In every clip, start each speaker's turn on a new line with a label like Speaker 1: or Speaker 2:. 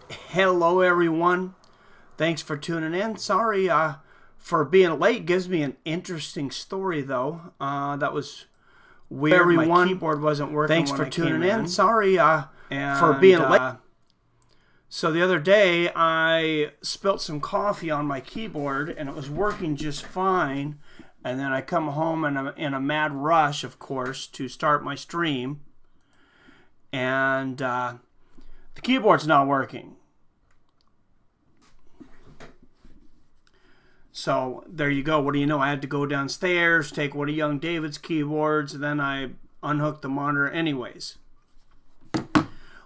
Speaker 1: Hello everyone. Thanks for tuning in. Sorry for being late. Gives me an interesting story though. That was weird.
Speaker 2: Everyone,
Speaker 1: my keyboard wasn't working.
Speaker 2: Thanks
Speaker 1: when
Speaker 2: for
Speaker 1: I
Speaker 2: tuning
Speaker 1: came
Speaker 2: in.
Speaker 1: Sorry for being late. So the other day I spilt some coffee on my keyboard and it was working just fine. And then I come home in a mad rush, of course, to start my stream. And the keyboard's not working. So there you go. What do you know? I had to go downstairs, take one of young David's keyboards, and then I unhooked the monitor anyways.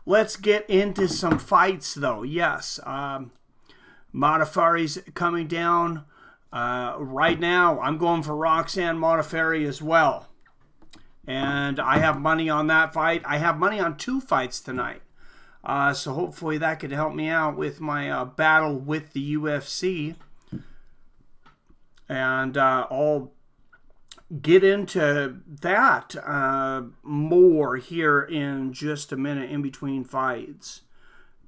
Speaker 1: Let's get into some fights though. Yes, Modafferi's coming down. Right now, I'm going for Roxanne Modafferi as well. And I have money on that fight. I have money on 2 fights tonight. So hopefully that could help me out with my battle with the UFC. And I'll get into that more here in just a minute in between fights.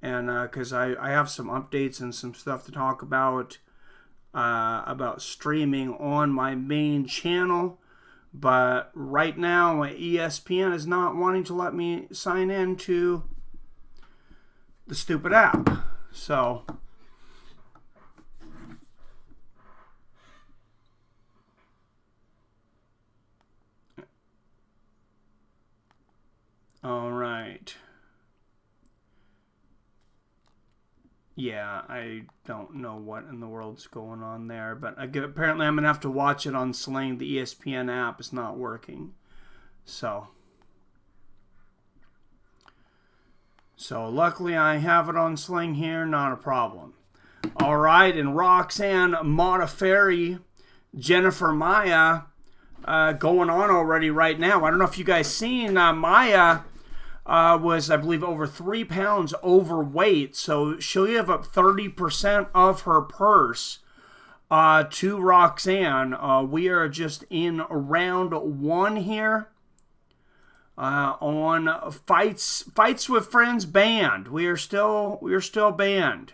Speaker 1: And because I have some updates and some stuff to talk about streaming on my main channel. But right now, ESPN is not wanting to let me sign in to the stupid app. So, all right. Yeah, I don't know what in the world's going on there, but apparently I'm going to have to watch it on Sling. The ESPN app is not working. So luckily I have it on Sling here, not a problem. All right, and Roxanne Modafferi, Jennifer Maia, going on already right now. I don't know if you guys seen Maia was, I believe, over 3 pounds overweight. So she'll give up 30% of her purse to Roxanne. We are just in round 1 here on Fights with Friends banned. We are still banned.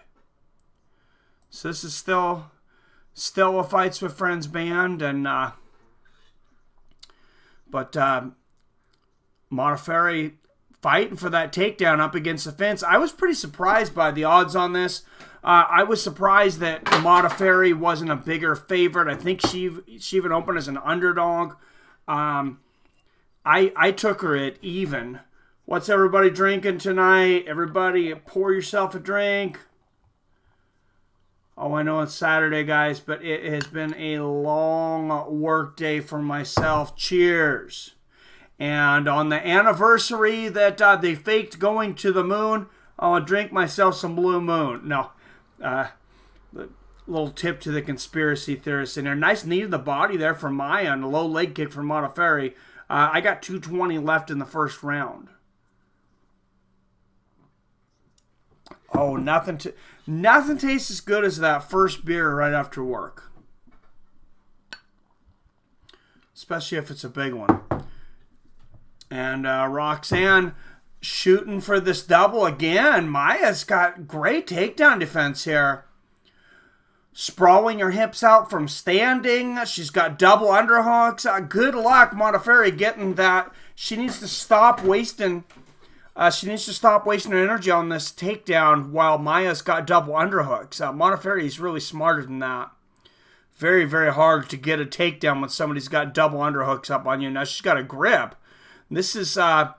Speaker 1: So this is still a Fights with Friends banned, and but Modafferi fighting for that takedown up against the fence. I was pretty surprised by the odds on this. I was surprised that Modafferi wasn't a bigger favorite. I think she even opened as an underdog. I took her at even. What's everybody drinking tonight? Everybody pour yourself a drink. Oh, I know it's Saturday, guys, but it has been a long work day for myself. Cheers. And on the anniversary that they faked going to the moon, I'll drink myself some Blue Moon. No. Little tip to the conspiracy theorists in there. Nice knee to the body there for Maia and a low leg kick from Modafferi. I got 2:20 left in the first round. Oh, nothing tastes as good as that first beer right after work. Especially if it's a big one. And Roxanne shooting for this double again. Maia's got great takedown defense here. Sprawling her hips out from standing. She's got double underhooks. Good luck, Modafferi, getting that. She needs to stop wasting. Her energy on this takedown while Maia's got double underhooks. Modafferi is really smarter than that. Very, very hard to get a takedown when somebody's got double underhooks up on you. Now she's got a grip. This is, I'm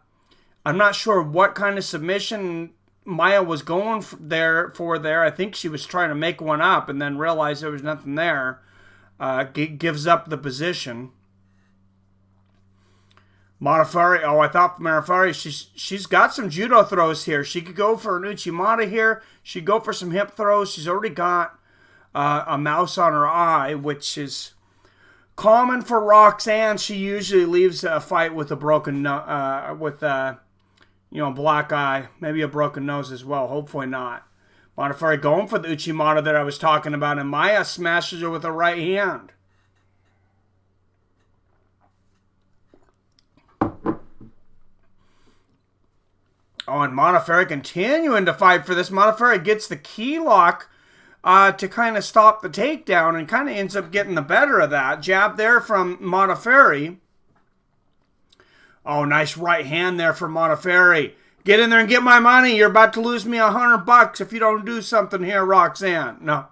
Speaker 1: not sure what kind of submission Maia was going for there. I think she was trying to make one up and then realized there was nothing there. Gives up the position. Modafferi, I thought Modafferi, she's got some judo throws here. She could go for an Uchimata here. She'd go for some hip throws. She's already got a mouse on her eye, which is common for Roxanne. She usually leaves a fight with a broken black eye, maybe a broken nose as well. Hopefully not. Modafferi going for the Uchimata that I was talking about, and Maia smashes her with a right hand. Oh, Oh, and Modafferi continuing to fight for this. Modafferi gets the key lock to kind of stop the takedown and kind of ends up getting the better of that. Jab there from Modafferi. Oh, nice right hand there for Modafferi. Get in there and get my money. You're about to lose me $100 if you don't do something here, Roxanne. No.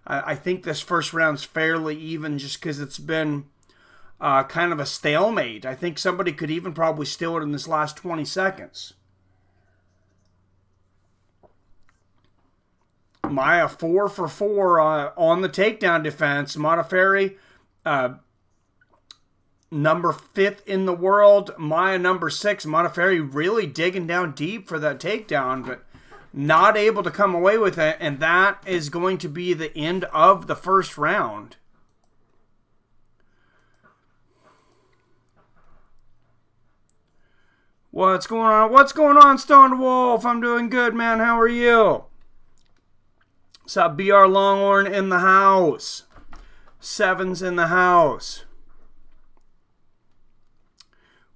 Speaker 1: I think this first round's fairly even just because it's been kind of a stalemate. I think somebody could even probably steal it in this last 20 seconds. Maia 4 for 4 on the takedown defense. Modafferi, number 5th in the world. Maia number 6. Modafferi really digging down deep for that takedown, but not able to come away with it. And that is going to be the end of the first round. What's going on? What's going on, Stone Wolf? I'm doing good, man. How are you? What's up, BR Longhorn in the house? Sevens in the house.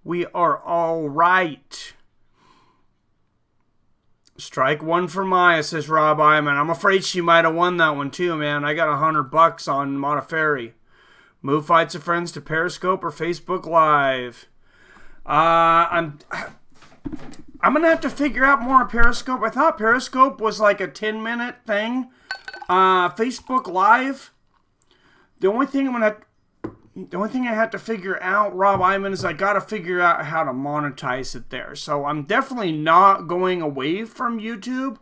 Speaker 1: We are all right. Strike one for Maia, says Rob Iman. I'm afraid she might have won that one too, man. I got $100 on Modafferi. Move Fights with Friends to Periscope or Facebook Live. I'm gonna have to figure out more of Periscope. I thought Periscope was like a 10-minute thing. Facebook Live. The only thing I have to figure out, Rob Iman, is I gotta figure out how to monetize it there. So I'm definitely not going away from YouTube.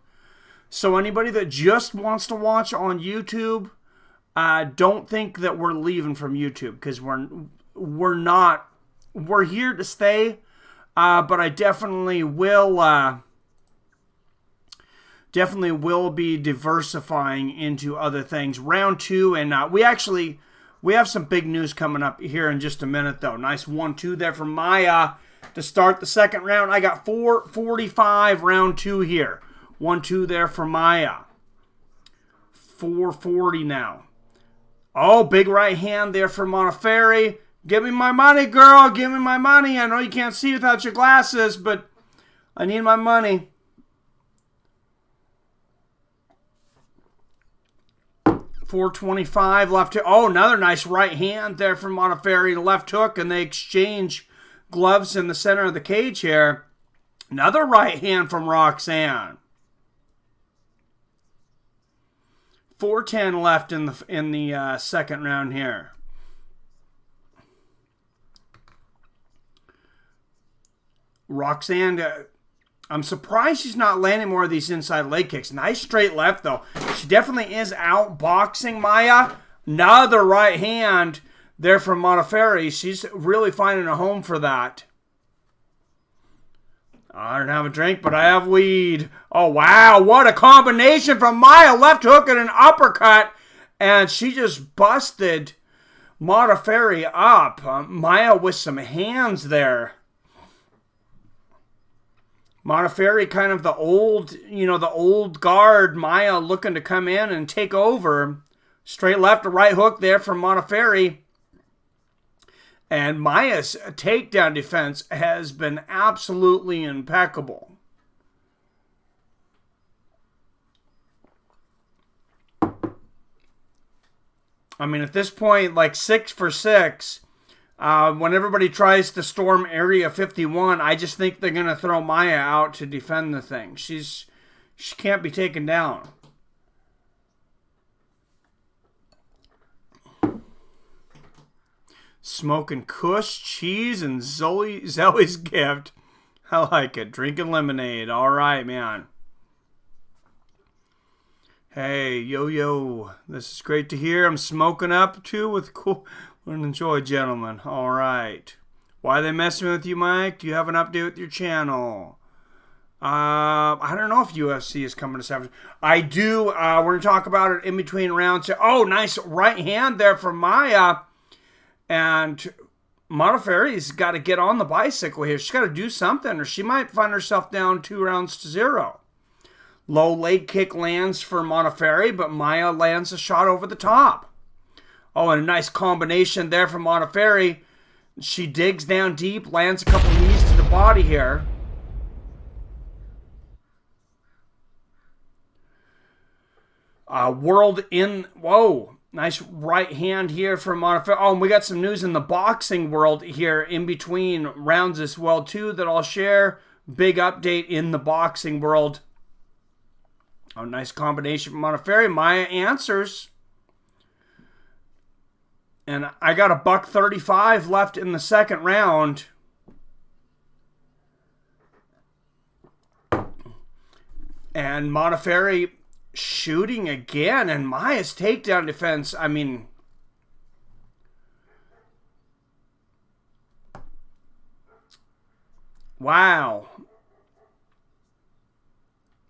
Speaker 1: So anybody that just wants to watch on YouTube, don't think that we're leaving from YouTube, because we're not. We're here to stay, but I definitely will be diversifying into other things. Round 2, and we have some big news coming up here in just a minute, though. Nice 1-2 there from Maia to start the second round. I got 4:45 round 2 here. 1-2 there for Maia. 4:40 now. Oh, big right hand there for Modafferi. Give me my money, girl. Give me my money. I know you can't see without your glasses, but I need my money. $4.25 left hook. Oh, another nice right hand there from Modafferi. Left hook, and they exchange gloves in the center of the cage here. Another right hand from Roxanne. 4:10 left in the second round here. Roxanne, I'm surprised she's not landing more of these inside leg kicks. Nice straight left, though. She definitely is outboxing Maia. Another right hand there from Modafferi. She's really finding a home for that. I don't have a drink, but I have weed. Oh, wow. What a combination from Maia. Left hook and an uppercut. And she just busted Modafferi up. Maia with some hands there. Modafferi, kind of the old guard. Maia looking to come in and take over. Straight left to right hook there from Modafferi. And Maia's takedown defense has been absolutely impeccable. I mean, at this point, like 6 for 6. When everybody tries to storm Area 51, I just think they're going to throw Maia out to defend the thing. She can't be taken down. Smoking Kush, cheese, and Zoe's gift. I like it. Drinking lemonade. All right, man. Hey, yo. This is great to hear. I'm smoking up, too, with cool... Enjoy, gentlemen. All right. Why are they messing with you, Mike? Do you have an update with your channel? I don't know if UFC is coming to Savage. I do. We're going to talk about it in between rounds. Oh, nice right hand there from Maia. And Modafferi's got to get on the bicycle here. She's got to do something, or she might find herself down 2-0. Low leg kick lands for Modafferi, but Maia lands a shot over the top. Oh, and a nice combination there from Modafferi. She digs down deep, lands a couple knees to the body here. World in... Whoa. Nice right hand here from Modafferi. Oh, and we got some news in the boxing world here in between rounds as well, too, that I'll share. Big update in the boxing world. Oh, nice combination from Modafferi. Maia answers. And I got $1.35 left in the second round. And Modafferi shooting again, and Maia's takedown defense, I mean, wow.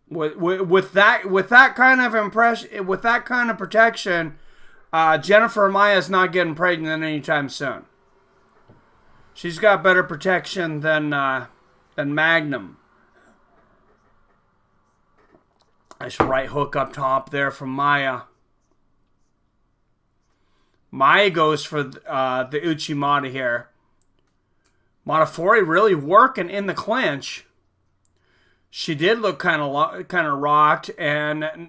Speaker 1: With that kind of impression, with that kind of protection, Jennifer Maia's not getting pregnant anytime soon. She's got better protection than Magnum. Nice right hook up top there from Maia. Maia goes for the Uchimata here. Modafferi really working in the clinch. She did look kind of rocked, and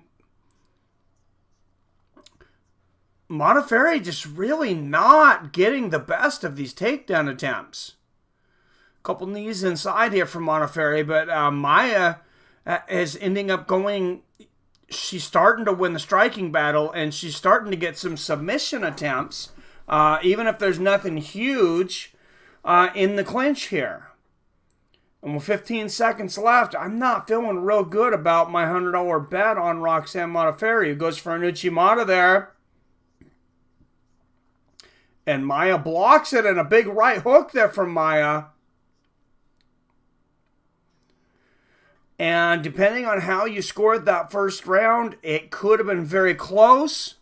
Speaker 1: Modafferi just really not getting the best of these takedown attempts. Couple knees inside here from Modafferi, but Maia is ending up going... She's starting to win the striking battle, and she's starting to get some submission attempts, even if there's nothing huge in the clinch here. And with 15 seconds left, I'm not feeling real good about my $100 bet on Roxanne Modafferi, who goes for an Uchimata there. And Maia blocks it, and a big right hook there from Maia. And depending on how you scored that first round, it could have been very close.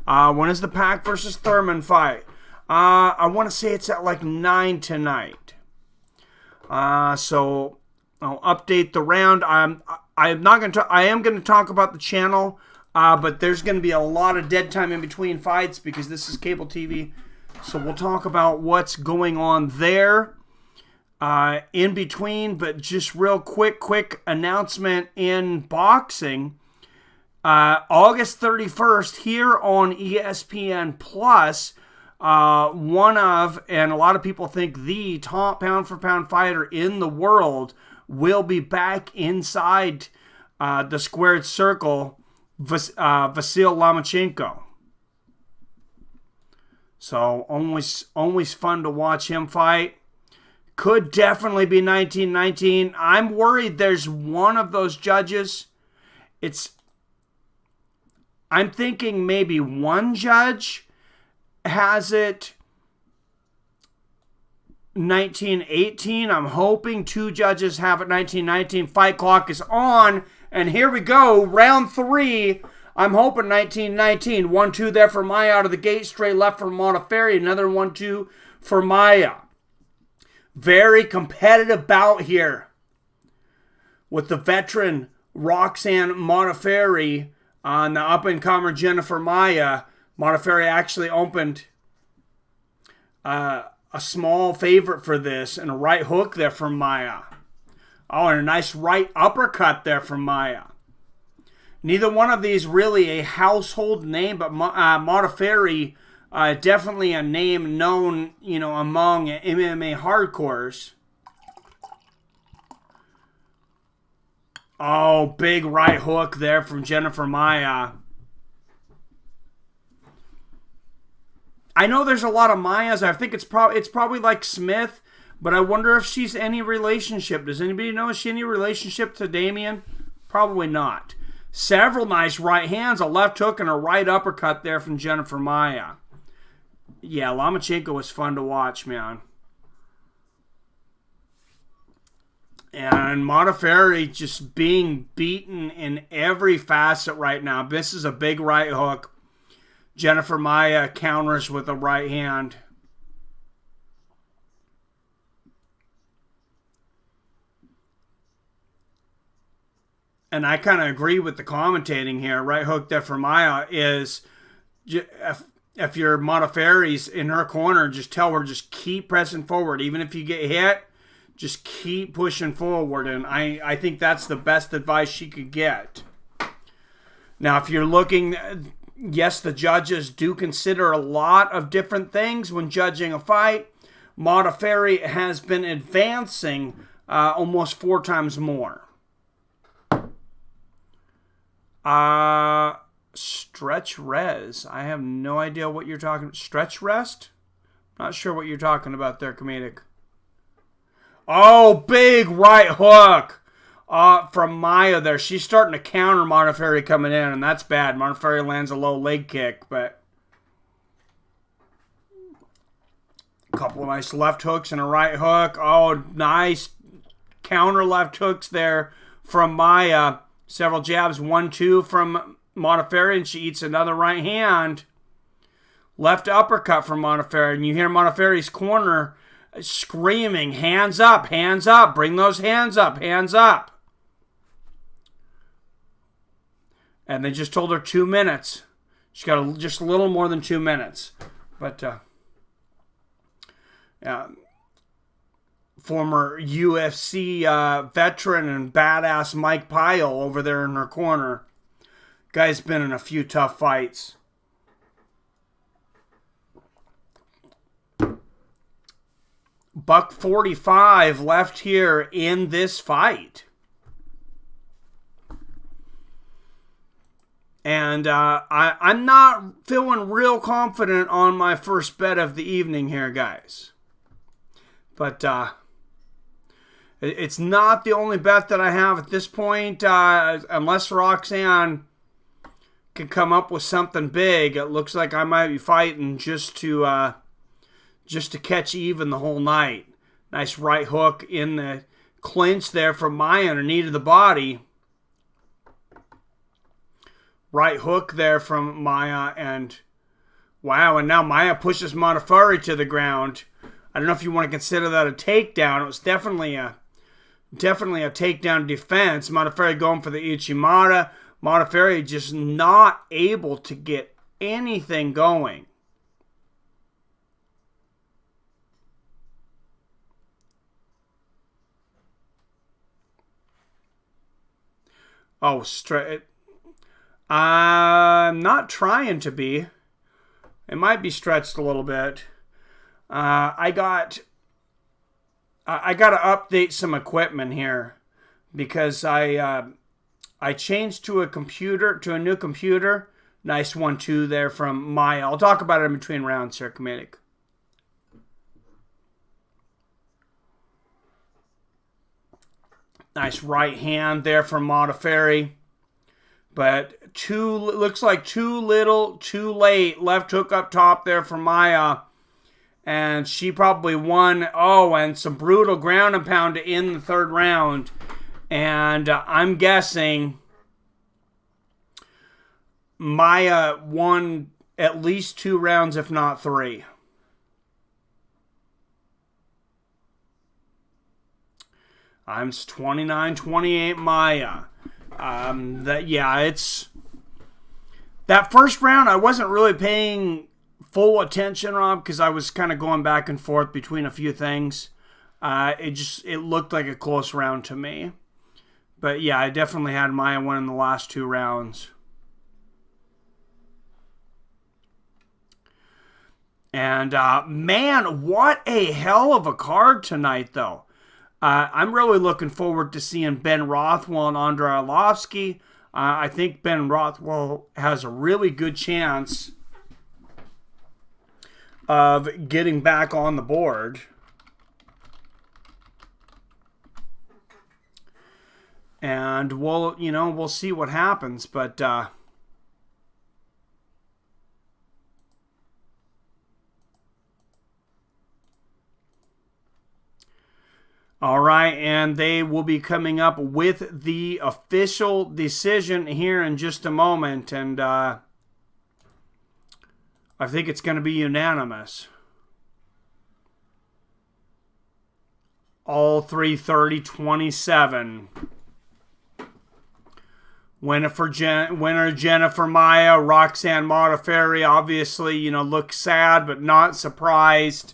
Speaker 1: When is the Pac versus Thurman fight? I want to say it's at like 9 tonight. So I'll update the round. I am going to talk about the channel, but there's going to be a lot of dead time in between fights because this is cable TV. So we'll talk about what's going on there. In between, but just real quick announcement in boxing. August 31st here on ESPN Plus, one of, and a lot of people think the top pound-for-pound fighter in the world will be back inside the squared circle, Vasyl Lomachenko. So always fun to watch him fight. Could definitely be 1919. I'm worried there's one of those judges. I'm thinking maybe one judge has it 1918. I'm hoping two judges have it 1919. Fight clock is on. And here we go. Round 3. I'm hoping 1919. 1-2 there for Maia out of the gate. Straight left for Modafferi. Another 1-2 for Maia. Very competitive bout here with the veteran Roxanne Modafferi on the up-and-comer Jennifer Maia. Modafferi actually opened a small favorite for this, and a right hook there from Maia. Oh, and a nice right uppercut there from Maia. Neither one of these really a household name, but Modafferi, definitely a name known, among MMA hardcores. Oh, big right hook there from Jennifer Maia. I know there's a lot of Maias. I think it's probably like Smith, but I wonder if she's any relationship. Does anybody know? Is she any relationship to Damien? Probably not. Several nice right hands, a left hook and a right uppercut there from Jennifer Maia. Yeah, Lomachenko was fun to watch, man. And Modafferi just being beaten in every facet right now. This is a big right hook. Jennifer Maia counters with a right hand. And I kind of agree with the commentating here. Right hook there for Maia is... If you're Modafferi's in her corner, just tell her, just keep pressing forward. Even if you get hit, just keep pushing forward. And I think that's the best advice she could get. Now, if you're looking, yes, the judges do consider a lot of different things when judging a fight. Modafferi has been advancing almost 4 times more. Stretch res. I have no idea what you're talking about. Stretch rest? Not sure what you're talking about there, comedic. Oh, big right hook from Maya there. She's starting to counter Modafferi coming in, and that's bad. Modafferi lands a low leg kick, but a couple of nice left hooks and a right hook. Oh, nice counter left hooks there from Maya. Several jabs, 1-2 from Modafferi, and she eats another right hand. Left uppercut from Modafferi, and you hear Modafferi's corner screaming, hands up, bring those hands up, hands up. And they just told her 2 minutes. She's got just a little more than 2 minutes. But, former UFC veteran and badass Mike Pyle over there in her corner. Guy's been in a few tough fights. $145 left here in this fight. And I'm not feeling real confident on my first bet of the evening here, guys. But it's not the only bet that I have at this point. Unless Roxanne can come up with something big, it looks like I might be fighting just to catch even the whole night. Nice right hook in the clinch there from Maya underneath of the body. Right hook there from Maya, and wow, and now Maya pushes Modafferi to the ground. I don't know if you want to consider that a takedown. It was definitely a takedown defense. Modafferi going for the Uchimata. Modafferi just not able to get anything going. Oh, straight. I'm not trying to be. It might be stretched a little bit. I got to update some equipment here because I changed to a new computer. Nice 1-2 there from Maya. I'll talk about it in between rounds here, comedic. Nice right hand there from Modafferi. But looks like too little, too late. Left hook up top there from Maya. And she probably won. Oh, and some brutal ground and pound to end the third round. And I'm guessing Maya won at least 2 rounds, if not 3. I'm 29-28 Maya. It's that first round. I wasn't really paying full attention, Rob, because I was kind of going back and forth between a few things. It looked like a close round to me, but yeah, I definitely had Maya winning the last 2 rounds. And man, what a hell of a card tonight, though. I'm really looking forward to seeing Ben Rothwell and Andrei Arlovsky. I think Ben Rothwell has a really good chance of getting back on the board. And we'll see what happens, but all right, and they will be coming up with the official decision here in just a moment, and I think it's going to be unanimous. All 330-27. Winner Jennifer Maya. Roxanne Modafferi obviously, looks sad but not surprised.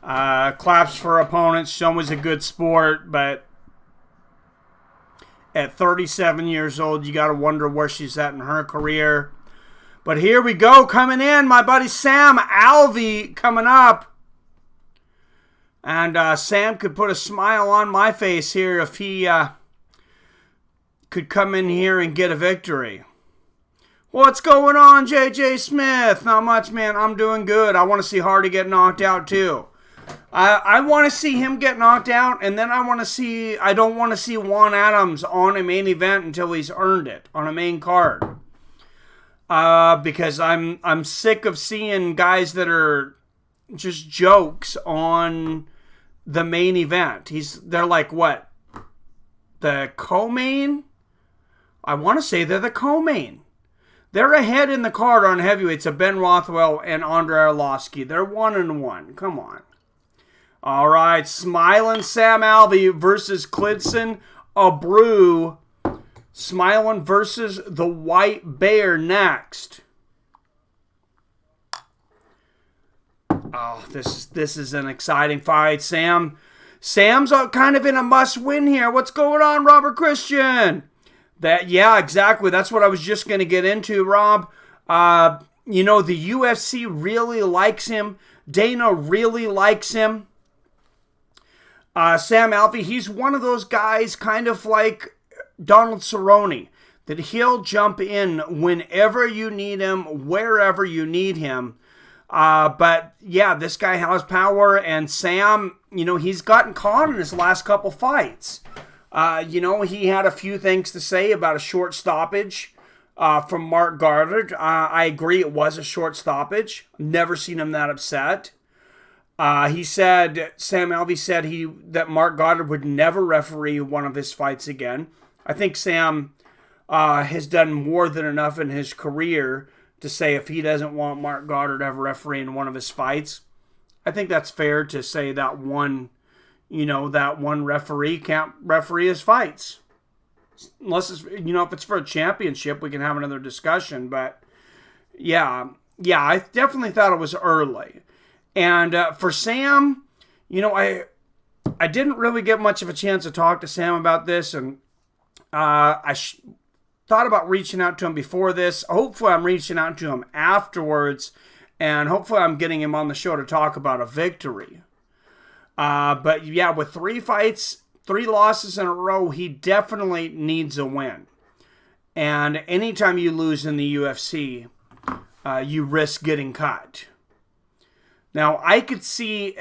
Speaker 1: Claps for opponents. Show was a good sport, but at 37 years old. You got to wonder where she's at in her career. But here we go, coming in, my buddy Sam Alvey coming up. And Sam could put a smile on my face here if he could come in here and get a victory. What's going on, JJ Smith? Not much, man. I'm doing good. I want to see Hardy get knocked out, too. I want to see him get knocked out, and then I don't want to see Juan Adams on a main event until he's earned it, on a main card. Because I'm sick of seeing guys that are just jokes on the main event. They're like, what? The co-main? I want to say they're the co-main. They're ahead in the card on heavyweights of Ben Rothwell and Andrei Arlovsky. They're 1-1. Come on. All right, Smiling Sam Alvey versus Klidson Abreu. Smiling versus the White Bear next. Oh, this is an exciting fight. Sam's kind of in a must-win here. What's going on, Robert Christian? Yeah, exactly. That's what I was just going to get into, Rob. The UFC really likes him. Dana really likes him. Sam Alvey, he's one of those guys kind of like Donald Cerrone, that he'll jump in whenever you need him, wherever you need him. But yeah, this guy has power, and Sam, he's gotten caught in his last couple fights. He had a few things to say about a short stoppage from Mark Goddard. I agree, it was a short stoppage. Never seen him that upset. Sam Alvey said that Mark Goddard would never referee one of his fights again. I think Sam has done more than enough in his career to say if he doesn't want Mark Goddard ever refereeing one of his fights. I think that's fair to say that one referee can't referee his fights. Unless it's, if it's for a championship, we can have another discussion. But yeah, I definitely thought it was early. And for Sam, I didn't really get much of a chance to talk to Sam about this, and thought about reaching out to him before this. Hopefully I'm reaching out to him afterwards, and hopefully I'm getting him on the show to talk about a victory. But yeah, with 3 fights, 3 losses in a row, he definitely needs a win. And anytime you lose in the UFC, you risk getting cut. Now, I could see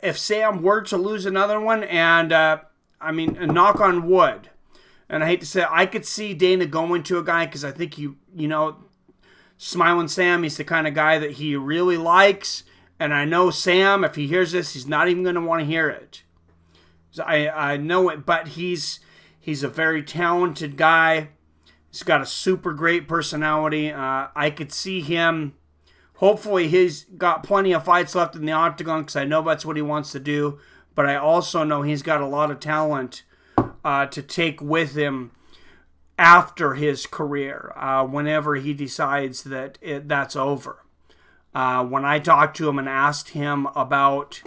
Speaker 1: if Sam were to lose another one, and knock on wood, and I hate to say it, I could see Dana going to a guy, because I think Smiling Sam, he's the kind of guy that he really likes, and I know Sam, if he hears this, he's not even going to want to hear it. So I know it, but he's a very talented guy. He's got a super great personality. I could see him. Hopefully he's got plenty of fights left in the octagon, because I know that's what he wants to do. But I also know he's got a lot of talent to take with him after his career, whenever he decides that that's over. When I talked to him and asked him about,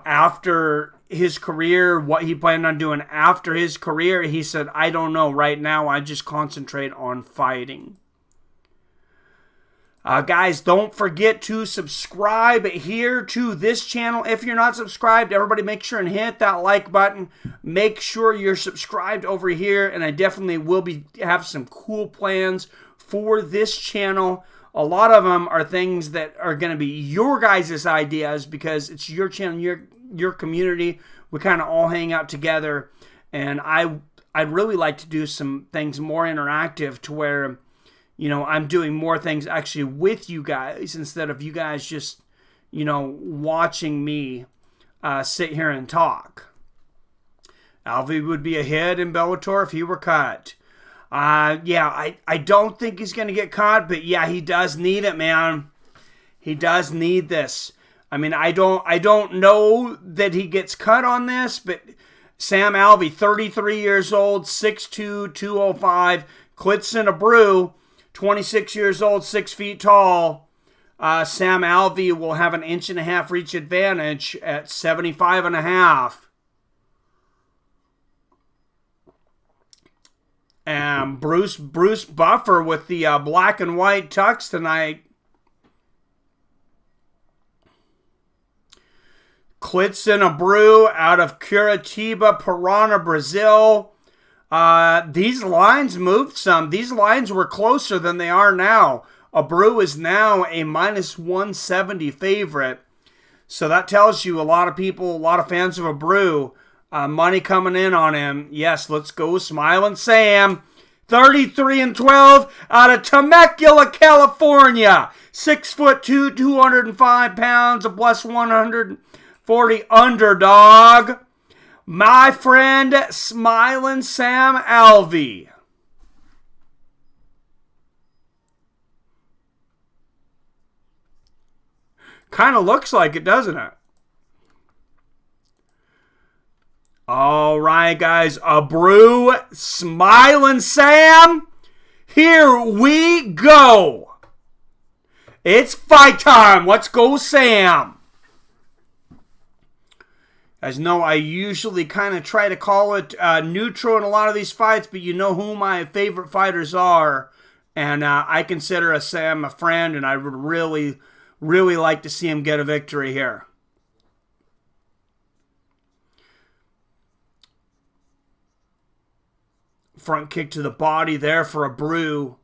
Speaker 1: after his career, what he planned on doing after his career, he said, I don't know. Right now, I just concentrate on fighting. Guys, don't forget to subscribe here to this channel. If you're not subscribed, everybody make sure and hit that like button. Make sure you're subscribed over here, and I definitely will have some cool plans for this channel. A lot of them are things that are going to be your guys' ideas, because it's your channel, your community. We kind of all hang out together, and I'd really like to do some things more interactive, to where I'm doing more things actually with you guys, instead of you guys just, watching me sit here and talk. Alvey would be ahead in Bellator if he were cut. I don't think he's going to get caught, but yeah, he does need it, man. He does need this. I mean, I don't know that he gets cut on this, but Sam Alvey, 33 years old, 6'2", 205. Klidson Abreu, 26 years old, 6 feet tall. Sam Alvey will have an 1.5-inch reach advantage at 75.5. And Bruce Buffer with the black and white tux tonight. Klitzen Abreu out of Curitiba, Paraná, Brazil. These lines moved some. These lines were closer than they are now. Abreu is now a -170 favorite. So that tells you a lot of people, a lot of fans of Abreu, money coming in on him. Yes, let's go Smiling Sam. 33-12 out of Temecula, California. 6'2", 205 pounds, a +140 underdog. My friend, Smiling Sam Alvey. Kind of looks like it, doesn't it? All right, guys. Abreu, Smiling Sam. Here we go. It's fight time. Let's go, Sam. As you know, I usually kind of try to call it neutral in a lot of these fights, but you know who my favorite fighters are. And I consider Sam a friend, and I would really like to see him get a victory here. Front kick to the body there for Abreu.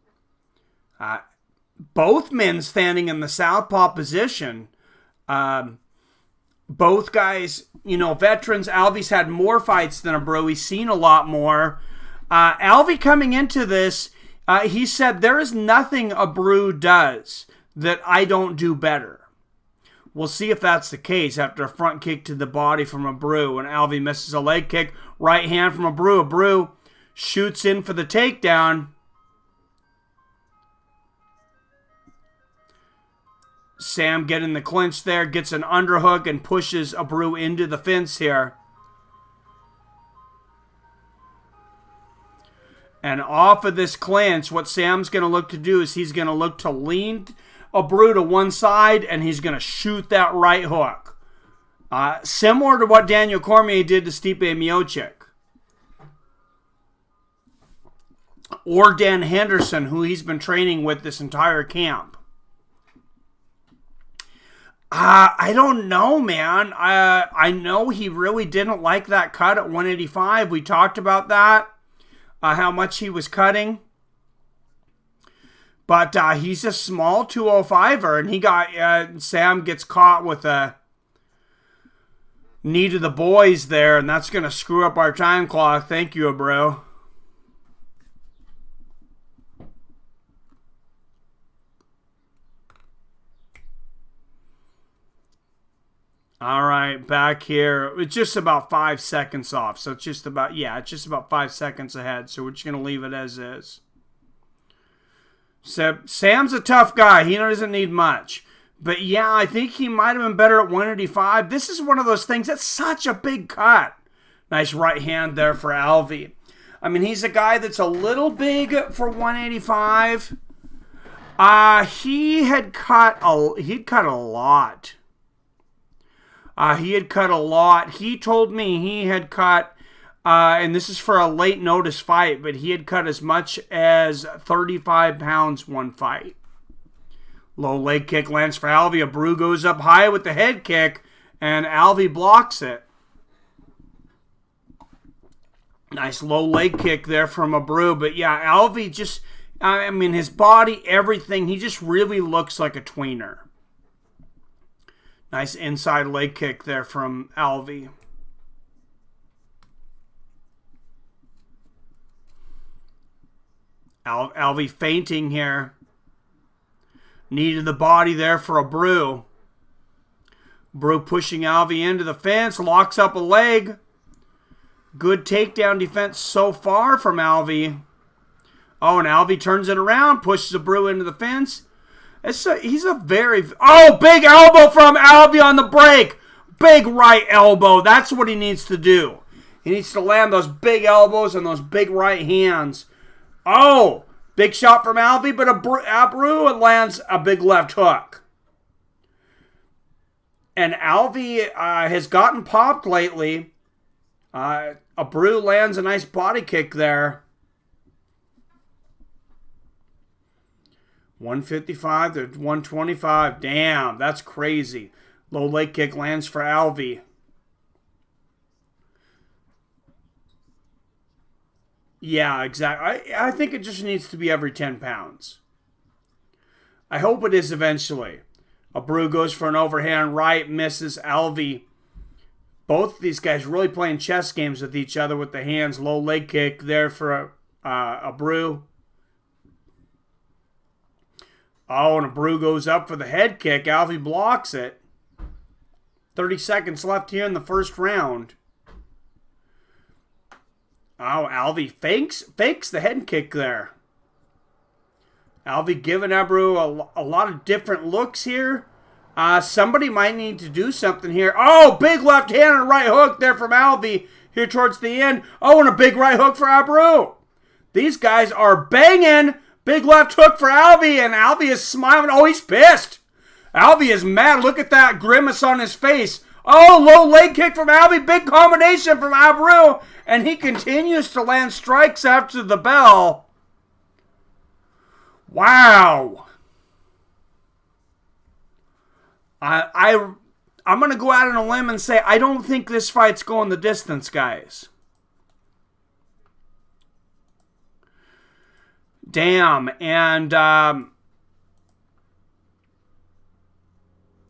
Speaker 1: Both men standing in the southpaw position. Both guys, you know, veterans. Alvey's had more fights than Abreu. He's seen a lot more. Alvey coming into this, he said, there is nothing Abreu does that I don't do better. We'll see if that's the case after a front kick to the body from Abreu. And Alvey misses a leg kick. Right hand from Abreu. Abreu shoots in for the takedown. Sam getting the clinch there. Gets an underhook and pushes Abreu into the fence here. And off of this clinch, what Sam's going to look to do is he's going to look to lean Abreu to one side, and he's going to shoot that right hook. Similar to what Daniel Cormier did to Stipe Miocic. Or Dan Henderson, who he's been training with this entire camp. I don't know, man. I know he really didn't like that cut at 185. We talked about that, how much he was cutting. But he's a small 205er, and he got Sam gets caught with a knee to the boys there, and that's going to screw up our time clock. Thank you, bro. All right, back here. It's just about 5 seconds off. So it's just about, it's just about 5 seconds ahead. So we're just going to leave it as is. So Sam's a tough guy. He doesn't need much. But yeah, I think he might have been better at 185. This is one of those things. That's such a big cut. Nice right hand there for Alvey. I mean, he's a guy that's a little big for 185. He'd cut a lot. He had cut a lot. He told me he had cut, and this is for a late notice fight, but he had cut as much as 35 pounds one fight. Low leg kick lands for Alvey. Abreu goes up high with the head kick, and Alvey blocks it. Nice low leg kick there from Abreu, but yeah, Alvey just, I mean, his body, everything, he just really looks like a tweener. Nice inside leg kick there from Alvey. Alvey feinting here. Knee to the body there for Abreu. Abreu pushing Alvey into the fence. Locks up a leg. Good takedown defense so far from Alvey. Oh, and Alvey turns it around. Pushes Abreu into the fence. He's a very... Oh, big elbow from Alvey on the break. Big right elbow. That's what he needs to do. He needs to land those big elbows and those big right hands. Oh, big shot from Alvey, but Abreu lands a big left hook. And Alvey has gotten popped lately. Abreu lands a nice body kick there. 155 to 125. Damn, that's crazy. Low leg kick lands for Alvey. Yeah, exactly. I think it just needs to be every 10 pounds. I hope it is eventually. Abreu goes for an overhand right, misses Alvey. Both of these guys really playing chess games with each other with the hands. Low leg kick there for Abreu. Oh, and Abreu goes up for the head kick. Alvey blocks it. 30 seconds left here in the first round. Oh, Alvey fakes the head kick there. Alvey giving Abreu a lot of different looks here. Somebody might need to do something here. Oh, big left hand and right hook there from Alvey here towards the end. Oh, and a big right hook for Abreu. These guys are banging. Big left hook for Alvey, and Alvey is smiling. Oh, he's pissed. Alvey is mad. Look at that grimace on his face. Oh, low leg kick from Alvey. Big combination from Abreu. And he continues to land strikes after the bell. Wow. I'm going to go out on a limb and say I don't think this fight's going the distance, guys. Damn. And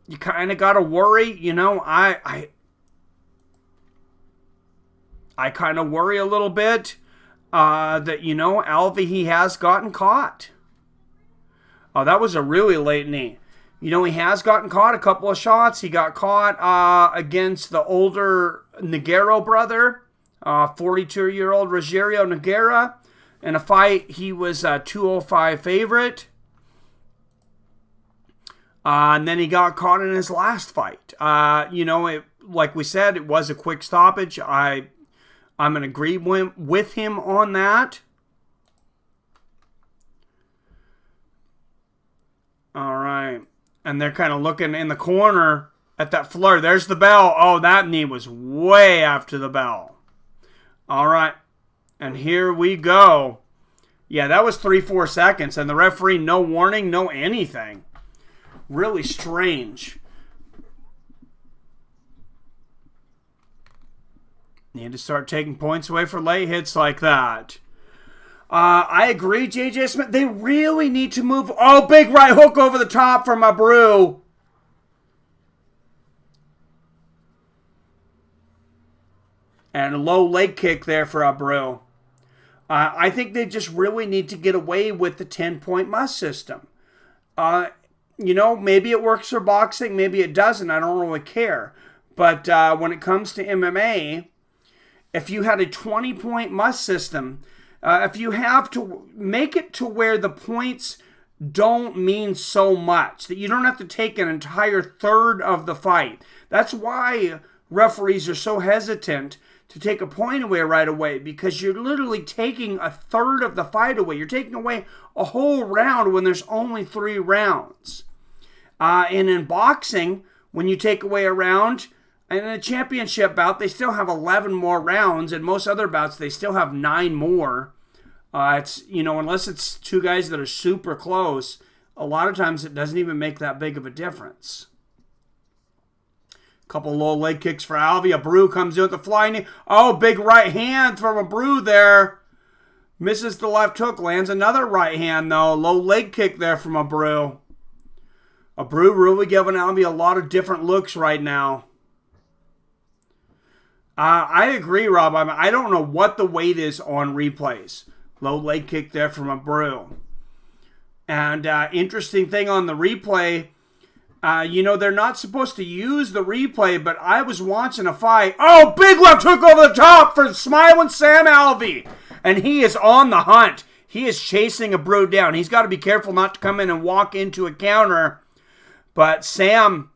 Speaker 1: you kind of got to worry. You know, I kind of worry a little bit that, you know, Alvey, he has gotten caught. Oh, that was a really late knee. You know, he has gotten caught a couple of shots. He got caught against the older Nogueira brother, 42-year-old Rogerio Nogueira. In a fight, he was a 205 favorite. And then he got caught in his last fight. You know, like we said, it was a quick stoppage. I'm in agreement with him on that. All right. And they're kind of looking in the corner at that flurry. There's the bell. Oh, that knee was way after the bell. All right. And here we go. Yeah, that was 3-4 seconds. And the referee, no warning, no anything. Really strange. Need to start taking points away for late hits like that. I agree, J.J. Smith. They really need to move. Oh, big right hook over the top from Abreu. And a low leg kick there for Abreu. I think they just really need to get away with the 10-point must system. You know, maybe it works for boxing, maybe it doesn't. I don't really care. But when it comes to MMA, if you had a 20-point must system, if you have to make it to where the points don't mean so much, that you don't have to take an entire third of the fight. That's why referees are so hesitant to take a point away right away, because you're literally taking a third of the fight away. You're taking away a whole round when there's only 3 rounds. And in boxing, when you take away a round, in a championship bout, they still have 11 more rounds, and most other bouts, they still have 9 more. It's, you know, unless it's 2 guys that are super close, a lot of times it doesn't even make that big of a difference. Couple low leg kicks for Alvey. Abreu comes in with the flying knee. Oh, big right hand from Abreu there. Misses the left hook. Lands another right hand, though. Low leg kick there from Abreu. Abreu really giving Alvey a lot of different looks right now. I agree, Rob. I don't know what the weight is on replays. Low leg kick there from Abreu. And interesting thing on the replay, you know, they're not supposed to use the replay, but I was watching a fight. Oh, big left hook over the top for smiling Sam Alvey. And he is on the hunt. He is chasing Abreu down. He's got to be careful not to come in and walk into a counter. But Sam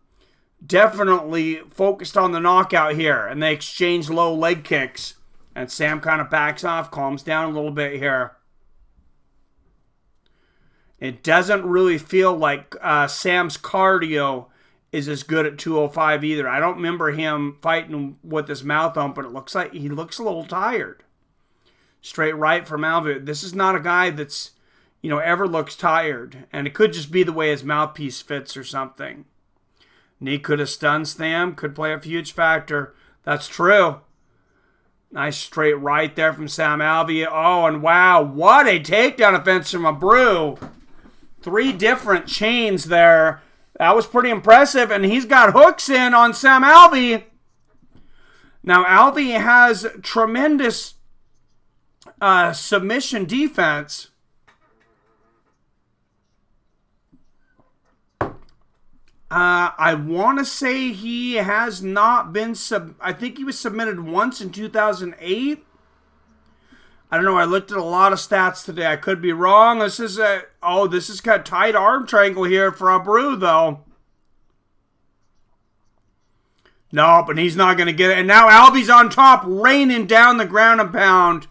Speaker 1: definitely focused on the knockout here. And they exchange low leg kicks. And Sam kind of backs off, calms down a little bit here. It doesn't really feel like Sam's cardio is as good at 205 either. I don't remember him fighting with his mouth open. It looks like he looks a little tired. Straight right from Alvey. This is not a guy that's, ever looks tired. And it could just be the way his mouthpiece fits or something. Knee could have stunned Sam, could play a huge factor. That's true. Nice straight right there from Sam Alvey. Oh, and wow, what a takedown offense from Abreu. 3 different chains there. That was pretty impressive, and he's got hooks in on Sam Alvey. Now, Alvey has tremendous submission defense. I want to say he has not been I think he was submitted once in 2008. I don't know. I looked at a lot of stats today. I could be wrong. This is kind of tight arm triangle here for Abreu, though. No, but he's not going to get it. And now Alvey's on top, raining down the ground and pound.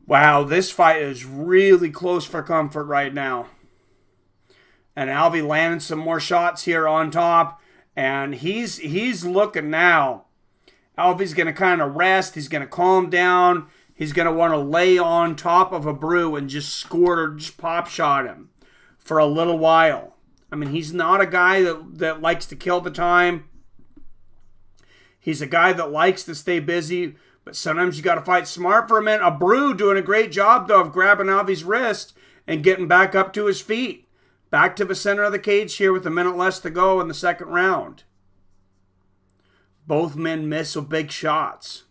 Speaker 1: Wow, this fight is really close for comfort right now. And Alvey landing some more shots here on top. And he's looking now. Alvey's going to kind of rest. He's going to calm down. He's going to want to lay on top of Abreu and just pop shot him for a little while. I mean, he's not a guy that likes to kill the time. He's a guy that likes to stay busy. But sometimes you got to fight smart for a minute. Abreu doing a great job, though, of grabbing Alvey's wrist and getting back up to his feet. Back to the center of the cage here with a minute less to go in the second round. Both men miss with big shots.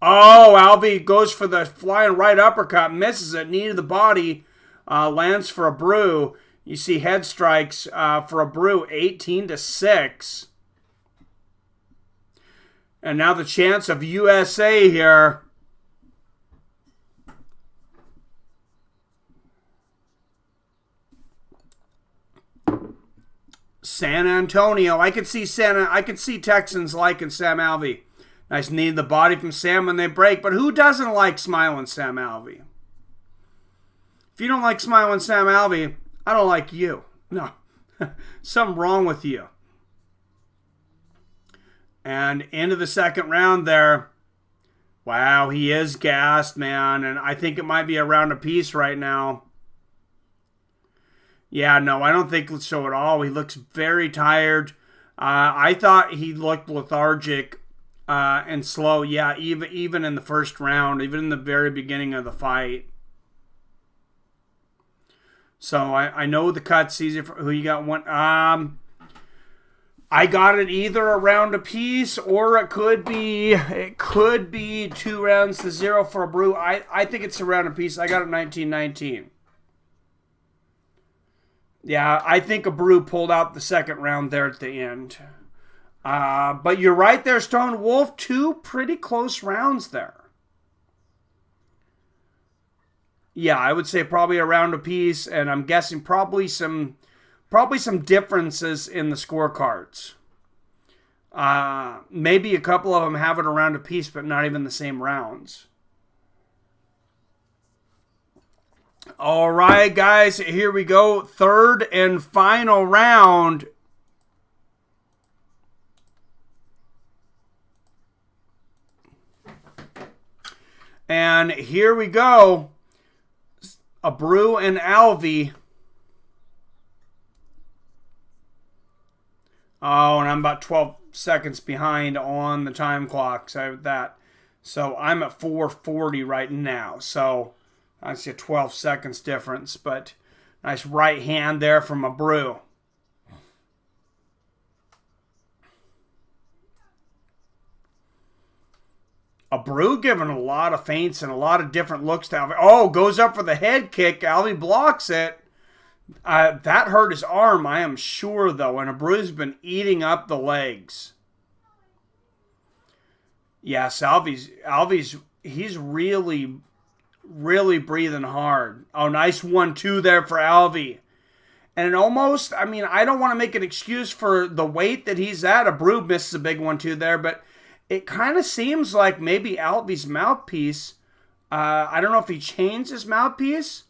Speaker 1: Oh, Alvey goes for the flying right uppercut. Misses it. Knee to the body. Lands for Abreu. You see head strikes for Abreu 18-6. And now the chance of USA here. San Antonio. I could see Texans liking Sam Alvey. Nice knee to the body from Sam when they break. But who doesn't like smiling Sam Alvey? If you don't like smiling Sam Alvey, I don't like you. No. Something wrong with you. And into the second round there. Wow, he is gassed, man. And I think it might be a round apiece right now. Yeah, no, I don't think so at all. He looks very tired. I thought he looked lethargic and slow. Yeah, even in the first round, even in the very beginning of the fight. So I know the cut's easy for who you got one. I got it either a round apiece or it could be 2 rounds to 0 for Abreu. I think it's a round apiece. I got it 19-19. Yeah, I think Abreu pulled out the second round there at the end. But you're right there, Stone Wolf. 2 pretty close rounds there. Yeah, I would say probably a round apiece, and I'm guessing probably some differences in the scorecards. Maybe a couple of them have it a round apiece, but not even the same rounds. All right, guys, here we go. Third and final round. And here we go. Abreu and Alvey. Oh, and I'm about 12 seconds behind on the time clock. So I'm at 4:40 right now. So I see a 12 seconds difference, but nice right hand there from Abreu. Abreu giving a lot of feints and a lot of different looks to Alvey. Oh, goes up for the head kick. Alvey blocks it. That hurt his arm, I am sure, though. And Abreu's been eating up the legs. Yes, Alvey's he's really breathing hard. Oh, nice 1-2 there for Alvey. And it almost, I mean, I don't want to make an excuse for the weight that he's at. Abreu misses a big 1-2 there, but it kind of seems like maybe Alvey's mouthpiece, I don't know if he changed his mouthpiece,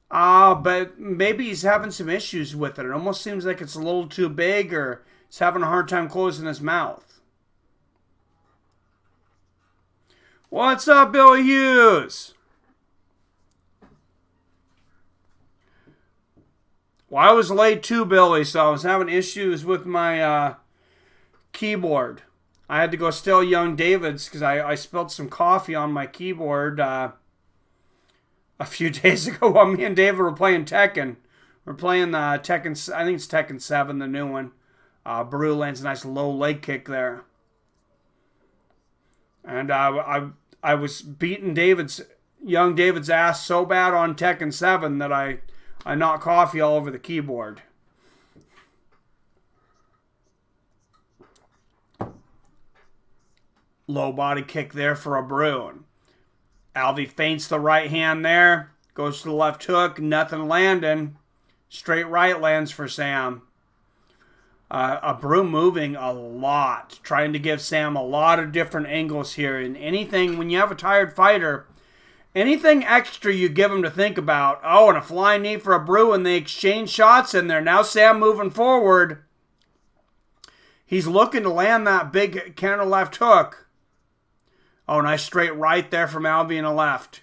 Speaker 1: but maybe he's having some issues with it. It almost seems like it's a little too big or he's having a hard time closing his mouth. What's up, Billy Hughes? Well, I was late too, Billy, so I was having issues with my keyboard. I had to go steal Young David's because I spilled some coffee on my keyboard a few days ago while me and David were playing Tekken. We're playing the Tekken, I think it's Tekken 7, the new one. Baru lands a nice low leg kick there. And I was beating Young David's ass so bad on Tekken 7 that I knocked coffee all over the keyboard. Low body kick there for a Baru. Alvey feints the right hand there. Goes to the left hook. Nothing landing. Straight right lands for Sam. Baru moving a lot. Trying to give Sam a lot of different angles here. And anything, when you have a tired fighter, anything extra you give him to think about. Oh, and a flying knee for a Baru, and they exchange shots in there. Now Sam moving forward. He's looking to land that big counter left hook. Oh, nice straight right there from Alvey and a left.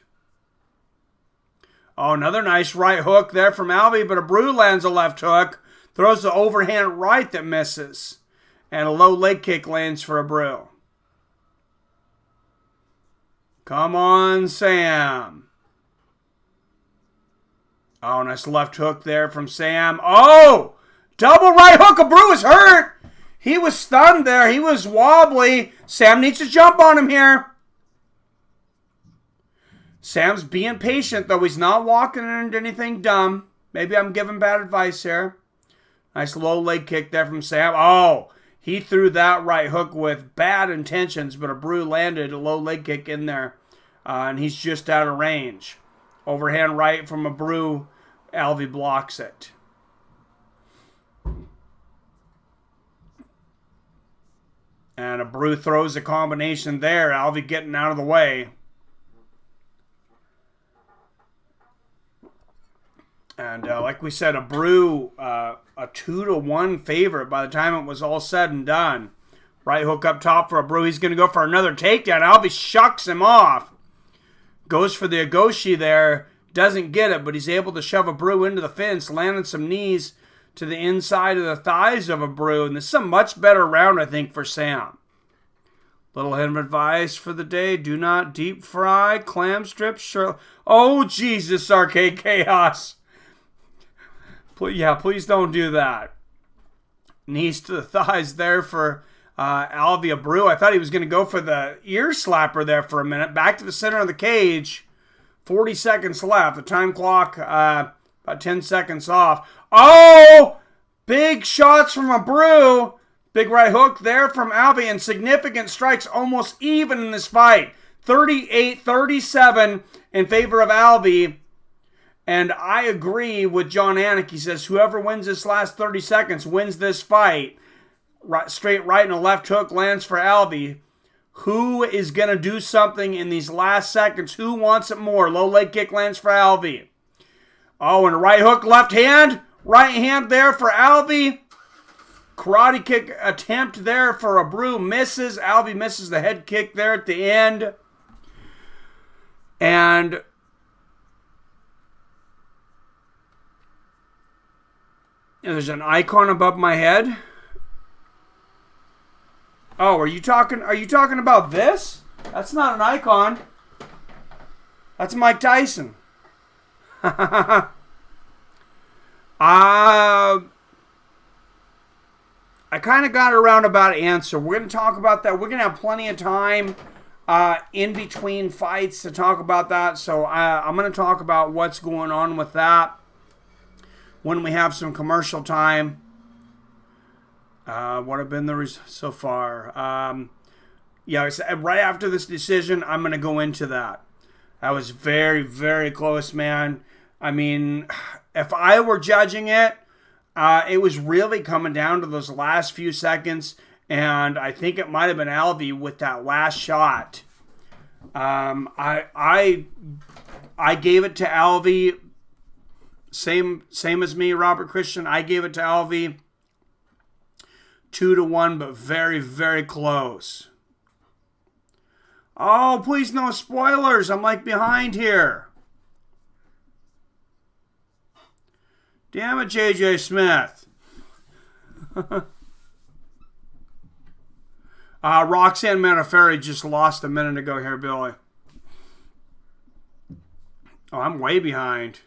Speaker 1: Oh, another nice right hook there from Alvey, but a Baru lands a left hook. Throws the overhand right that misses. And a low leg kick lands for a Baru. Come on, Sam. Oh, nice left hook there from Sam. Oh! Double right hook. A Baru is hurt. He was stunned there. He was wobbly. Sam needs to jump on him here. Sam's being patient, though. He's not walking into anything dumb. Maybe I'm giving bad advice here. Nice low leg kick there from Sam. Oh, he threw that right hook with bad intentions, but a Baru landed a low leg kick in there, and he's just out of range. Overhand right from a Baru. Alvey blocks it. And a Baru throws a combination there. Alvey getting out of the way. And like we said, a Baru, a 2-1 favorite by the time it was all said and done. Right hook up top for a Baru. He's going to go for another takedown. Alvey shucks him off. Goes for the Agoshi there. Doesn't get it, but he's able to shove a Baru into the fence. Landing some knees to the inside of the thighs of a Baru. And this is a much better round, I think, for Sam. Little hint of advice for the day. Do not deep fry clam strips. Oh, Jesus, Arcade Chaos. Please don't do that. Knees to the thighs there for Alvey. A Baru. I thought he was going to go for the ear slapper there for a minute. Back to the center of the cage. 40 seconds left. The time clock about 10 seconds off. Oh! Big shots from a Baru. Big right hook there from Alvey. And significant strikes almost even in this fight. 38-37 in favor of Alvey. And I agree with John Anik. He says whoever wins this last 30 seconds wins this fight. Right, straight right and a left hook lands for Alvey. Who is going to do something in these last seconds? Who wants it more? Low leg kick lands for Alvey. Oh, and a right hook, left hand. Right hand there for Alvey. Karate kick attempt there for a Baru. Misses. Alvey misses the head kick there at the end. And there's an icon above my head. Oh, are you talking about this? That's not an icon. That's Mike Tyson. I kind of got a roundabout answer. We're going to talk about that. We're going to have plenty of time in between fights to talk about that. So I'm going to talk about what's going on with that when we have some commercial time. What have been the results so far? Right after this decision, I'm going to go into that. That was very, very close, man. I mean, if I were judging it, it was really coming down to those last few seconds, and I think it might have been Alvey with that last shot. I gave it to Alvey. Same as me, Robert Christian. I gave it to Alvey. 2-1, but very, very close. Oh, please no spoilers. I'm like behind here. Damn it, JJ Smith. Roxanne Manaferi just lost a minute ago here, Billy. Oh, I'm way behind.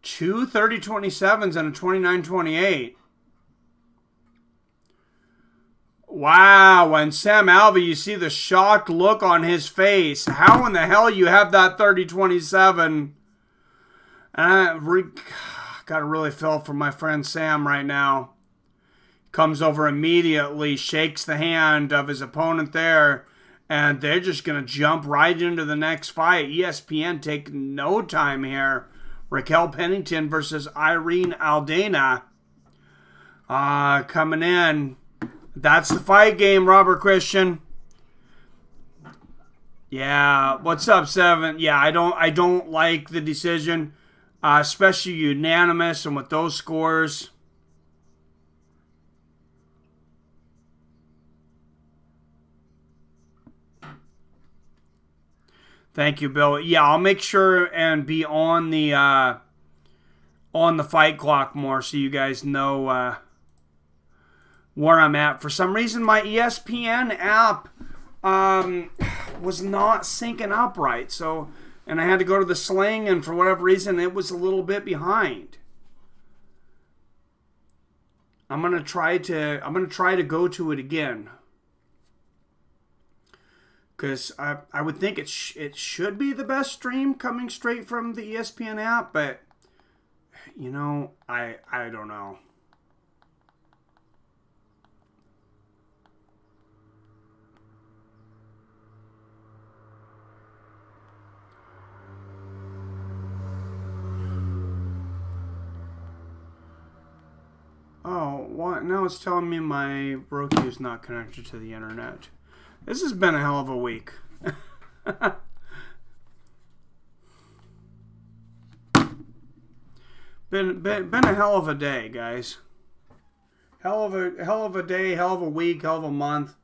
Speaker 1: 2 30-27s and a 29-28. Wow, and Sam Alvey, you see the shocked look on his face. How in the hell you have that 30-27? Gotta really feel for my friend Sam right now. Comes over immediately, shakes the hand of his opponent there, and they're just going to jump right into the next fight. ESPN taking no time here. Raquel Pennington versus Irene Aldana. Coming in. That's the fight game, Robert Christian. Yeah, what's up, Seven? Yeah, I don't like the decision, especially unanimous and with those scores. Thank you, Bill. Yeah, I'll make sure and be on the fight clock more so you guys know where I'm at. For some reason, my ESPN app was not syncing up right. So, and I had to go to the Sling, and for whatever reason, it was a little bit behind. I'm gonna try to go to it again. Because I would think it should be the best stream coming straight from the ESPN app, but, you know, I don't know. Oh, what? Now it's telling me my Roku is not connected to the internet. This has been a hell of a week. been a hell of a day, guys. Hell of a day, hell of a week, hell of a month.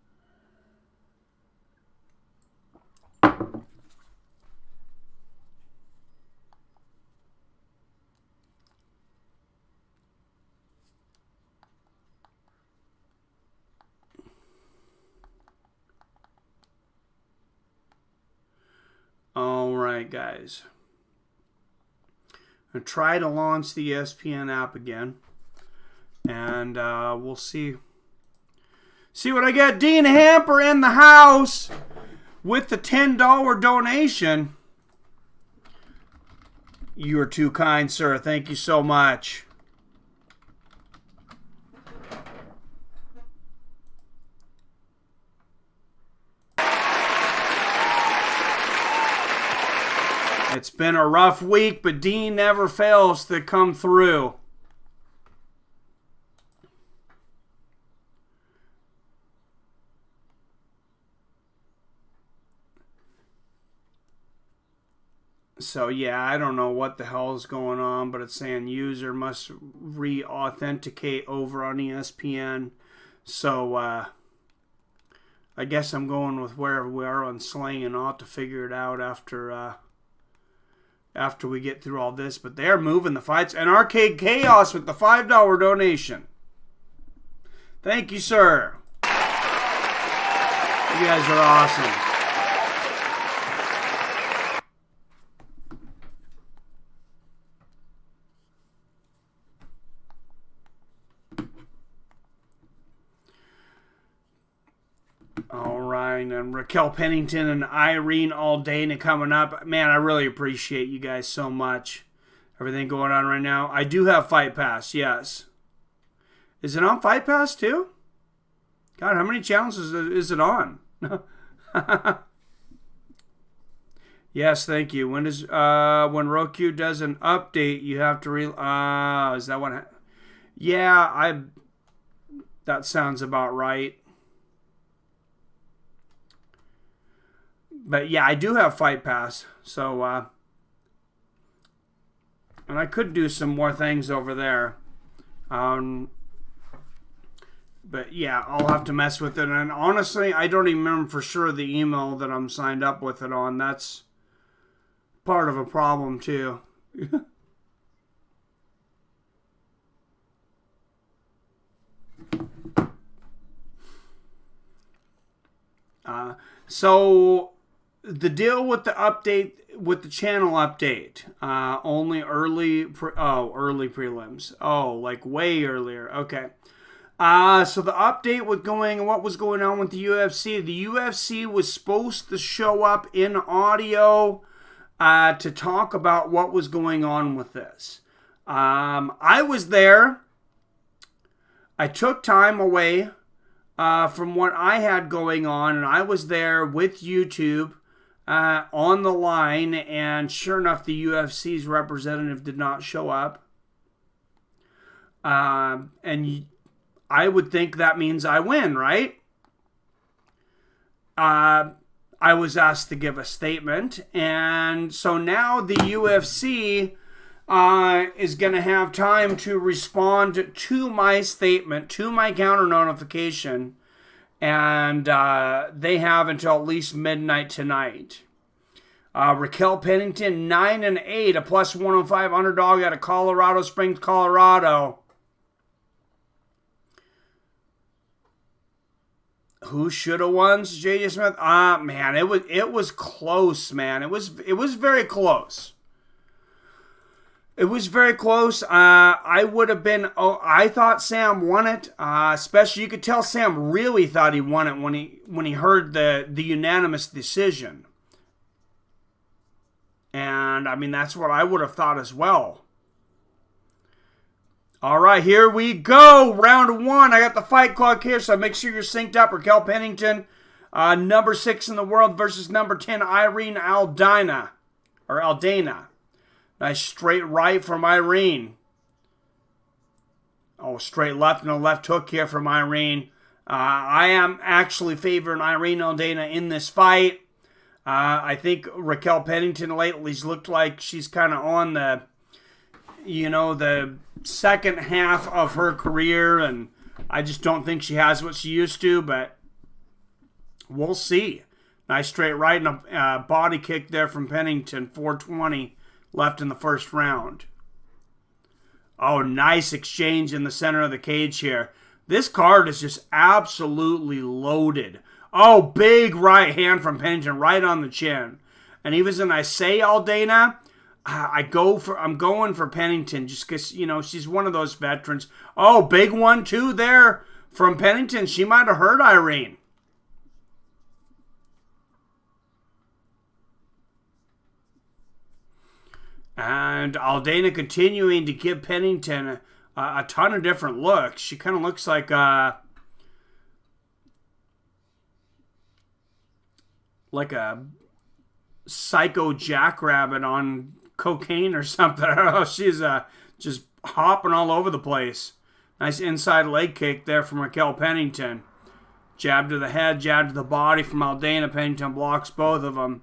Speaker 1: All right, guys. I'm going to try to launch the ESPN app again. And we'll see what I get. Dean Hamper in the house with the $10 donation. You are too kind, sir. Thank you so much. It's been a rough week, but Dean never fails to come through. So yeah, I don't know what the hell is going on, but it's saying user must re-authenticate over on ESPN. So I guess I'm going with wherever we are on Sling, and I'll have to figure it out after we get through all this. But they're moving the fights. And Arcade Chaos with the $5 donation. Thank you, sir. You guys are awesome. All right, and Raquel Pennington and Irene Aldana coming up. Man, I really appreciate you guys so much. Everything going on right now. I do have Fight Pass, yes. Is it on Fight Pass too? God, how many channels is it on? Yes, thank you. When Roku does an update, you have to is that what? Yeah, that sounds about right. But yeah, I do have Fight Pass, so and I could do some more things over there. But yeah, I'll have to mess with it. And honestly, I don't even remember for sure the email that I'm signed up with it on. That's part of a problem too. So the deal with the update, with the channel update, only early prelims. Oh, like way earlier. Okay. So the update with what was going on with the UFC. The UFC was supposed to show up in audio to talk about what was going on with this. I was there. I took time away from what I had going on, and I was there with YouTube on the line, and sure enough, the UFC's representative did not show up. And I would think that means I win, right? I was asked to give a statement, and so now the UFC is going to have time to respond to my statement, to my counter notification, and they have until at least midnight tonight. Raquel Pennington, 9-8, a plus 105 underdog out of Colorado Springs, Colorado. Who should have won? J.J. Smith. Man, it was close, man. It was very close. It was very close. I would have been. Oh, I thought Sam won it. Especially, you could tell Sam really thought he won it when he heard the unanimous decision. And I mean, that's what I would have thought as well. All right, here we go. Round one. I got the fight clock here, so make sure you're synced up. Raquel Pennington, number 6 in the world versus number 10, Irene Aldana. Nice straight right from Irene. Oh, straight left and a left hook here from Irene. I am actually favoring Irene Aldana in this fight. I think Raquel Pennington lately's looked like she's kind of on the second half of her career, and I just don't think she has what she used to, but we'll see. Nice straight right and a body kick there from Pennington, 420 left in the first round. Oh, nice exchange in the center of the cage here. This card is just absolutely loaded. Oh, big right hand from Pennington right on the chin. And even as I say Aldana, I'm going for Pennington just because, she's one of those veterans. Oh, big 1-2 there from Pennington. She might have hurt Irene. And Aldana continuing to give Pennington a ton of different looks. She kind of looks like a psycho jackrabbit on cocaine or something. I don't know. She's just hopping all over the place. Nice inside leg kick there from Raquel Pennington. Jab to the head, jab to the body from Aldana. Pennington blocks both of them.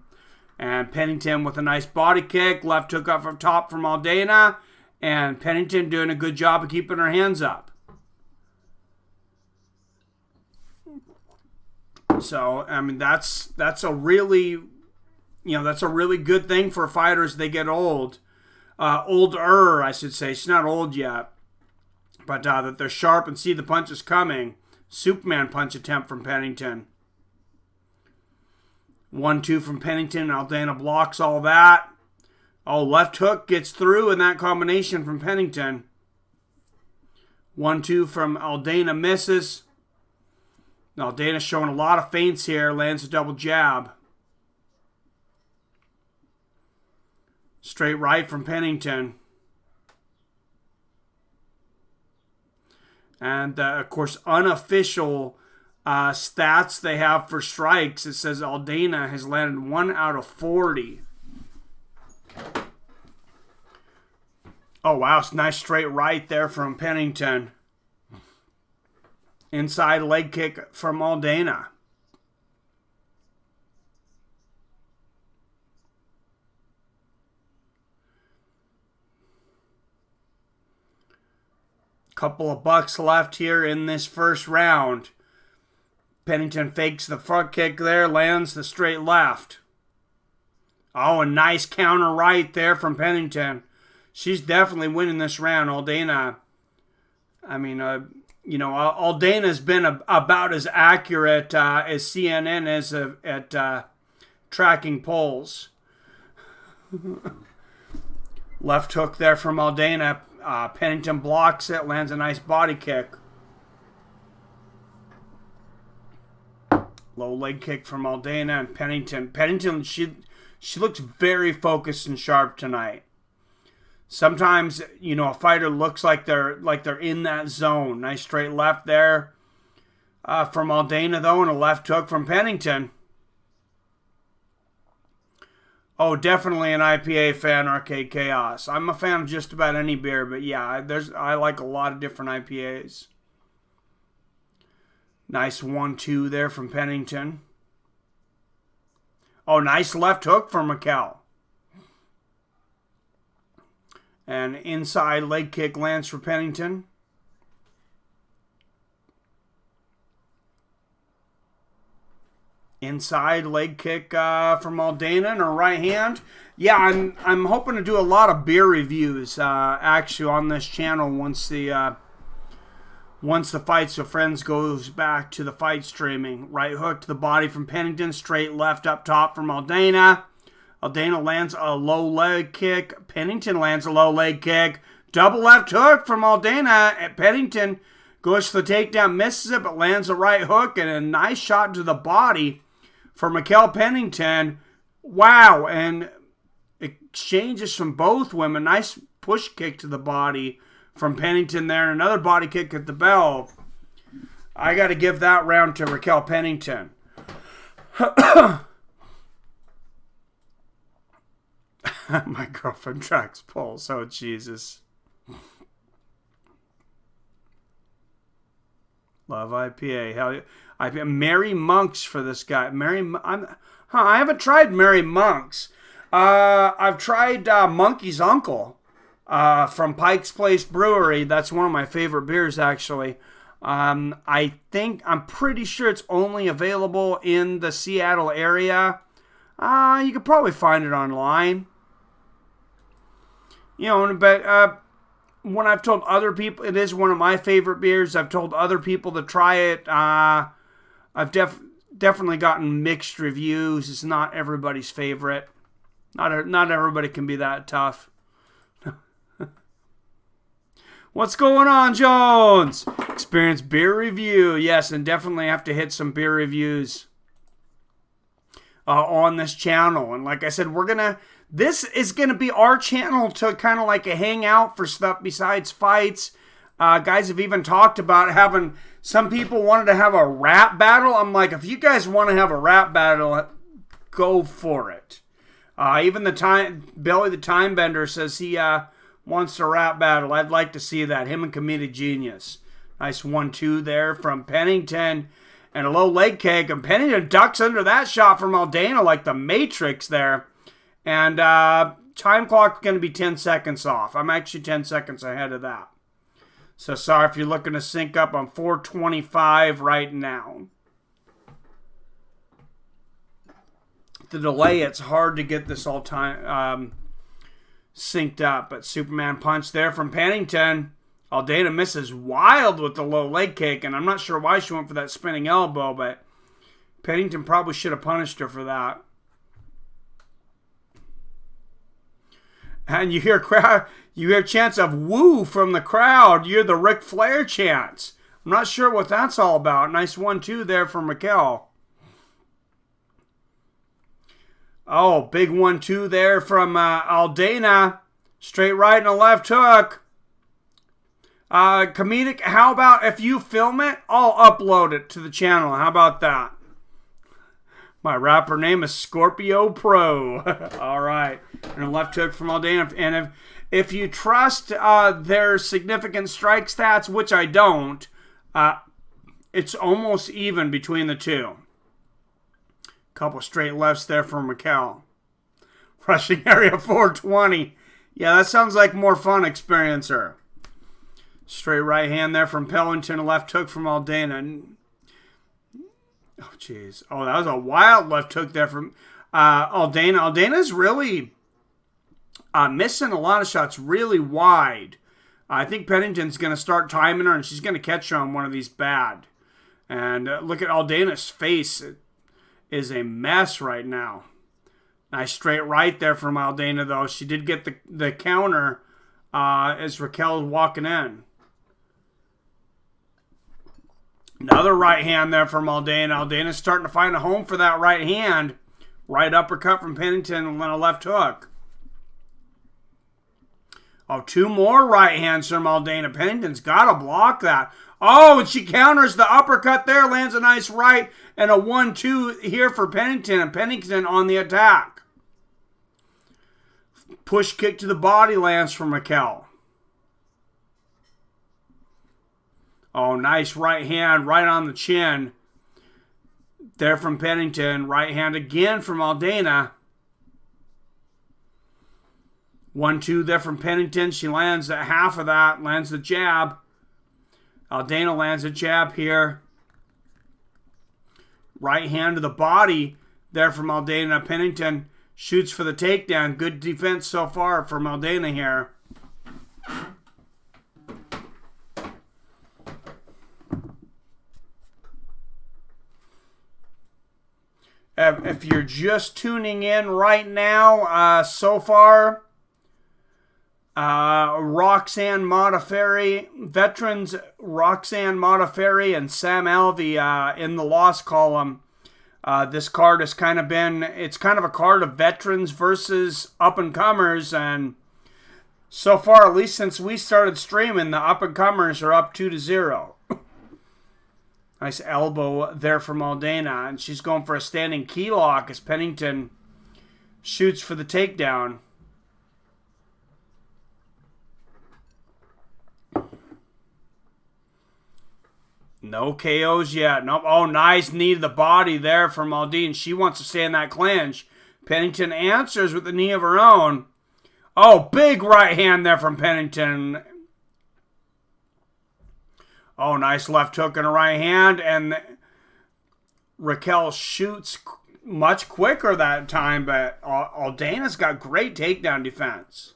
Speaker 1: And Pennington with a nice body kick. Left hook up from top from Aldana. And Pennington doing a good job of keeping her hands up. So, I mean, that's a really good thing for fighters. They get old. Older, I should say. She's not old yet. But that they're sharp and see the punches coming. Superman punch attempt from Pennington. 1-2 from Pennington. Aldana blocks all that. Oh, left hook gets through in that combination from Pennington. 1-2 from Aldana misses. Aldana showing a lot of feints here. Lands a double jab. Straight right from Pennington. And, of course, unofficial stats they have for strikes. It says Aldana has landed 1 out of 40. Oh, wow. It's nice straight right there from Pennington. Inside leg kick from Aldana. Couple of bucks left here in this first round. Pennington fakes the front kick there, lands the straight left. Oh, a nice counter right there from Pennington. She's definitely winning this round. Aldana, Aldana's been about as accurate as CNN is at tracking polls. Left hook there from Aldana. Pennington blocks it, lands a nice body kick. Low leg kick from Aldana and Pennington. Pennington, she looks very focused and sharp tonight. Sometimes, a fighter looks like they're in that zone. Nice straight left there from Aldana, though, and a left hook from Pennington. Oh, definitely an IPA fan, Arcade Chaos. I'm a fan of just about any beer, but yeah, I like a lot of different IPAs. Nice 1-2 there from Pennington. Oh, nice left hook from Mikel. And inside leg kick lands for Pennington. Inside leg kick from Aldana and her right hand. Yeah, I'm hoping to do a lot of beer reviews actually on this channel once the Fights with Friends goes back to the fight streaming. Right hook to the body from Pennington. Straight left up top from Aldana. Aldana lands a low leg kick. Pennington lands a low leg kick. Double left hook from Aldana. And Pennington goes for the takedown, misses it, but lands a right hook and a nice shot to the body for Mikel Pennington. Wow, and exchanges from both women. Nice push kick to the body from Pennington there. And another body kick at the bell. I got to give that round to Raquel Pennington. My girlfriend tracks polls. Oh, Jesus. Love IPA. Hell yeah. IPA. Mary Monks for this guy. I haven't tried Mary Monks. I've tried Monkey's Uncle from Pike's Place Brewery. That's one of my favorite beers, actually. I'm pretty sure it's only available in the Seattle area. You could probably find it online. But when I've told other people, it is one of my favorite beers. I've told other people to try it. I've definitely gotten mixed reviews. It's not everybody's favorite. Not everybody can be that tough. What's going on, Jones? Experience beer review. Yes, and definitely have to hit some beer reviews on this channel. And like I said, this is going to be our channel to kind of like a hangout for stuff besides fights. Guys have even talked about having, some people wanted to have a rap battle. I'm like, if you guys want to have a rap battle, go for it. Even Billy the Time Bender says he wants a rap battle. I'd like to see that. Him and Comedic Genius. Nice 1-2 there from Pennington. And a low leg kick. And Pennington ducks under that shot from Aldana like the Matrix there. And time clock going to be 10 seconds off. I'm actually 10 seconds ahead of that. So sorry if you're looking to sync up on 4:25 right now. The delay, it's hard to get this all time synced up. But Superman punch there from Pennington. Aldana misses wild with the low leg kick. And I'm not sure why she went for that spinning elbow. But Pennington probably should have punished her for that. And you hear chants of woo from the crowd. You hear the Ric Flair chants. I'm not sure what that's all about. Nice 1-2 there from Raquel. Oh, big 1-2 there from Aldana. Straight right and a left hook. Comedic, how about if you film it, I'll upload it to the channel. How about that? My rapper name is Scorpio Pro. All right. And a left hook from Aldana. And if you trust their significant strike stats, which I don't, it's almost even between the two. Couple straight lefts there from Raquel. Rushing area 420. Yeah, that sounds like more fun, Experiencer. Straight right hand there from Pellington, a left hook from Aldana. Oh, jeez. Oh, that was a wild left hook there from Aldana. Aldana's really missing a lot of shots really wide. I think Pennington's going to start timing her, and she's going to catch her on one of these bad. And look at Aldana's face. It is a mess right now. Nice straight right there from Aldana, though. She did get the counter as Raquel was walking in. Another right hand there from Aldana. Aldana's starting to find a home for that right hand. Right uppercut from Pennington and then a left hook. Oh, two more right hands from Aldana. Pennington's got to block that. Oh, and she counters the uppercut there. Lands a nice right and a 1-2 here for Pennington. And Pennington on the attack. Push kick to the body lands from Raquel. Oh, nice right hand right on the chin. There from Pennington. Right hand again from Aldana. 1-2 there from Pennington. She lands at half of that. Lands the jab. Aldana lands a jab here. Right hand to the body there from Aldana. Pennington shoots for the takedown. Good defense so far from Aldana here. If you're just tuning in right now, so far, Roxanne Modafferi, veterans Roxanne Modafferi and Sam Alvey in the loss column. This card has kind of been, it's kind of a card of veterans versus up-and-comers, and so far, at least since we started streaming, the up-and-comers are up 2-0. Nice elbow there from Aldana, and she's going for a standing key lock as Pennington shoots for the takedown. No KOs yet. Nope. Oh, nice knee to the body there from Aldine. She wants to stay in that clinch. Pennington answers with the knee of her own. Oh, big right hand there from Pennington. Oh, nice left hook and a right hand. And Raquel shoots much quicker that time, but Aldana's got great takedown defense.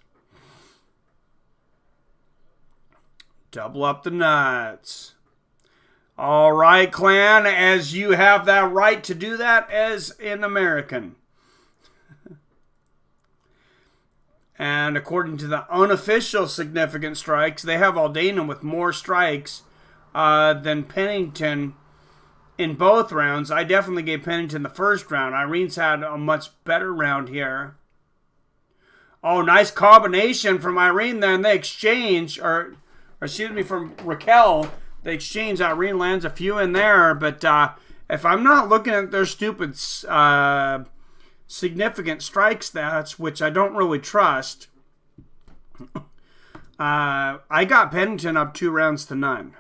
Speaker 1: Double up the nuts. All right, clan, as you have that right to do that as an American. And according to the unofficial significant strikes, they have Aldana with more strikes than Pennington in both rounds. I definitely gave Pennington the first round. Irene's had a much better round here. Oh, nice combination from Irene there, and they exchange, or excuse me, from Raquel. They exchange. Irene lands a few in there, but if I'm not looking at their stupid significant strike stats, which I don't really trust, I got Pennington up 2-0.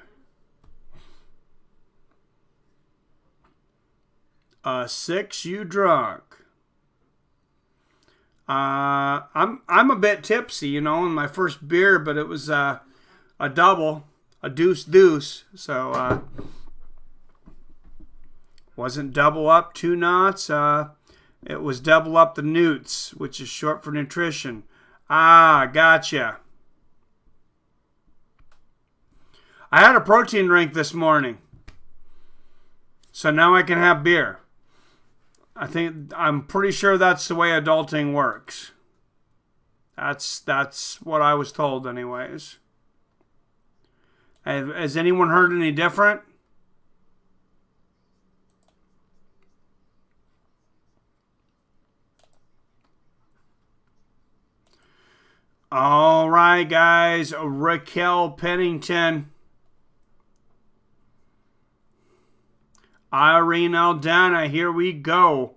Speaker 1: 6, you drunk. I'm a bit tipsy, you know, in my first beer, but it was a double. A deuce, so wasn't double up 2 knots. It was double up the newts, which is short for nutrition. Gotcha. I had a protein drink this morning, so now I can have beer. I'm pretty sure that's the way adulting works. That's what I was told, anyways. Has anyone heard any different? All right, guys. Raquel Pennington. Irene Aldana. Here we go.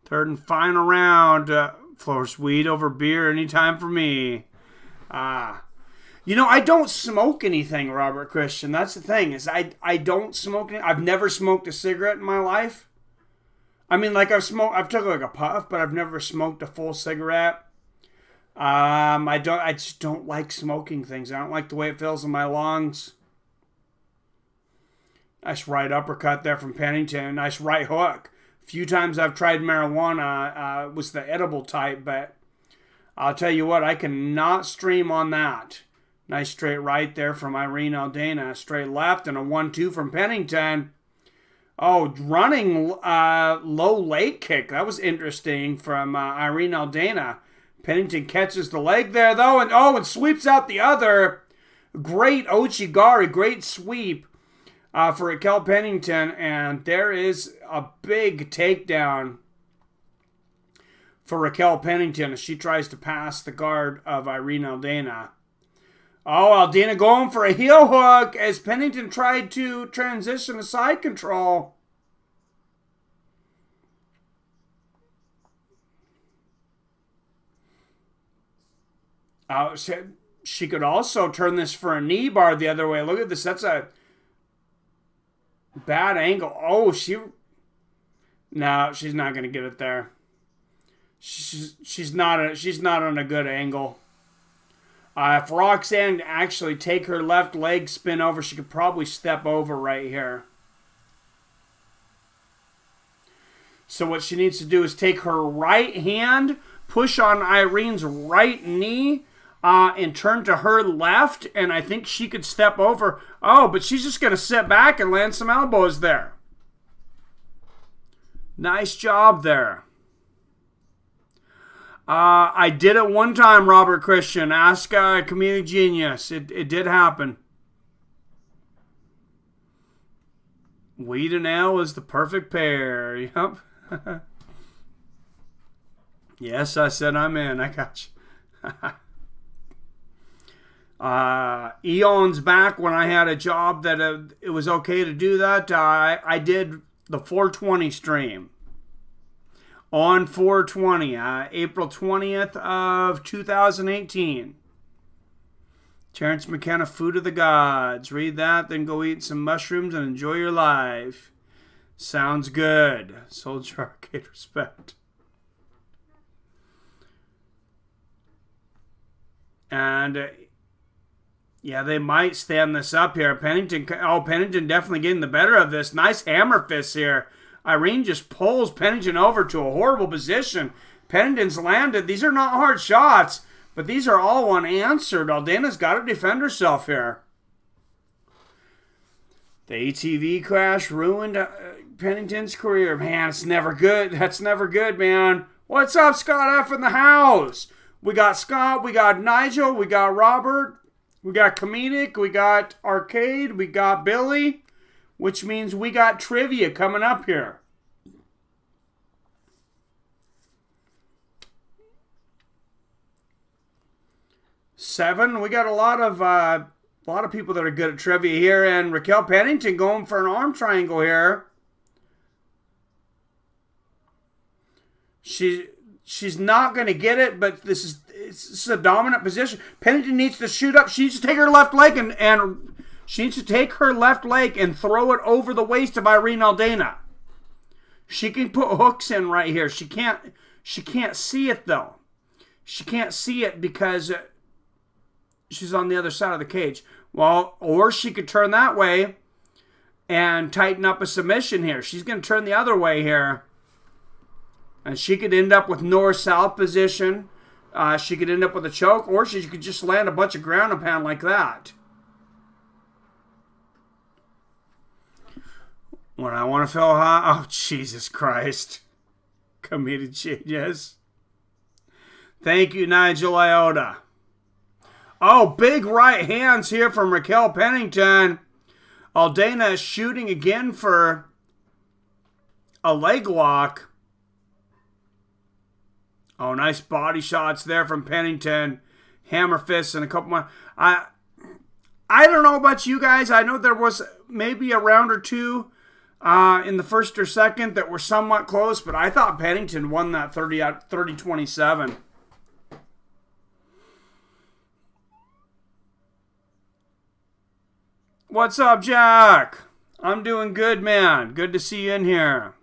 Speaker 1: Third and final round. Floor sweet over beer anytime for me. You know, I don't smoke anything, Robert Christian. That's the thing, is I don't smoke anything. I've never smoked a cigarette in my life. I mean, like I've took like a puff, but I've never smoked a full cigarette. I just don't like smoking things. I don't like the way it feels in my lungs. Nice right uppercut there from Pennington. Nice right hook. A few times I've tried marijuana. Was the edible type, but I'll tell you what, I cannot stream on that. Nice straight right there from Irene Aldana. Straight left and a 1-2 from Pennington. Oh, running low leg kick. That was interesting from Irene Aldana. Pennington catches the leg there, though, and sweeps out the other. Great Ochigari, great sweep for Raquel Pennington, and there is a big takedown for Raquel Pennington as she tries to pass the guard of Irene Aldana. Oh, Aldana going for a heel hook as Pennington tried to transition to side control. She could also turn this for a knee bar the other way. Look at this. That's a bad angle. Oh, no, she's not going to get it there. She's not on a good angle. If Roxanne actually take her left leg spin over, she could probably step over right here. So what she needs to do is take her right hand, push on Irene's right knee, and turn to her left, and I think she could step over. Oh, but she's just going to sit back and land some elbows there. Nice job there. I did it one time, Robert Christian. Ask Comedic Genius. It did happen. Weed and ale is the perfect pair. Yep. Yes, I said I'm in. I got you. Eon's back when I had a job that it was okay to do that. I did the 420 stream. On 420, April 20th of 2018. Terrence McKenna, Food of the Gods. Read that, then go eat some mushrooms and enjoy your life. Sounds good. Soldier Arcade Respect. And, yeah, they might stand this up here. Pennington definitely getting the better of this. Nice hammer fist here. Irene just pulls Pennington over to a horrible position. Pennington's landed. These are not hard shots, but these are all unanswered. Aldana's got to defend herself here. The ATV crash ruined Pennington's career. Man, it's never good. That's never good, man. What's up, Scott F. in the house? We got Scott, we got Nigel, we got Robert, we got Comedic, we got Arcade, we got Billy, which means we got trivia coming up here. Seven. We got a lot of people that are good at trivia here, and Raquel Pennington going for an arm triangle here. She's not going to get it, but this is a dominant position. Pennington needs to shoot up. She needs to take her left leg and she needs to take her left leg and throw it over the waist of Irene Aldana. She can put hooks in right here. She can't see it though. She can't see it because she's on the other side of the cage. Well, or she could turn that way and tighten up a submission here. She's going to turn the other way here. And she could end up with north-south position. She could end up with a choke, or she could just land a bunch of ground and pound like that. When I want to feel hot, oh, Jesus Christ. Comedic Genius. Thank you, Nigel Iota. Oh, big right hands here from Raquel Pennington. Aldana is shooting again for a leg lock. Oh, nice body shots there from Pennington. Hammer fists and a couple more. I don't know about you guys. I know there was maybe a round or two in the first or second that were somewhat close, but I thought Pennington won that 30-27. What's up, Jack? I'm doing good, man. Good to see you in here.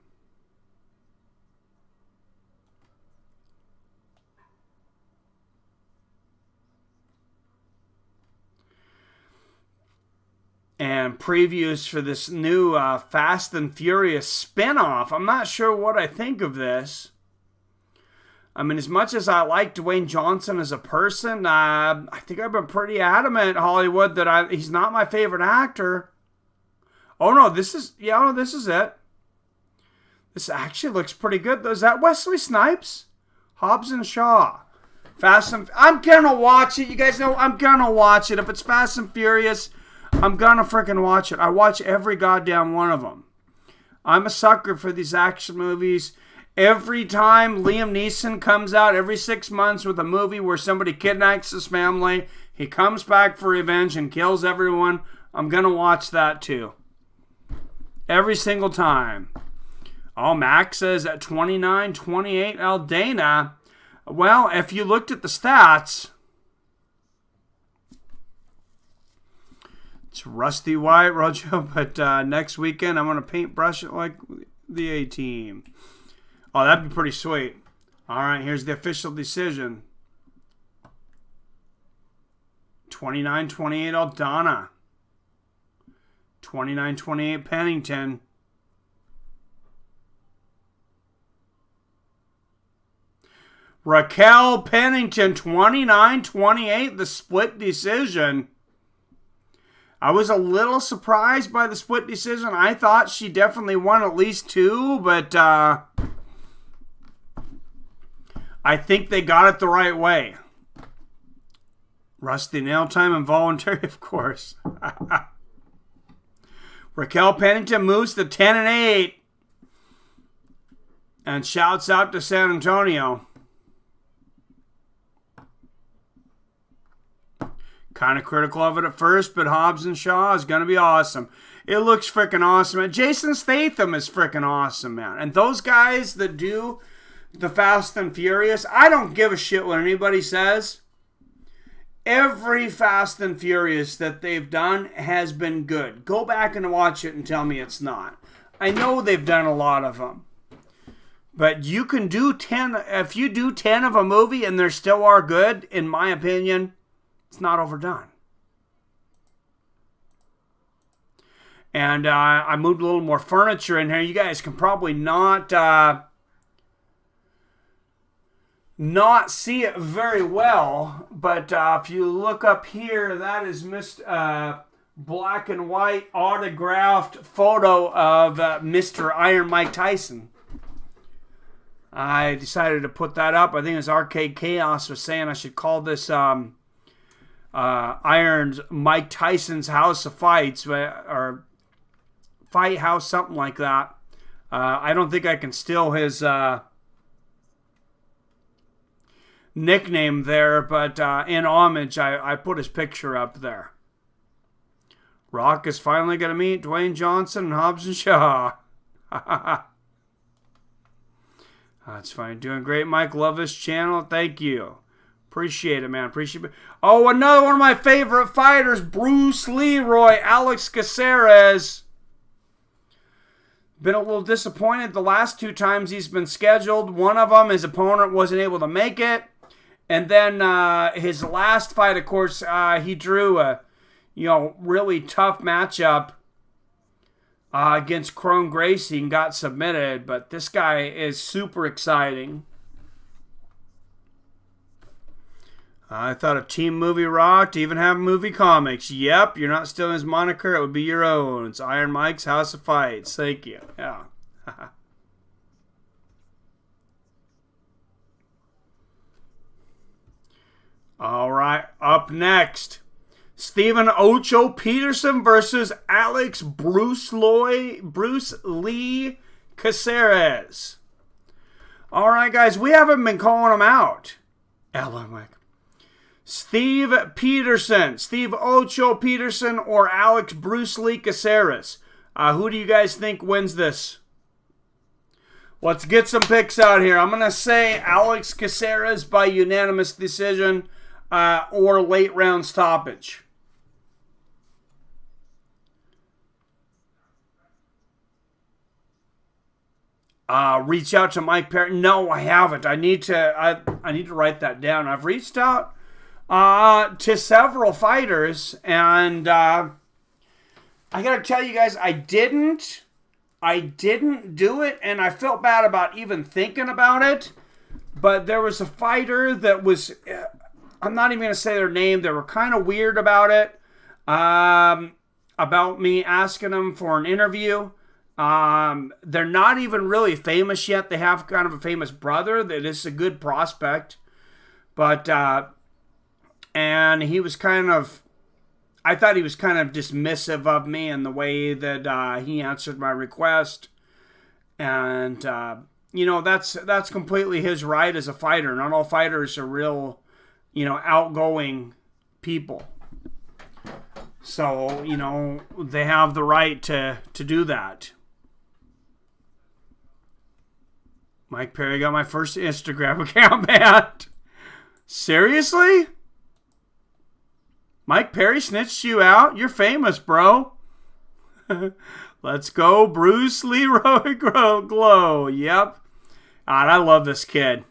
Speaker 1: and previews for this new Fast and Furious spinoff. I'm not sure what I think of this. I mean, as much as I like Dwayne Johnson as a person, I think I've been pretty adamant, Hollywood, that he's not my favorite actor. Oh no, this is it. This actually looks pretty good. Is that Wesley Snipes? Hobbs and Shaw. I'm gonna watch it. You guys know I'm gonna watch it. If it's Fast and Furious, I'm gonna freaking watch it. I watch every goddamn one of them. I'm a sucker for these action movies. Every time Liam Neeson comes out every 6 months with a movie where somebody kidnaps his family, he comes back for revenge and kills everyone, I'm going to watch that too. Every single time. Oh, Max says at 29-28 Aldana. Well, if you looked at the stats, it's Rusty White, Rojo, but next weekend I'm going to paintbrush it like the A-Team. Oh, that'd be pretty sweet. All right, here's the official decision. 29-28 Aldana. 29-28 Pennington. Raquel Pennington, 29-28, the split decision. I was a little surprised by the split decision. I thought she definitely won at least two, but I think they got it the right way. Rusty nail time, involuntary, of course. Raquel Pennington moves to 10-8 and shouts out to San Antonio. Kind of critical of it at first, but Hobbs and Shaw is going to be awesome. It looks freaking awesome. And Jason Statham is freaking awesome, man. And those guys that do the Fast and Furious, I don't give a shit what anybody says. Every Fast and Furious that they've done has been good. Go back and watch it and tell me it's not. I know they've done a lot of them. But you can do 10, if you do 10 of a movie and they still are good, in my opinion, it's not overdone. And I moved a little more furniture in here. You guys can probably not see it very well, but if you look up here, that is black and white autographed photo of Mr. Iron Mike Tyson. I decided to put that up. I think it was Arcade Chaos was saying I should call this Iron's Mike Tyson's House of Fights, or Fight House, something like that. I don't think I can steal his nickname there, but in homage, I put his picture up there. Rock is finally going to meet Dwayne Johnson and Hobbs and Shaw. That's fine. Doing great, Mike. Love this channel. Thank you. Appreciate it, man. Appreciate it. Oh, another one of my favorite fighters, Bruce Leroy, Alex Caceres. Been a little disappointed the last two times he's been scheduled. One of them, his opponent wasn't able to make it. And then his last fight, of course, he drew a really tough matchup against Crone Gracie and got submitted. But this guy is super exciting. I thought if Team Movie Rock to even have movie comics. Yep, you're not stealing his moniker. It would be your own. It's Iron Mike's House of Fights. Thank you. Yeah. All right, up next, Stephen Ocho Peterson versus Alex Bruce Lee Caceres. All right, guys, we haven't been calling him out. Steve Ocho Peterson, or Alex Bruce Lee Caceres. Who do you guys think wins this? Let's get some picks out here. I'm going to say Alex Caceres by unanimous decision or late round stoppage. Reach out to Mike Perry. No, I haven't. I need to write that down. I've reached out to several fighters, and I got to tell you guys, I didn't do it, and I felt bad about even thinking about it. But there was a fighter that was, I'm not even going to say their name. They were kind of weird about it, about me asking them for an interview. They're not even really famous yet. They have kind of a famous brother that is a good prospect. But, and he was kind of, I thought he was kind of dismissive of me in the way that he answered my request. And, you know, that's completely his right as a fighter. Not all fighters are real, you know, outgoing people. So, you know, they have the right to do that. Mike Perry got my first Instagram account banned. Seriously? Mike Perry snitched you out? You're famous, bro. Let's go, Bruce Leroy Glow. Yep. God, I love this kid.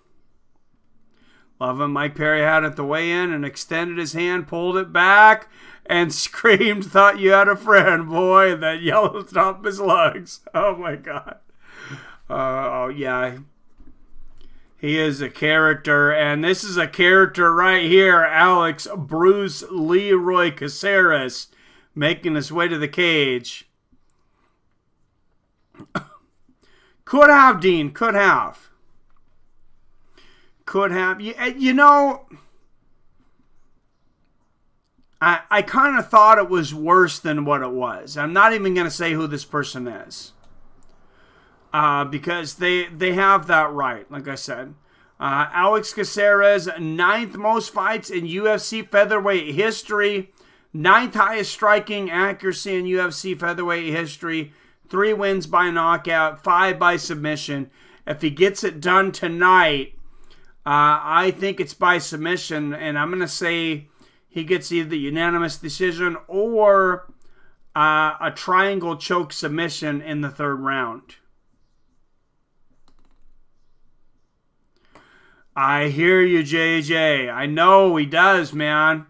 Speaker 1: Love him. Mike Perry had it the way in and extended his hand, pulled it back, and screamed, "Thought you had a friend, boy," that yelled up his lugs. Oh, my God. Oh, yeah. He is a character, and this is a character right here, Alex Bruce Leroy Caceres, making his way to the cage. Could have, Dean. Could have. Could have. You know, I kind of thought it was worse than what it was. I'm not even going to say who this person is. Because they have that right, like I said. Alex Caceres, 9th most fights in UFC featherweight history. 9th highest striking accuracy in UFC featherweight history. 3 wins by knockout, 5 by submission. If he gets it done tonight, I think it's by submission. And I'm going to say he gets either unanimous decision or a triangle choke submission in the 3rd round. I hear you, JJ. I know he does, man.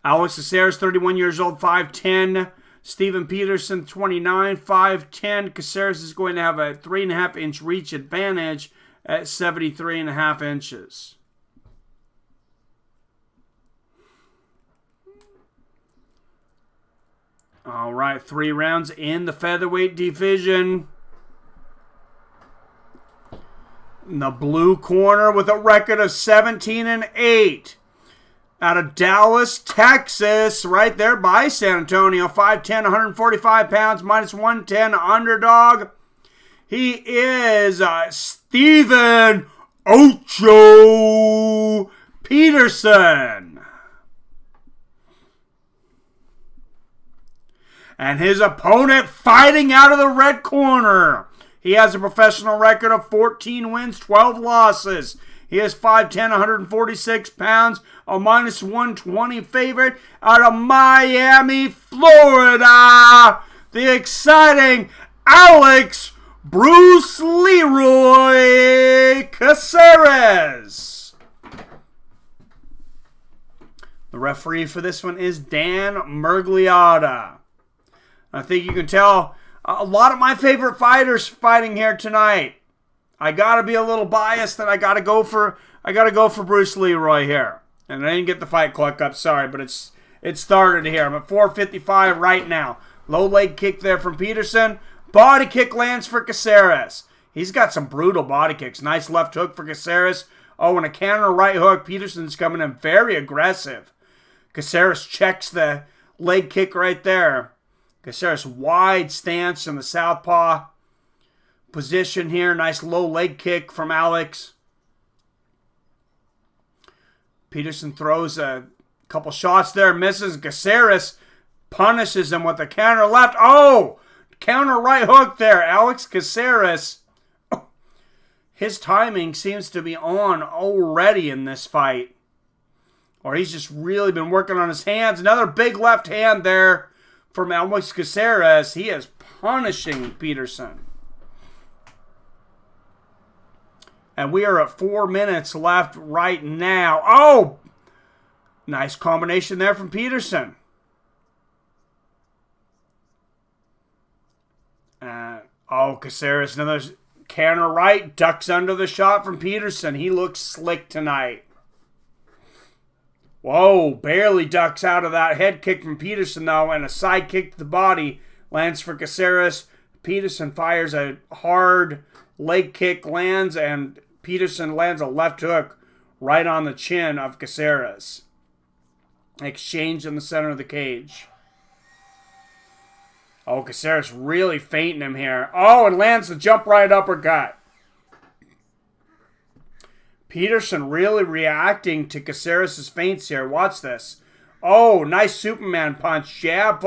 Speaker 1: Alex Caceres, 31 years old, 5'10". Steven Peterson, 29, 5'10". Caceres is going to have a 3.5-inch reach advantage at 73.5 inches. All right, 3 rounds in the featherweight division. In the blue corner with a record of 17-8. Out of Dallas, Texas, right there by San Antonio. 5'10", 145 pounds, minus 110 underdog. He is Steven Ocho Peterson. And his opponent fighting out of the red corner. He has a professional record of 14 wins, 12 losses. He is 5'10", 146 pounds, a minus 120 favorite out of Miami, Florida. The exciting Alex Bruce Leroy Caceres. The referee for this one is Dan Mergliotta. I think you can tell a lot of my favorite fighters fighting here tonight. I gotta be a little biased, and I gotta go for Bruce Leroy here. And I didn't get the fight clock up, sorry, but it started here. I'm at 4:55 right now. Low leg kick there from Peterson. Body kick lands for Caceres. He's got some brutal body kicks. Nice left hook for Caceres. Oh, and a counter right hook. Peterson's coming in very aggressive. Caceres checks the leg kick right there. Caceres wide stance in the southpaw position here. Nice low leg kick from Alex. Peterson throws a couple shots there, misses. Caceres punishes him with a counter left. Oh! Counter right hook there. Alex Caceres. His timing seems to be on already in this fight. Or he's just really been working on his hands. Another big left hand there from Alex Caceres. He is punishing Peterson. And we are at 4 minutes left right now. Oh! Nice combination there from Peterson. Caceres, another counter right, ducks under the shot from Peterson. He looks slick tonight. Whoa, barely ducks out of that head kick from Peterson, though, and a side kick to the body lands for Caceres. Peterson fires a hard leg kick, lands, and Peterson lands a left hook right on the chin of Caceres. Exchange in the center of the cage. Caceres really fainting him here. And lands the jump right uppercut. Peterson really reacting to Caceres' feints here. Watch this. Nice Superman punch. Jab.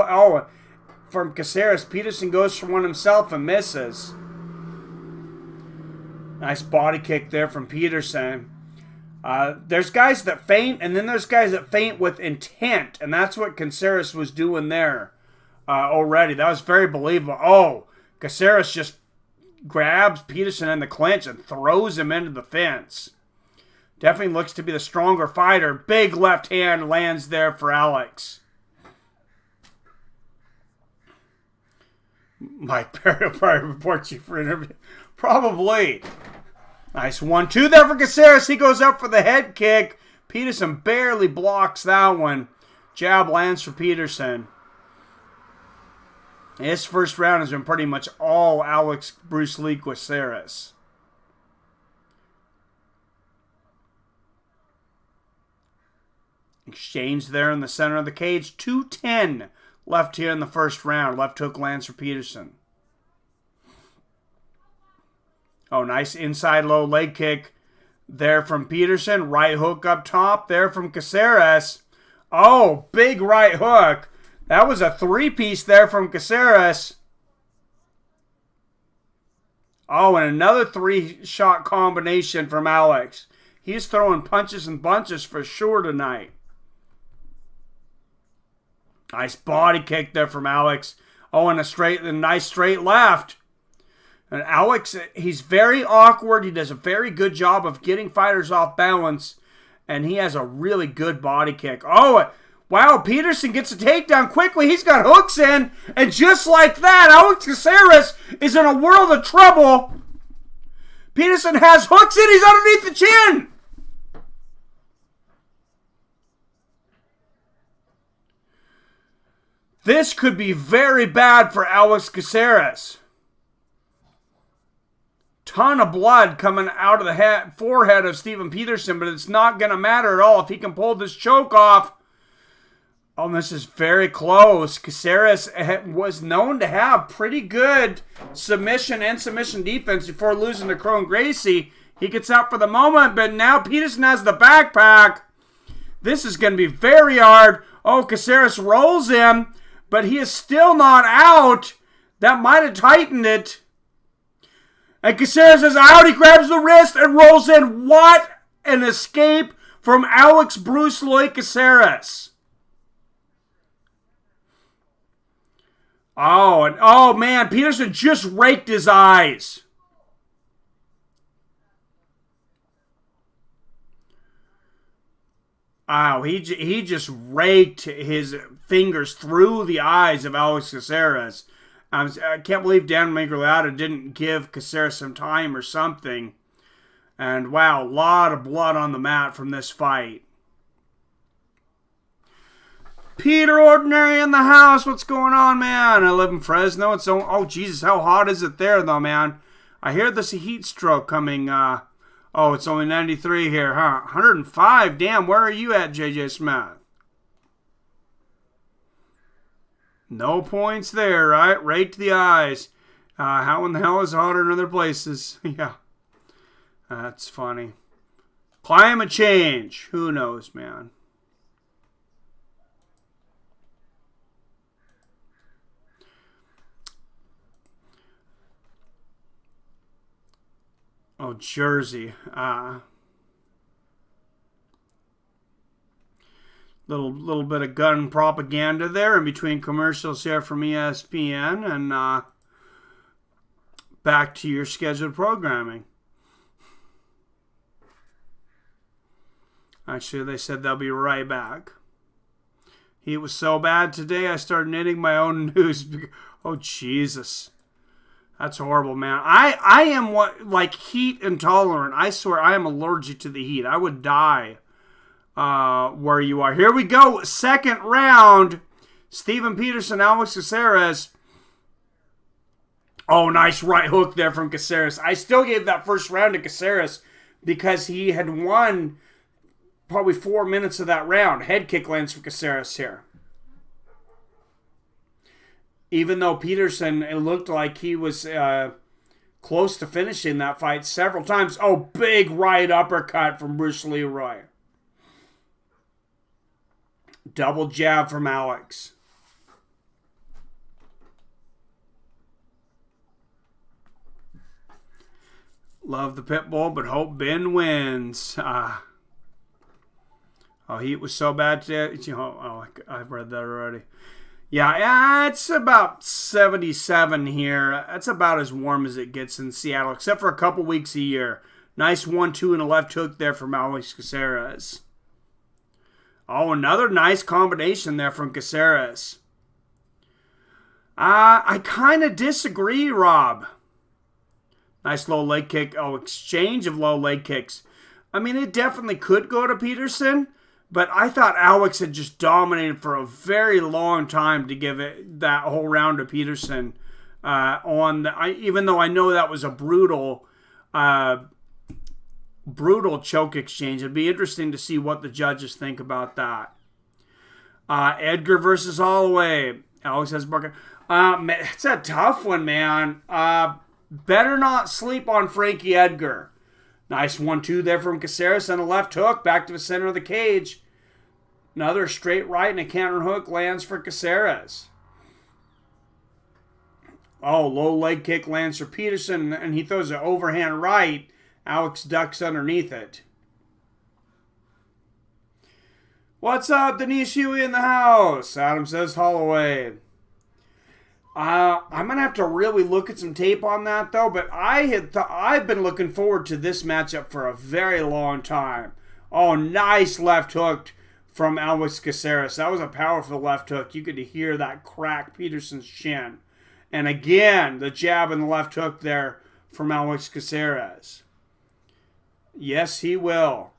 Speaker 1: From Caceres. Peterson goes for one himself and misses. Nice body kick there from Peterson. There's guys that feint, and then there's guys that feint with intent, and that's what Caceres was doing there already. That was very believable. Caceres just grabs Peterson in the clinch and throws him into the fence. Definitely looks to be the stronger fighter. Big left hand lands there for Alex. Mike Perry will probably report you for interview. Probably. Nice 1-2 there for Caceres. He goes up for the head kick. Peterson barely blocks that one. Jab lands for Peterson. His first round has been pretty much all Alex Bruce Lee Caceres. Exchange there in the center of the cage. 2:10 left here in the first round. Left hook lands for Peterson. Nice inside low leg kick there from Peterson. Right hook up top there from Caceres. Big right hook. That was a three-piece there from Caceres. And another three-shot combination from Alex. He's throwing punches and bunches for sure tonight. Nice body kick there from Alex. And a nice straight left. And Alex, he's very awkward. He does a very good job of getting fighters off balance. And he has a really good body kick. Wow, Peterson gets a takedown quickly. He's got hooks in. And just like that, Alex Caceres is in a world of trouble. Peterson has hooks in. He's underneath the chin. This could be very bad for Alex Caceres. Ton of blood coming out of the forehead of Steven Peterson, but it's not going to matter at all if he can pull this choke off. This is very close. Caceres was known to have pretty good submission and submission defense before losing to Cron Gracie. He gets out for the moment, but now Peterson has the backpack. This is going to be very hard. Caceres rolls him. But he is still not out. That might have tightened it. And Caceres is out. He grabs the wrist and rolls in. What an escape from Alex Bruce Lee Caceres. Man, Peterson just raked his eyes. He just raked his fingers through the eyes of Alex Caceres. I can't believe Dan Miguelada didn't give Caceres some time or something. And wow, a lot of blood on the mat from this fight. Peter Ordinary in the house. What's going on, man? I live in Fresno. Jesus, how hot is it there, though, man? I hear there's a heat stroke coming. It's only 93 here, huh? 105. Damn, where are you at, JJ Smith? No points there, right? Right to the eyes. How in the hell is it hotter in other places? Yeah. That's funny. Climate change. Who knows, man? Jersey. Little bit of gun propaganda there in between commercials here from ESPN, and back to your scheduled programming. Actually, they said they'll be right back. Heat was so bad today, I started knitting my own news. Oh, Jesus. That's horrible, man. I am like heat intolerant. I swear I am allergic to the heat. I would die where you are. Here we go. Second round. Steven Peterson, Alex Caceres. Oh, nice right hook there from Caceres. I still gave that first round to Caceres because he had won probably 4 minutes of that round. Head kick lands for Caceres here. Even though Peterson, it looked like he was close to finishing that fight several times. Oh, big right uppercut from Bruce Leroy. Double jab from Alex. Love the pit bull, but hope Ben wins. Oh, heat was so bad today. I've read that already. Yeah, it's about 77 here. That's about as warm as it gets in Seattle, except for a couple weeks a year. Nice 1-2 and a left hook there from Alex Caceres. Oh, another nice combination there from Caceres. I kind of disagree, Rob. Nice low leg kick. Oh, exchange of low leg kicks. I mean, it definitely could go to Peterson. But I thought Alex had just dominated for a very long time to give it that whole round to Peterson. Even though I know that was a brutal choke exchange, it'd be interesting to see what the judges think about that. Edgar versus Holloway. Alex has Barker. It's a tough one, man. Better not sleep on Frankie Edgar. Nice 1-2 there from Caceres and a left hook back to the center of the cage. Another straight right and a counter hook lands for Caceres. Oh, low leg kick lands for Peterson and he throws an overhand right. Alex ducks underneath it. What's up, Denise Huey in the house? Adam says Holloway. I'm going to have to really look at some tape on that, though. But I've been looking forward to this matchup for a very long time. Oh, nice left hook from Alex Caceres. That was a powerful left hook. You could hear that crack Peterson's chin. And again, the jab and the left hook there from Alex Caceres. Yes, he will.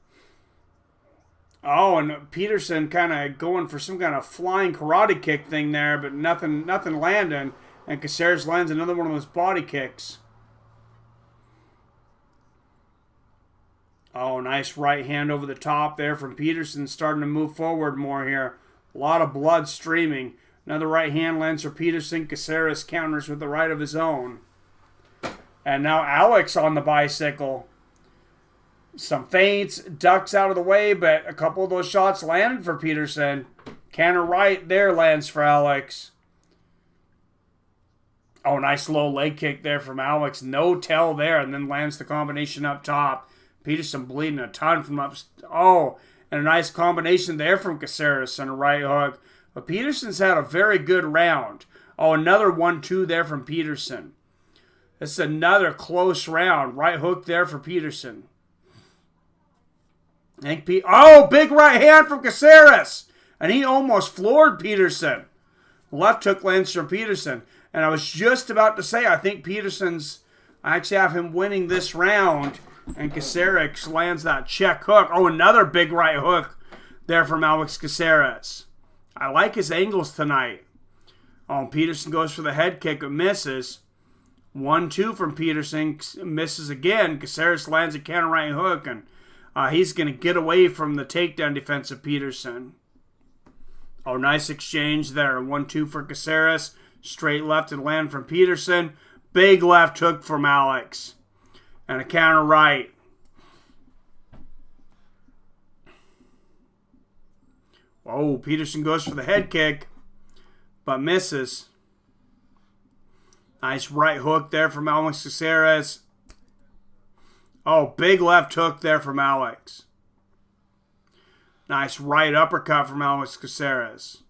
Speaker 1: Oh, and Peterson kind of going for some kind of flying karate kick thing there, but nothing landing. And Caceres lands another one of those body kicks. Oh, nice right hand over the top there from Peterson, starting to move forward more here. A lot of blood streaming. Another right hand lands for Peterson. Caceres counters with the right of his own. And now Alex on the bicycle. Some feints, ducks out of the way, but a couple of those shots landed for Peterson. Counter right there lands for Alex. Oh, nice low leg kick there from Alex. No tell there, and then lands the combination up top. Peterson bleeding a ton from up. Oh, and a nice combination there from Caceres and a right hook. But Peterson's had a very good round. Oh, another 1-2 there from Peterson. This is another close round. Right hook there for Peterson. Oh, big right hand from Caceres. And he almost floored Peterson. Left hook lands from Peterson. And I was just about to say, I think I actually have him winning this round. And Caceres lands that check hook. Oh, another big right hook there from Alex Caceres. I like his angles tonight. Oh, Peterson goes for the head kick. It misses. 1-2 from Peterson. Misses again. Caceres lands a counter right hook. And he's going to get away from the takedown defense of Peterson. Oh, nice exchange there. 1-2 for Caceres. Straight left and land from Peterson. Big left hook from Alex. And a counter right. Oh, Peterson goes for the head kick, but misses. Nice right hook there from Alex Caceres. Oh, big left hook there from Alex. Nice right uppercut from Alex Caceres.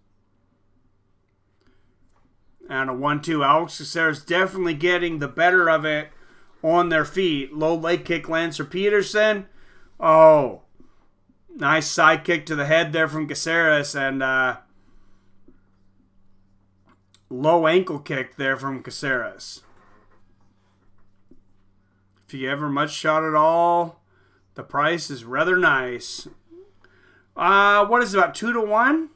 Speaker 1: And a 1-2. Alex Caceres definitely getting the better of it on their feet. Low leg kick lands for Peterson. Oh, nice side kick to the head there from Caceres. And low ankle kick there from Caceres. If you ever much shot at all, the price is rather nice. What is it, about 2 to 1?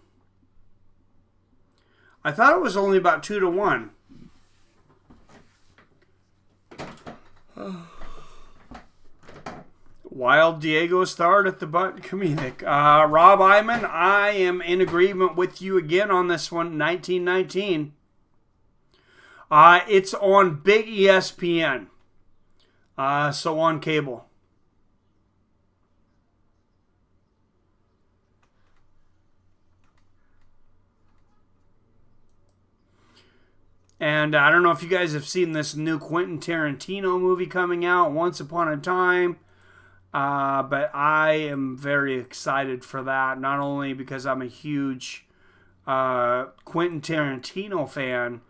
Speaker 1: I thought it was only about 2 to 1. Wild Diego starred at the butt comedic. Rob Iman, I am in agreement with you again on this one. 1919. It's on big ESPN. So on cable. And I don't know if you guys have seen this new Quentin Tarantino movie coming out, Once Upon a Time. But I am very excited for that. Not only because I'm a huge Quentin Tarantino fan,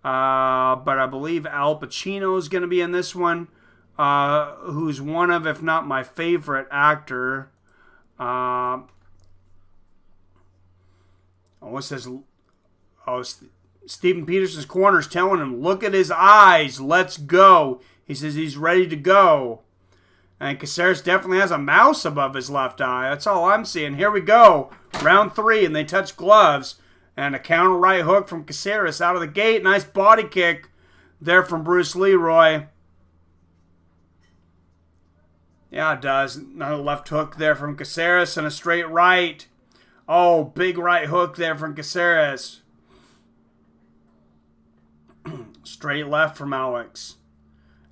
Speaker 1: but I believe Al Pacino is going to be in this one, who's one of, if not my favorite actor. What's this? Steven Peterson's corner is telling him, look at his eyes, let's go. He says he's ready to go. And Caceres definitely has a mouse above his left eye. That's all I'm seeing. Here we go. Round 3, and they touch gloves. And a counter right hook from Caceres out of the gate. Nice body kick there from Bruce Leroy. Yeah, it does. Another left hook there from Caceres and a straight right. Oh, big right hook there from Caceres. Straight left from Alex.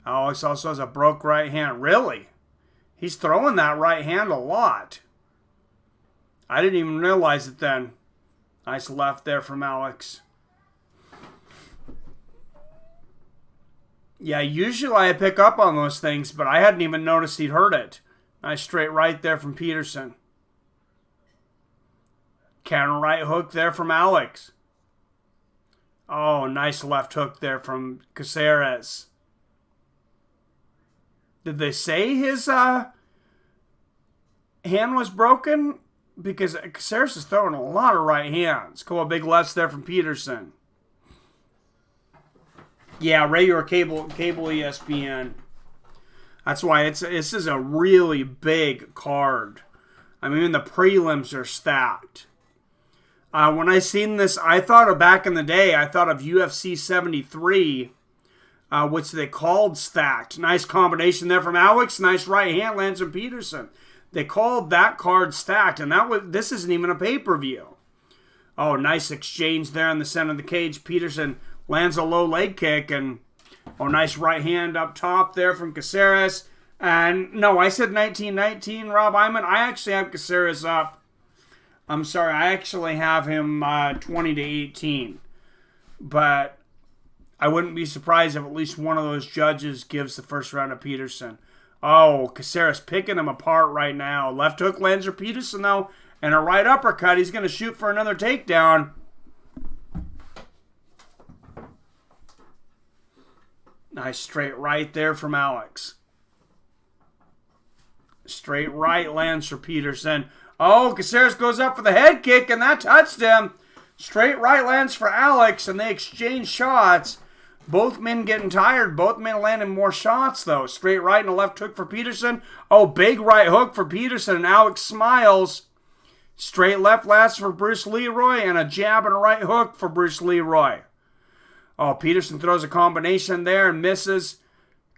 Speaker 1: Alex also has a broke right hand. Really? He's throwing that right hand a lot. I didn't even realize it then. Nice left there from Alex. Yeah, usually I pick up on those things, but I hadn't even noticed he'd hurt it. Nice straight right there from Peterson. Counter right hook there from Alex. Oh, nice left hook there from Caceres. Did they say his hand was broken? Because Caceres is throwing a lot of right hands. Cool, big lefts there from Peterson. Yeah, regular cable ESPN. That's why this is a really big card. I mean, the prelims are stacked. When I seen this, I thought of back in the day, I thought of UFC 73, which they called stacked. Nice combination there from Alex. Nice right hand lands from Peterson. They called that card stacked, and this isn't even a pay-per-view. Oh, nice exchange there in the center of the cage. Peterson lands a low leg kick, and nice right hand up top there from Caceres. And no, I said 1919, Rob Iman. I actually have Caceres up. I'm sorry, I actually have him 20 to 18. But I wouldn't be surprised if at least one of those judges gives the first round to Peterson. Oh, Caceres picking him apart right now. Left hook lands for Peterson, though, and a right uppercut. He's going to shoot for another takedown. Nice straight right there from Alex. Straight right lands for Peterson. Oh, Caceres goes up for the head kick, and that touched him. Straight right lands for Alex, and they exchange shots. Both men getting tired. Both men landing more shots, though. Straight right and a left hook for Peterson. Oh, big right hook for Peterson, and Alex smiles. Straight left lands for Bruce Leroy, and a jab and a right hook for Bruce Leroy. Oh, Peterson throws a combination there and misses.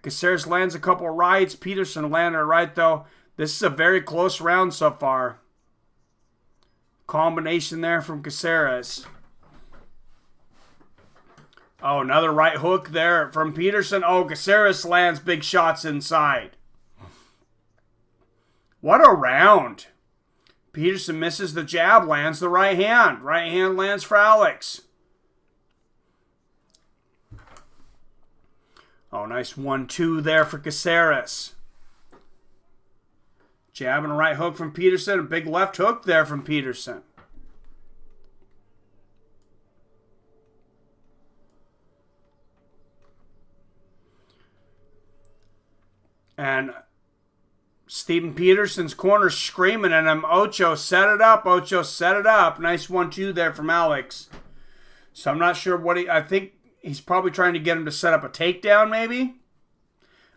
Speaker 1: Caceres lands a couple rights. Peterson landed a right, though. This is a very close round so far. Combination there from Caceres. Oh, another right hook there from Peterson. Oh, Caceres lands big shots inside. What a round. Peterson misses the jab, lands the right hand. Right hand lands for Alex. Oh, nice 1-2 there for Caceres. Jab and a right hook from Peterson. A big left hook there from Peterson. And Steven Peterson's corner screaming at him. Ocho, set it up. Ocho, set it up. Nice 1-2 there from Alex. So I'm not sure what I think he's probably trying to get him to set up a takedown, maybe.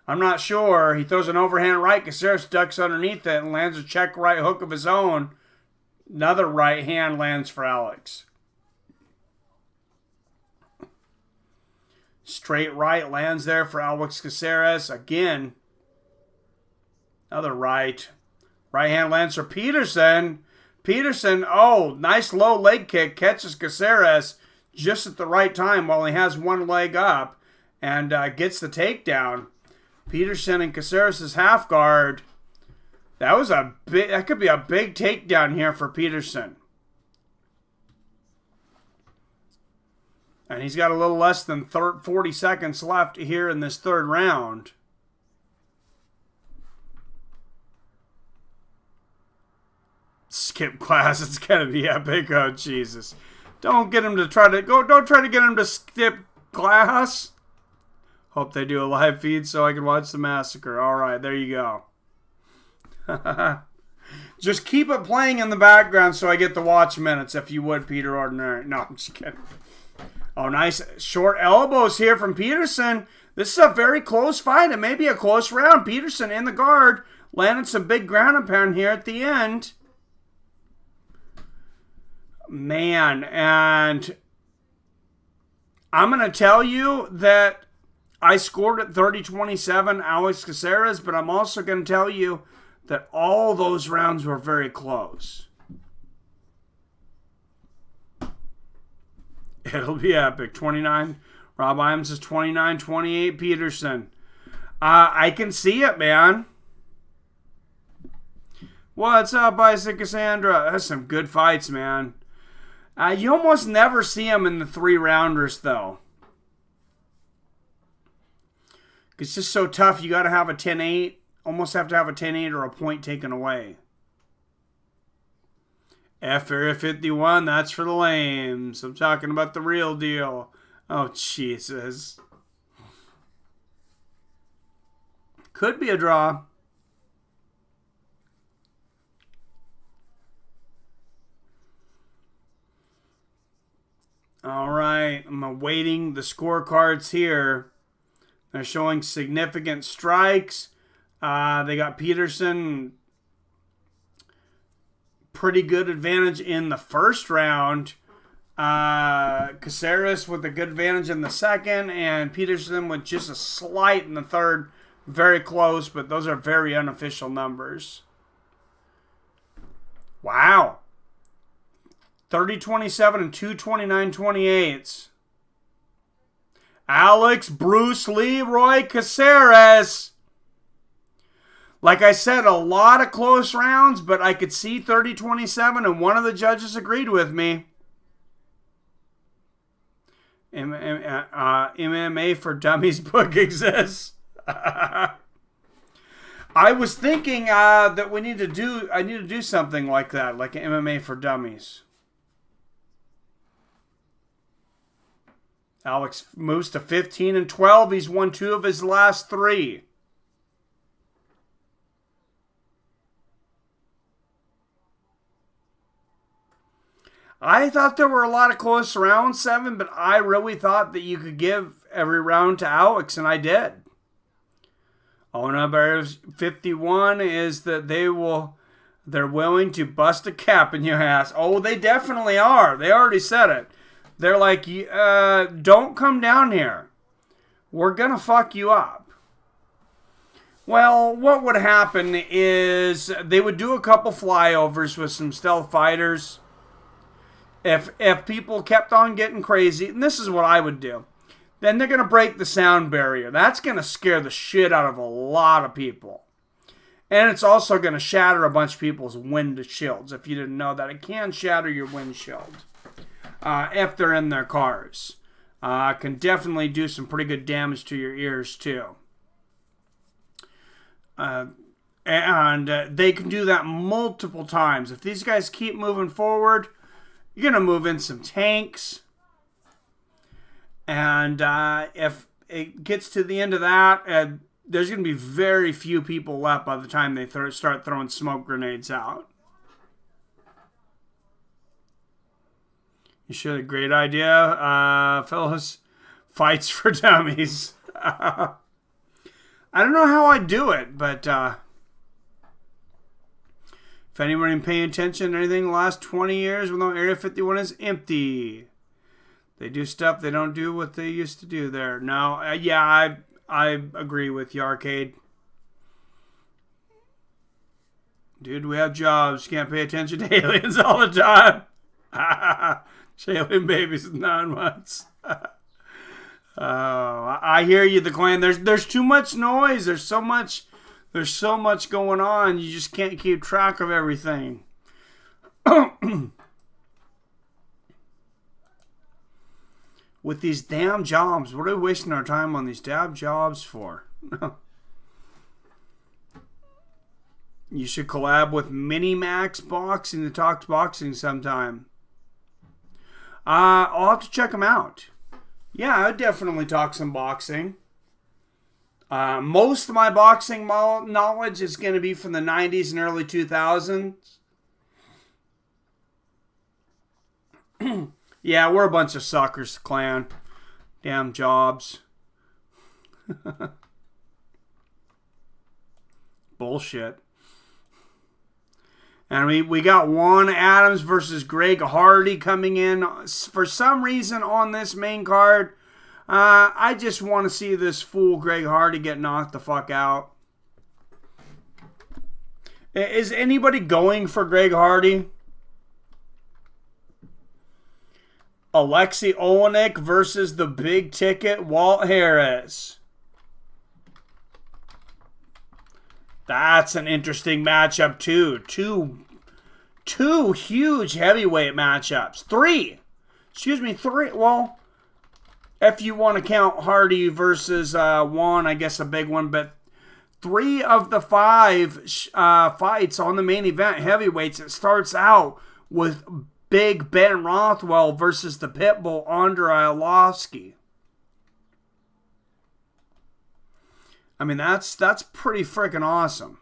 Speaker 1: I'm not sure. He throws an overhand right. Caceres ducks underneath it and lands a check right hook of his own. Another right hand lands for Alex. Straight right lands there for Alex Caceres. Again, another right. Right hand lands for Peterson. Peterson, oh, nice low leg kick. Catches Caceres just at the right time while he has one leg up. And gets the takedown. Peterson and Caceres' half guard. That could be a big takedown here for Peterson. And he's got a little less than 40 seconds left here in this third round. Skip class. It's going to be epic. Oh, Jesus. Don't get him to try to go. Don't try to get him to skip class. Hope they do a live feed so I can watch the massacre. All right, there you go. Just keep it playing in the background so I get the watch minutes, if you would, Peter Ordinary. No, I'm just kidding. Oh, nice short elbows here from Peterson. This is a very close fight. It may be a close round. Peterson in the guard. Landed some big ground and pound here at the end. Man, and I'm going to tell you that I scored at 30-27, Alex Caceres, but I'm also going to tell you that all those rounds were very close. It'll be epic. 29. Rob Iams is 29-28. Peterson. I can see it, man. What's up, Isaac Cassandra? That's some good fights, man. You almost never see them in the 3-rounders, though. It's just so tough. You got to have a 10-8. Almost have to have a 10-8 or a point taken away. F Area 51, that's for the lames. I'm talking about the real deal. Oh, Jesus. Could be a draw. All right, I'm awaiting the scorecards here. They're showing significant strikes. They got Peterson pretty good advantage in the first round. Caceres with a good advantage in the second, and Peterson with just a slight in the third. Very close, but those are very unofficial numbers. Wow. 30-27 and 229-28. Alex Bruce Leroy Caceres. Like I said, a lot of close rounds, but I could see 30-27, and one of the judges agreed with me. MMA for Dummies book exists. I was thinking that I need to do something like that, like an MMA for Dummies. Alex moves to 15-12. He's won 2 of his last 3. I thought there were a lot of close rounds, 7, but I really thought that you could give every round to Alex, and I did. Oh, number 51 is that they're willing to bust a cap in your ass. Oh, they definitely are. They already said it. They're like, don't come down here. We're going to fuck you up. Well, what would happen is they would do a couple flyovers with some stealth fighters. If people kept on getting crazy, and this is what I would do, then they're going to break the sound barrier. That's going to scare the shit out of a lot of people. And it's also going to shatter a bunch of people's windshields. If you didn't know that, it can shatter your windshield if they're in their cars. Can definitely do some pretty good damage to your ears, too. And they can do that multiple times. If these guys keep moving forward, you're going to move in some tanks. And if it gets to the end of that, there's going to be very few people left by the time they start throwing smoke grenades out. You should. A great idea, fellas. Fights for Dummies. I don't know how I do it, but if anybody paying attention to anything the last 20 years, we know Area 51 is empty. They do stuff they don't do what they used to do there. No, yeah, I agree with you, Arcade. Dude, we have jobs. You can't pay attention to aliens all the time. Alien babies in 9 months. I hear you, the clan. There's too much noise. There's so much going on. You just can't keep track of everything. With these damn jobs, what are we wasting our time on these damn jobs for? You should collab with Minimax Boxing to talk boxing sometime. I'll have to check them out. Yeah, I'd definitely talk some boxing. Most of my boxing knowledge is going to be from the 90s and early 2000s. Yeah, we're a bunch of suckers, clan. Damn jobs. Bullshit. And we got Juan Adams versus Greg Hardy coming in. For some reason on this main card, I just want to see this fool Greg Hardy get knocked the fuck out. Is anybody going for Greg Hardy? Alexei Olenek versus the big ticket Walt Harris. That's an interesting matchup too. Two huge heavyweight matchups. Three. Well, if you want to count Hardy versus Juan, I guess a big one. But 3 of the 5 fights on the main event heavyweights, it starts out with Big Ben Rothwell versus the Pitbull Andrei Arlovsky. I mean, that's pretty freaking awesome.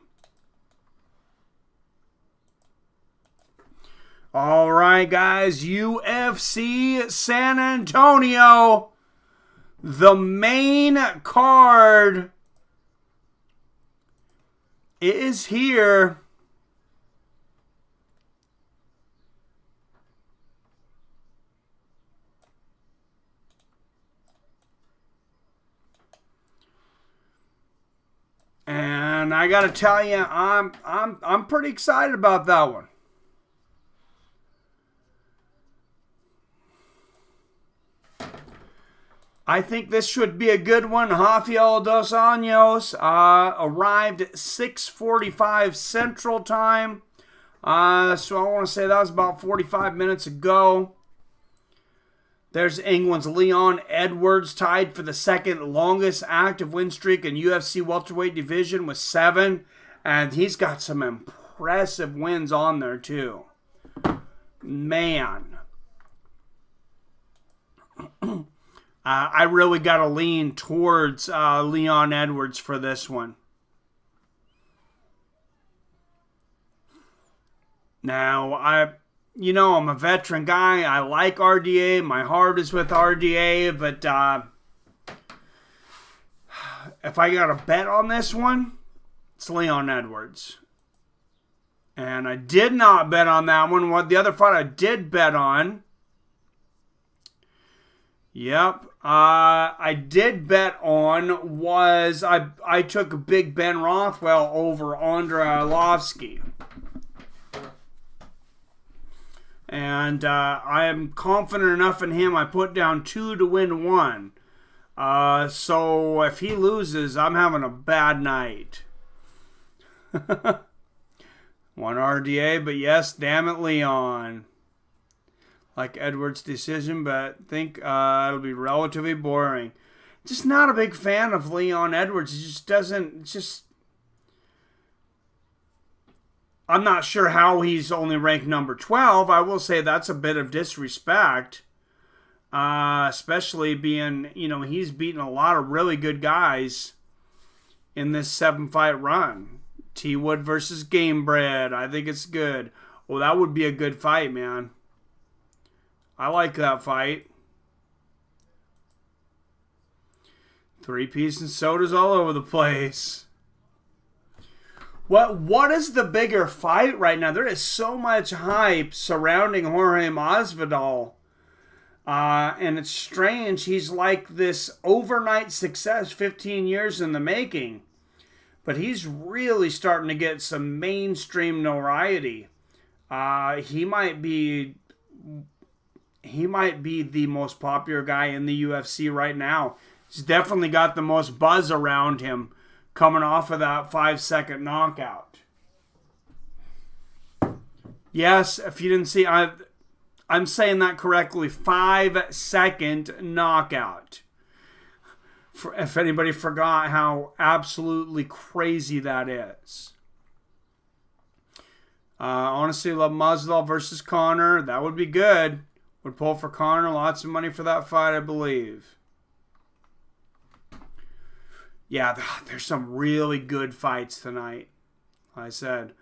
Speaker 1: All right, guys. UFC San Antonio. The main card is here. And I gotta tell you, I'm pretty excited about that one. I think this should be a good one. Rafael Dos Anjos arrived at 6:45 Central Time. So I want to say that was about 45 minutes ago. There's England's Leon Edwards, tied for the second longest active win streak in UFC welterweight division with 7. And he's got some impressive wins on there too. Man. I really got to lean towards Leon Edwards for this one. Now, I'm a veteran guy. I like RDA. My heart is with RDA. But if I got to bet on this one, it's Leon Edwards. And I did not bet on that one. What the other fight I did bet on. Yep. I did bet on was I took Big Ben Rothwell over Andrei Arlovsky. And I am confident enough in him. I put down 2 to win 1. So if he loses, I'm having a bad night. 1 RDA, but yes, damn it, Leon. Like Edwards' decision, but I think it'll be relatively boring. Just not a big fan of Leon Edwards. He just doesn't, I'm not sure how he's only ranked number 12. I will say that's a bit of disrespect. Especially being, he's beaten a lot of really good guys in this 7-fight run. T. Wood versus Gamebred. I think it's good. Well, that would be a good fight, man. I like that fight. Three-piece and sodas all over the place. What is the bigger fight right now? There is so much hype surrounding Jorge Masvidal. And it's strange. He's like this overnight success, 15 years in the making. But he's really starting to get some mainstream notoriety. He might be the most popular guy in the UFC right now. He's definitely got the most buzz around him coming off of that 5-second knockout. Yes, if you didn't see, I'm saying that correctly. 5-second knockout. If anybody forgot how absolutely crazy that is. Honestly, love Masvidal versus Conor. That would be good. Would pull for Conor. Lots of money for that fight, I believe. Yeah, there's some really good fights tonight. Like I said.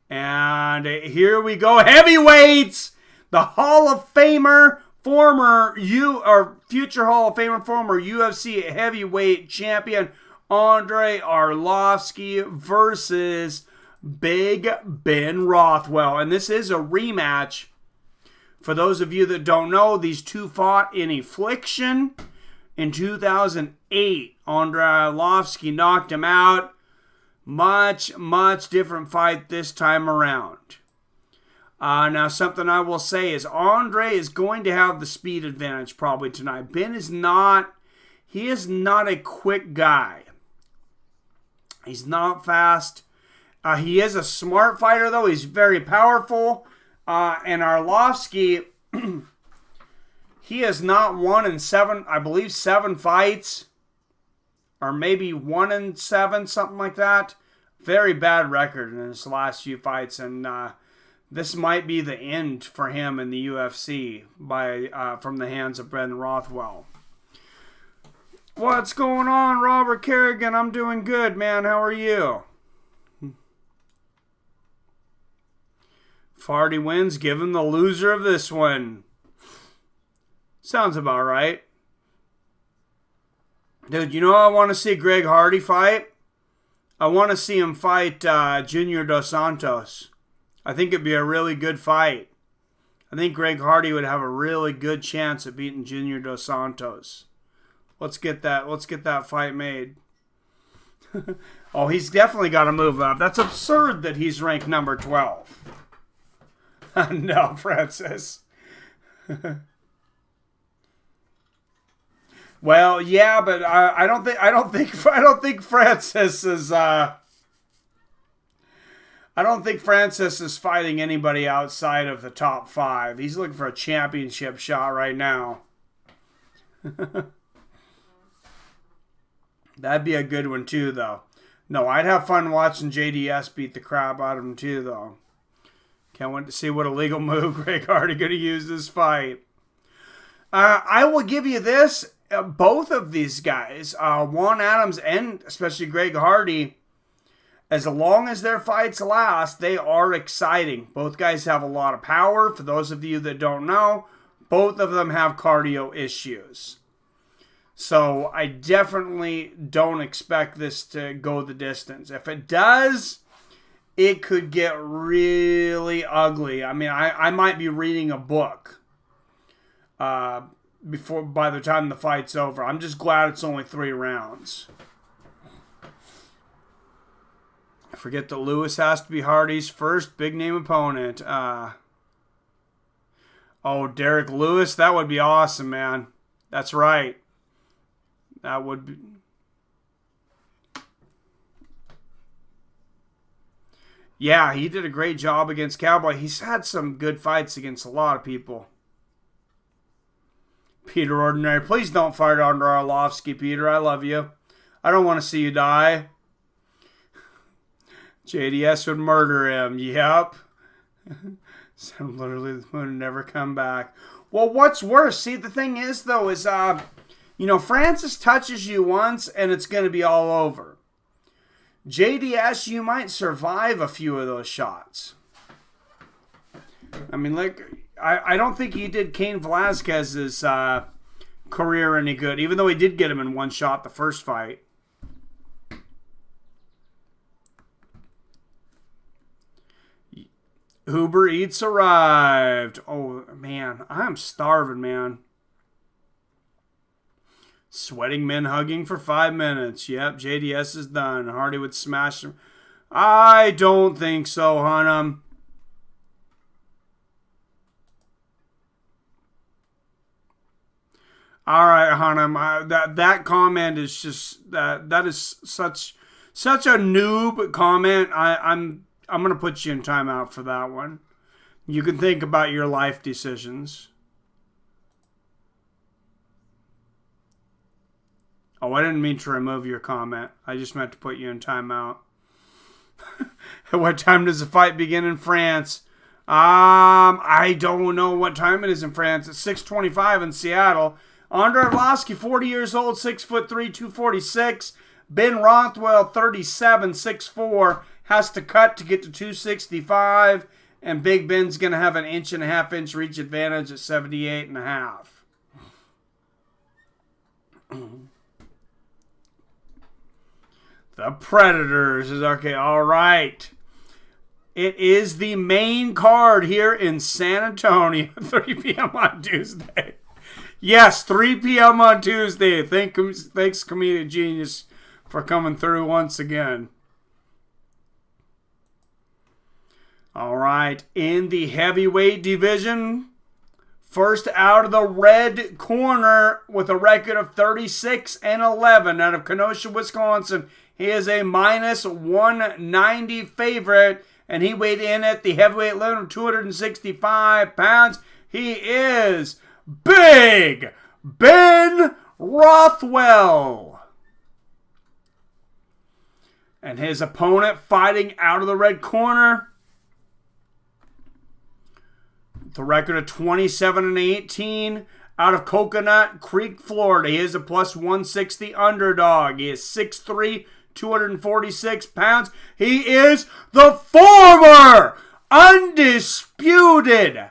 Speaker 1: And here we go. Heavyweights! The Hall of Famer, future Hall of Famer, former UFC heavyweight champion Andre Arlovski versus Big Ben Rothwell. And this is a rematch. For those of you that don't know, these two fought in Affliction in 2008. Andre Arlovski knocked him out. Much, much different fight this time around. Now, something I will say is Andre is going to have the speed advantage probably tonight. Ben is not, he is not a quick guy. He's not fast. He is a smart fighter, though. He's very powerful. And Arlovski, he has not won in 7 fights. Or maybe 1-7, something like that. Very bad record in his last few fights. And this might be the end for him in the UFC from the hands of Ben Rothwell. What's going on, Robert Kerrigan? I'm doing good, man. How are you? Farty wins. Give him the loser of this one. Sounds about right. Dude, you know I want to see Greg Hardy fight? I want to see him fight Junior Dos Santos. I think it'd be a really good fight. I think Greg Hardy would have a really good chance at beating Junior Dos Santos. Let's get that fight made. Oh, he's definitely got to move up. That's absurd that he's ranked number 12. No, Francis. Well, yeah, but I don't think Francis is. I don't think Francis is fighting anybody outside of the top 5. He's looking for a championship shot right now. That'd be a good one too, though. No, I'd have fun watching JDS beat the crap out of him too, though. Can't wait to see what illegal move Greg Hardy going to use this fight. I will give you this. Both of these guys, Juan Adams and especially Greg Hardy, as long as their fights last, they are exciting. Both guys have a lot of power. For those of you that don't know, both of them have cardio issues. So I definitely don't expect this to go the distance. If it does, it could get really ugly. I mean, I might be reading a book by the time the fight's over. I'm just glad it's only 3 rounds. I forget that Lewis has to be Hardy's first big name opponent. Derek Lewis, that would be awesome, man. That's right. That would be. Yeah, he did a great job against Cowboy. He's had some good fights against a lot of people. Peter Ordinary, please don't fight Andre Arlovski, Peter. I love you. I don't want to see you die. JDS would murder him. Yep. So literally, the moon would never come back. Well, what's worse? See, the thing is, though, is, Francis touches you once, and it's going to be all over. JDS, you might survive a few of those shots. I mean, I don't think he did Cain Velasquez's career any good, even though he did get him in one shot the first fight. Uber Eats arrived. Oh, man. I'm starving, man. Sweating men hugging for 5 minutes. Yep, JDS is done. Hardy would smash him. I don't think so, Hunnam. All right, Hunnam. That comment is just that is such a noob comment. I'm gonna put you in timeout for that one. You can think about your life decisions. Oh, I didn't mean to remove your comment. I just meant to put you in timeout. At what time does the fight begin in France? I don't know what time it is in France. It's 6:25 in Seattle. Andre Arlovsky, 40 years old, 6'3", 246. Ben Rothwell, 37, 6'4", has to cut to get to 265. And Big Ben's going to have an 1.5 inch reach advantage at 78.5. The Predators is okay. All right. It is the main card here in San Antonio, 3 p.m. on Tuesday. Yes, 3 p.m. on Tuesday. Thanks, Comedic Genius, for coming through once again. All right. In the heavyweight division, first out of the red corner with a record of 36-11 out of Kenosha, Wisconsin. He is a minus 190 favorite, and he weighed in at the heavyweight limit of 265 pounds. He is Big Ben Rothwell. And his opponent fighting out of the red corner, the record of 27-18 out of Coconut Creek, Florida. He is a plus 160 underdog. He is 6'3", 246 pounds. He is the former undisputed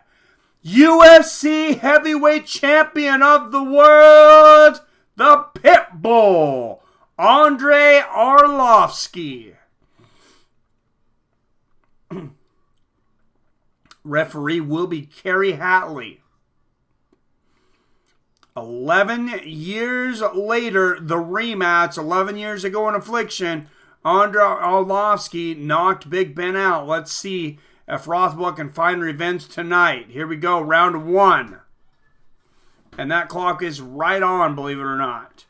Speaker 1: UFC heavyweight champion of the world, the Pitbull, Andre Arlovsky. Referee will be Kerry Hatley. 11 years later, the rematch, 11 years ago in Affliction, Andre Arlovsky knocked Big Ben out. Let's see if Rothwell can find revenge tonight. Here we go, round 1. And that clock is right on, believe it or not.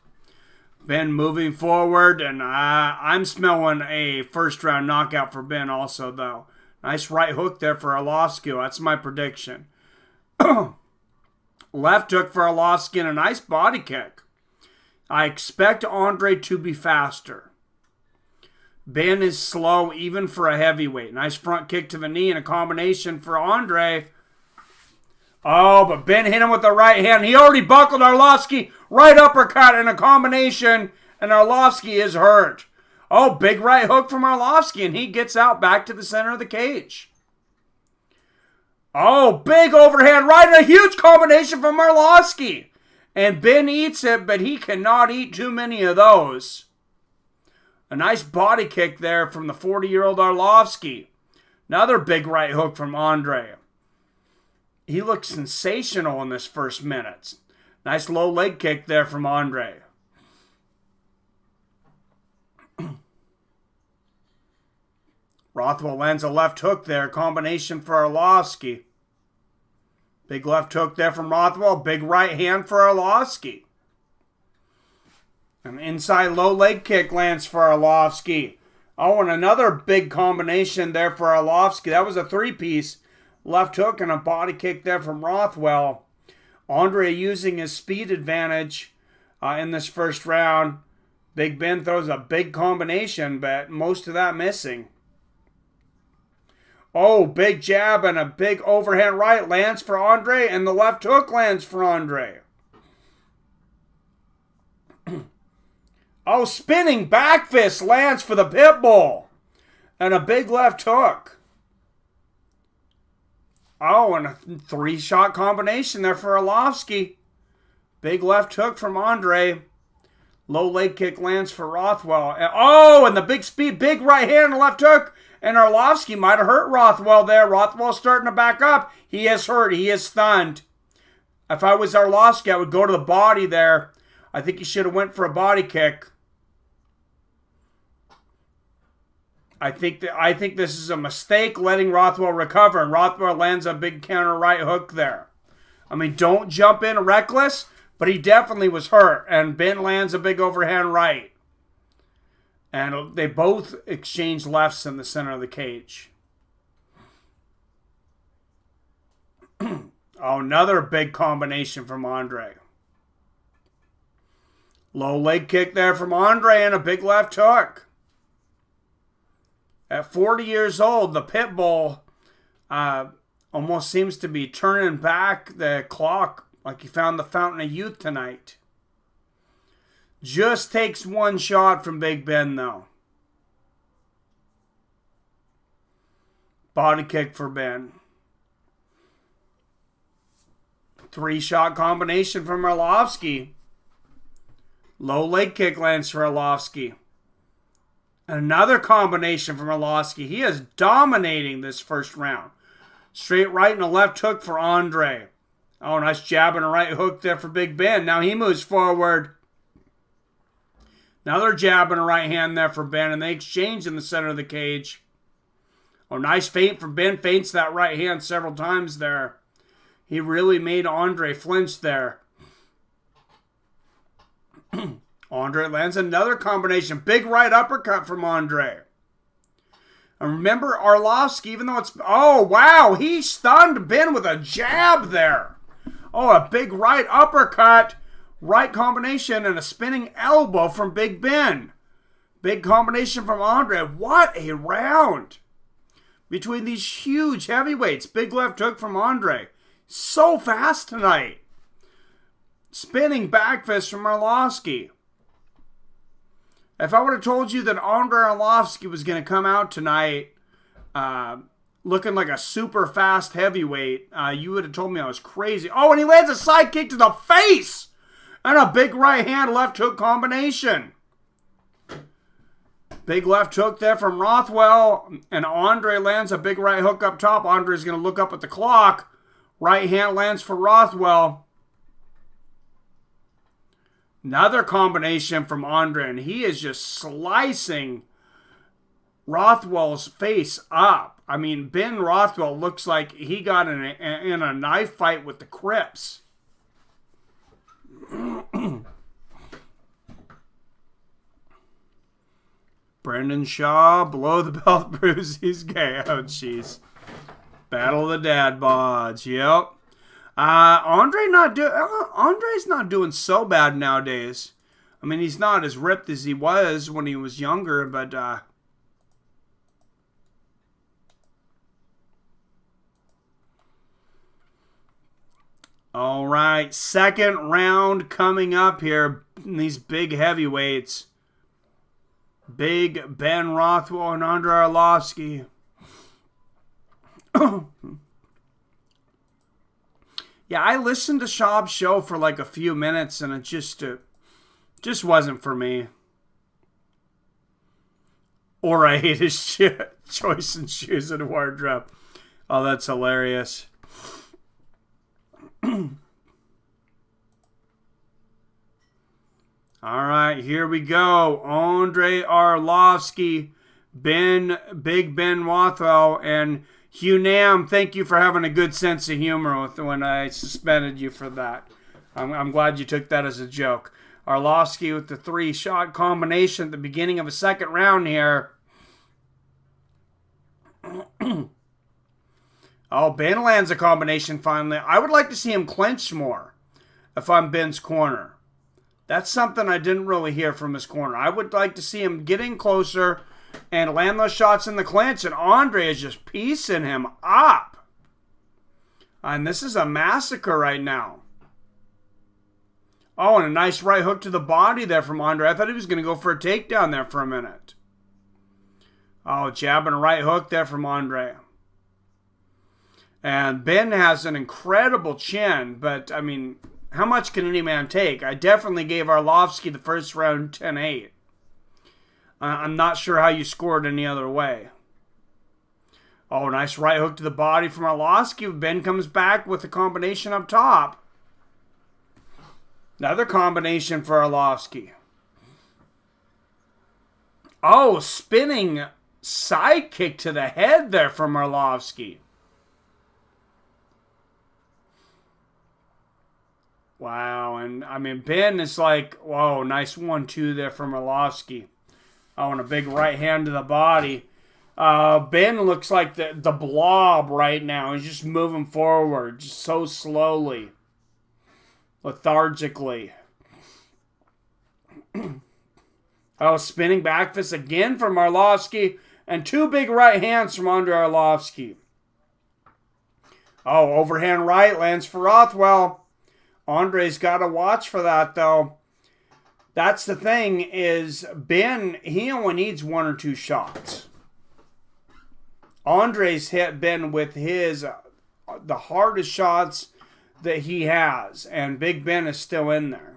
Speaker 1: Ben moving forward, and I'm smelling a first-round knockout for Ben also, though. Nice right hook there for Arlovsky. That's my prediction. Left hook for Arlovsky and a nice body kick. I expect Andre to be faster. Ben is slow even for a heavyweight. Nice front kick to the knee and a combination for Andre. Oh, but Ben hit him with the right hand. He already buckled Arlovsky. Right uppercut and a combination, and Arlovsky is hurt. Oh, big right hook from Arlovsky, and he gets out back to the center of the cage. Oh, big overhand right, and a huge combination from Arlovsky. And Ben eats it, but he cannot eat too many of those. A nice body kick there from the 40-year-old Arlovsky. Another big right hook from Andre. He looks sensational in this first minute. Nice low leg kick there from Andre. Rothwell lands a left hook there. Combination for Arlovsky. Big left hook there from Rothwell. Big right hand for Arlovsky. An inside low leg kick lands for Arlovsky. Oh, and another big combination there for Arlovsky. That was a three-piece. Left hook and a body kick there from Rothwell. Andre using his speed advantage in this first round. Big Ben throws a big combination, but most of that missing. Oh, big jab and a big overhand right lands for Andre, and the left hook lands for Andre. Oh, spinning back fist lands for the Pitbull, and a big left hook. Oh, and a three-shot combination there for Arlovsky. Big left hook from Andre. Low leg kick lands for Rothwell. And the big speed, big right hand and left hook. And Arlovsky might have hurt Rothwell there. Rothwell's starting to back up. He is hurt. He is stunned. If I was Arlovsky, I would go to the body there. I think he should have went for a body kick. I think this is a mistake letting Rothwell recover. And Rothwell lands a big counter right hook there. I mean, don't jump in reckless. But he definitely was hurt. And Ben lands a big overhand right. And they both exchange lefts in the center of the cage. Another big combination from Andre. Low leg kick there from Andre and a big left hook. At 40 years old, the pit bull almost seems to be turning back the clock like he found the fountain of youth tonight. Just takes one shot from Big Ben, though. Body kick for Ben. 3-shot combination from Arlovsky. Low leg kick lands for Arlovsky. Another combination from Arlovsky. He is dominating this first round. Straight right and a left hook for Andre. Oh, nice jab and a right hook there for Big Ben. Now he moves forward. Another jab and a right hand there for Ben, and they exchange in the center of the cage. Oh, nice feint from Ben. Feints that right hand several times there. He really made Andre flinch there. Andre lands another combination. Big right uppercut from Andre. And remember, Arlovsky, even though it's... Oh, wow. He stunned Ben with a jab there. Oh, a big right uppercut. Right combination and a spinning elbow from Big Ben. Big combination from Andre. What a round. Between these huge heavyweights. Big left hook from Andre. So fast tonight. Spinning back fist from Arlovsky. If I would have told you that Andre Arlovsky was going to come out tonight looking like a super fast heavyweight, you would have told me I was crazy. Oh, and he lands a side kick to the face! And a big right hand left hook combination. Big left hook there from Rothwell. And Andre lands a big right hook up top. Andre's going to look up at the clock. Right hand lands for Rothwell. Another combination from Andre, and he is just slicing Rothwell's face up. I mean, Ben Rothwell looks like he got in a knife fight with the Crips. Brendan Shaw, below the belt bruise, he's gay. Oh, jeez. Battle of the dad bods, yep. Andre's not doing so bad nowadays. I mean, he's not as ripped as he was when he was younger, but all right, second round coming up here. These big heavyweights. Big Ben Rothwell and Andre Arlovsky. Yeah, I listened to Schaub's show for like a few minutes, and it just wasn't for me. Or I hate his choice in shoes and wardrobe. Oh, that's hilarious. All right, here we go. Andre Arlovsky, Big Ben Rothwell, and Hugh Nam, thank you for having a good sense of humor when I suspended you for that. I'm glad you took that as a joke. Arlovsky with the 3-shot combination at the beginning of a second round here. Oh, Ben lands a combination finally. I would like to see him clinch more if I'm Ben's corner. That's something I didn't really hear from his corner. I would like to see him getting closer and land those shots in the clinch, and Andre is just piecing him up. And this is a massacre right now. Oh, and a nice right hook to the body there from Andre. I thought he was going to go for a takedown there for a minute. Oh, jab and a right hook there from Andre. And Ben has an incredible chin, but, I mean, how much can any man take? I definitely gave Arlovsky the first round 10-8. I'm not sure how you scored any other way. Oh, nice right hook to the body from Arlovsky. Ben comes back with a combination up top. Another combination for Arlovsky. Oh, spinning side kick to the head there from Arlovsky. Wow, and I mean, Ben is like, whoa, nice 1-2 there from Arlovsky. Oh, and a big right hand to the body. Ben looks like the blob right now. He's just moving forward, just so slowly, lethargically. Oh, spinning back fist again from Arlovsky, and 2 big right hands from under Arlovsky. Oh, overhand right lands for Rothwell. Andre's got to watch for that, though. That's the thing, is Ben, he only needs 1 or 2 shots. Andre's hit Ben with his, the hardest shots that he has, and Big Ben is still in there.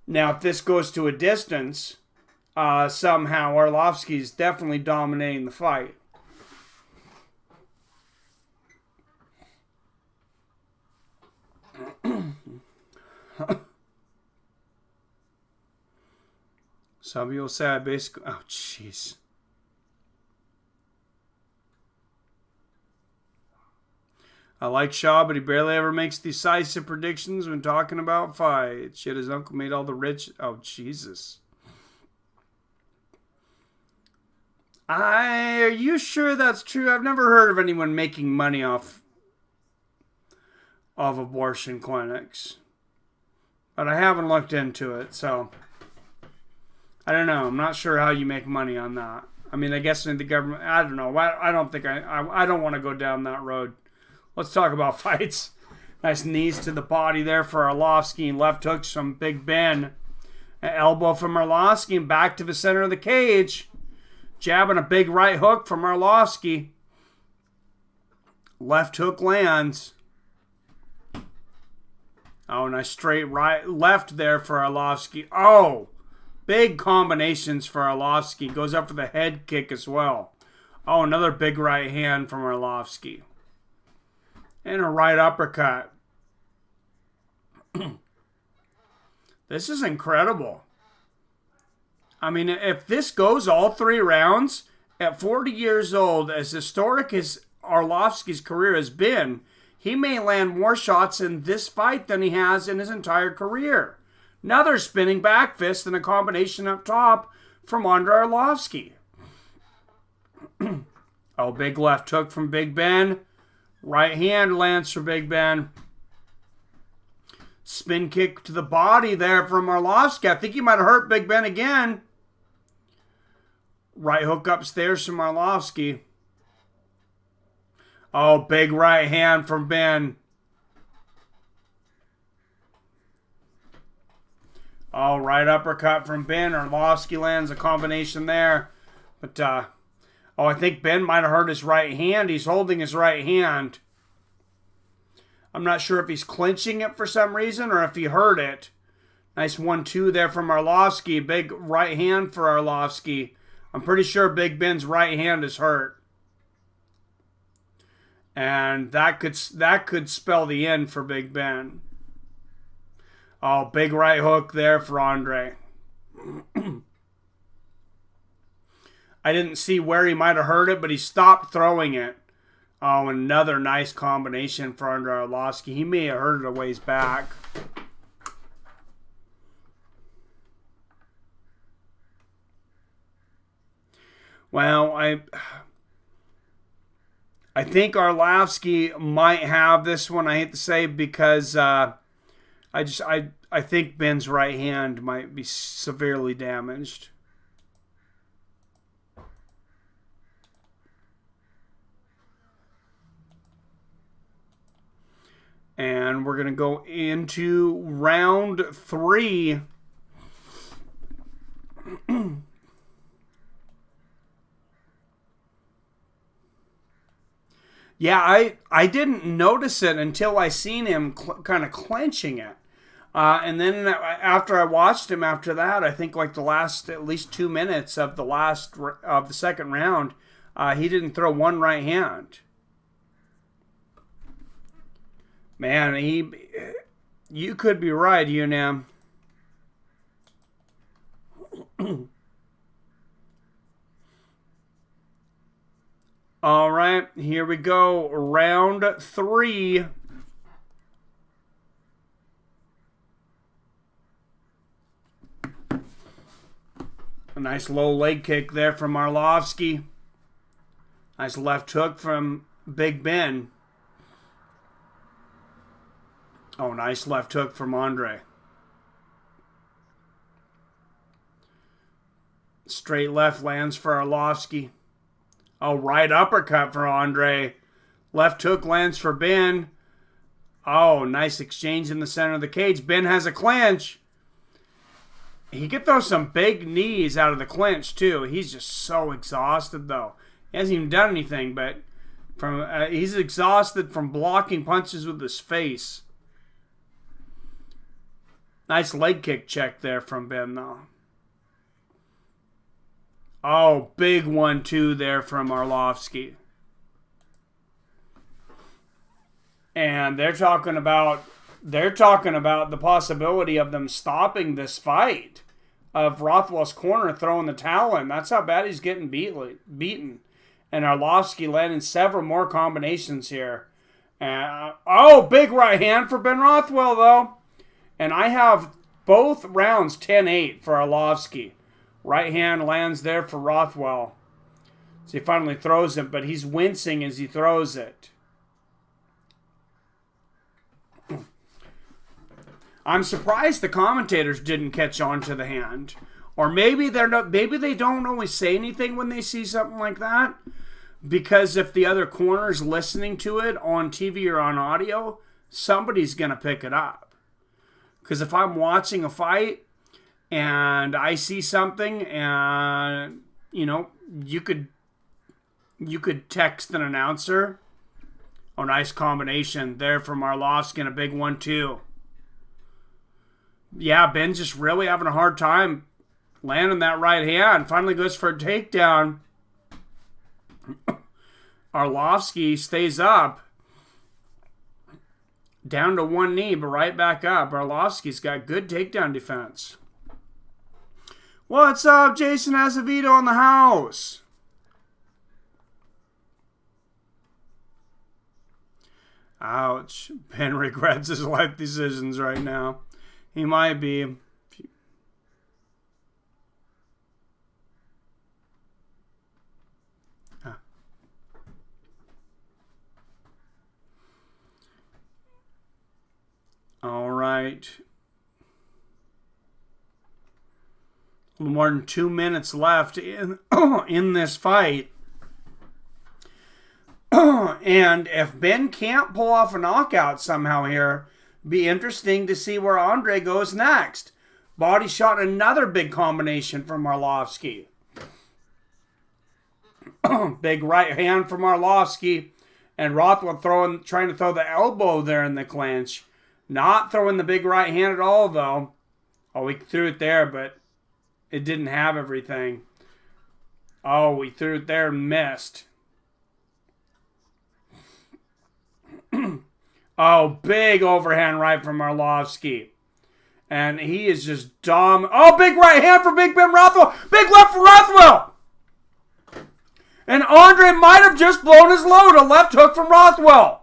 Speaker 1: Now, if this goes to a distance, somehow Arlovsky's definitely dominating the fight. Some people say I basically... Oh, jeez. I like Shaw, but he barely ever makes decisive predictions when talking about fights. Shit, his uncle made all the rich... Oh, Jesus. Are you sure that's true? I've never heard of anyone making money off of abortion clinics. But I haven't looked into it, so... I don't know. I'm not sure how you make money on that. I mean, I guess in the government... I don't know. I don't think I don't want to go down that road. Let's talk about fights. Nice knees to the body there for Arlovsky. Left hooks from Big Ben. An elbow from Arlovsky and back to the center of the cage. Jabbing a big right hook from Arlovsky. Left hook lands. Oh, nice straight right, left there for Arlovsky. Oh, big combinations for Arlovsky. Goes up for the head kick as well. Oh, another big right hand from Arlovsky. And a right uppercut. This is incredible. I mean, if this goes all 3 rounds, at 40 years old, as historic as Arlovsky's career has been, he may land more shots in this fight than he has in his entire career. Another spinning back fist and a combination up top from under Arlovsky. Oh, big left hook from Big Ben. Right hand lands for Big Ben. Spin kick to the body there from Arlovsky. I think he might have hurt Big Ben again. Right hook upstairs from Arlovsky. Oh, big right hand from Ben. Oh, right uppercut from Ben. Arlovsky lands a combination there. But, I think Ben might have hurt his right hand. He's holding his right hand. I'm not sure if he's clinching it for some reason or if he hurt it. Nice 1-2 there from Arlovsky. Big right hand for Arlovsky. I'm pretty sure Big Ben's right hand is hurt. And that could spell the end for Big Ben. Oh, big right hook there for Andre. I didn't see where he might have hurt it, but he stopped throwing it. Oh, another nice combination for Andre Arlovsky. He may have hurt it a ways back. Well, I think Arlovsky might have this one. I hate to say, because I think Ben's right hand might be severely damaged. And we're going to go into round 3. Yeah, I didn't notice it until I seen him kind of clenching it. And then after I watched him after that, I think like the last at least 2 minutes of the second round, he didn't throw one right hand. Man, you could be right, Unam. All right, here we go. Round 3. A nice low leg kick there from Arlovsky. Nice left hook from Big Ben. Oh, nice left hook from Andre. Straight left lands for Arlovsky. Oh, right uppercut for Andre. Left hook lands for Ben. Oh, nice exchange in the center of the cage. Ben has a clinch. He could throw some big knees out of the clinch, too. He's just so exhausted, though. He hasn't even done anything, but he's exhausted from blocking punches with his face. Nice leg kick check there from Ben, though. Oh, big 1-2 there from Arlovsky. And they're talking about the possibility of them stopping this fight, of Rothwell's corner throwing the towel in. That's how bad he's getting beaten. And Arlovsky landing several more combinations here. Big right hand for Ben Rothwell, though. And I have both rounds 10-8 for Arlovsky. Right hand lands there for Rothwell. So he finally throws it, but he's wincing as he throws it. I'm surprised the commentators didn't catch on to the hand. Or maybe they don't always say anything when they see something like that. Because if the other corner's listening to it on TV or on audio, somebody's going to pick it up. Because if I'm watching a fight and I see something, and you could text an announcer. Oh, nice combination there from Arlovsky and a big 1-2. Yeah, Ben's just really having a hard time landing that right hand. Finally goes for a takedown. Arlovsky stays up. Down to one knee, but right back up. Arlovsky's got good takedown defense. What's up, Jason Azevedo in the house? Ouch. Ben regrets his life decisions right now. He might be. All right. A little more than 2 minutes left in this fight. And if Ben can't pull off a knockout somehow here, be interesting to see where Andre goes next. Body shot, another big combination from Arlovsky. Big right hand from Arlovsky. And Rothwell trying to throw the elbow there in the clinch. Not throwing the big right hand at all, though. Oh, he threw it there, but it didn't have everything. Oh, he threw it there and missed. Oh, big overhand right from Arlovsky. And he is just dumb. Oh, big right hand for Big Ben Rothwell. Big left for Rothwell. And Andre might have just blown his load. A left hook from Rothwell.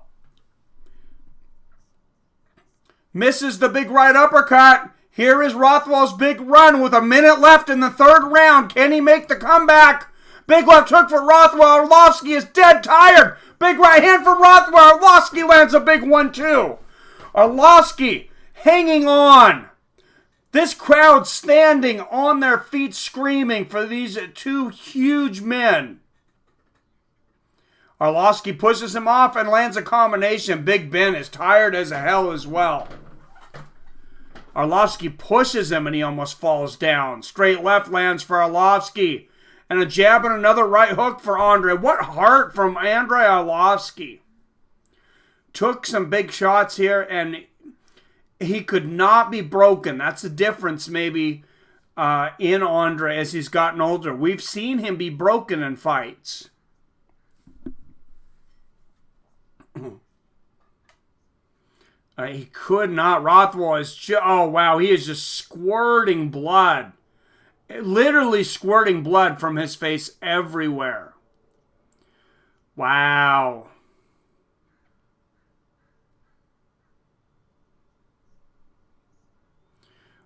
Speaker 1: Misses the big right uppercut. Here is Rothwell's big run with a minute left in the third round. Can he make the comeback? Big left hook for Rothwell. Arlovsky is dead tired. Big right hand from Rothwell. Arlovsky lands a big 1-2. Arlovsky hanging on. This crowd standing on their feet screaming for these two huge men. Arlovsky pushes him off and lands a combination. Big Ben is tired as hell as well. Arlovsky pushes him and he almost falls down. Straight left lands for Arlovsky. And a jab and another right hook for Andre. What heart from Andre Arlovsky. took some big shots here, and he could not be broken. That's the difference maybe in Andre as he's gotten older. We've seen him be broken in fights. He could not. Rothwell is oh wow, he is just squirting blood. Literally squirting blood from his face everywhere. Wow.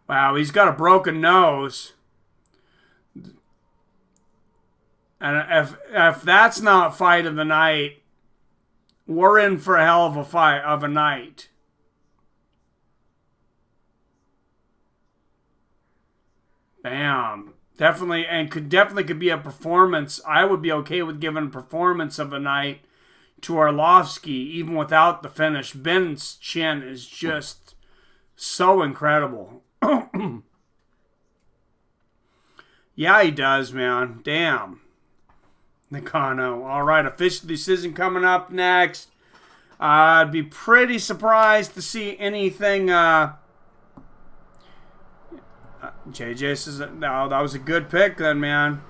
Speaker 1: Wow, he's got a broken nose. And if that's not fight of the night, we're in for a hell of a fight of a night. Bam. Definitely, and could be a performance. I would be okay with giving a performance of a night to Arlovsky, even without the finish. Ben's chin is just so incredible. Yeah, he does, man. Damn. Nakano. All right, official decision coming up next. I'd be pretty surprised to see anything. JJ says, no, that was a good pick then, man.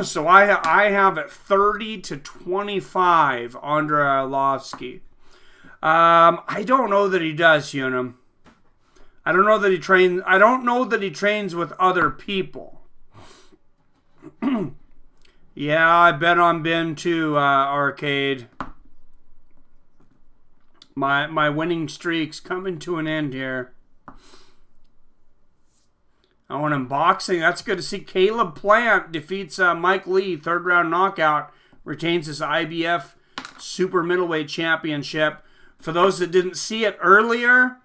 Speaker 1: So I have it 30-25 Andre Arlovsky. I don't know that he does, Unum. I don't know that he trains with other people. Yeah, I bet on Ben too, Arcade. My winning streak's coming to an end here. I want him boxing. That's good to see. Caleb Plant defeats Mike Lee, third round knockout, retains his IBF Super Middleweight Championship. For those that didn't see it earlier,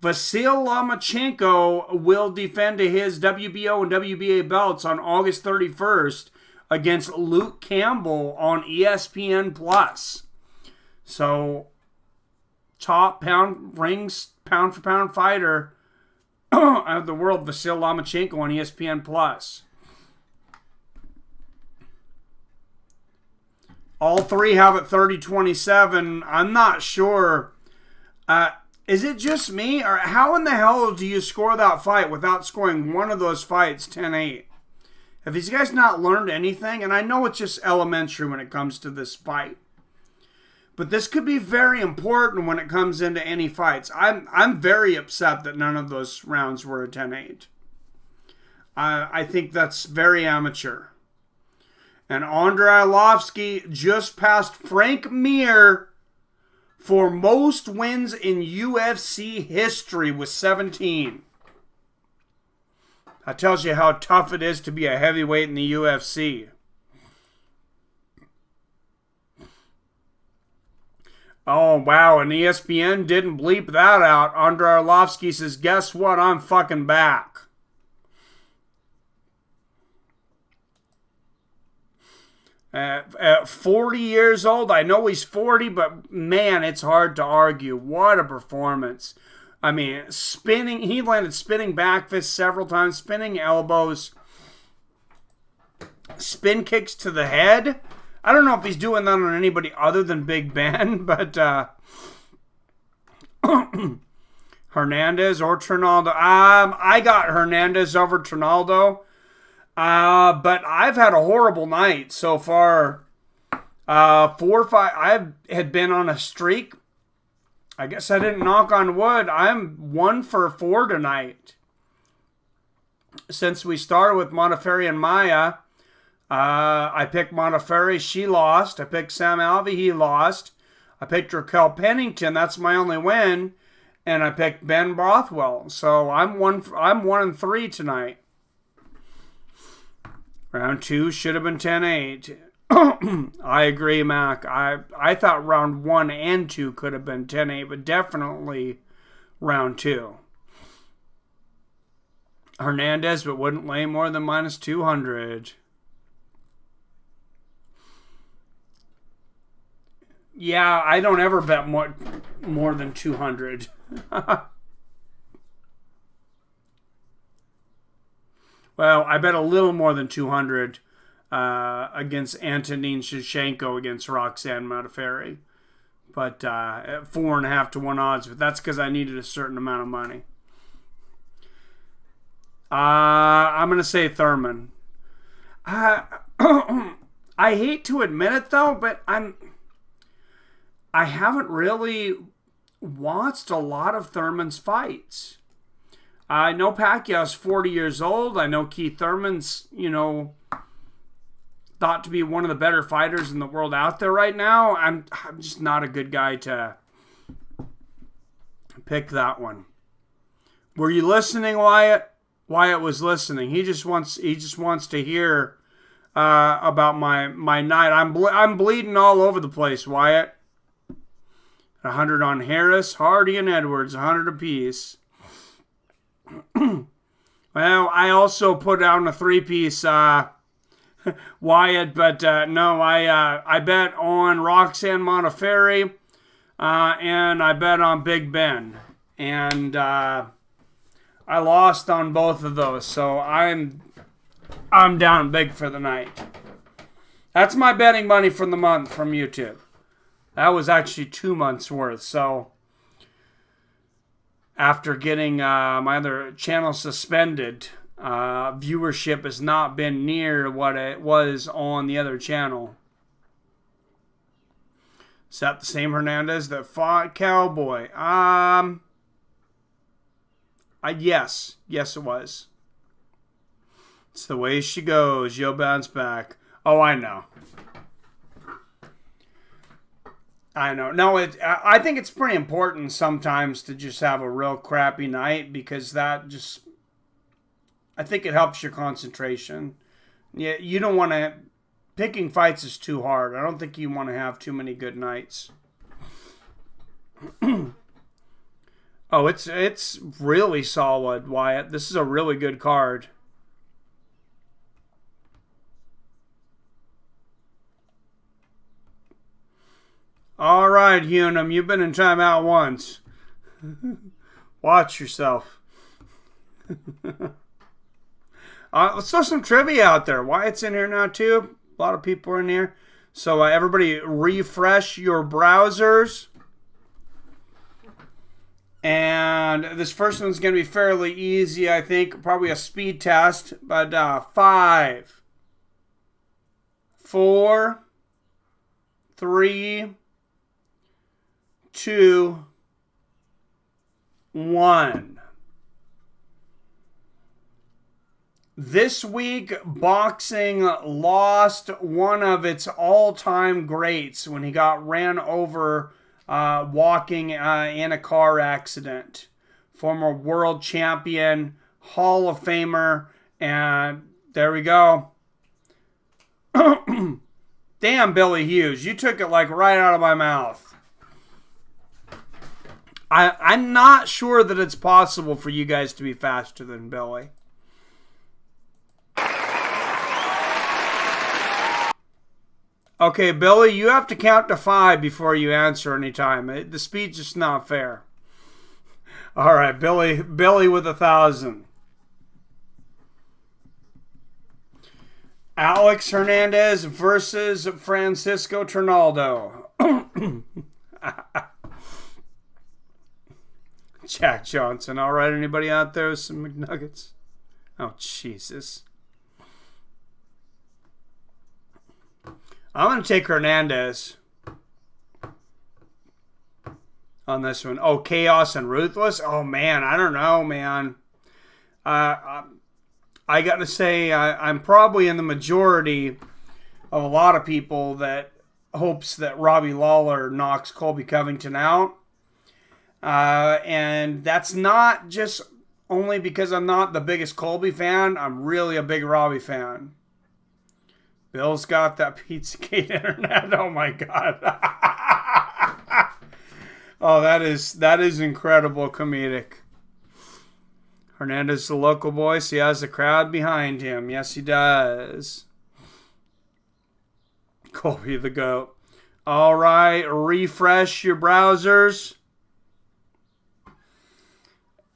Speaker 1: Vasyl Lomachenko will defend his WBO and WBA belts on August 31st against Luke Campbell on ESPN+. So, top pound for pound fighter of the world, Vasyl Lomachenko on ESPN+. All three have it 30-27. I'm not sure. Is it just me? Or how in the hell do you score that fight without scoring one of those fights 10-8? Have these guys not learned anything? And I know it's just elementary when it comes to this fight. But this could be very important when it comes into any fights. I'm very upset that none of those rounds were a 10-8. I think that's very amateur. And Andre Arlovsky just passed Frank Mir for most wins in UFC history with 17. That tells you how tough it is to be a heavyweight in the UFC. Oh, wow, and ESPN didn't bleep that out. Andre Arlovsky says, guess what? I'm fucking back. At 40 years old, I know he's 40, but man, it's hard to argue. What a performance. I mean, he landed spinning back fists several times, spinning elbows, spin kicks to the head. I don't know if he's doing that on anybody other than Big Ben, but Hernandez or Trinaldo. I got Hernandez over Trinaldo, but I've had a horrible night so far. 4 or 5. I had been on a streak. I guess I didn't knock on wood. I'm 1 for 4 tonight. Since we started with Modafferi and Maya, I picked Modafferi. She lost. I picked Sam Alvey. He lost. I picked Raquel Pennington. That's my only win. And I picked Ben Bothwell. So I'm 1-3 tonight. Round 2 should have been 10-8. I agree, Mac. I thought round 1 and 2 could have been 10-8, but definitely round 2. Hernandez, but wouldn't lay more than minus 200. Yeah, I don't ever bet more than 200. Well, I bet a little more than 200 against Antonine Shevchenko against Roxanne Modafferi. But at 4.5 to 1 odds. But that's because I needed a certain amount of money. I'm going to say Thurman. I hate to admit it, though, but I haven't really watched a lot of Thurman's fights. I know Pacquiao's 40 years old. I know Keith Thurman's, thought to be one of the better fighters in the world out there right now. I'm just not a good guy to pick that one. Were you listening, Wyatt? Wyatt was listening. He just wants to hear about my night. I'm bleeding all over the place, Wyatt. 100 on Harris, Hardy, and Edwards, 100 apiece. Well, I also put down a 3-piece, Wyatt, but no, I bet on Roxanne Modafferi, and I bet on Big Ben, and I lost on both of those, so I'm down big for the night. That's my betting money for the month from YouTube. That was actually 2 months worth, so after getting my other channel suspended, viewership has not been near what it was on the other channel. Is that the same Hernandez that fought Cowboy? Yes, it was. It's the way she goes. You'll bounce back. Oh, I know. No, I think it's pretty important sometimes to just have a real crappy night, because that just, I think it helps your concentration. Yeah, you don't want to, picking fights is too hard. I don't think you want to have too many good nights. Oh, it's really solid, Wyatt. This is a really good card. All right, Hunham, you've been in timeout once. Watch yourself. Let's throw some trivia out there. Wyatt's in here now, too. A lot of people are in here. So everybody refresh your browsers. And this first one's going to be fairly easy, I think. Probably a speed test. But 5, 4, 3, 2, 1. This week, boxing lost one of its all-time greats when he got ran over walking in a car accident. Former world champion, Hall of Famer, and there we go. Damn, Billy Hughes, you took it like right out of my mouth. I'm not sure that it's possible for you guys to be faster than Billy. Okay, Billy, you have to count to 5 before you answer any time. The speed's just not fair. All right, Billy with 1,000. Alex Hernandez versus Francisco Trinaldo. Jack Johnson. All right, anybody out there with some McNuggets? Oh, Jesus. I'm going to take Hernandez on this one. Oh, Chaos and Ruthless? Oh, man, I don't know, man. I got to say, I'm probably in the majority of a lot of people that hopes that Robbie Lawler knocks Colby Covington out. And that's not just only because I'm not the biggest Colby fan. I'm really a big Robbie fan. Bill's got that Pizzagate internet. Oh my God. Oh, that is incredible comedic. Hernandez, the local boy, so he has the crowd behind him. Yes, he does. Colby the GOAT. All right, refresh your browsers.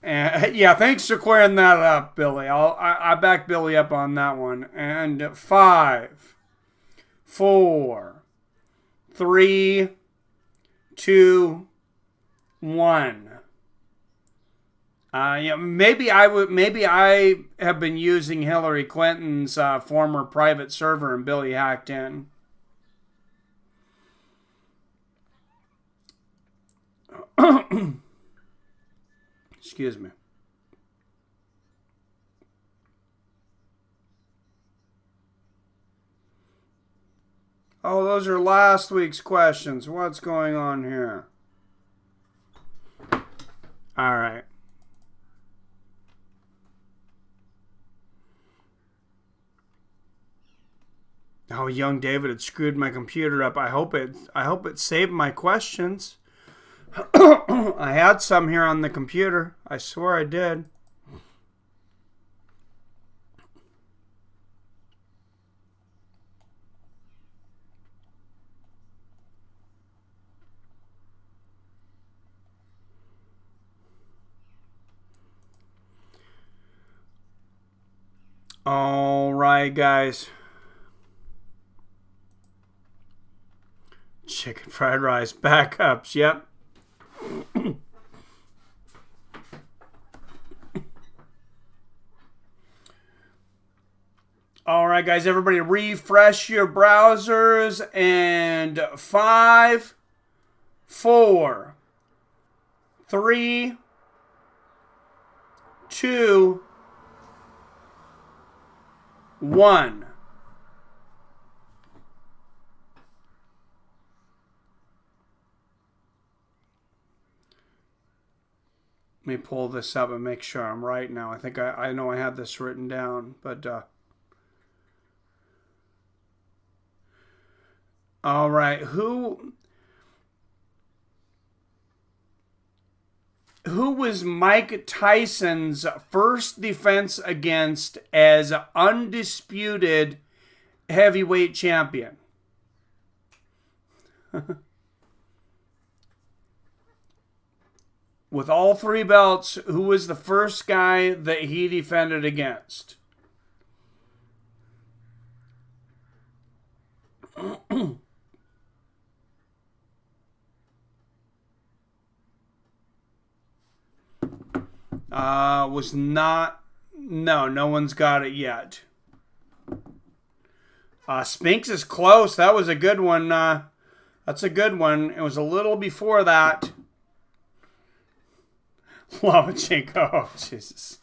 Speaker 1: And yeah, thanks for clearing that up, Billy. I back Billy up on that one. And 5, 4, 3, 2, 1. Yeah, maybe I would. Maybe I have been using Hillary Clinton's former private server, and Billy hacked in. Excuse me. Oh, those are last week's questions. What's going on here? All right. Oh, young David had screwed my computer up. I hope it saved my questions. I had some here on the computer. I swear I did. All right, guys. Chicken fried rice backups. Yep. All right, guys. Everybody, refresh your browsers. And 5, 4, 3, 2, 1. Let me pull this up and make sure I'm right now. I think I know I had this written down, but all right. Who was Mike Tyson's first defense against as undisputed heavyweight champion? With all 3 belts, who was the first guy that he defended against? Was not. No one's got it yet. Spinks is close. That was a good one. That's a good one. It was a little before that. Lomachenko. Oh, Jesus.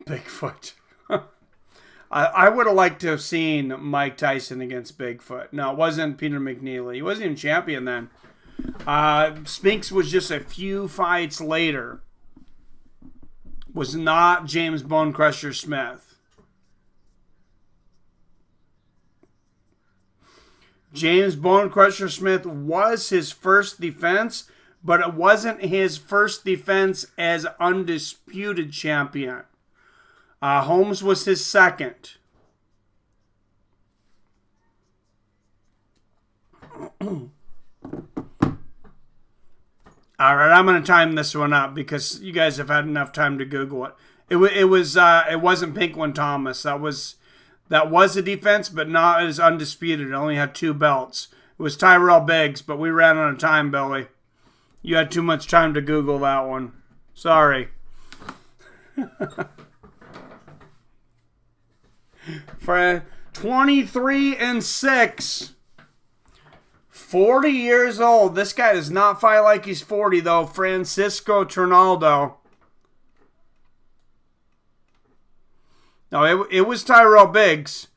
Speaker 1: Bigfoot. I would have liked to have seen Mike Tyson against Bigfoot. No, it wasn't Peter McNeely. He wasn't even champion then. Spinks was just a few fights later. Was not James Bone Crusher Smith. James Bone Crusher Smith was his first defense, but it wasn't his first defense as undisputed champion. Holmes was his second. All right, I'm going to time this one up because you guys have had enough time to Google it. It wasn't Pinkwin Thomas. That was a defense, but not as undisputed. It only had 2 belts. It was Tyrell Biggs, but we ran out of time, Billy. You had too much time to Google that one. Sorry. For 23-6. 40 years old. This guy does not fight like he's 40, though. Francisco Trinaldo. No, it was Tyrell Biggs.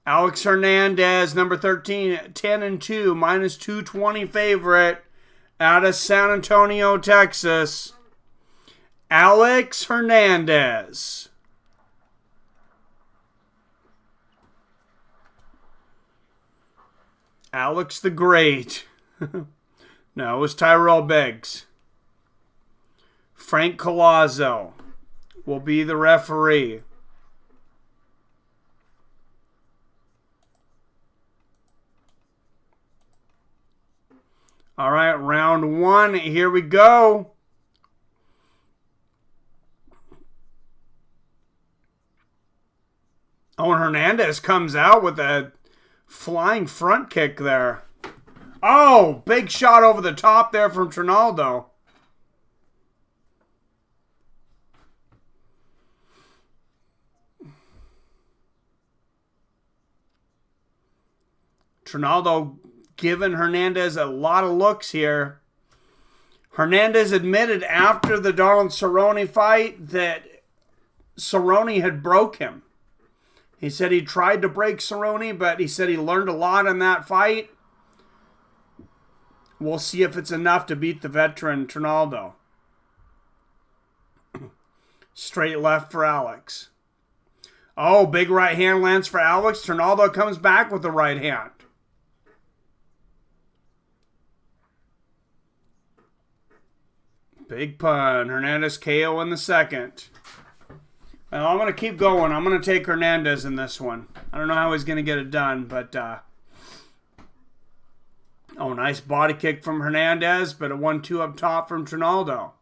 Speaker 1: Alex Hernandez, number 13, 10-2, minus 220 favorite out of San Antonio, Texas. Alex Hernandez. Alex the Great. No, it was Tyrell Biggs. Frank Collazo will be the referee. All right, round one. Here we go. Oh, and Hernandez comes out with a flying front kick there. Oh, big shot over the top there from Trinaldo. Trinaldo giving Hernandez a lot of looks here. Hernandez admitted after the Donald Cerrone fight that Cerrone had broke him. He said he tried to break Cerrone, but he said he learned a lot in that fight. We'll see if it's enough to beat the veteran Trinaldo. Straight left for Alex. Oh, big right hand lands for Alex. Trinaldo comes back with the right hand. Big pun. Hernandez KO in the second. Well, I'm going to keep going. I'm going to take Hernandez in this one. I don't know how he's going to get it done, but... Oh, nice body kick from Hernandez, but a 1-2 up top from Trinaldo.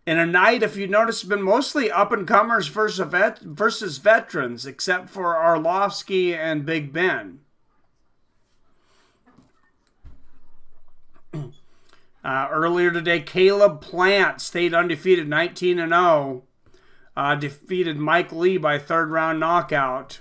Speaker 1: In a night, if you notice, it's been mostly up-and-comers versus veterans, except for Arlovsky and Big Ben. Earlier today, Caleb Plant stayed undefeated, 19-0. Defeated Mike Lee by third-round knockout.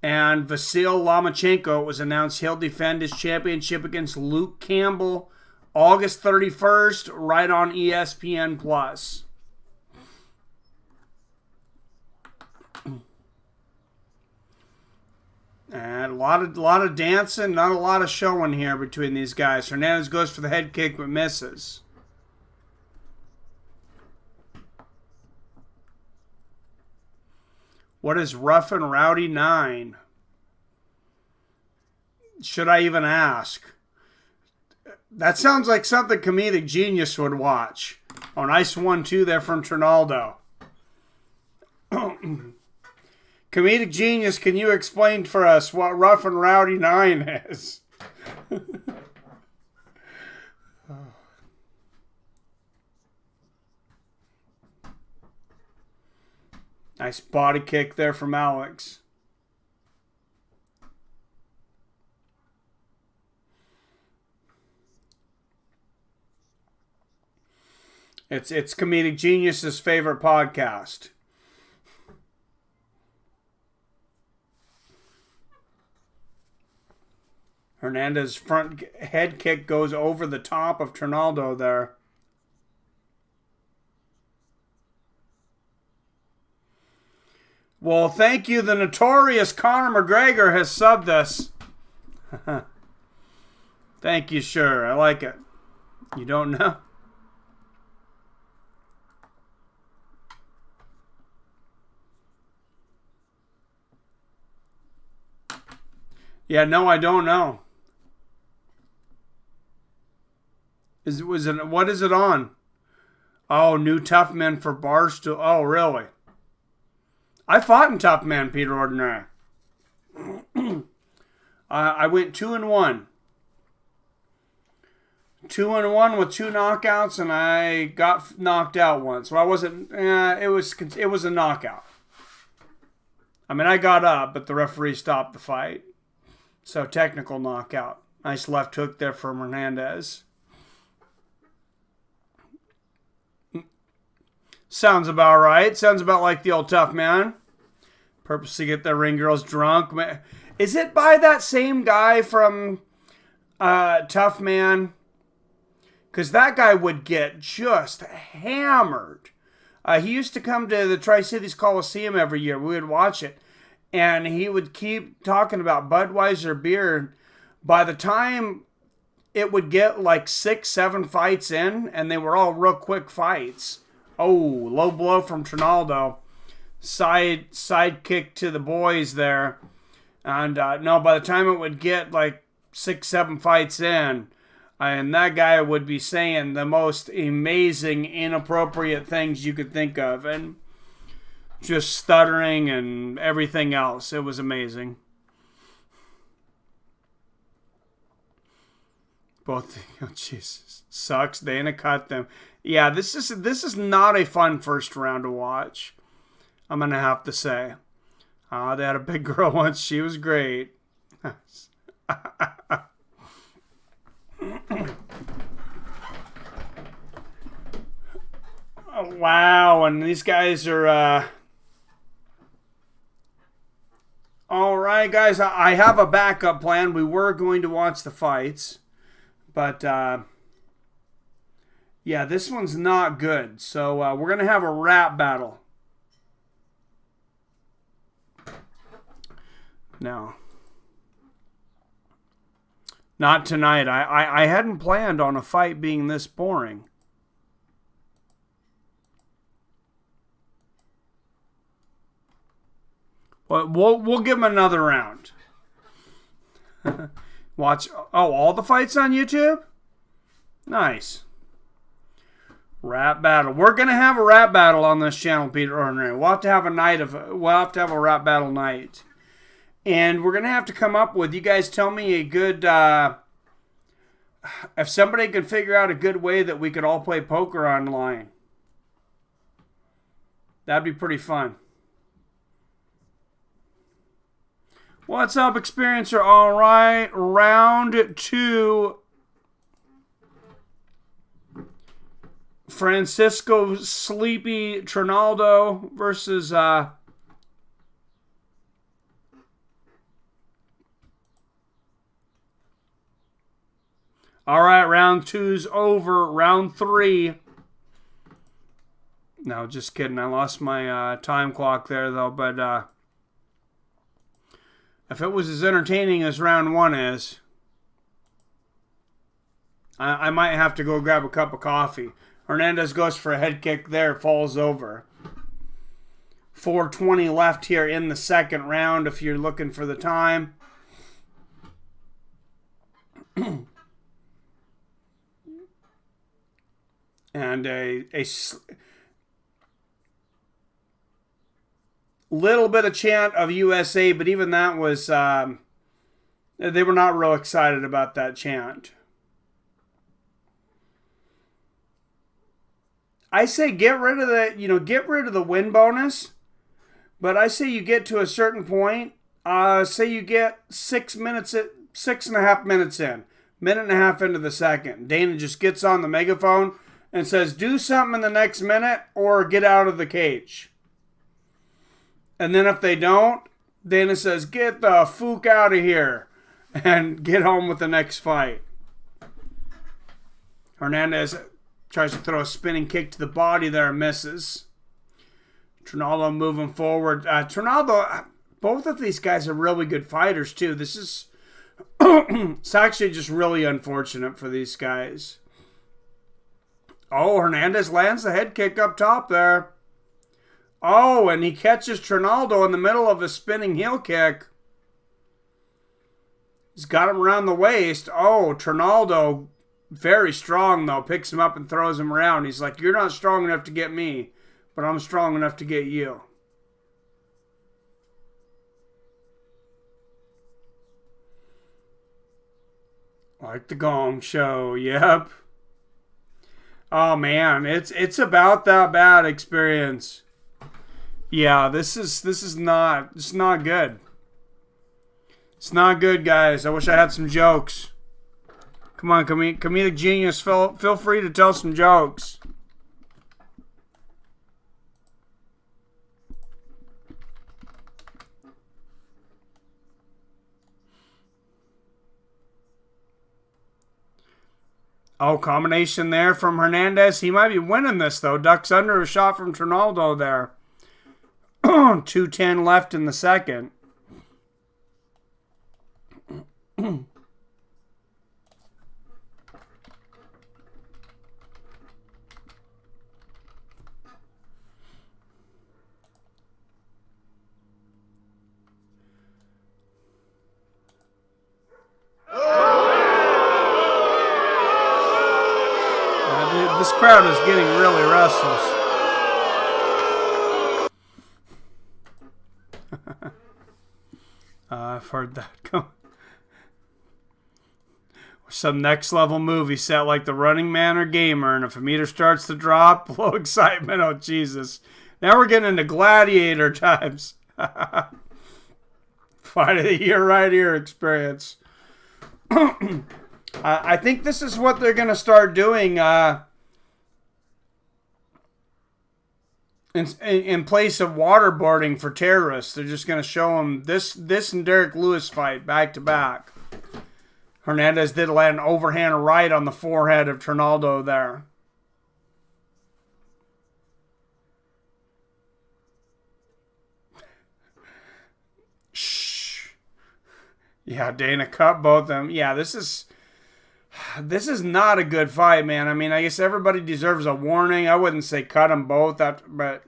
Speaker 1: And Vasyl Lomachenko, it was announced he'll defend his championship against Luke Campbell August 31st, right on ESPN+. And a lot of dancing, not a lot of showing here between these guys. Hernandez goes for the head kick but misses. What is Rough and Rowdy 9? Should I even ask? That sounds like something Comedic Genius would watch. Oh, nice 1-2 there from Trinaldo. Comedic Genius, can you explain for us what Rough and Rowdy 9 is? Nice body kick there from Alex. It's Comedic Genius's favorite podcast. Hernandez's front head kick goes over the top of Trinaldo there. Well, thank you. The notorious Conor McGregor has subbed us. Thank you, sure. I like it. You don't know? Yeah, no, I don't know. What is it on? Oh, new Tough Men for Barstool. Oh, really? I fought in Tough Man, Peter Ordinary. I went 2-1. 2-1 with 2 knockouts, and I got knocked out once. Well, I wasn't. It was a knockout. I mean, I got up, but the referee stopped the fight. So technical knockout. Nice left hook there from Hernandez. Sounds about right. Sounds about like the old Tough Man. Purposely get the ring girls drunk. Is it by that same guy from Tough Man? Because that guy would get just hammered. He used to come to the Tri-Cities Coliseum every year. We would watch it. And he would keep talking about Budweiser beer. By the time it would get like 6-7 fights in, and they were all real quick fights. Oh, low blow from Trinaldo. Side kick to the boys there. And no, by the time it would get like 6-7 fights in, and that guy would be saying the most amazing, inappropriate things you could think of. And just stuttering and everything else. It was amazing. Both, oh, Jesus, sucks. Dana cut them. Yeah, this is not a fun first round to watch. I'm gonna have to say. They had a big girl once. She was great. Oh, wow, and these guys are. All right, guys. I have a backup plan. We were going to watch the fights, but yeah, this one's not good. So we're gonna have a rap battle. No. Not tonight. I hadn't planned on a fight being this boring. Well, we'll give him another round. Watch. Oh, all the fights on YouTube? Nice. Rap battle. We're gonna have a rap battle on this channel, Peter Ordinary. We'll have to have a rap battle night. And we're going to have to come up with, you guys tell me a good, if somebody can figure out a good way that we could all play poker online. That'd be pretty fun. What's up, Experiencer? All right, round 2. Francisco Sleepy Trinaldo versus, all right, round 2's over. Round 3. No, just kidding. I lost my time clock there, though. But if it was as entertaining as round 1 is, I might have to go grab a cup of coffee. Hernandez goes for a head kick there, falls over. 4:20 left here in the second round if you're looking for the time. And a little bit of chant of USA, but even that was, they were not real excited about that chant. I say get rid of the win bonus, but I say you get to a certain point, say you get 6.5 minutes in, minute and a half into the second. Dana just gets on the megaphone and says, do something in the next minute or get out of the cage. And then if they don't, Dana says, get the fook out of here and get home with the next fight. Hernandez tries to throw a spinning kick to the body there, misses. Trinaldo moving forward. Trinaldo, both of these guys are really good fighters too. This is it's actually just really unfortunate for these guys. Oh, Hernandez lands the head kick up top there. Oh, and he catches Trinaldo in the middle of a spinning heel kick. He's got him around the waist. Oh, Trinaldo, very strong though, picks him up and throws him around. He's like, you're not strong enough to get me, but I'm strong enough to get you. Like the Gong Show, yep. Oh man, it's about that bad, Experience. Yeah, this is not good. It's not good, guys. I wish I had some jokes. Come on, comedic genius, feel free to tell some jokes. Oh, combination there from Hernandez. He might be winning this, though. Ducks under a shot from Trinaldo there. 2:10 left in the second. This crowd is getting really restless. I've heard that. Some next level movie set like The Running Man or Gamer, and if a meter starts to drop, low excitement. Oh, Jesus. Now we're getting into gladiator times. Fight of the year right here experience. I think this is what they're going to start doing in place of waterboarding for terrorists. They're just going to show them this and Derek Lewis fight back to back. Hernandez did land an overhand right on the forehead of Trinaldo there. Shh. Yeah, Dana cut both of them. Yeah, this is not a good fight, man. I mean, I guess everybody deserves a warning. I wouldn't say cut them both, but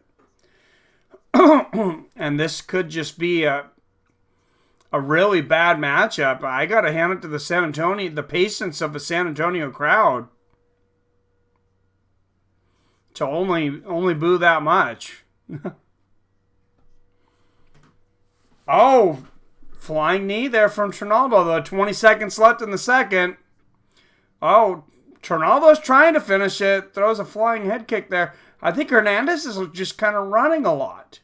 Speaker 1: and this could just be a really bad matchup. I got to hand it to the patience of the San Antonio crowd to only boo that much. Oh, flying knee there from Trinaldo, though. 20 seconds left in the second. Oh, Trinaldo's trying to finish it. Throws a flying head kick there. I think Hernandez is just kind of running a lot.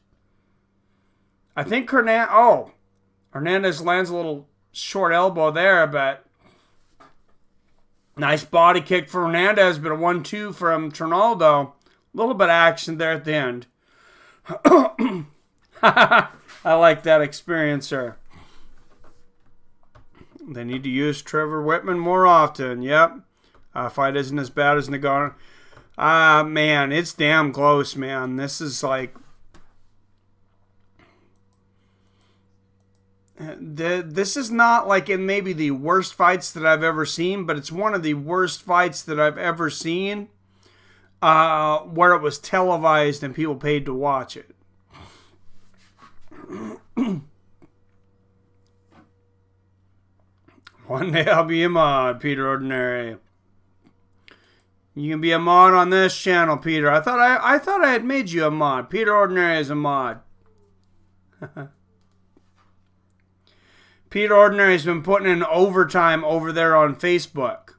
Speaker 1: I think Hernandez lands a little short elbow there, but nice body kick for Hernandez, but a 1-2 from Trinaldo. A little bit of action there at the end. I like that experiencer. They need to use Trevor Whitman more often. Yep. Fight isn't as bad as Nagano. Man, it's damn close, man. This is like... This is not like in maybe the worst fights that I've ever seen, but it's one of the worst fights that I've ever seen where it was televised and people paid to watch it. One day I'll be a mod, Peter Ordinary. You can be a mod on this channel, Peter. I thought I had made you a mod. Peter Ordinary is a mod. Peter Ordinary's been putting in overtime over there on Facebook.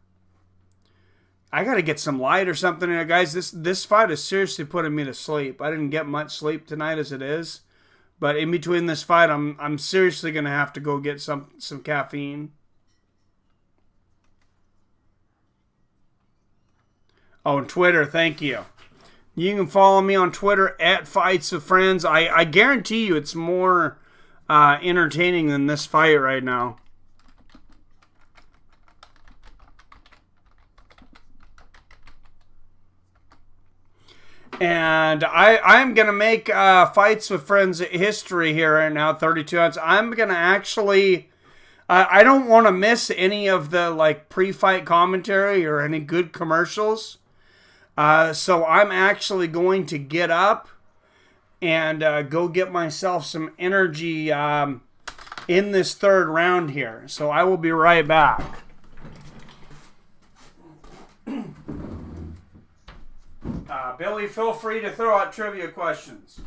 Speaker 1: I got to get some light or something in it, guys. This fight is seriously putting me to sleep. I didn't get much sleep tonight as it is, but in between this fight, I'm seriously gonna have to go get some caffeine. Oh, and Twitter, thank you. You can follow me on Twitter at Fights with Friends. I guarantee you, it's more entertaining than this fight right now. And I'm going to make Fights with Friends history here right now, 32 ounce. I'm going to actually... I don't want to miss any of the like pre-fight commentary or any good commercials. So I'm actually going to get up and go get myself some energy in this third round here. So I will be right back. Billy, feel free to throw out trivia questions.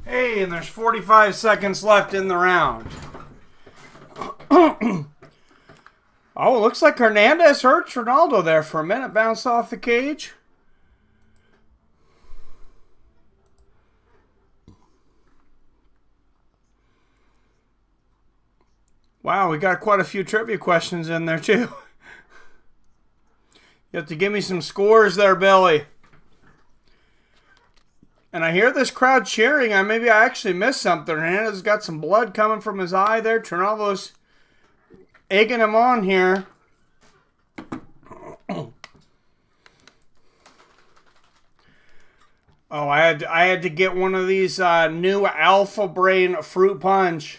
Speaker 1: Hey, and there's 45 seconds left in the round. Oh, it looks like Hernandez hurt Ronaldo there for a minute. Bounced off the cage. Wow, we got quite a few trivia questions in there, too. You have to give me some scores there, Billy. And I hear this crowd cheering. Maybe I actually missed something. Hernandez got some blood coming from his eye there. Trinaldo's egging him on here. Oh, I had to get one of these new Alpha Brain fruit punch.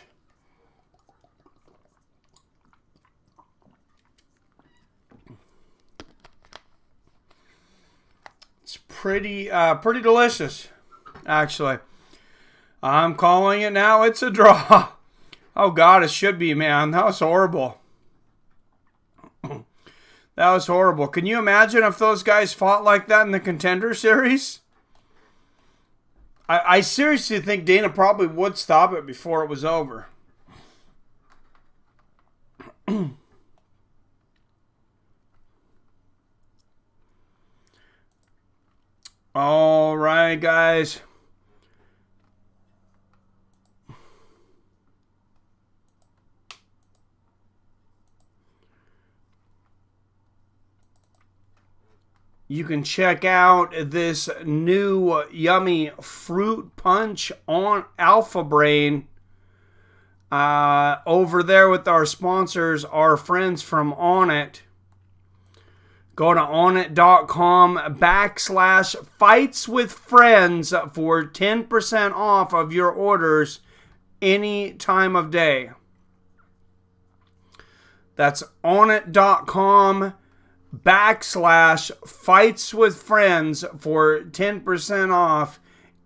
Speaker 1: It's pretty delicious, actually. I'm calling it now. It's a draw. Oh God, it should be, man. That was horrible. That was horrible. Can you imagine if those guys fought like that in the Contender Series? I seriously think Dana probably would stop it before it was over. All right, guys. You can check out this new yummy fruit punch on Alpha Brain over there with our sponsors, our friends from Onnit. Go to onnit.com/fightswithfriends for 10% off of your orders any time of day. That's onnit.com/fightswithfriends for 10% off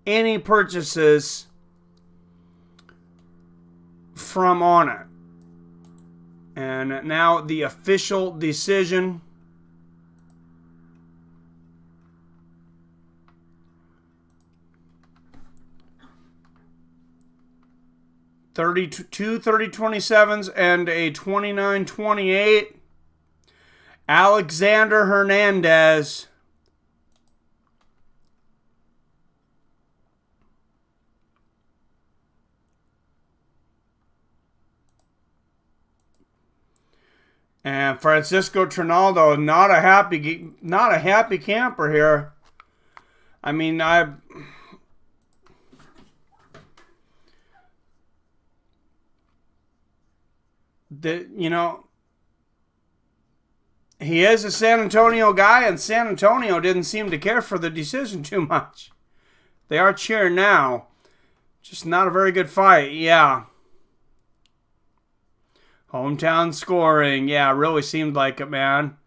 Speaker 1: any purchases from Onnit. And now the official decision. Two 30-27s and a 29-28. Alexander Hernandez. And Francisco Trinaldo, not a happy camper here. I mean, he is a San Antonio guy, and San Antonio didn't seem to care for the decision too much. They are cheering now. Just not a very good fight, yeah. Hometown scoring, yeah, really seemed like it, man.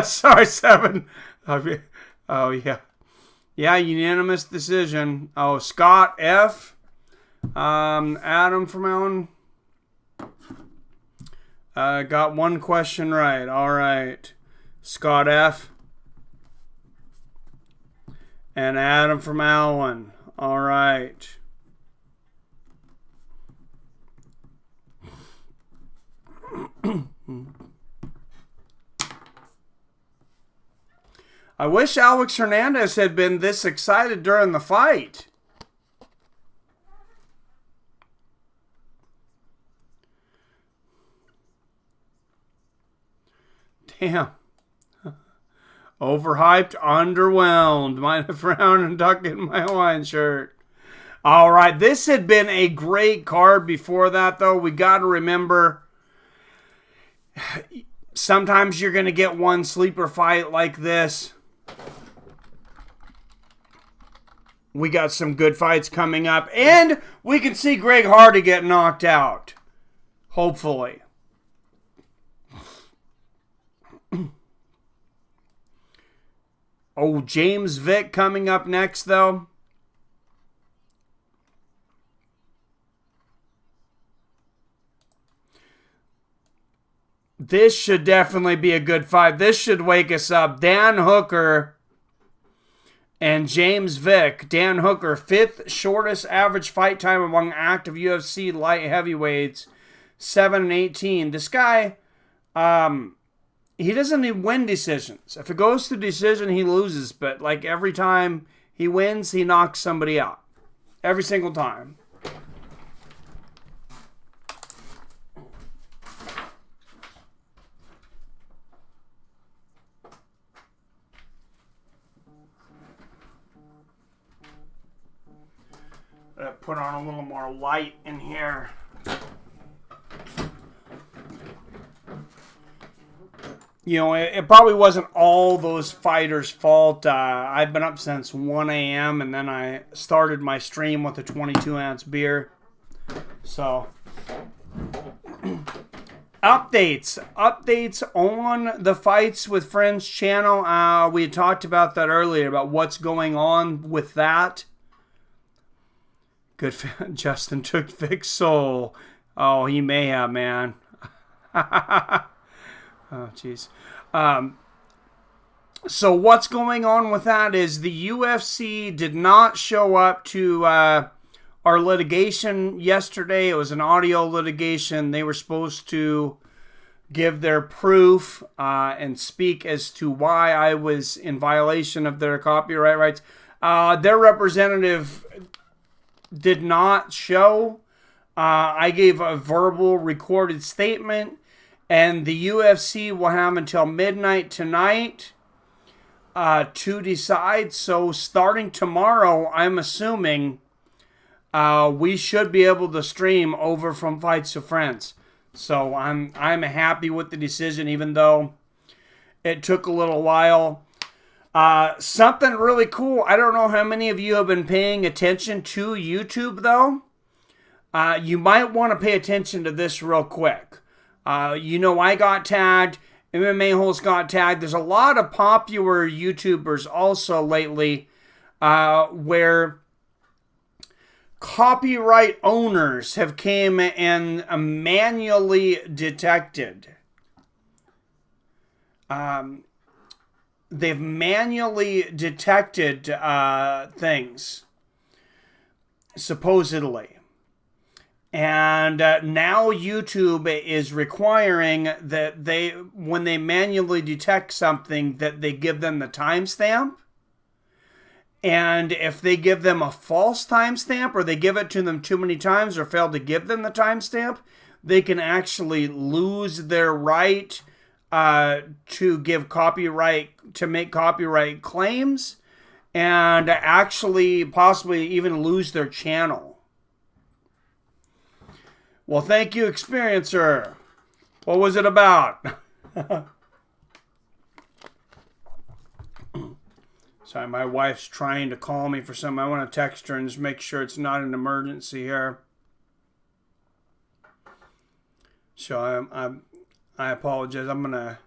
Speaker 1: Sorry, 7. Oh, yeah. Yeah, unanimous decision. Oh, Scott F. Adam from Allen. Got one question right. All right. Scott F. And Adam from Allen. All right. I wish Alex Hernandez had been this excited during the fight. Damn. Overhyped, underwhelmed. Might have frowned and tucked in my Hawaiian shirt. All right, this had been a great card before that, though. We got to remember, sometimes you're going to get one sleeper fight like this. We got some good fights coming up, and we can see Greg Hardy get knocked out. Hopefully. Oh, James Vick coming up next, though. This should definitely be a good fight. This should wake us up. Dan Hooker And James Vick, Dan Hooker, 5th shortest average fight time among active UFC light heavyweights, 7-18. This guy, he doesn't even win decisions. If it goes to decision, he loses. But like every time he wins, he knocks somebody out. Every single time. Put on a little more light in here. You know, it probably wasn't all those fighters' fault. I've been up since 1 a.m. and then I started my stream with a 22-ounce beer. So, updates on the Fights with Friends channel. We had talked about that earlier, about what's going on with that. Good. Justin took Vic's soul. Oh, he may have, man. Oh, jeez. So what's going on with that is the UFC did not show up to our litigation yesterday. It was an audio litigation. They were supposed to give their proof and speak as to why I was in violation of their copyright rights. Their representative did not show. I gave a verbal recorded statement, and the UFC will have until midnight tonight to decide. So starting tomorrow, I'm assuming we should be able to stream over from Fights with Friends. So I'm happy with the decision, even though it took a little while. Something really cool. I don't know how many of you have been paying attention to YouTube, though. You might want to pay attention to this real quick. You know, I got tagged. MMA Holes got tagged. There's a lot of popular YouTubers also lately where copyright owners have came and manually detected. They've manually detected things, supposedly. And now YouTube is requiring that when they manually detect something, that they give them the timestamp. And if they give them a false timestamp, or they give it to them too many times, or fail to give them the timestamp, they can actually lose their right to give copyright, to make copyright claims, and actually possibly even lose their channel. Well, thank you, Experiencer. What was it about? Sorry, my wife's trying to call me for something. I want to text her and just make sure it's not an emergency here. So I apologize. I'm gonna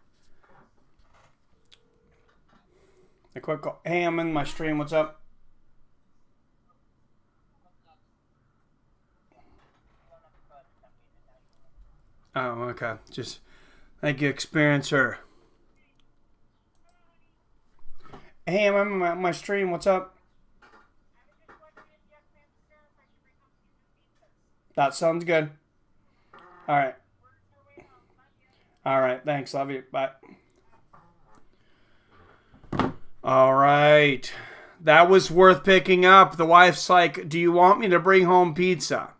Speaker 1: a quick call. Hey, I'm in my stream. What's up? Oh, okay. Just thank you, Experiencer. Hey, I'm in my stream. What's up? That sounds good. All right. All right. Thanks. Love you. Bye. All right. That was worth picking up. The wife's like, do you want me to bring home pizza?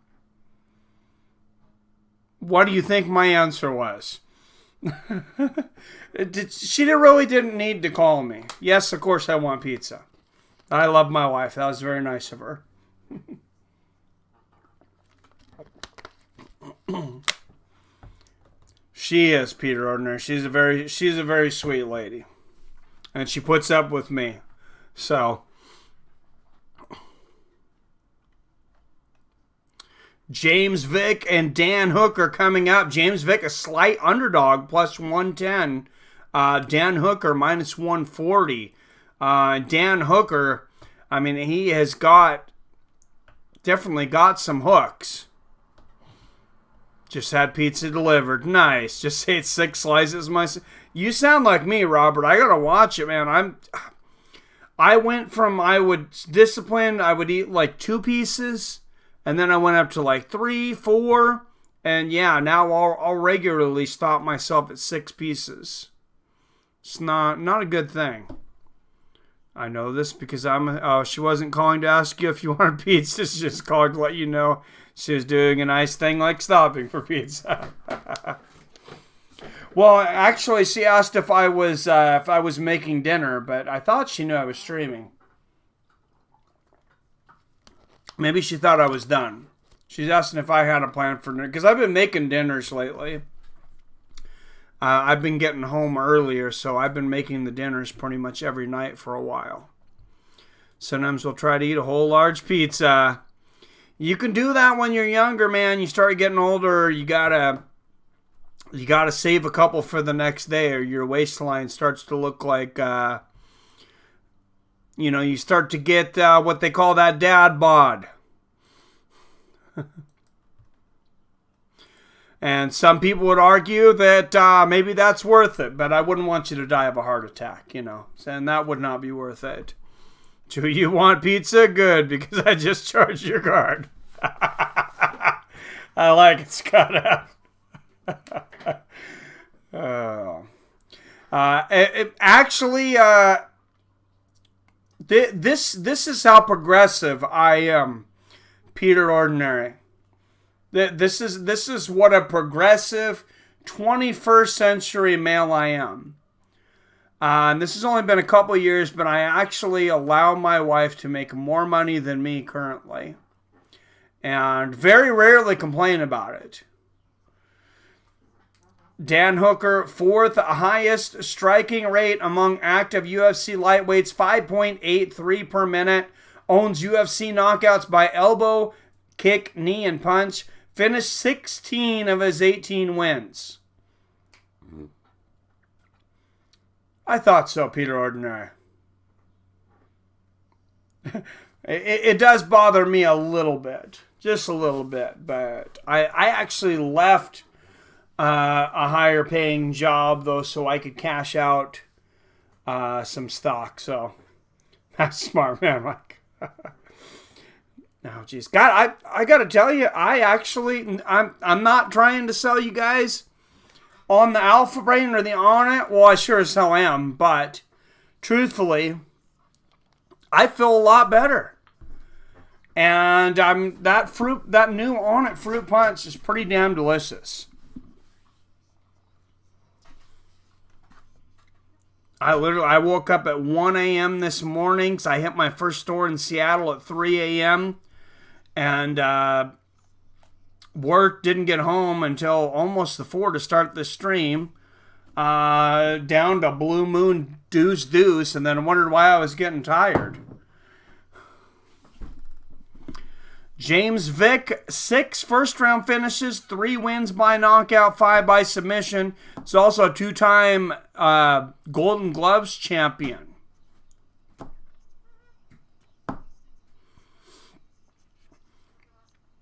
Speaker 1: What do you think my answer was? She really didn't need to call me. Yes, of course I want pizza. I love my wife. That was very nice of her. She is, Peter Ordner. She's a very sweet lady. And she puts up with me. So James Vick and Dan Hooker coming up. James Vick, a slight underdog, plus 110. Dan Hooker, minus 140. Dan Hooker, I mean, he has definitely got some hooks. Just had pizza delivered. Nice. Just ate 6 slices. You sound like me, Robert. I gotta watch it, man. I went from I would eat like 2 pieces, and then I went up to like 3, 4, and yeah, now I'll regularly stop myself at 6 pieces. It's not a good thing. I know this because she wasn't calling to ask you if you wanted pizza. She just called to let you know she was doing a nice thing like stopping for pizza. Well, actually, she asked if I was making dinner, but I thought she knew I was streaming. Maybe she thought I was done. She's asking if I had a plan for dinner because I've been making dinners lately. I've been getting home earlier, so I've been making the dinners pretty much every night for a while. Sometimes we'll try to eat a whole large pizza. You can do that when you're younger, man. You start getting older, you gotta save a couple for the next day, or your waistline starts to look like, you start to get what they call that dad bod. And some people would argue that maybe that's worth it, but I wouldn't want you to die of a heart attack, and that would not be worth it. Do you want pizza? Good, because I just charged your card. I like it, Scott. This is how progressive I am, Peter Ordinary. This is what a progressive 21st century male I am. And this has only been a couple years, but I actually allow my wife to make more money than me currently. And very rarely complain about it. Dan Hooker, 4th highest striking rate among active UFC lightweights, 5.83 per minute. Owns UFC knockouts by elbow, kick, knee, and punch. Finished 16 of his 18 wins. I thought so, Peter Ordinary. It does bother me a little bit. Just a little bit. But I actually left a higher paying job, though, so I could cash out some stock. So that's smart, man, Mike. Oh, geez. God, I got to tell you, I'm not trying to sell you guys on the Alpha Brain or the On It. Well, I sure as hell am, but truthfully, I feel a lot better. And that new On It fruit punch is pretty damn delicious. I woke up at 1 a.m. this morning, because I hit my first store in Seattle at 3 a.m. And work, didn't get home until almost the 4 to start the stream. Down to Blue Moon Deuce, and then wondered why I was getting tired. James Vick, 6 first-round finishes, 3 wins by knockout, 5 by submission. He's also a 2-time Golden Gloves champion.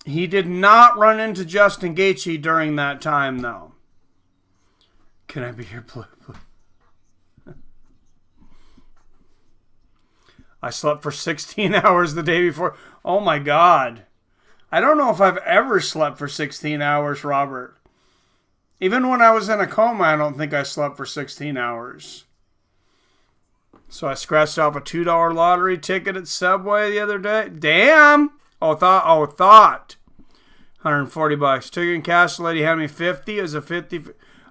Speaker 1: He did not run into Justin Gaethje during that time, though. Can I be your blue? I slept for 16 hours the day before. Oh, my God. I don't know if I've ever slept for 16 hours, Robert. Even when I was in a coma, I don't think I slept for 16 hours. So I scratched off a $2 lottery ticket at Subway the other day. Damn! Thought. $140. Took it in cash. The lady had me 50. It was a 50.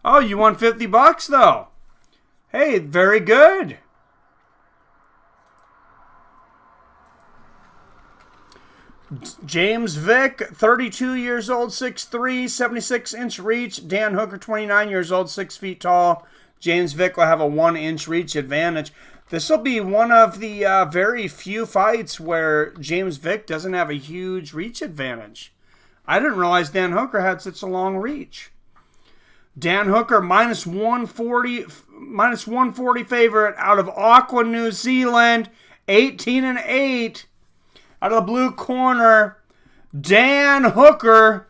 Speaker 1: Oh, you won $50 though. Hey, very good. James Vick, 32 years old, 6'3", 76-inch reach. Dan Hooker, 29 years old, 6 feet tall. James Vick will have a 1-inch reach advantage. This will be one of the very few fights where James Vick doesn't have a huge reach advantage. I didn't realize Dan Hooker had such a long reach. Dan Hooker, minus 140 favorite out of Auckland, New Zealand, 18-8. Out of the blue corner, Dan Hooker.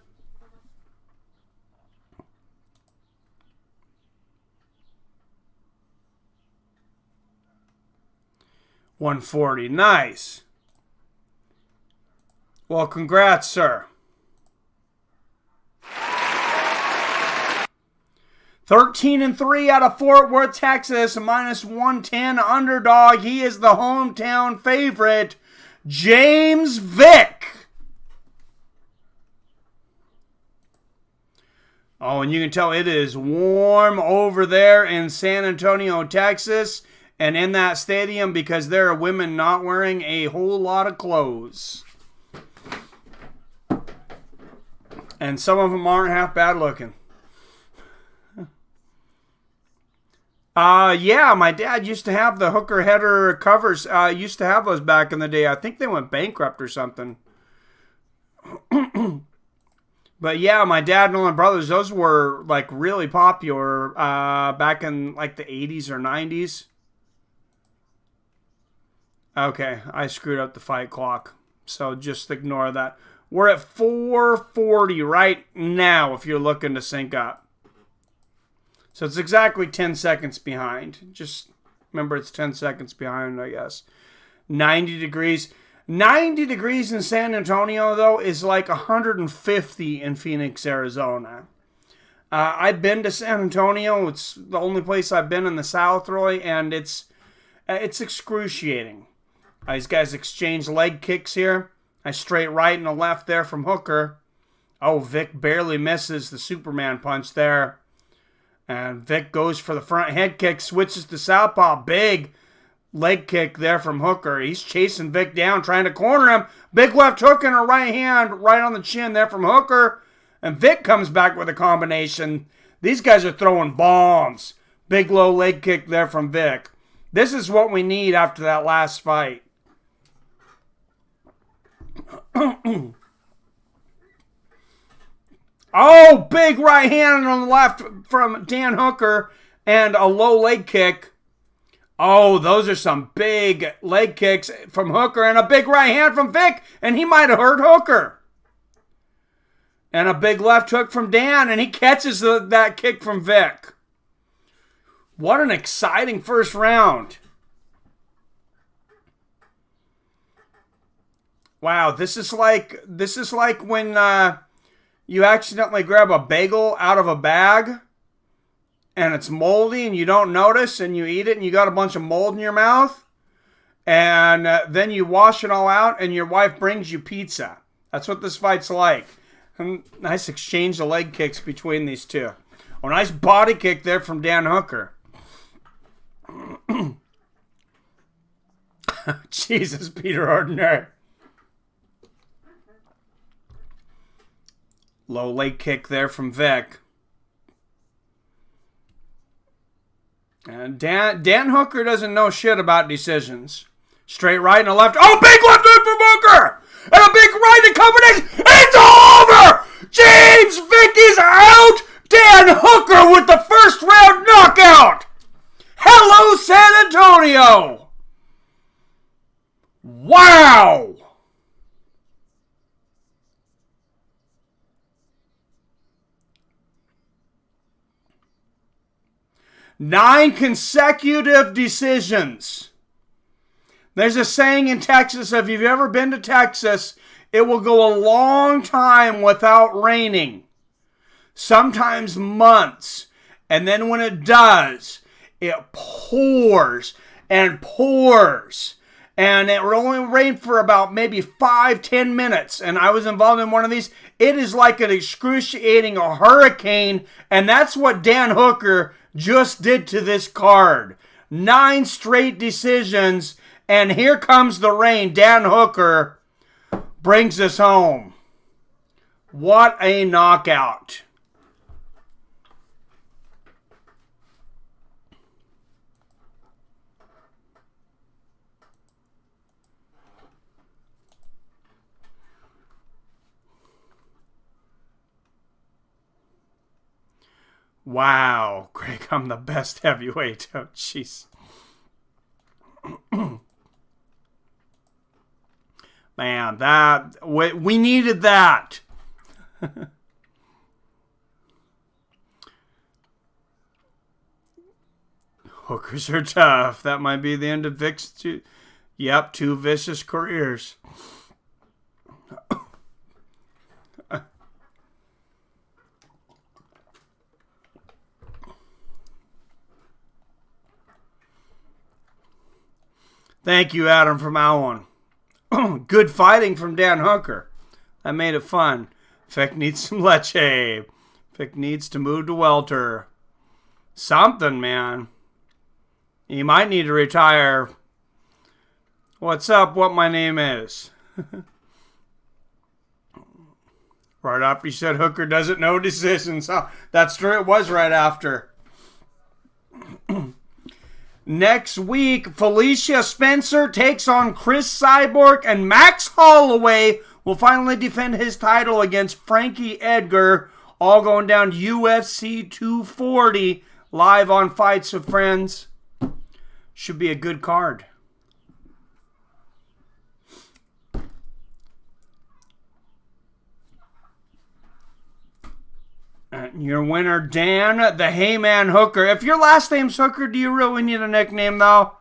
Speaker 1: 140. Nice. Well, congrats, sir. 13-3 out of Fort Worth, Texas, -110 underdog. He is the hometown favorite, James Vick. Oh, and you can tell it is warm over there in San Antonio, Texas, and in that stadium because there are women not wearing a whole lot of clothes. And some of them aren't half bad looking. Yeah, my dad used to have the hooker header covers. Used to have those back in the day. I think they went bankrupt or something. But yeah, my dad and all my brothers, those were like really popular back in like the 80s or 90s. Okay, I screwed up the fight clock. So just ignore that. We're at 4:40 right now if you're looking to sync up. So it's exactly 10 seconds behind. Just remember it's 10 seconds behind, I guess. 90 degrees. 90 degrees in San Antonio, though, is like 150 in Phoenix, Arizona. I've been to San Antonio. It's the only place I've been in the South, really, and it's excruciating. These guys exchange leg kicks here. A straight right and a left there from Hooker. Oh, Vick barely misses the Superman punch there. And Vick goes for the front head kick, switches to southpaw. Big leg kick there from Hooker. He's chasing Vick down, trying to corner him. Big left hook and a right hand right on the chin there from Hooker. And Vick comes back with a combination. These guys are throwing bombs. Big low leg kick there from Vick. This is what we need after that last fight. Oh, big right hand on the left from Dan Hooker and a low leg kick. Oh, those are some big leg kicks from Hooker and a big right hand from Vick, and he might have hurt Hooker. And a big left hook from Dan, and he catches that kick from Vick. What an exciting first round. Wow, this is like when you accidentally grab a bagel out of a bag and it's moldy and you don't notice and you eat it and you got a bunch of mold in your mouth and then you wash it all out and your wife brings you pizza. That's what this fight's like. And nice exchange of leg kicks between these two. Oh, nice body kick there from Dan Hooker. Jesus, Peter Ordinary. Low leg kick there from Vick. And Dan Hooker doesn't know shit about decisions. Straight right and a left. Oh, big left hook from Hooker! And a big right and combination. It's over! James Vick is out! Dan Hooker with the first round knockout! Hello, San Antonio! Wow! Nine consecutive decisions. There's a saying in Texas, if you've ever been to Texas, it will go a long time without raining. Sometimes months. And then when it does, it pours and pours. And it will only rain for about maybe 5-10 minutes. And I was involved in one of these. It is like an excruciating hurricane. And that's what Dan Hooker just did to this card. 9 straight decisions. And here comes the rain. Dan Hooker brings us home. What a knockout. Wow, Greg, I'm the best heavyweight. Oh, jeez. Man, we needed that. Hookers are tough. That might be the end of Vick's Yep, 2 vicious careers. Thank you, Adam, for that one. Good fighting from Dan Hooker. That made it fun. Fick needs some leche. Fick needs to move to welter. Something, man. He might need to retire. What's up? What my name is? Right after he said Hooker doesn't know decisions. Oh, that's true. It was right after. Next week, Felicia Spencer takes on Chris Cyborg, and Max Holloway will finally defend his title against Frankie Edgar. All going down UFC 240 live on Fights with Friends. Should be a good card. Your winner, Dan, the Heyman Hooker. If your last name's Hooker, do you really need a nickname, though?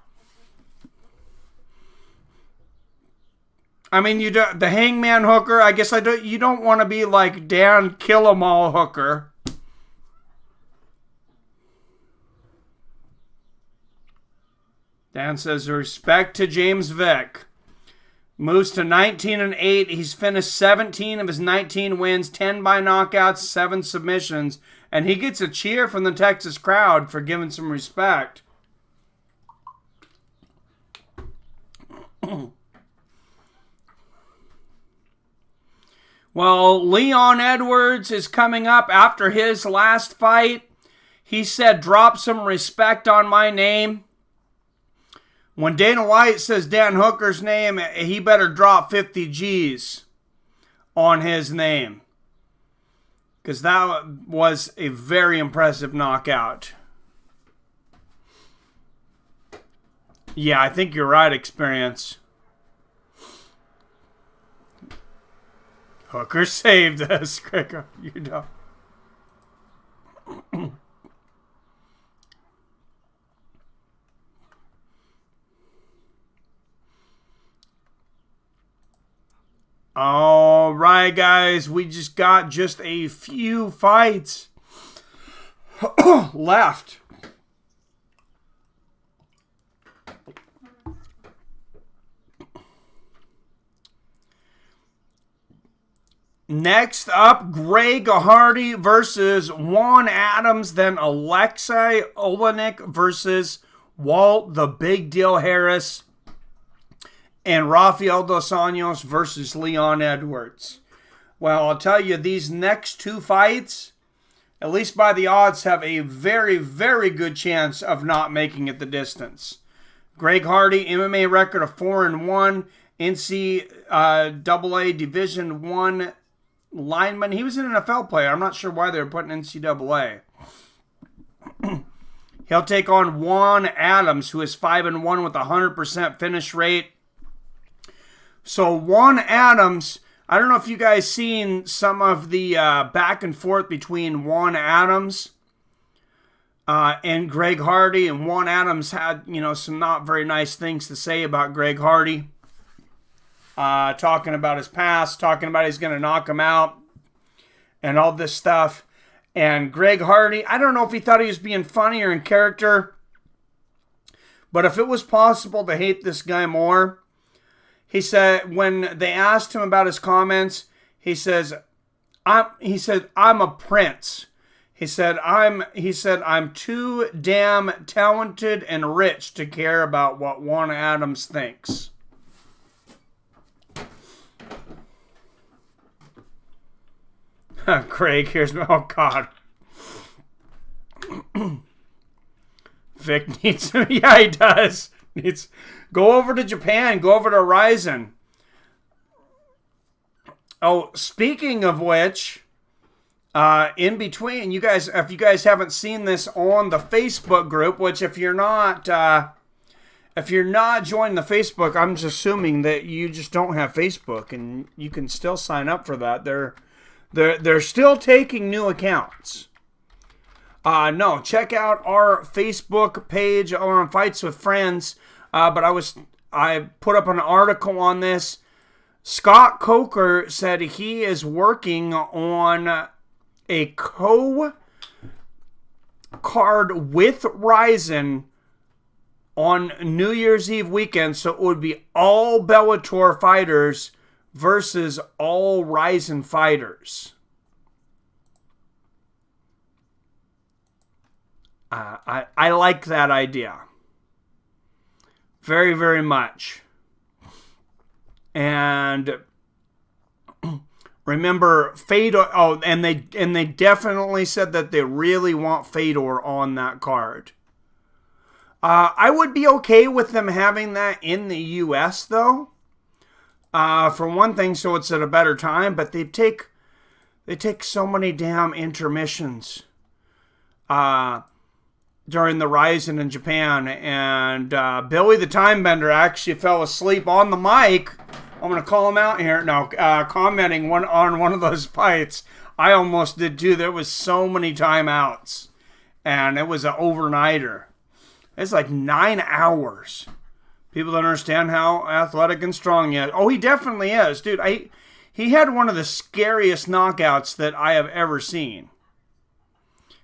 Speaker 1: I mean, the Hangman Hooker. I guess you don't want to be like Dan Kill 'Em All Hooker. Dan says respect to James Vick. Moves to 19-8. He's finished 17 of his 19 wins, 10 by knockouts, 7 submissions. And he gets a cheer from the Texas crowd for giving some respect. Well, Leon Edwards is coming up after his last fight. He said, drop some respect on my name. When Dana White says Dan Hooker's name, he better drop 50 G's on his name. Because that was a very impressive knockout. Yeah, I think you're right, Experience. Hooker saved us, Gregor. You know. All right, guys. We just got a few fights left. Next up, Greg Hardy versus Juan Adams. Then Alexei Olenek versus Walt the Big Deal Harris. And Rafael Dos Anjos versus Leon Edwards. Well, I'll tell you, these next 2 fights, at least by the odds, have a very, very good chance of not making it the distance. Greg Hardy, MMA record of 4-1, NCAA Division 1 lineman. He was an NFL player. I'm not sure why they were putting NCAA. He'll take on Juan Adams, who is 5-1 with a 100% finish rate. So Juan Adams, I don't know if you guys seen some of the back and forth between Juan Adams and Greg Hardy. And Juan Adams had, some not very nice things to say about Greg Hardy. Talking about his past, talking about he's going to knock him out and all this stuff. And Greg Hardy, I don't know if he thought he was being funny or in character. But if it was possible to hate this guy more, he said, when they asked him about his comments, he said, I'm a prince. He said, I'm too damn talented and rich to care about what Juan Adams thinks. Craig, oh God. Vic needs, yeah, he does. Go over to Japan. Go over to Ryzen. Oh, speaking of which, in between, if you guys haven't seen this on the Facebook group, which if you're not joining the Facebook, I'm just assuming that you just don't have Facebook, and you can still sign up for that. They're still taking new accounts. No, check out our Facebook page on Fights with Friends. But I was I put up an article on this. Scott Coker said he is working on a co-card with Ryzen on New Year's Eve weekend, so it would be all Bellator fighters versus all Ryzen fighters. I like that idea very, very much. And remember, Fedor. Oh, and they definitely said that they really want Fedor on that card. I would be okay with them having that in the U.S. though. For one thing, so it's at a better time. But they take so many damn intermissions during the Ryzen in Japan. And Billy the Time Bender actually fell asleep on the mic. I'm going to call him out here. No, commenting on one of those fights. I almost did too. There was so many timeouts. And it was an overnighter. It's like 9 hours. People don't understand how athletic and strong he is. Oh, he definitely is. Dude, he had one of the scariest knockouts that I have ever seen.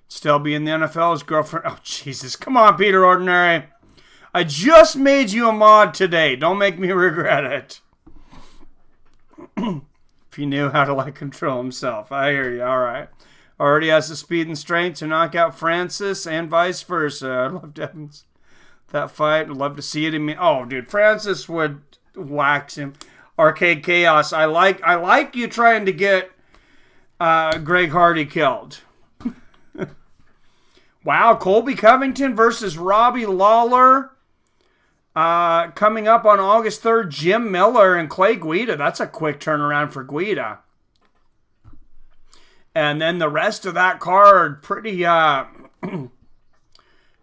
Speaker 1: Still be in the NFL, his girlfriend. Oh, Jesus. Come on, Peter Ordinary. I just made you a mod today. Don't make me regret it. If he knew how to control himself. I hear you. All right. Already has the speed and strength to knock out Francis and vice versa. I'd love to have that fight. I'd love to see it. Oh, dude. Francis would wax him. Arcade Chaos. I like you trying to get Greg Hardy killed. Wow. Colby Covington versus Robbie Lawler. Coming up on August 3rd, Jim Miller and Clay Guida. That's a quick turnaround for Guida. And then the rest of that card, pretty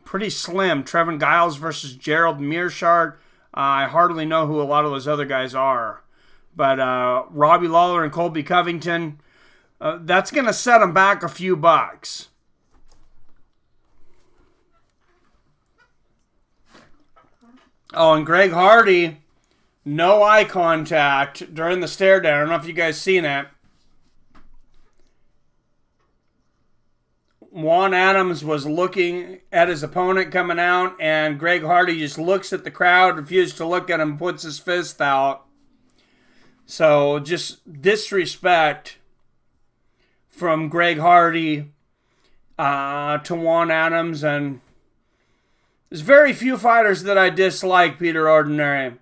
Speaker 1: pretty slim. Trevin Giles versus Gerald Mearshart. I hardly know who a lot of those other guys are. But Robbie Lawler and Colby Covington, that's going to set them back a few bucks. Oh, and Greg Hardy, no eye contact during the stare down. I don't know if you guys seen it. Juan Adams was looking at his opponent coming out, and Greg Hardy just looks at the crowd, refuses to look at him, puts his fist out. So just disrespect from Greg Hardy to Juan Adams, and there's very few fighters that I dislike, Peter Ordinary.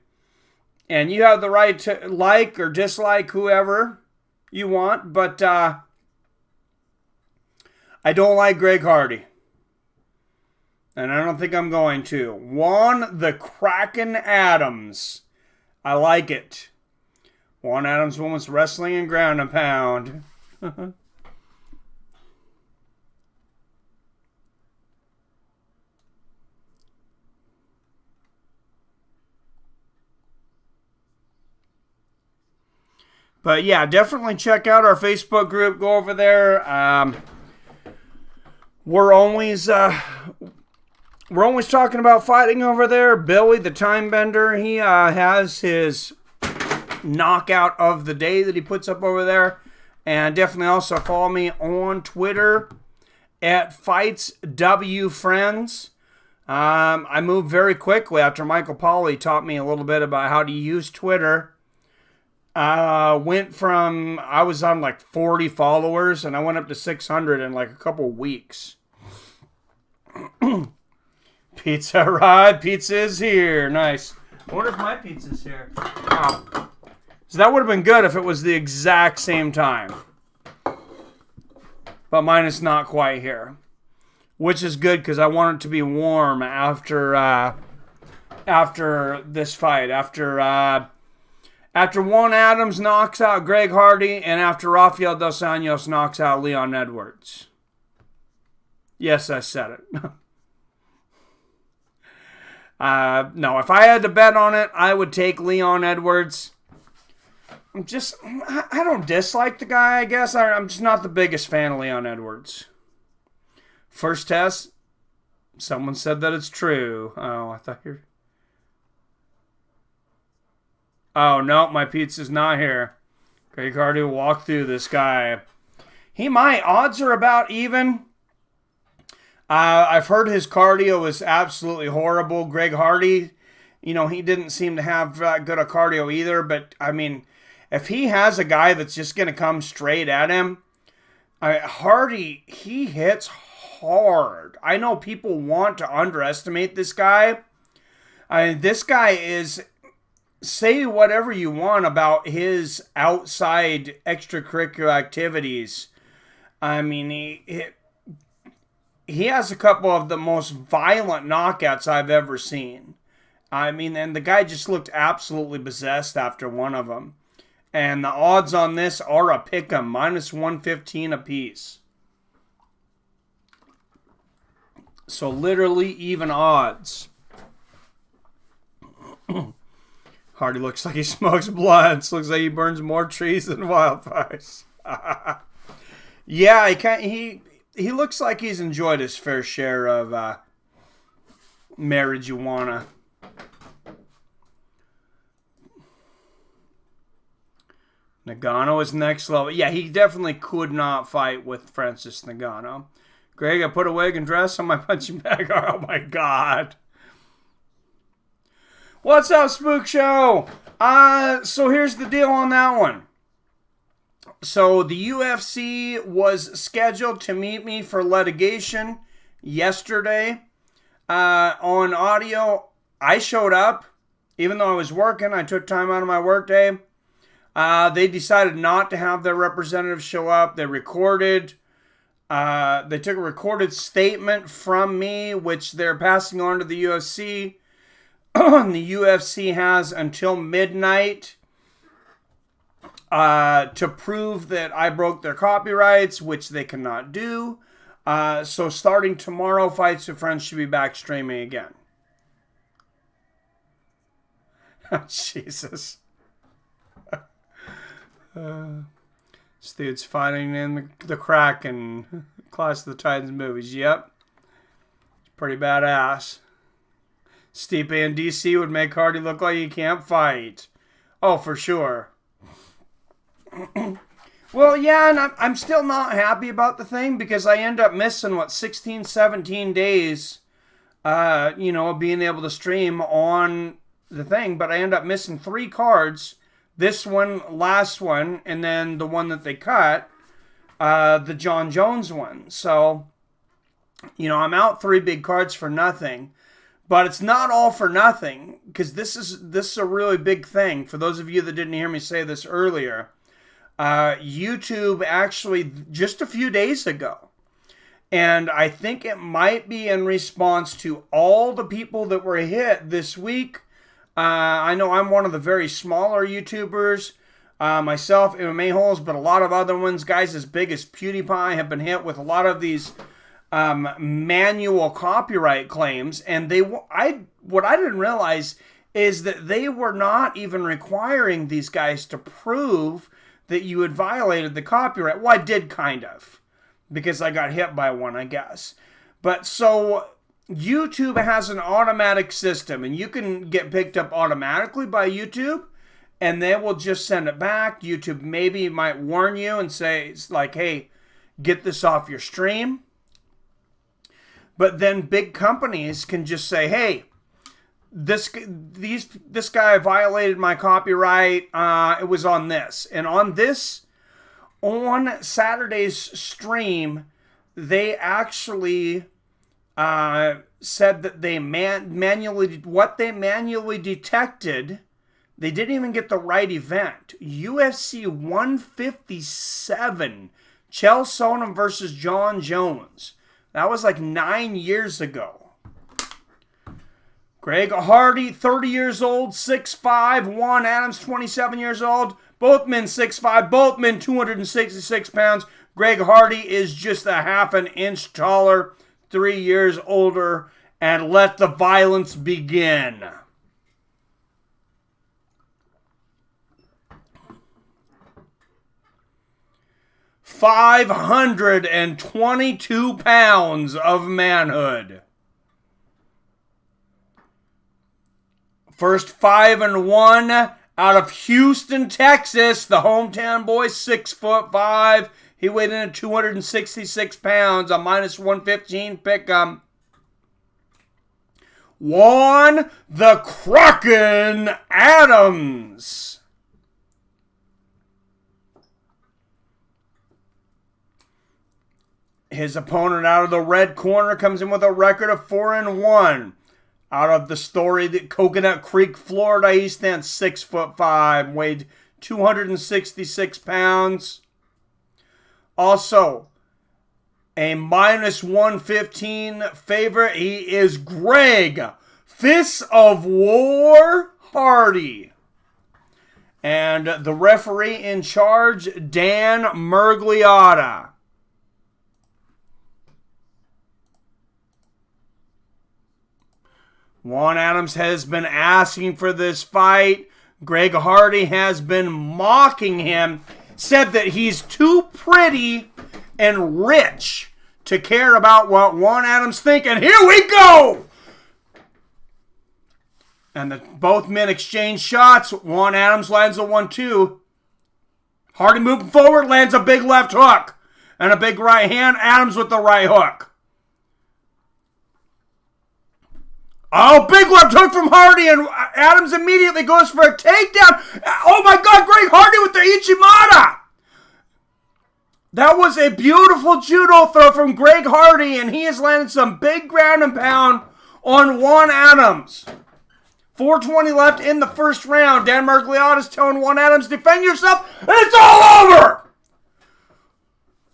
Speaker 1: And you have the right to like or dislike whoever you want, but I don't like Greg Hardy. And I don't think I'm going to. Juan the Kraken Adams. I like it. Juan Adams Women's Wrestling and Ground and Pound. But yeah, definitely check out our Facebook group. Go over there. We're always talking about fighting over there. Billy the Time Bender, he has his knockout of the day that he puts up over there. And definitely also follow me on Twitter at FightsWFriends. I moved very quickly after Michael Pauly taught me a little bit about how to use Twitter. Went from, I was on 40 followers, and I went up to 600 in a couple weeks. Pizza ride, pizza is here. Nice. I wonder if my pizza's here. Oh. So that would have been good if it was the exact same time. But mine is not quite here. Which is good because I want it to be warm after this fight. After Juan Adams knocks out Greg Hardy, and after Rafael Dos Anjos knocks out Leon Edwards. Yes, I said it. No, if I had to bet on it, I would take Leon Edwards. I don't dislike the guy, I guess. I'm just not the biggest fan of Leon Edwards. First test, someone said that it's true. Oh, I thought you're... Oh, no, my pizza's not here. Greg Hardy will walk through this guy. He might. Odds are about even. I've heard his cardio is absolutely horrible. Greg Hardy, he didn't seem to have good a cardio either. But, I mean, if he has a guy that's just going to come straight at him, Hardy, he hits hard. I know people want to underestimate this guy. This guy is... Say whatever you want about his outside extracurricular activities. I mean, he has a couple of the most violent knockouts I've ever seen. I mean, and the guy just looked absolutely possessed after one of them. And the odds on this are a pick'em, minus 115 apiece. So literally even odds. Hardy looks like he smokes blunts. Looks like he burns more trees than wildfires. Yeah, he looks like he's enjoyed his fair share of marijuana. Nagano is next level. Yeah, he definitely could not fight with Francis Nagano. Greg, I put a wig and dress on my punching bag. Oh my God. What's up, Spook Show? So here's the deal on that one. So the UFC was scheduled to meet me for litigation yesterday. On audio, I showed up. Even though I was working, I took time out of my work day. They decided not to have their representative show up. They recorded. They took a recorded statement from me, which they're passing on to the UFC. The UFC has until midnight to prove that I broke their copyrights, which they cannot do. So starting tomorrow, Fights with Friends should be back streaming again. Jesus. This dude's fighting in the Kraken, Clash of the Titans movies. Yep. Pretty badass. Stipe in DC would make Hardy look like he can't fight. Oh, for sure. Well, yeah, and I'm still not happy about the thing because I end up missing, 16, 17 days, being able to stream on the thing. But I end up missing 3 cards. This one, last one, and then the one that they cut, the John Jones one. So, I'm out 3 big cards for nothing. But it's not all for nothing, because this is a really big thing. For those of you that didn't hear me say this earlier, YouTube actually, just a few days ago, and I think it might be in response to all the people that were hit this week. I know I'm one of the very smaller YouTubers, myself, MMA Holes, but a lot of other ones, guys as big as PewDiePie, have been hit with a lot of these manual copyright claims, and what I didn't realize is that they were not even requiring these guys to prove that you had violated the copyright. Well, I did kind of, because I got hit by one, I guess. But so YouTube has an automatic system, and you can get picked up automatically by YouTube, and they will just send it back. YouTube maybe might warn you and say, it's like, hey, get this off your stream. But then big companies can just say, hey, this guy violated my copyright. It was on this. And on Saturday's stream, they actually said that they manually detected, they didn't even get the right event. UFC 157, Chael Sonnen versus John Jones. That was like 9 years ago. Greg Hardy, 30 years old, 6'5", Juan Adams, 27 years old. Both men 6'5", both men 266 pounds. Greg Hardy is just a half an inch taller, 3 years older, and let the violence begin. £522 of manhood. First 5-1 Out of Houston, Texas, the hometown boy, 6'5". He weighed in at 266 pounds, a minus 115 pick'em. Juan the Kraken Adams. His opponent out of the red corner comes in with a record of 4-1. Out of the story that Coconut Creek, Florida, he stands 6'5", weighed 266 pounds. Also, a minus 115 favorite. He is Greg Fists of War Hardy. And the referee in charge, Dan Mergliotta. Juan Adams has been asking for this fight. Greg Hardy has been mocking him. Said that he's too pretty and rich to care about what Juan Adams thinks. And here we go! And both men exchange shots. Juan Adams lands a 1-2. Hardy moving forward, lands a big left hook. And a big right hand. Adams with the right hook. Oh, big left hook from Hardy, and Adams immediately goes for a takedown. Oh my God, Greg Hardy with the Ichimata. That was a beautiful judo throw from Greg Hardy, and he has landed some big ground and pound on Juan Adams. 4:20 left in the first round. Dan Mergliotta is telling Juan Adams, defend yourself, and it's all over.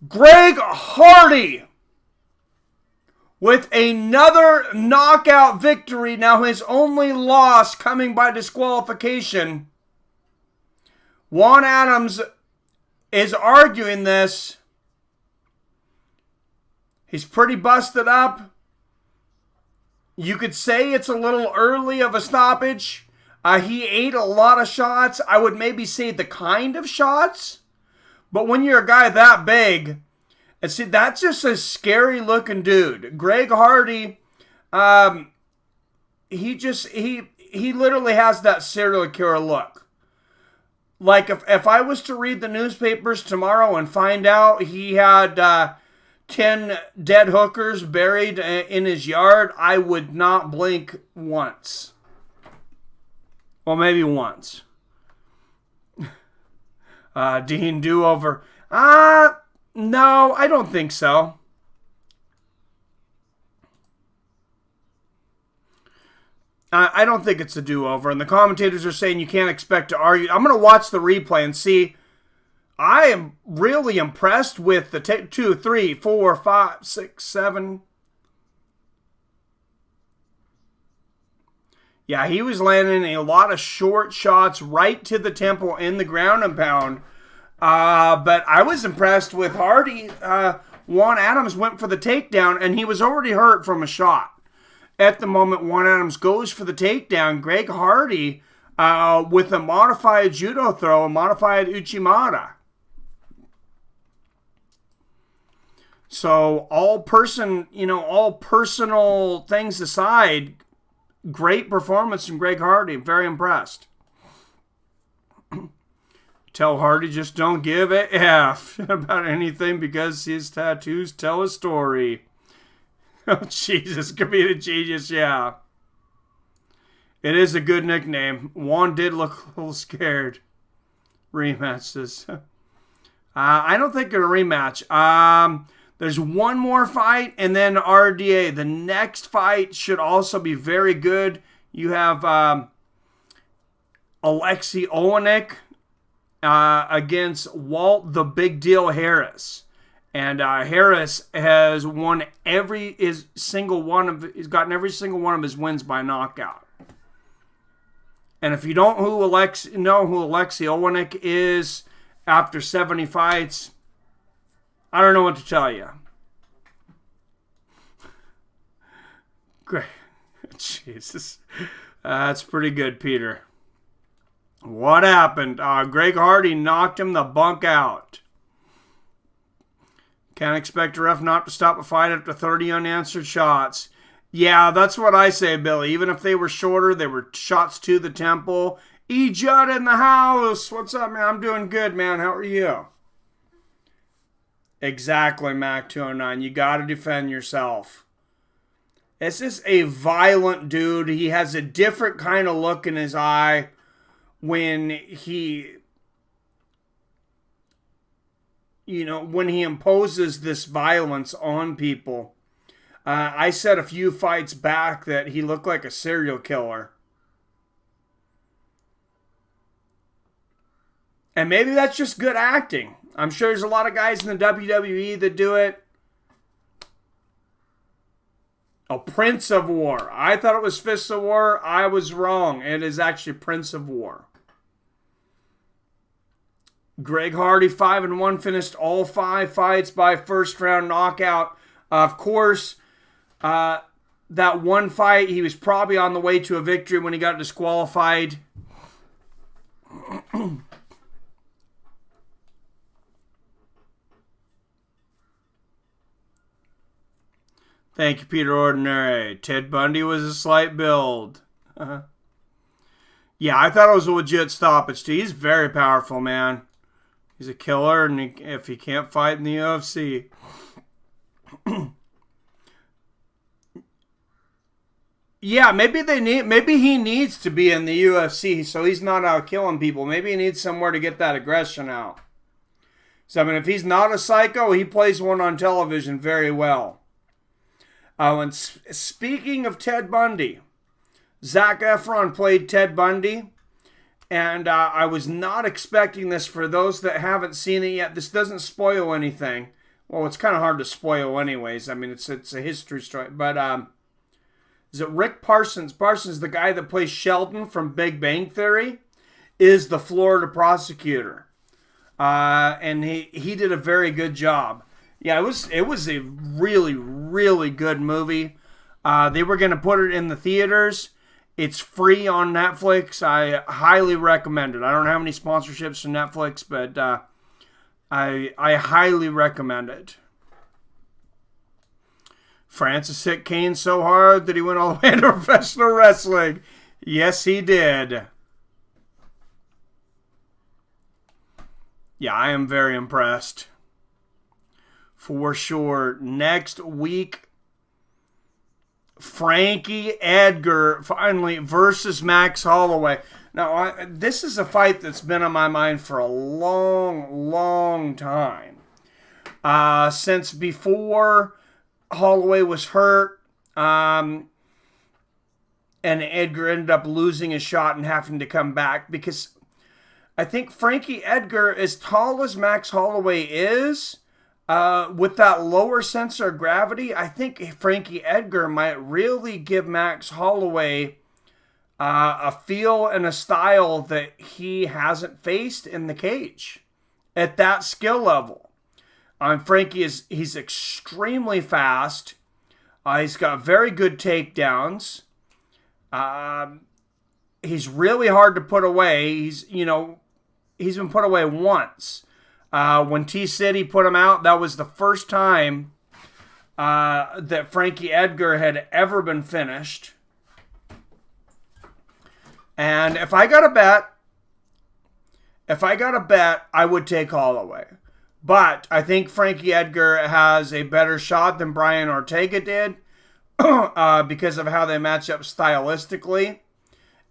Speaker 1: Greg Hardy with another knockout victory. Now his only loss coming by disqualification. Juan Adams is arguing this. He's pretty busted up. You could say it's a little early of a stoppage. He ate a lot of shots. I would maybe say the kind of shots. But when you're a guy that big, and see, that's just a scary looking dude. Greg Hardy, he literally has that serial killer look. Like if I was to read the newspapers tomorrow and find out he had 10 dead hookers buried in his yard, I would not blink once. Well, maybe once. Dean do-over. No, I don't think so. I don't think it's a do-over. And the commentators are saying you can't expect to argue. I'm going to watch the replay and see. I am really impressed with the 2, 3, 4, 5, 6, 7. Yeah, he was landing a lot of short shots right to the temple in the ground and pound. But I was impressed with Hardy. Juan Adams went for the takedown, and he was already hurt from a shot. At the moment, Juan Adams goes for the takedown. Greg Hardy, with a modified judo throw, a modified Uchimata. So all personal things aside, great performance from Greg Hardy. Very impressed. Tell Hardy just don't give a F about anything because his tattoos tell a story. Oh, Jesus. Comedic genius, yeah. It is a good nickname. Juan did look a little scared. Rematches. I don't think it'll rematch. There's one more fight and then RDA. The next fight should also be very good. You have Alexei Olenek against Walt the Big Deal Harris. And Harris has won he's gotten every single one of his wins by knockout. And if you don't know who Alexei Olenek is after 70 fights, I don't know what to tell you. Great. Jesus. That's pretty good, Peter. What happened? Greg Hardy knocked him the bunk out. Can't expect a ref not to stop a fight after 30 unanswered shots. Yeah, that's what I say, Billy. Even if they were shorter, they were shots to the temple. E-Judd in the house. What's up, man? I'm doing good, man. How are you? Exactly, Mac209. You got to defend yourself. This is a violent dude. He has a different kind of look in his eye when he, when he imposes this violence on people. I said a few fights back that he looked like a serial killer. And maybe that's just good acting. I'm sure there's a lot of guys in the WWE that do it. Oh, Prince of War. I thought it was Fists of War. I was wrong. It is actually Prince of War. Greg Hardy, 5-1, finished all 5 fights by first round knockout. Of course, that one fight, he was probably on the way to a victory when he got disqualified. Thank you, Peter Ordinary. Ted Bundy was a slight build. Yeah, I thought it was a legit stoppage, too. He's very powerful, man. He's a killer, and if he can't fight in the UFC. Yeah, maybe he needs to be in the UFC, so he's not out killing people. Maybe he needs somewhere to get that aggression out. So, I mean, if he's not a psycho, he plays one on television very well. And speaking of Ted Bundy, Zac Efron played Ted Bundy, and I was not expecting this. For those that haven't seen it yet, this doesn't spoil anything. Well, it's kind of hard to spoil anyways. I mean, it's a history story. But is it Rick Parsons? Parsons, the guy that plays Sheldon from Big Bang Theory, is the Florida prosecutor. And he did a very good job. Yeah, it was a really, really good movie. They were going to put it in the theaters. It's free on Netflix. I highly recommend it. I don't have any sponsorships from Netflix, but I highly recommend it. Francis hit Kane so hard that he went all the way into professional wrestling. Yes, he did. Yeah, I am very impressed. For sure. Next week, Frankie Edgar finally versus Max Holloway. Now, this is a fight that's been on my mind for a long, long time. Since before Holloway was hurt, and Edgar ended up losing his shot and having to come back, because I think Frankie Edgar, as tall as Max Holloway is, with that lower sensor of gravity, I think Frankie Edgar might really give Max Holloway a feel and a style that he hasn't faced in the cage at that skill level. Frankie he's extremely fast. He's got very good takedowns. He's really hard to put away. He's been put away once. When T-City put him out, that was the first time that Frankie Edgar had ever been finished. And if I got a bet, I would take Holloway. But I think Frankie Edgar has a better shot than Brian Ortega did because of how they match up stylistically.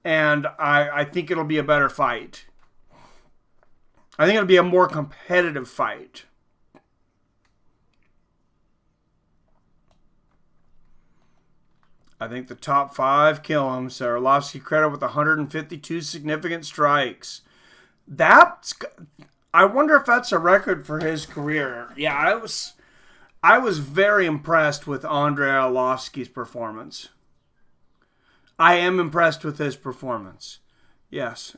Speaker 1: And I think it'll be a better fight. I think it'll be a more competitive fight. I think the top 5 kill him. So Arlovsky credit with 152 significant strikes. I wonder if that's a record for his career. Yeah, I was very impressed with Andrei Arlovsky's performance. I am impressed with his performance. Yes.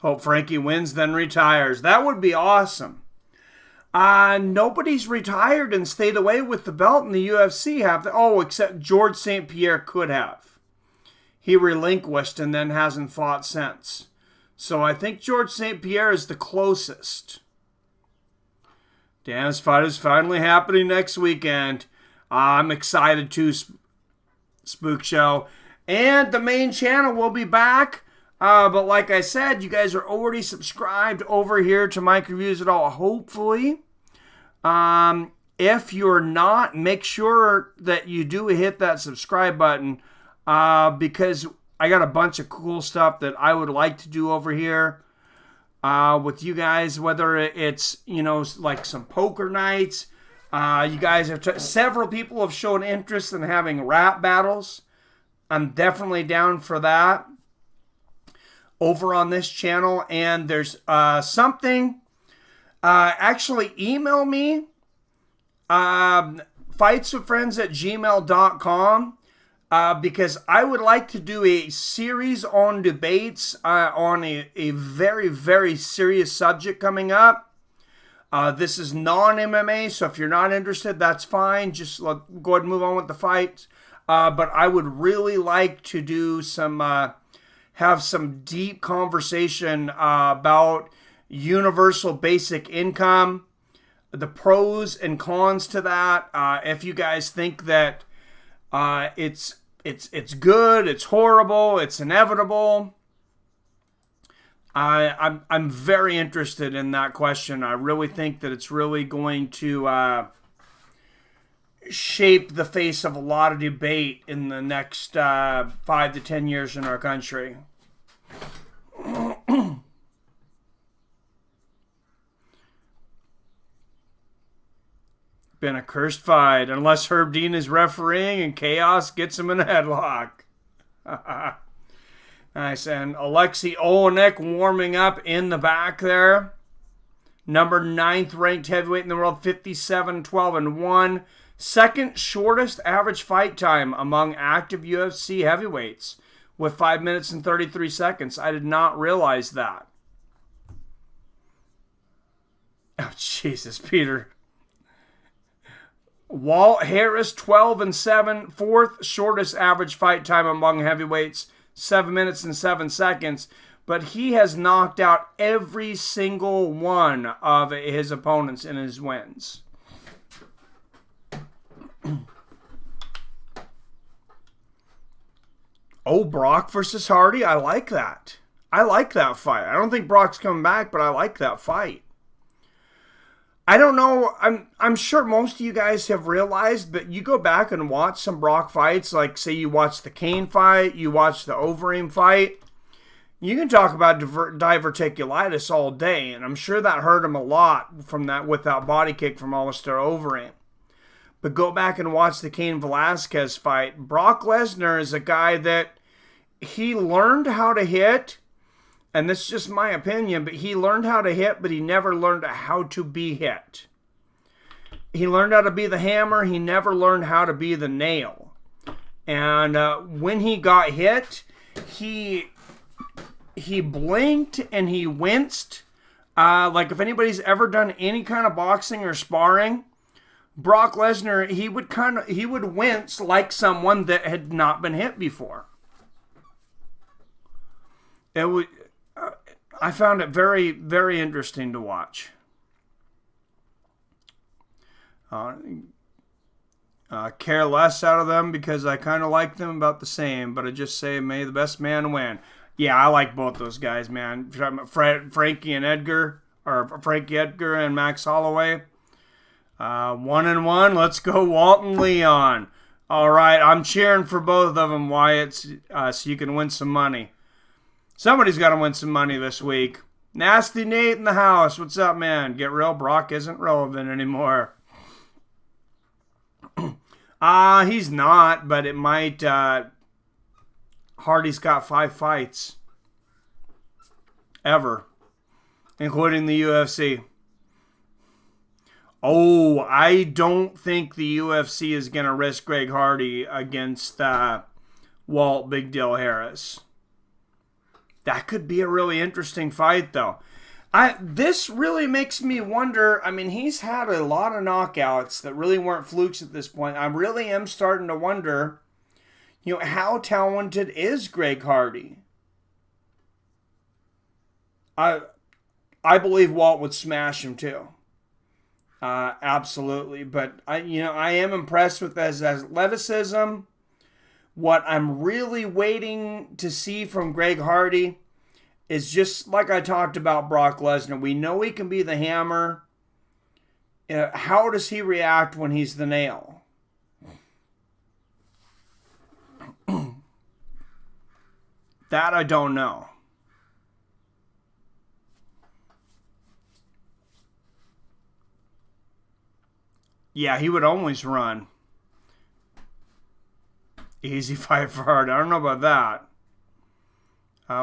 Speaker 1: Hope Frankie wins, then retires. That would be awesome. Nobody's retired and stayed away with the belt in the UFC, have they? Oh, except George St. Pierre could have. He relinquished and then hasn't fought since. So I think George St. Pierre is the closest. Dan's fight is finally happening next weekend. I'm excited too, Spook Show. And the main channel will be back But like I said, you guys are already subscribed over here to Mike Reviews It All, hopefully. If you're not, make sure that you do hit that subscribe button because I got a bunch of cool stuff that I would like to do over here with you guys, whether it's, like some poker nights. You guys have several people have shown interest in having rap battles. I'm definitely down for that over on this channel. And there's something, actually email me, fightswithfriends@gmail.com, because I would like to do a series on debates on a very, very serious subject coming up. This is non-MMA, so if you're not interested, that's fine. Just go ahead and move on with the fights. But I would really like to do have some deep conversation about universal basic income, the pros and cons to that. If you guys think that it's good, it's horrible, it's inevitable, I'm very interested in that question. I really think that it's really going to shape the face of a lot of debate in the next 5 to 10 years in our country. Been a cursed fight unless Herb Dean is refereeing and chaos gets him in a headlock. Nice. And Alexei Olenek warming up in the back there. Number 9th ranked heavyweight in the world, 57-12-1. Second shortest average fight time among active UFC heavyweights with 5 minutes and 33 seconds. I did not realize that. Oh, Jesus, Peter. Walt Harris, 12-7, fourth shortest average fight time among heavyweights, 7 minutes and 7 seconds. But he has knocked out every single one of his opponents in his wins. Oh, Brock versus Hardy. I like that. I like that fight. I don't think Brock's coming back, but I like that fight. I don't know. I'm sure most of you guys have realized, but you go back and watch some Brock fights, like say you watch the Kane fight, you watch the Overeem fight. You can talk about diverticulitis all day, and I'm sure that hurt him a lot from that with that body kick from Alistair Overeem. But go back and watch the Cain Velasquez fight. Brock Lesnar is a guy that he learned how to hit. And this is just my opinion, but he learned how to hit, but he never learned how to be hit. He learned how to be the hammer. He never learned how to be the nail. And when he got hit, he blinked and he winced. Like if anybody's ever done any kind of boxing or sparring, Brock Lesnar, he would wince like someone that had not been hit before. I found it very, very interesting to watch. Care less out of them because I kind of like them about the same, but I just say may the best man win. Yeah, I like both those guys, man. Frankie Edgar and Max Holloway. 1-1. Let's go, Walton Leon. All right, I'm cheering for both of them, Wyatt, so you can win some money. Somebody's got to win some money this week. Nasty Nate in the house. What's up, man? Get real. Brock isn't relevant anymore. He's not, but it might. Hardy's got 5 fights. Ever. Including the UFC. Oh, I don't think the UFC is going to risk Greg Hardy against Walt Big Deal Harris. That could be a really interesting fight, though. This really makes me wonder. I mean, he's had a lot of knockouts that really weren't flukes at this point. I really am starting to wonder, how talented is Greg Hardy? I believe Walt would smash him too. Absolutely. But I am impressed with his athleticism. What I'm really waiting to see from Greg Hardy is just like I talked about Brock Lesnar. We know he can be the hammer. How does he react when he's the nail? That I don't know. Yeah, he would always run. Easy fight for Hart. I don't know about that.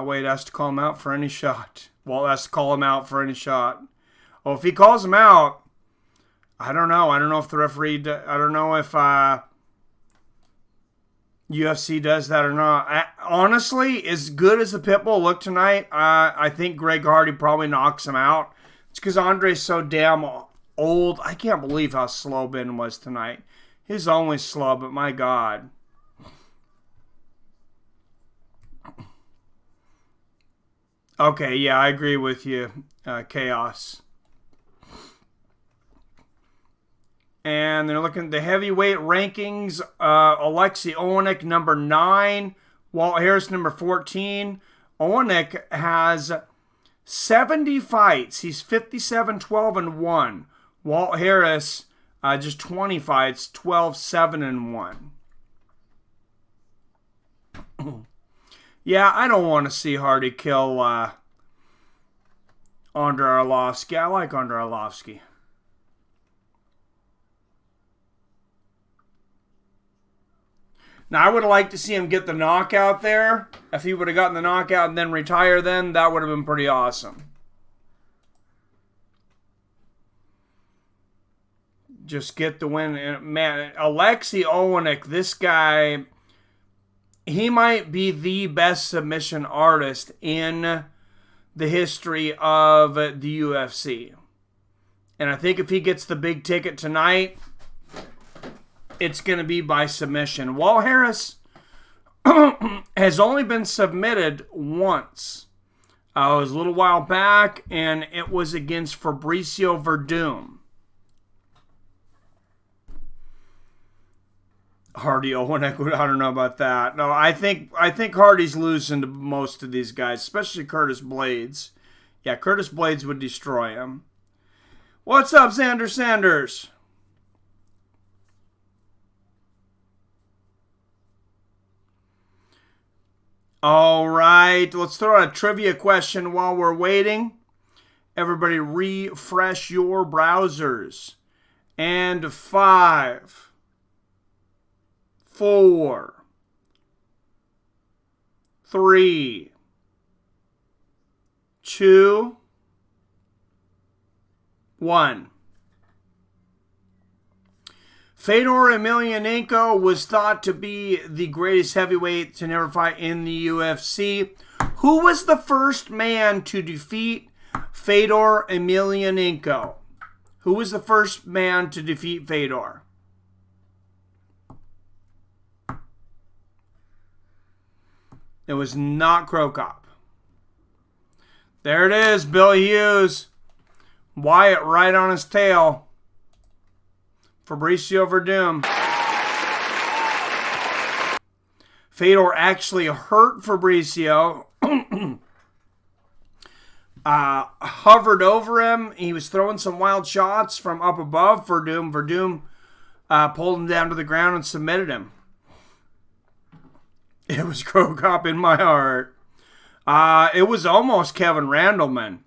Speaker 1: Wade has to call him out for any shot. Walt has to call him out for any shot. Oh, if he calls him out, I don't know. I don't know if the referee... I don't know if UFC does that or not. Honestly, as good as the Pitbull looked tonight, I think Greg Hardy probably knocks him out. It's because Andre's so damn old. I can't believe how slow Ben was tonight. He's always slow, but my God. Okay, yeah, I agree with you, Chaos. And they're looking at the heavyweight rankings. Alexei Olenek, number 9. Walt Harris, number 14. Olenek has 70 fights. He's 57-12-1. Walt Harris, just 20 fights, 12-7-1. Yeah, I don't want to see Hardy kill Andrei Arlovsky. I like Andrei Arlovsky. Now, I would have liked to see him get the knockout there. If he would have gotten the knockout and then retire then, that would have been pretty awesome. Just get the win. Man, Alexei Olenek, this guy... He might be the best submission artist in the history of the UFC. And I think if he gets the big ticket tonight, it's going to be by submission. Walt Harris has only been submitted once. It was a little while back, and it was against Fabricio Verdum. Hardy Olenek, I don't know about that. No, I think Hardy's losing to most of these guys, especially Curtis Blades. Yeah, Curtis Blades would destroy him. What's up, Xander Sanders? All right, let's throw out a trivia question while we're waiting. Everybody refresh your browsers. And 5, 4, 3, 2, 1. Fedor Emelianenko was thought to be the greatest heavyweight to never fight in the UFC. Who was the first man to defeat Fedor Emelianenko? Who was the first man to defeat Fedor? It was not Krokop. There it is, Billy Hughes. Wyatt right on his tail. Fabricio Verdum. Fedor actually hurt Fabricio. Hovered over him. He was throwing some wild shots from up above Verdum. Verdum pulled him down to the ground and submitted him. It was Krokop in my heart. It was almost Kevin Randleman.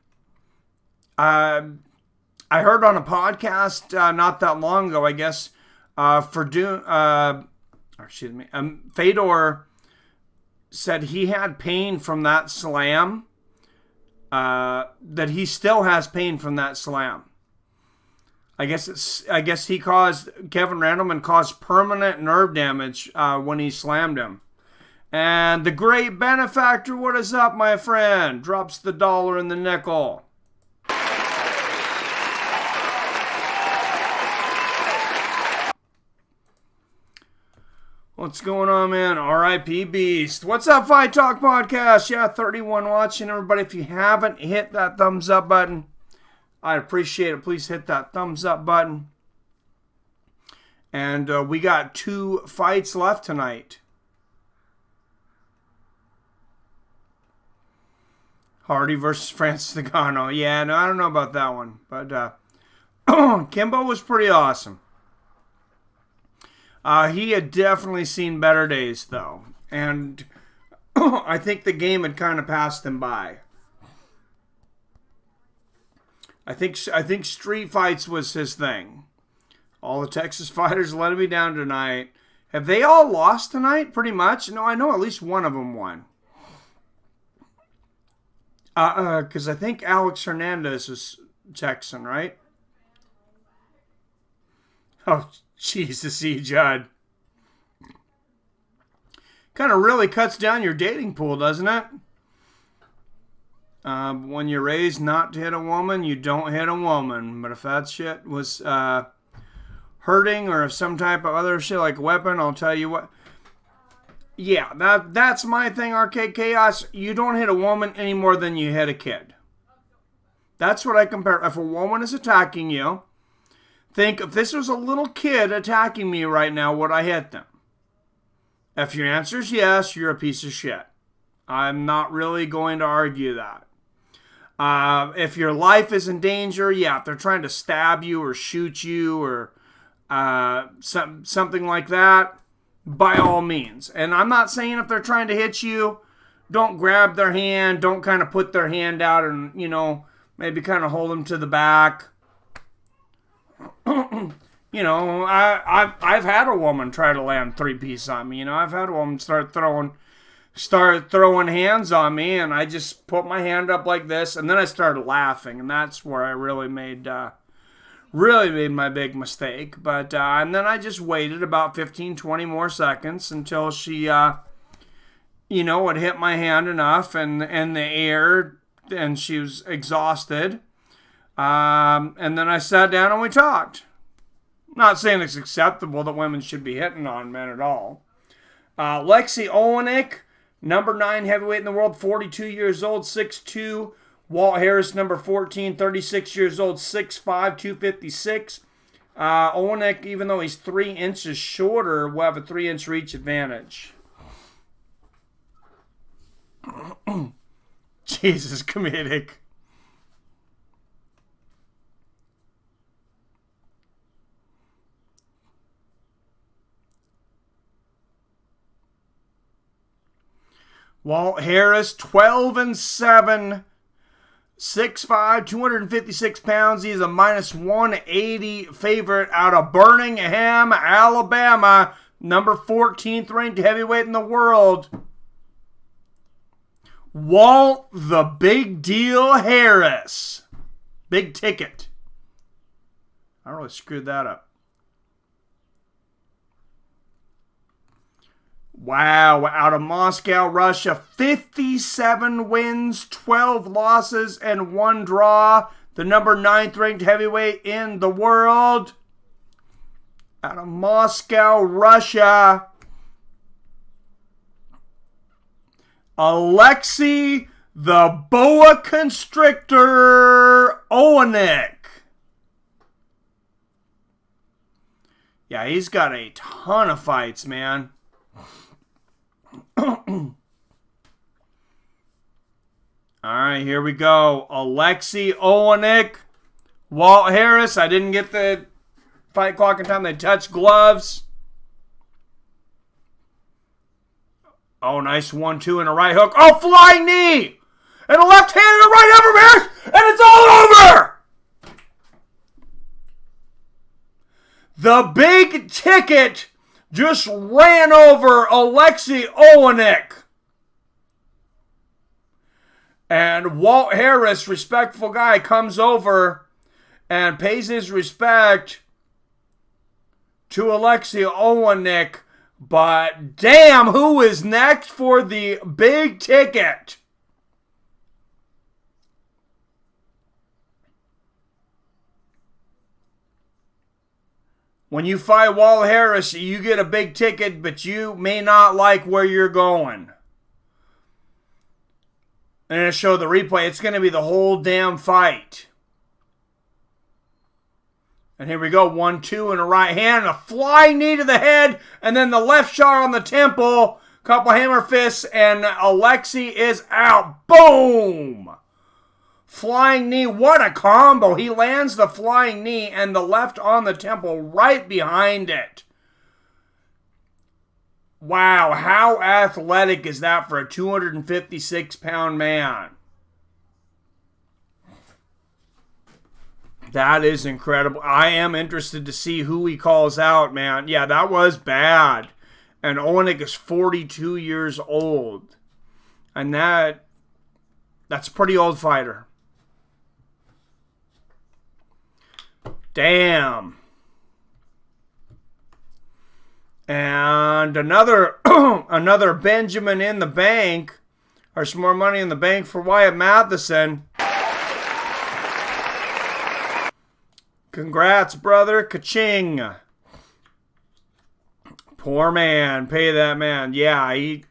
Speaker 1: I heard on a podcast not that long ago, I guess, Fedor said he had pain from that slam, that he still has pain from that slam. I guess Kevin Randleman caused permanent nerve damage when he slammed him. And the great benefactor, what is up, my friend? Drops the dollar and the nickel. What's going on, man? R.I.P. Beast. What's up, Fight Talk Podcast? Yeah, 31 watching. Everybody, if you haven't hit that thumbs up button, I'd appreciate it. Please hit that thumbs up button. And we got 2 fights left tonight. Hardy versus Francis Ngannou. Yeah, no, I don't know about that one. But Kimbo was pretty awesome. He had definitely seen better days, though. And I think the game had kind of passed him by. I think street fights was his thing. All the Texas fighters letting me down tonight. Have they all lost tonight, pretty much? No, I know at least one of them won. Because I think Alex Hernandez was Texan, right? Oh, Jesus, E. Judd. Kind of really cuts down your dating pool, doesn't it? When you're raised not to hit a woman, you don't hit a woman. But if that shit was hurting or some type of other shit like weapon, I'll tell you what. Yeah, that's my thing, Arcade Chaos. You don't hit a woman any more than you hit a kid. That's what I compare. If a woman is attacking you, think if this was a little kid attacking me right now, would I hit them? If your answer is yes, you're a piece of shit. I'm not really going to argue that. If your life is in danger, yeah, if they're trying to stab you or shoot you or something like that, by all means. And I'm not saying if they're trying to hit you, don't grab their hand, don't kind of put their hand out and, maybe kind of hold them to the back. I've had a woman try to land 3-piece on me. I've had a woman start throwing hands on me, and I just put my hand up like this, and then I started laughing, and that's where I really made my big mistake. But and then I just waited about 15-20 more seconds until she would hit my hand enough and the air, and she was exhausted. And then I sat down and we talked. Not saying it's acceptable that women should be hitting on men at all. Lexi Olenek, number 9 heavyweight in the world, 42 years old, 6'2". Walt Harris, number 14, 36 years old, 6'5", 256. Olenek, even though he's 3 inches shorter, will have a 3-inch reach advantage. Jesus, comedic. Walt Harris, 12-7, 6'5", 256 pounds. He is a minus 180 favorite out of Birmingham, Alabama. Number 14th ranked heavyweight in the world. Walt the Big Deal Harris. Big ticket. I really screwed that up. Wow, out of Moscow, Russia, 57 wins, 12 losses, and 1 draw. The number 9th ranked heavyweight in the world. Out of Moscow, Russia, Alexei the Boa Constrictor Olenek. Yeah, he's got a ton of fights, man. All right, here we go. Alexei Olenek, Walt Harris. I didn't get the fight clock in time. They touched gloves. Oh, nice 1-2 and a right hook. Oh, flying knee! And a left hand and a right upper mash, and it's all over! The big ticket just ran over Alexei Olenek. And Walt Harris, respectful guy, comes over and pays his respect to Alexei Olenek. But damn, who is next for the big ticket? When you fight Walt Harris, you get a big ticket, but you may not like where you're going. And to show the replay, it's going to be the whole damn fight. And here we go, 1-2 and a right hand, and a flying knee to the head, and then the left shot on the temple Couple hammer fists, and Alexei is out. Boom! Flying knee. What a combo. He lands the flying knee and the left on the temple right behind it. Wow, how athletic is that for a 256-pound man? That is incredible. I am interested to see who he calls out, man. Yeah, that was bad. And Olenek is 42 years old. And that's a pretty old fighter. Damn. And another another Benjamin in the bank, or some more money in the bank for Wyatt Matheson. Congrats, brother. Ka-ching. Poor man. Pay that man. Yeah, he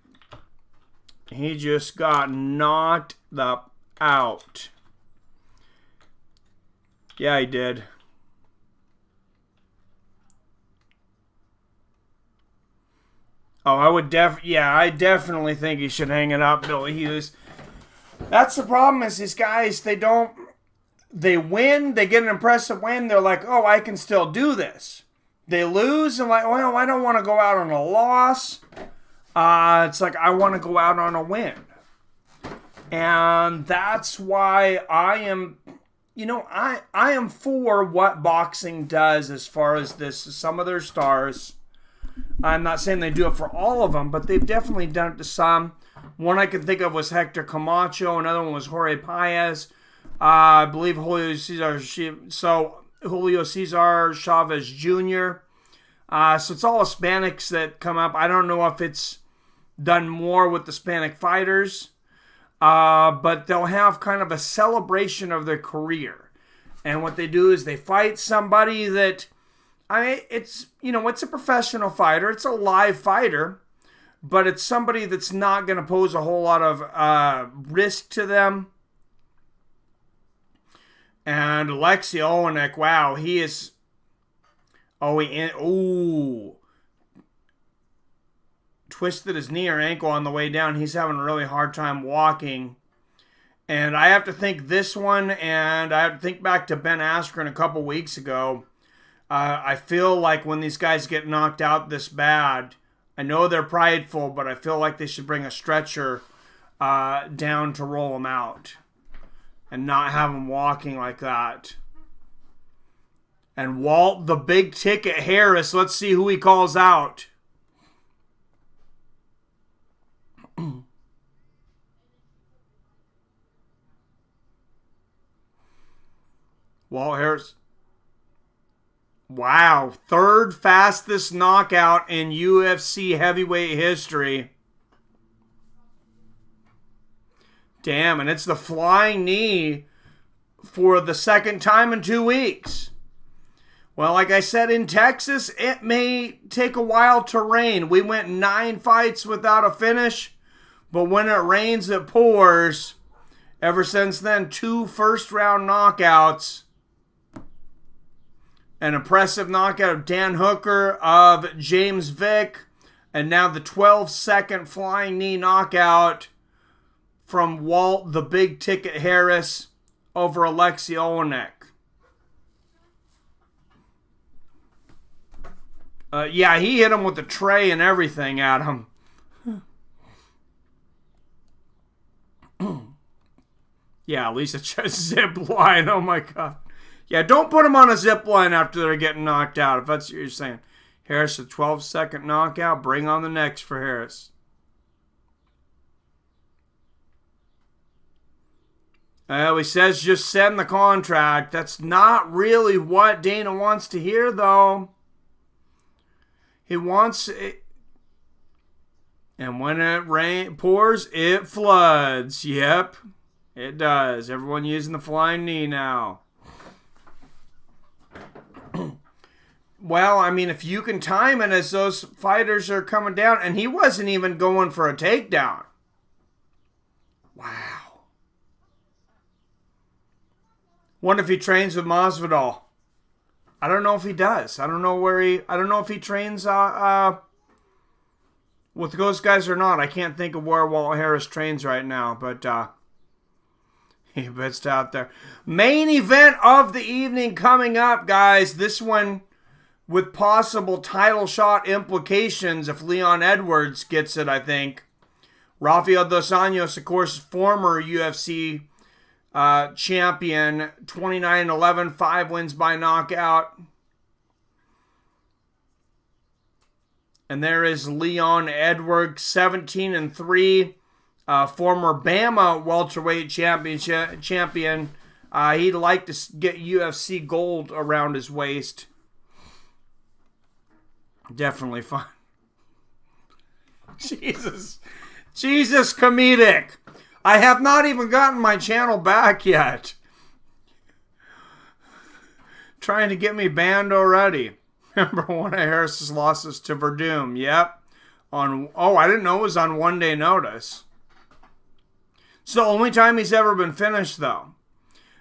Speaker 1: just got knocked out. Yeah, he did. Oh, I definitely think he should hang it up, Billy Hughes. That's the problem is these guys, they win, they get an impressive win, they're like, oh, I can still do this. They lose, and like, well, I don't want to go out on a loss. It's like, I want to go out on a win. And that's why I am, I am for what boxing does as far as this, some of their stars. I'm not saying they do it for all of them, but they've definitely done it to some. One I can think of was Hector Camacho. Another one was Jorge Paez. I believe Julio Cesar Chavez Jr. So it's all Hispanics that come up. I don't know if it's done more with the Hispanic fighters, but they'll have kind of a celebration of their career. And what they do is they fight somebody that, it's a professional fighter. It's a live fighter, but it's somebody that's not going to pose a whole lot of risk to them. And Alexei Olenek, wow, he is. Twisted his knee or ankle on the way down. He's having a really hard time walking. And I have to think this one, and I have to think back to Ben Askren a couple weeks ago. I feel like when these guys get knocked out this bad, I know they're prideful, but I feel like they should bring a stretcher down to roll them out and not have them walking like that. And Walt, the big ticket Harris, let's see who he calls out. Walt Harris. Wow, third fastest knockout in UFC heavyweight history. Damn, and it's the flying knee for the second time in 2 weeks. Well, like I said, in Texas, it may take a while to rain. We went 9 fights without a finish, but when it rains, it pours. Ever since then, 2 first-round knockouts. An impressive knockout of Dan Hooker, of James Vick, and now the 12-second flying knee knockout from Walt the Big Ticket Harris over Alexei Olenek. Yeah, he hit him with the tray and everything at him. Yeah, at least it's just zip line. Oh my God. Yeah, don't put him on a zip line after they're getting knocked out, if that's what you're saying. Harris, a 12-second knockout. Bring on the next for Harris. He says just send the contract. That's not really what Dana wants to hear, though. He wants it. And when it pours, it floods. Yep, it does. Everyone using the flying knee now. Well, I mean, if you can time it as those fighters are coming down, and he wasn't even going for a takedown. Wow. Wonder if he trains with Masvidal. I don't know if he does. I don't know if he trains with those guys or not. I can't think of where Walt Harris trains right now, but he bitched out there. Main event of the evening coming up, guys. This one with possible title shot implications if Leon Edwards gets it, I think. Rafael Dos Anjos, of course, former UFC champion, 29-11, 5 wins by knockout. And there is Leon Edwards, 17-3, former Bama welterweight champion. He'd like to get UFC gold around his waist. Definitely fun. Jesus, comedic. I have not even gotten my channel back yet. Trying to get me banned already. Remember one of Harris's losses to Verdum? Yep. I didn't know it was on 1 day notice. It's the only time he's ever been finished, though.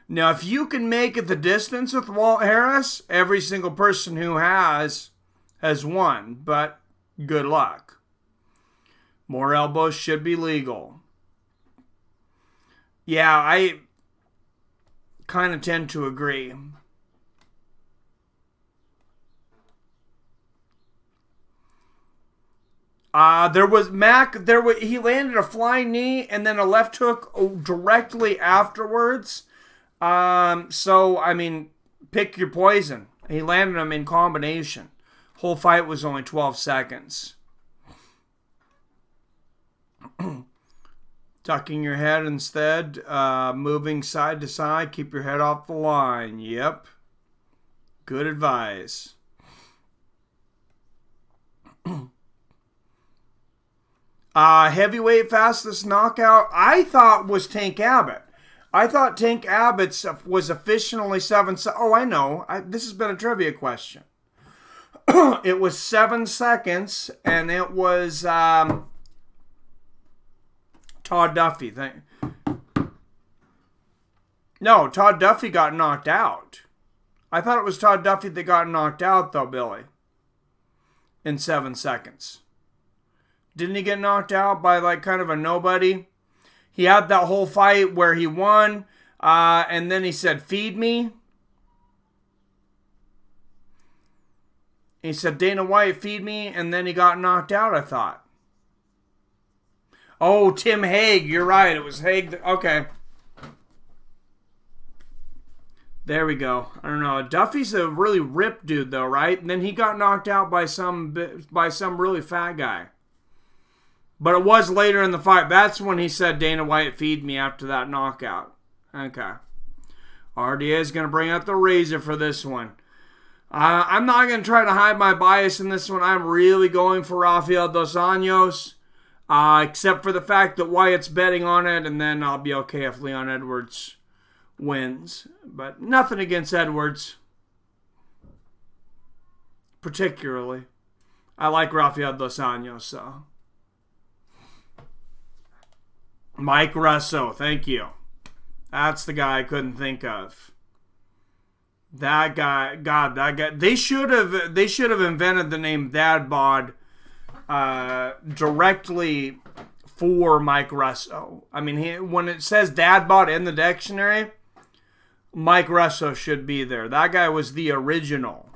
Speaker 1: Now, if you can make it the distance with Walt Harris, every single person who has won, but good luck. More elbows should be legal. Yeah, I kind of tend to agree. He landed a flying knee and then a left hook directly afterwards. So, I mean, pick your poison. He landed them in combination. Whole fight was only 12 seconds. Tucking your head instead, moving side to side, keep your head off the line. Yep. Good advice. Heavyweight fastest knockout, I thought was Tank Abbott. I thought Tank Abbott's was officially 7 seconds. Oh, I know. This has been a trivia question. It was 7 seconds, and it was Todd Duffy. No, Todd Duffy got knocked out. I thought it was Todd Duffy that got knocked out, though, Billy. In 7 seconds. Didn't he get knocked out by, like, kind of a nobody? He had that whole fight where he won, and then he said, "Feed me." He said, "Dana White, feed me," and then he got knocked out, I thought. Oh, Tim Hague, you're right. It was Hague. Okay. There we go. I don't know. Duffy's a really ripped dude, though, right? And then he got knocked out by some really fat guy. But it was later in the fight. That's when he said, "Dana White, feed me," after that knockout. Okay. RDA is going to bring out the razor for this one. I'm not going to try to hide my bias in this one. I'm really going for Rafael Dos Anjos. Except for the fact that Wyatt's betting on it, and then I'll be okay if Leon Edwards wins. But nothing against Edwards. Particularly. I like Rafael Dos Anjos, so. Mike Russo, thank you. That's the guy I couldn't think of. That guy, God, that guy. They should have invented the name Dad Bod directly for Mike Russo. I mean, when it says Dad Bod in the dictionary, Mike Russo should be there. That guy was the original.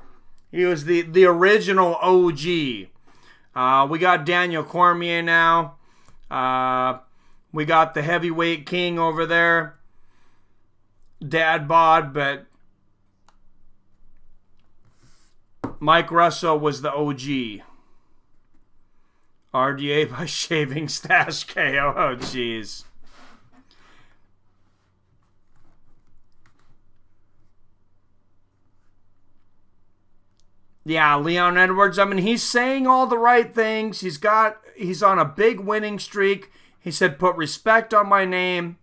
Speaker 1: He was the original OG. We got Daniel Cormier now. We got the heavyweight king over there, Dad Bod, but Mike Russo was the OG. RDA by Shaving Stash KO. Oh, jeez. Yeah, Leon Edwards, I mean, he's saying all the right things. He's on a big winning streak. He said, "Put respect on my name."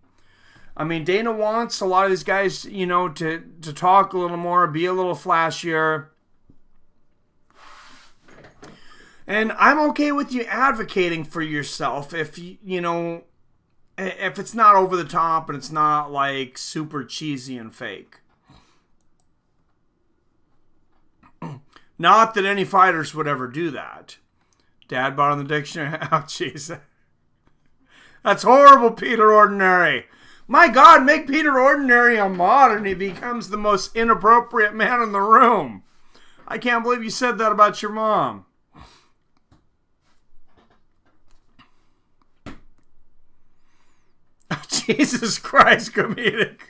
Speaker 1: I mean, Dana wants a lot of these guys, to talk a little more, be a little flashier. And I'm okay with you advocating for yourself if if it's not over the top and it's not like super cheesy and fake. Not that any fighters would ever do that. Dad bought on the dictionary. Oh, jeez. That's horrible, Peter Ordinary. My God, make Peter Ordinary a mod and he becomes the most inappropriate man in the room. I can't believe you said that about your mom. Oh, Jesus Christ, comedic.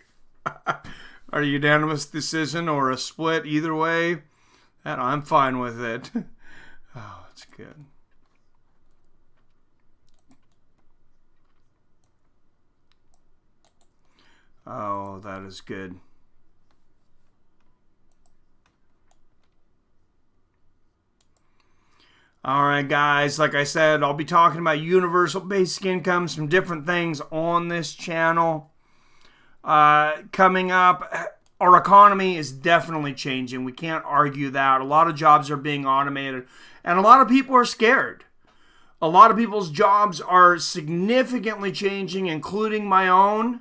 Speaker 1: Are you unanimous decision or a split? Either way, I'm fine with it. Oh, that's good. Oh, that is good. All right, guys. Like I said, I'll be talking about universal basic incomes, some different things on this channel. Coming up, our economy is definitely changing. We can't argue that. A lot of jobs are being automated, and a lot of people are scared. A lot of people's jobs are significantly changing, including my own.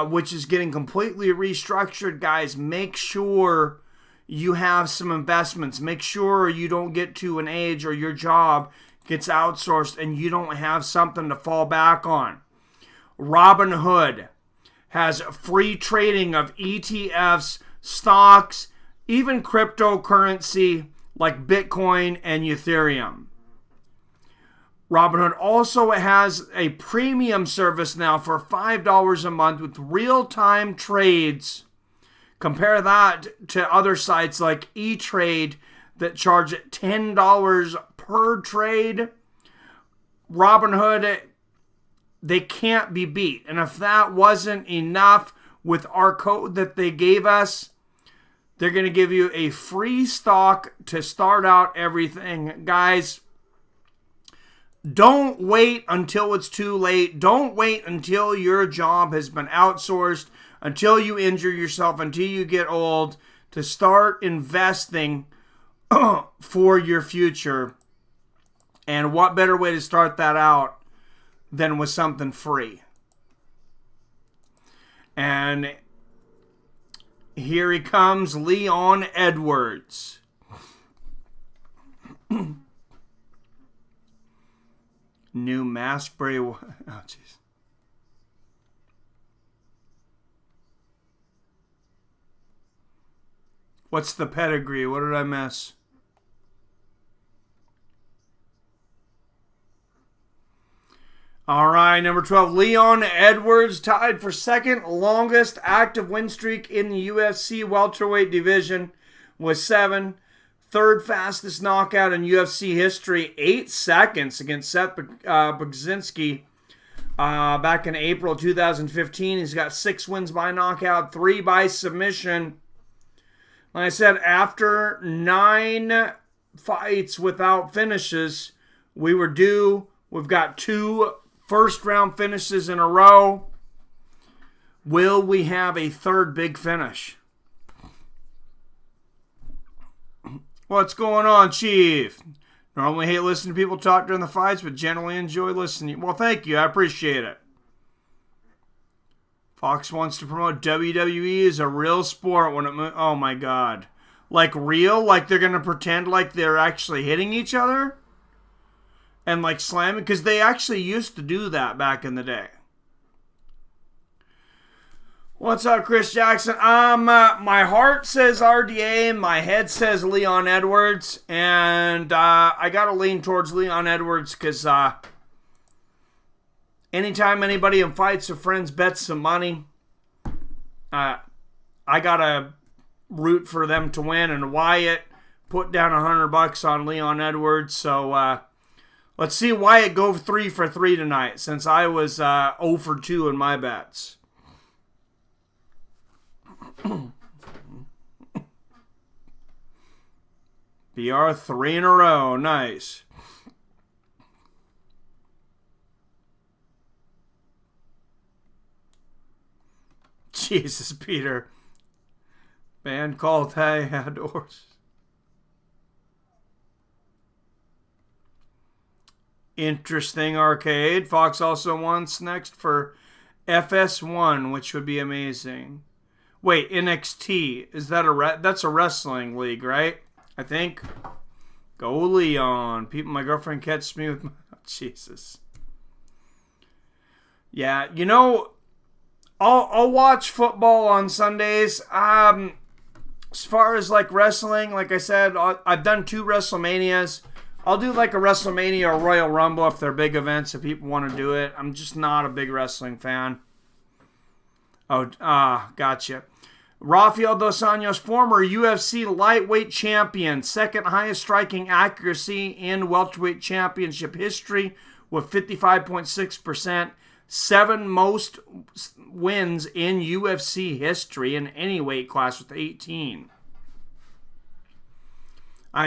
Speaker 1: Which is getting completely restructured. Guys, make sure you have some investments. Make sure you don't get to an age or your job gets outsourced and you don't have something to fall back on. Robinhood has free trading of ETFs, stocks, even cryptocurrency like Bitcoin and Ethereum. Robinhood also has a premium service now for $5 a month with real-time trades. Compare that to other sites like E-Trade that charge $10 per trade. Robinhood, they can't be beat. And if that wasn't enough with our code that they gave us, they're going to give you a free stock to start out everything. Guys, don't wait until it's too late. Don't wait until your job has been outsourced, until you injure yourself, until you get old, to start investing for your future. And what better way to start that out than with something free? And here he comes, Leon Edwards. New Maskbury. Oh, jeez. What's the pedigree? What did I miss? All right, number 12, Leon Edwards tied for second longest active win streak in the UFC welterweight division with 7. Third fastest knockout in UFC history, 8 seconds against Seth Bogzinski back in April 2015. He's got 6 wins by knockout, 3 by submission. Like I said, after 9 fights without finishes, we were due. We've got 2 first-round finishes in a row. Will we have a third big finish? What's going on, Chief? Normally hate listening to people talk during the fights, but generally enjoy listening. Well, thank you. I appreciate it. Fox wants to promote WWE as a real sport when it... Oh, my God. Like real? Like they're going to pretend like they're actually hitting each other? And like slamming? Because they actually used to do that back in the day. What's up, Chris Jackson? My heart says RDA, my head says Leon Edwards, and I gotta lean towards Leon Edwards because anytime anybody in fights or friends bets some money, I gotta root for them to win. And Wyatt put down $100 on Leon Edwards, so let's see Wyatt go 3 for 3 tonight, since I was 0 for 2 in my bets. BR 3 in a row. Nice. Jesus, Peter. Band called Hey Outdoors. Interesting arcade. Fox also wants next for FS1, which would be amazing. Wait, NXT, is that that's a wrestling league, right? I think. Go Leon. People, my girlfriend catches me with my... Oh, Jesus. Yeah, you know, I'll watch football on Sundays. As far as like wrestling, like I said, I've done 2 WrestleManias. I'll do like a WrestleMania or Royal Rumble if they're big events, if people want to do it. I'm just not a big wrestling fan. Oh, gotcha. Rafael Dos Anjos, former UFC lightweight champion, second highest striking accuracy in welterweight championship history with 55.6%, 7 most wins in UFC history in any weight class with 18.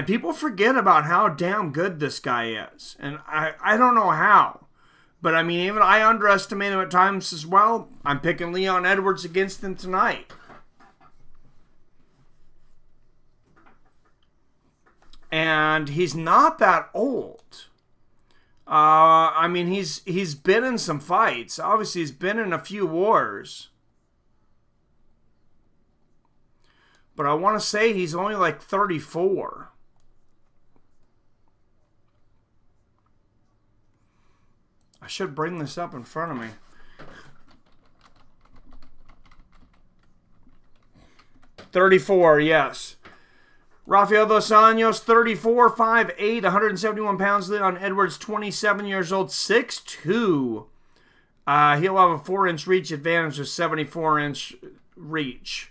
Speaker 1: People forget about how damn good this guy is, and I don't know how. But, I mean, even I underestimate him at times as well. I'm picking Leon Edwards against him tonight. And he's not that old. I mean, he's been in some fights. Obviously, he's been in a few wars. But I want to say he's only like 34. I should bring this up in front of me. $34, yes. Rafael Dos Anjos, 34, 5'8", 171 pounds. Leon Edwards, 27 years old, 6'2". He'll have a 4-inch reach advantage with 74-inch reach.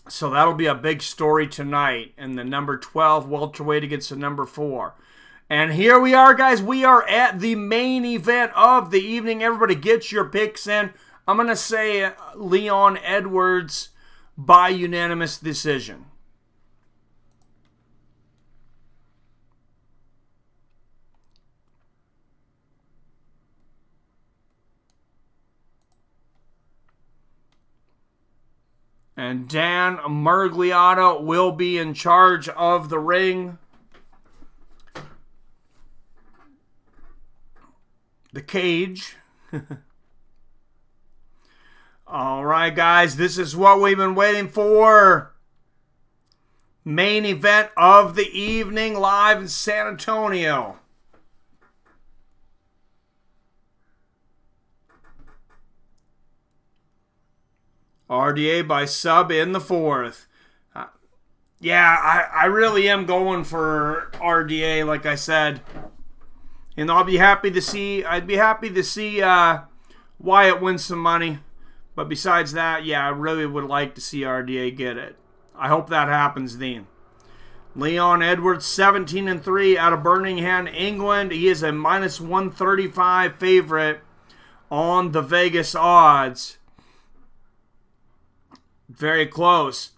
Speaker 1: So that'll be a big story tonight. And the number 12 welterweight against the number 4. And here we are, guys. We are at the main event of the evening. Everybody get your picks in. I'm going to say Leon Edwards by unanimous decision. And Dan Murgliata will be in charge of the ring. The cage. All right, guys. This is what we've been waiting for. Main event of the evening live in San Antonio. RDA by sub in the 4th. Yeah, I really am going for RDA, like I said. And I'd be happy to see Wyatt win some money. But besides that, yeah, I really would like to see RDA get it. I hope that happens then. Leon Edwards, 17-3 out of Birmingham, England. He is a minus 135 favorite on the Vegas odds. Very close.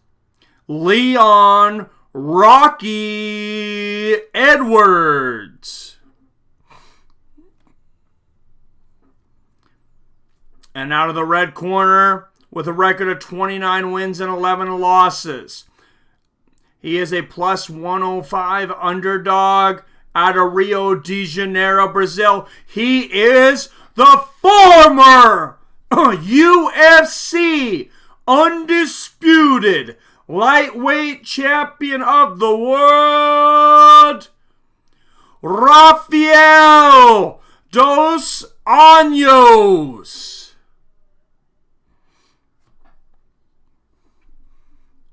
Speaker 1: Leon Rocky Edwards. And out of the red corner, with a record of 29 wins and 11 losses, he is a plus 105 underdog out of Rio de Janeiro, Brazil. He is the former UFC undisputed lightweight champion of the world, Rafael Dos Anjos.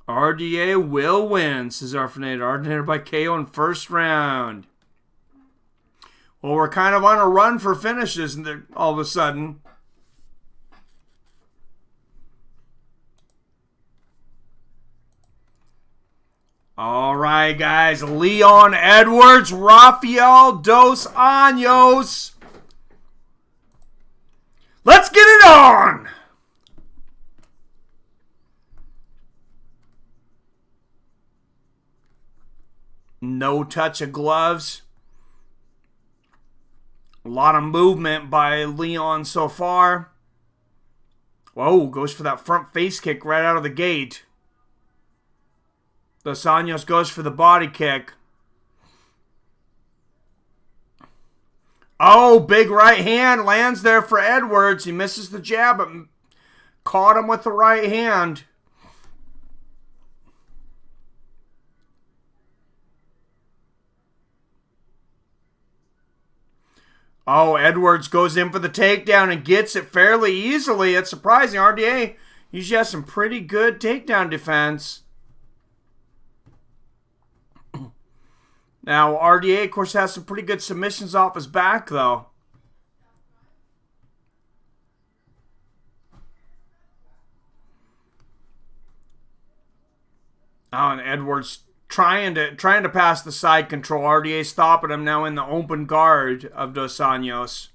Speaker 1: RDA will win, says Arfinator. Ordinated by KO in first round. Well, we're kind of on a run for finishes all of a sudden. All right, guys. Leon Edwards, Rafael Dos Anjos. Let's get it on! No touch of gloves. A lot of movement by Leon so far. Whoa, goes for that front face kick right out of the gate. Dos Anjos goes for the body kick. Oh, big right hand lands there for Edwards. He misses the jab, but caught him with the right hand. Oh, Edwards goes in for the takedown and gets it fairly easily. It's surprising. RDA usually has some pretty good takedown defense. Now, RDA, of course, has some pretty good submissions off his back, though. Oh, and Edwards trying to pass the side control. RDA stopping him now in the open guard of Dos Anjos.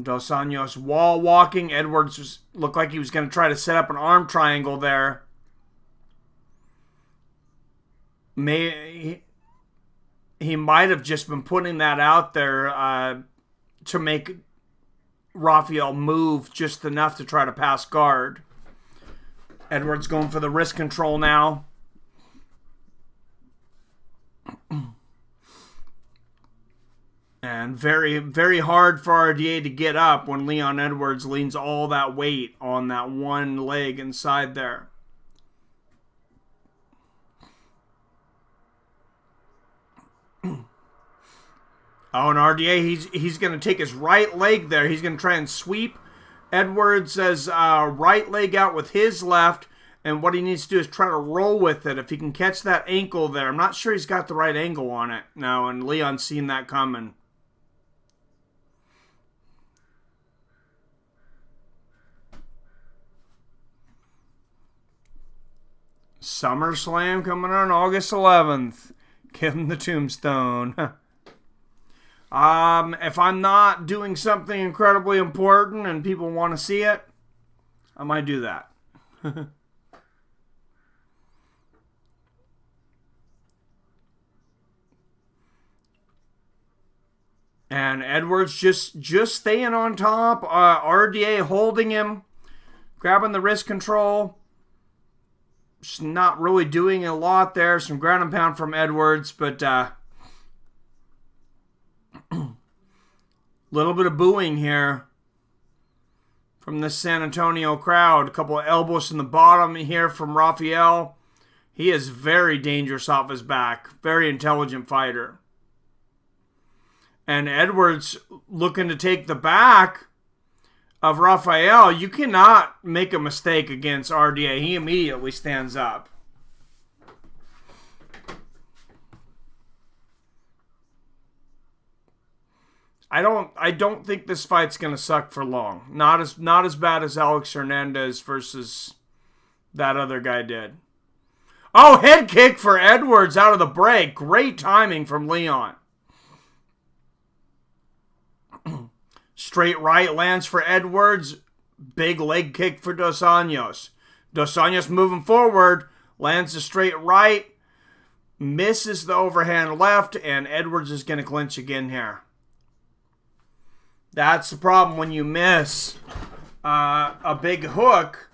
Speaker 1: Dos Anjos wall walking. Edwards looked like he was going to try to set up an arm triangle there. He might have just been putting that out there to make Rafael move just enough to try to pass guard. Edwards going for the wrist control now. And very, very hard for RDA to get up when Leon Edwards leans all that weight on that one leg inside there. Oh, and RDA, he's going to take his right leg there. He's going to try and sweep Edwards' right leg out with his left, and what he needs to do is try to roll with it. If he can catch that ankle there, I'm not sure he's got the right angle on it now, and Leon's seen that coming. SummerSlam coming on August 11th. Give him the tombstone. If I'm not doing something incredibly important and people want to see it, I might do that. And Edwards just staying on top. RDA holding him, grabbing the wrist control. Just not really doing a lot there. Some ground and pound from Edwards, but little bit of booing here from this San Antonio crowd. A couple of elbows in the bottom here from Rafael. He is very dangerous off his back. Very intelligent fighter. And Edwards looking to take the back of Rafael. You cannot make a mistake against RDA. He immediately stands up. I don't think this fight's going to suck for long. Not as bad as Alex Hernandez versus that other guy did. Oh, head kick for Edwards out of the break. Great timing from Leon. Straight right lands for Edwards. Big leg kick for Dos Anjos. Dos Anjos moving forward. Lands a straight right. Misses the overhand left. And Edwards is going to clinch again here. That's the problem when you miss a big hook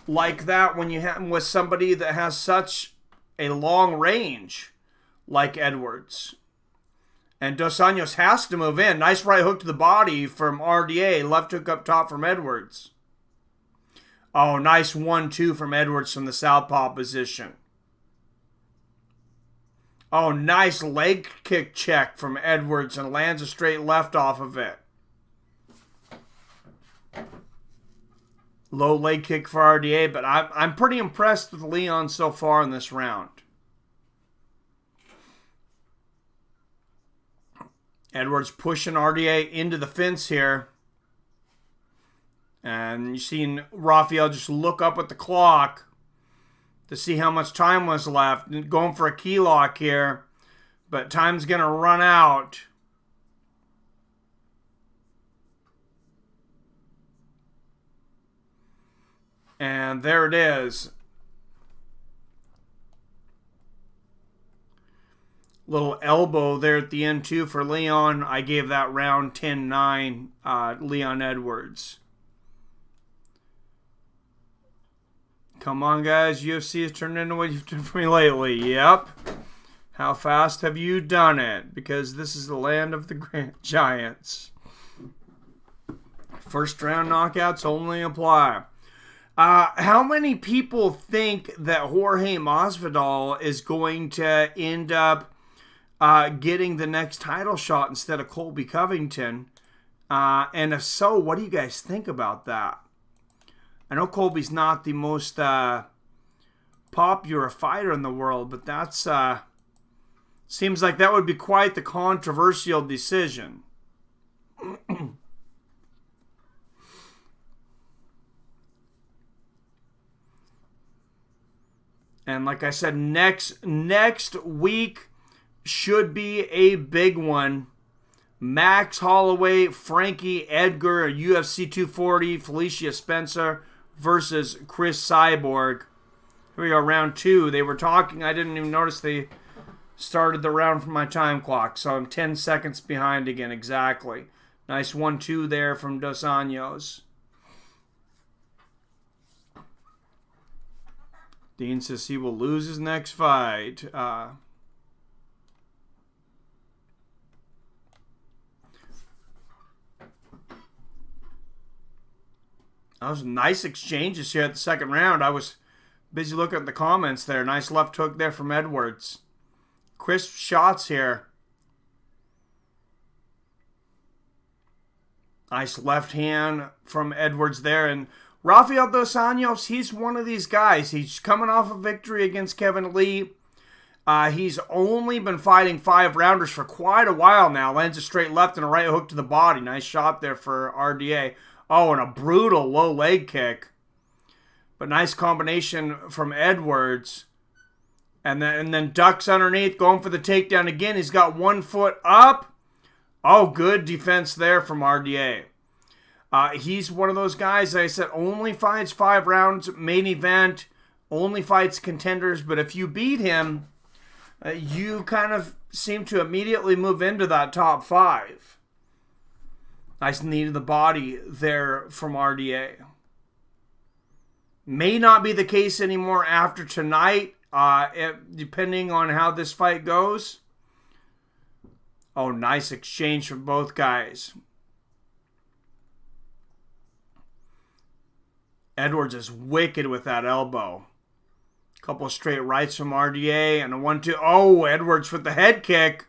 Speaker 1: like that when you have with somebody that has such a long range like Edwards. And Dos Anjos has to move in. Nice right hook to the body from RDA. Left hook up top from Edwards. Oh, nice 1-2 from Edwards from the southpaw position. Oh, nice leg kick check from Edwards and lands a straight left off of it. Low leg kick for RDA, but I'm pretty impressed with Leon so far in this round. Edwards pushing RDA into the fence here. And you've seen Rafael just look up at the clock to see how much time was left. Going for a key lock here, but time's going to run out. And there it is. Little elbow there at the end too for Leon. I gave that round 10-9 Leon Edwards. Come on, guys. UFC has turned into what you've done for me lately. Yep. How fast have you done it? Because this is the land of the Grand Giants. First round knockouts only apply. How many people think that Jorge Masvidal is going to end up getting the next title shot instead of Colby Covington? And if so, what do you guys think about that? I know Colby's not the most popular fighter in the world, but that's seems like that would be quite the controversial decision. And like I said, next week should be a big one. Max Holloway, Frankie Edgar, UFC 240, Felicia Spencer versus Chris Cyborg. Here we go, round 2. They were talking. I didn't even notice they started the round from my time clock, so I'm 10 seconds behind again, exactly. Nice 1-2 there from Dos Anjos. Dean says he will lose his next fight. That was nice exchanges here at the second round. I was busy looking at the comments there. Nice left hook there from Edwards. Crisp shots here. Nice left hand from Edwards there. And Rafael Dos Anjos, he's one of these guys. He's coming off a victory against Kevin Lee. He's only been fighting 5-rounders for quite a while now. Lands a straight left and a right hook to the body. Nice shot there for RDA. Oh, and a brutal low leg kick. But nice combination from Edwards. And then ducks underneath, going for the takedown again. He's got 1 foot up. Oh, good defense there from RDA. He's one of those guys, like I said, only fights 5 rounds, main event, only fights contenders. But if you beat him, you kind of seem to immediately move into that top 5. Nice knee to the body there from RDA. May not be the case anymore after tonight, depending on how this fight goes. Oh, nice exchange from both guys. Edwards is wicked with that elbow. Couple of straight rights from RDA and a 1-2. Oh, Edwards with the head kick.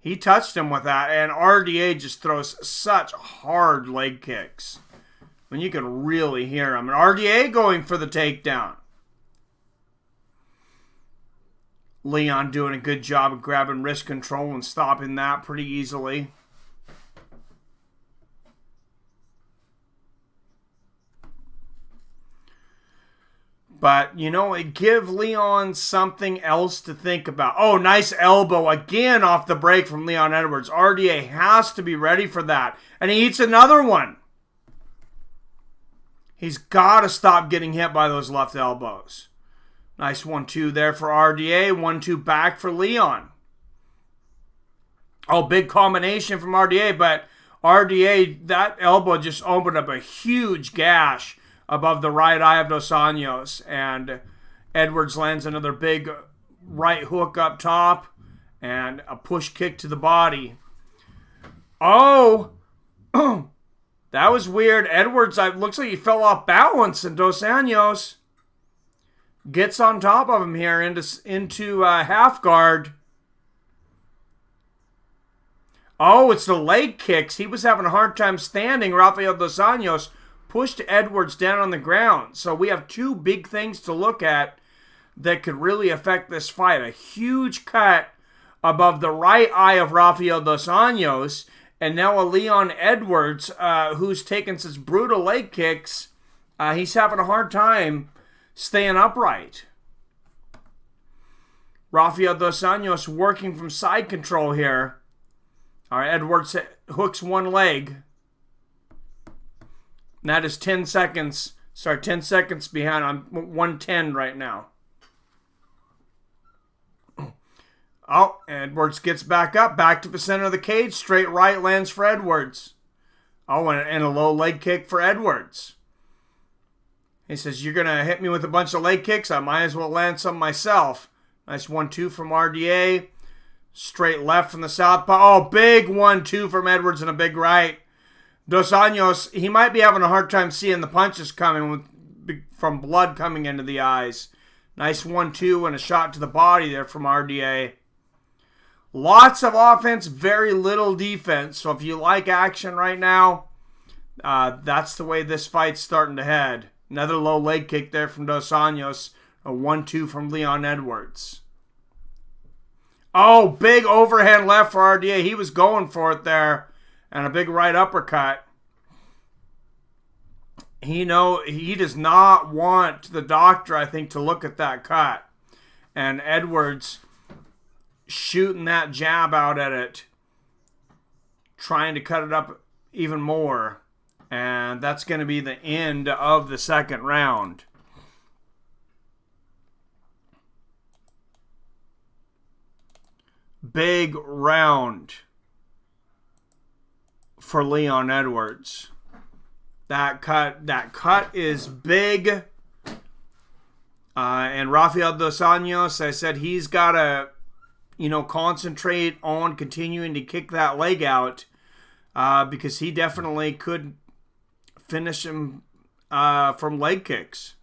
Speaker 1: He touched him with that, and RDA just throws such hard leg kicks. I mean, you can really hear him. And RDA going for the takedown. Leon doing a good job of grabbing wrist control and stopping that pretty easily. But, you know, it give Leon something else to think about. Oh, nice elbow again off the break from Leon Edwards. RDA has to be ready for that. And he eats another one. He's got to stop getting hit by those left elbows. Nice 1-2 there for RDA. 1-2 back for Leon. Oh, big combination from RDA. But RDA, that elbow just opened up a huge gash above the right eye of Dos Anjos. And Edwards lands another big right hook up top. And a push kick to the body. Oh! That was weird. Edwards, looks like he fell off balance. And Dos Anjos gets on top of him here into half guard. Oh, it's the leg kicks. He was having a hard time standing. Rafael Dos Anjos pushed Edwards down on the ground. So we have 2 big things to look at that could really affect this fight. A huge cut above the right eye of Rafael Dos Anjos, and now a Leon Edwards who's taken such brutal leg kicks. He's having a hard time staying upright. Rafael Dos Anjos working from side control here. All right, Edwards hooks one leg. And that is 10 seconds. Sorry, 10 seconds behind. I'm 110 right now. Oh, Edwards gets back up. Back to the center of the cage. Straight right lands for Edwards. Oh, and a low leg kick for Edwards. He says, you're going to hit me with a bunch of leg kicks? I might as well land some myself. Nice 1-2 from RDA. Straight left from the southpaw. Oh, big 1-2 from Edwards and a big right. Dos Anjos, he might be having a hard time seeing the punches coming from blood coming into the eyes. Nice 1-2 and a shot to the body there from RDA. Lots of offense, very little defense. So if you like action right now, that's the way this fight's starting to head. Another low leg kick there from Dos Anjos. A 1-2 from Leon Edwards. Oh, big overhand left for RDA. He was going for it there. And a big right uppercut. He does not want the doctor, I think, to look at that cut. And Edwards shooting that jab out at it. Trying to cut it up even more. And that's going to be the end of the second round. Big round for Leon Edwards. That cut is big. And Rafael Dos Anjos, I said he's got to, concentrate on continuing to kick that leg out because he definitely could finish him from leg kicks.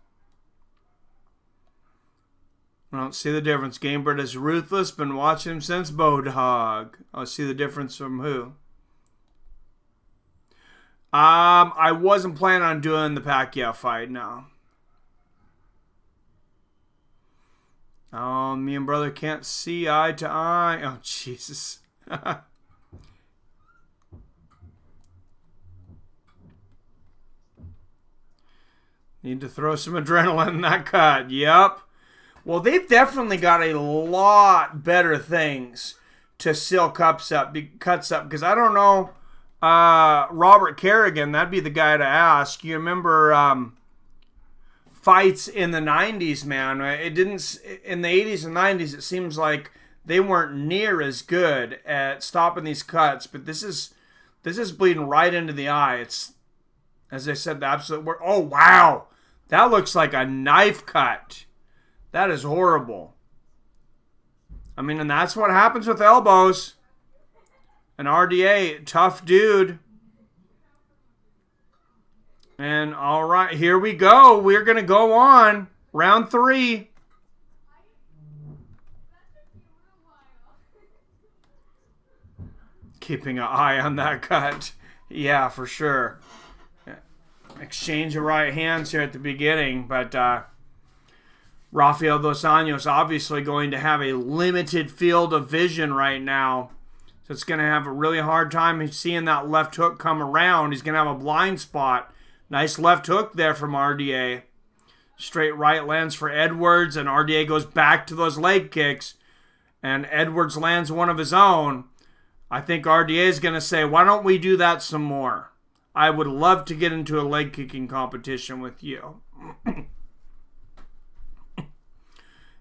Speaker 1: I don't see the difference. Gamebird is ruthless. Been watching him since Bodog. I'll see the difference from who. I wasn't planning on doing the Pacquiao fight, no. Oh, me and brother can't see eye to eye. Oh, Jesus. Need to throw some adrenaline in that cut. Yep. Well, they've definitely got a lot better things to seal cuts up because I don't know Robert Kerrigan, that'd be the guy to ask. You remember fights in the 90s, man. It didn't in the 80s and 90s it seems like they weren't near as good at stopping these cuts, but this is bleeding right into the eye. It's, as I said, the absolute word. Oh, wow. That looks like a knife cut. That is horrible. I mean, and that's what happens with elbows. An RDA, tough dude. And all right, here we go. We're going to go on. Round 3. Keeping an eye on that cut. Yeah, for sure. Exchange of right hands here at the beginning, but Rafael Dos Anjos obviously going to have a limited field of vision right now. So it's going to have a really hard time seeing that left hook come around. He's going to have a blind spot. Nice left hook there from RDA. Straight right lands for Edwards, and RDA goes back to those leg kicks. And Edwards lands one of his own. I think RDA is going to say, why don't we do that some more? I would love to get into a leg kicking competition with you.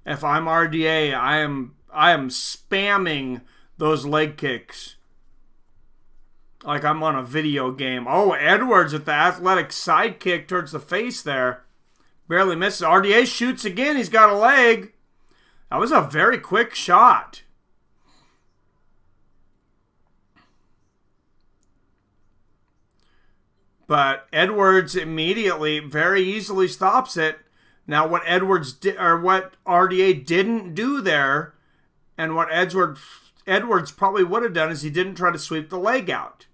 Speaker 1: If I'm RDA, I am spamming those leg kicks like I'm on a video game. Oh, Edwards with the athletic side kick towards the face there. Barely misses. RDA shoots again. He's got a leg. That was a very quick shot. But Edwards immediately, very easily stops it. Now, what what RDA didn't do there, and what Edwards probably would have done, is he didn't try to sweep the leg out.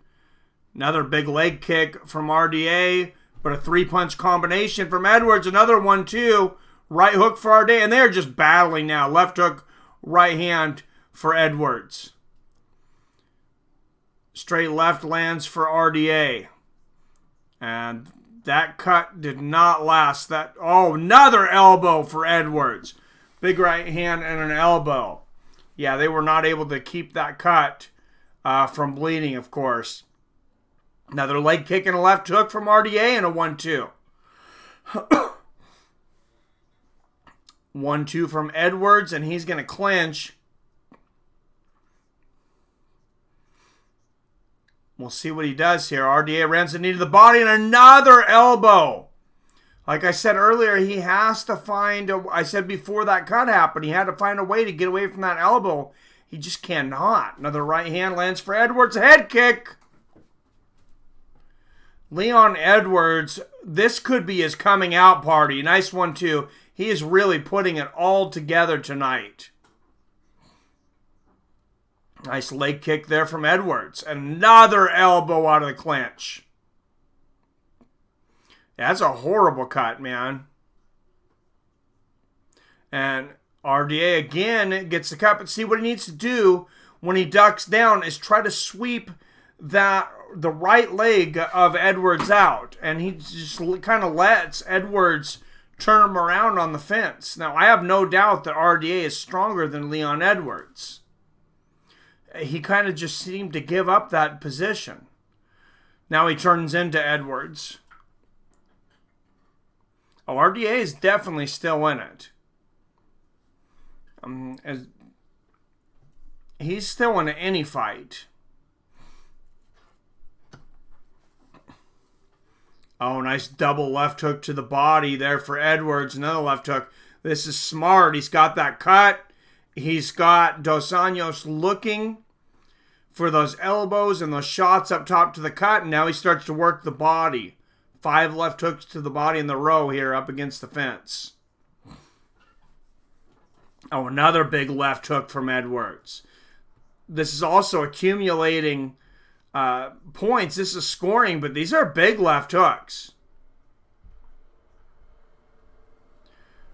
Speaker 1: Another big leg kick from RDA, but a 3-punch combination from Edwards. Another 1-2, right hook for RDA, and they're just battling now. Left hook, right hand for Edwards. Straight left lands for RDA. And that cut did not last. Another elbow for Edwards. Big right hand and an elbow. Yeah, they were not able to keep that cut from bleeding, of course. Another leg kick and a left hook from RDA and a 1-2. 1-2 from Edwards, and he's going to clinch. We'll see what he does here. RDA runs the knee to the body and another elbow. Like I said earlier, he has to I said before that cut happened, he had to find a way to get away from that elbow. He just cannot. Another right hand lands for Edwards. Head kick. Leon Edwards, this could be his coming out party. Nice one, too. He is really putting it all together tonight. Nice leg kick there from Edwards. Another elbow out of the clinch. That's a horrible cut, man. And RDA again gets the cut. But see, what he needs to do when he ducks down is try to sweep the right leg of Edwards out. And he just kind of lets Edwards turn him around on the fence. Now, I have no doubt that RDA is stronger than Leon Edwards. He kind of just seemed to give up that position. Now he turns into Edwards. Oh, RDA is definitely still in it. He's still in any fight. Oh, nice double left hook to the body there for Edwards. Another left hook. This is smart. He's got that cut. He's got Dos Anjos looking for those elbows and those shots up top to the cut. And now he starts to work the body. 5 left hooks to the body in the row here up against the fence. Oh, another big left hook from Edwards. This is also accumulating points. This is scoring, but these are big left hooks.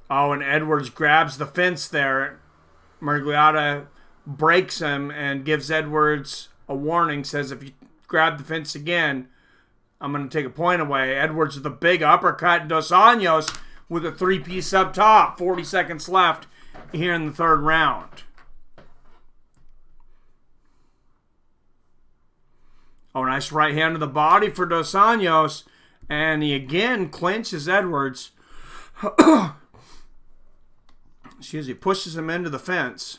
Speaker 1: Oh, and Edwards grabs the fence there. Murgliata breaks him and gives Edwards a warning. Says, if you grab the fence again, I'm going to take a point away. Edwards with a big uppercut. Dos Anjos with a 3-piece up top. 40 seconds left here in the third round. Oh, nice right hand to the body for Dos Anjos. And he again clinches Edwards. Excuse me, pushes him into the fence.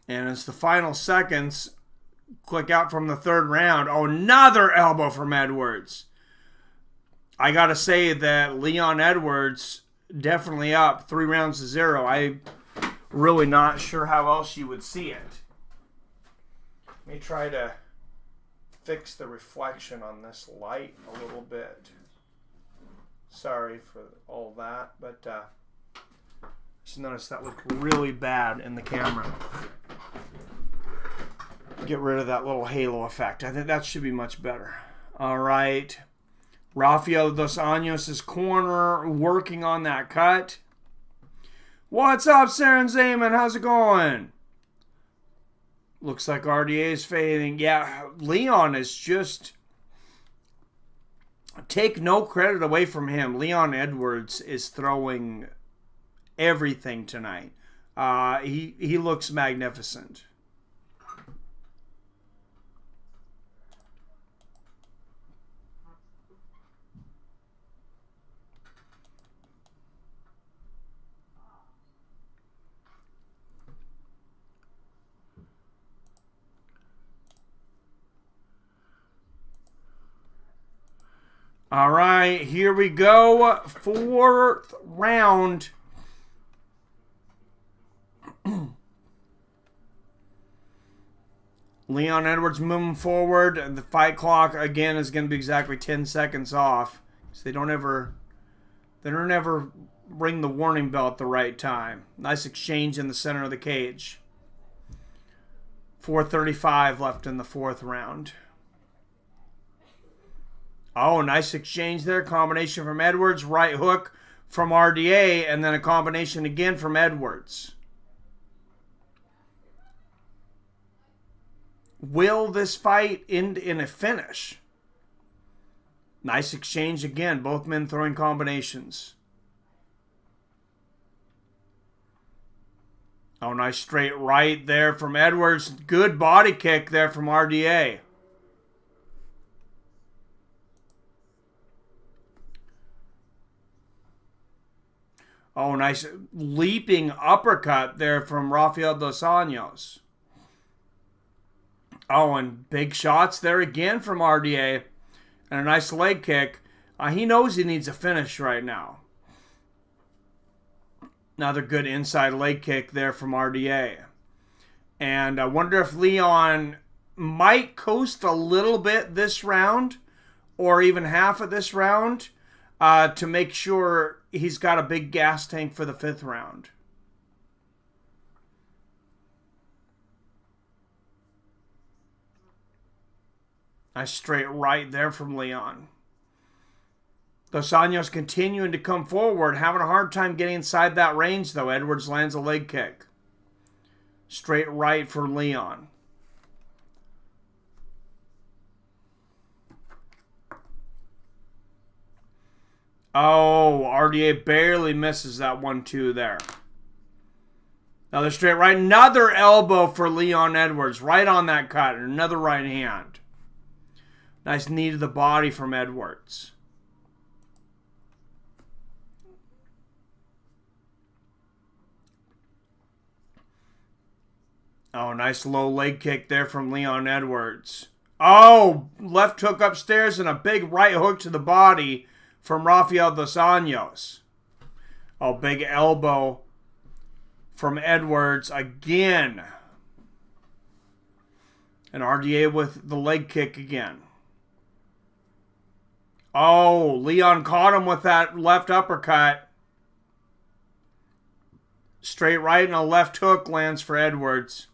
Speaker 1: And it's the final seconds. Click out from the third round. Oh, another elbow from Edwards. I got to say that Leon Edwards definitely up 3-0. I'm really not sure how else you would see it. Let me try to fix the reflection on this light a little bit. Sorry for all that, but just noticed that looked really bad in the camera. Get rid of that little halo effect. I think that should be much better. All right. Rafael Dos Anjos' corner working on that cut. What's up, Saren Zaman? How's it going? Looks like RDA is fading. Yeah, Leon is just... Take no credit away from him. Leon Edwards is throwing everything tonight. He looks magnificent. All right, here we go. 4th round. Leon Edwards moving forward. The fight clock again is going to be exactly 10 seconds off. So they don't ever ring the warning bell at the right time. Nice exchange in the center of the cage. 4:35 left in the 4th round. Oh, nice exchange there. Combination from Edwards. Right hook from RDA. And then a combination again from Edwards. Will this fight end in a finish? Nice exchange again. Both men throwing combinations. Oh, nice straight right there from Edwards. Good body kick there from RDA. Oh, nice leaping uppercut there from Rafael Dos Anjos. Oh, and big shots there again from RDA. And a nice leg kick. He knows he needs a finish right now. Another good inside leg kick there from RDA. And I wonder if Leon might coast a little bit this round, or even half of this round to make sure he's got a big gas tank for the 5th round. Nice straight right there from Leon. Dos Anjos continuing to come forward, having a hard time getting inside that range, though. Edwards lands a leg kick. Straight right for Leon. Oh, RDA barely misses that 1-2 there. Another straight right. Another elbow for Leon Edwards. Right on that cut. Another right hand. Nice knee to the body from Edwards. Oh, nice low leg kick there from Leon Edwards. Oh, left hook upstairs and a big right hook to the body from Rafael Dos Anjos. Oh, big elbow from Edwards again. And RDA with the leg kick again. Oh, Leon caught him with that left uppercut. Straight right and a left hook lands for Edwards.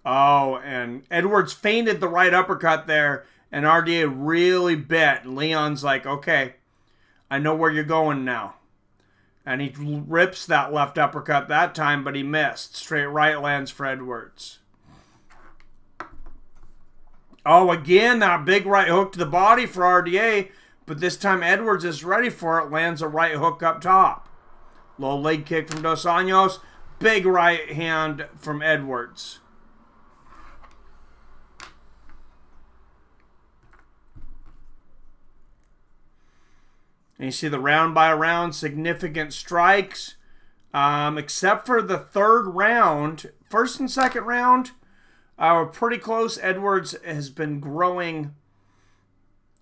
Speaker 1: Oh, and Edwards feinted the right uppercut there, and RDA really bit. And Leon's like, okay, I know where you're going now. And he rips that left uppercut that time, but he missed. Straight right lands for Edwards. Oh, again, that big right hook to the body for RDA, but this time Edwards is ready for it, lands a right hook up top. Low leg kick from Dos Anjos, big right hand from Edwards. And you see the round by round significant strikes, except for the 3rd round. 1st and 2nd round were pretty close. Edwards has been growing.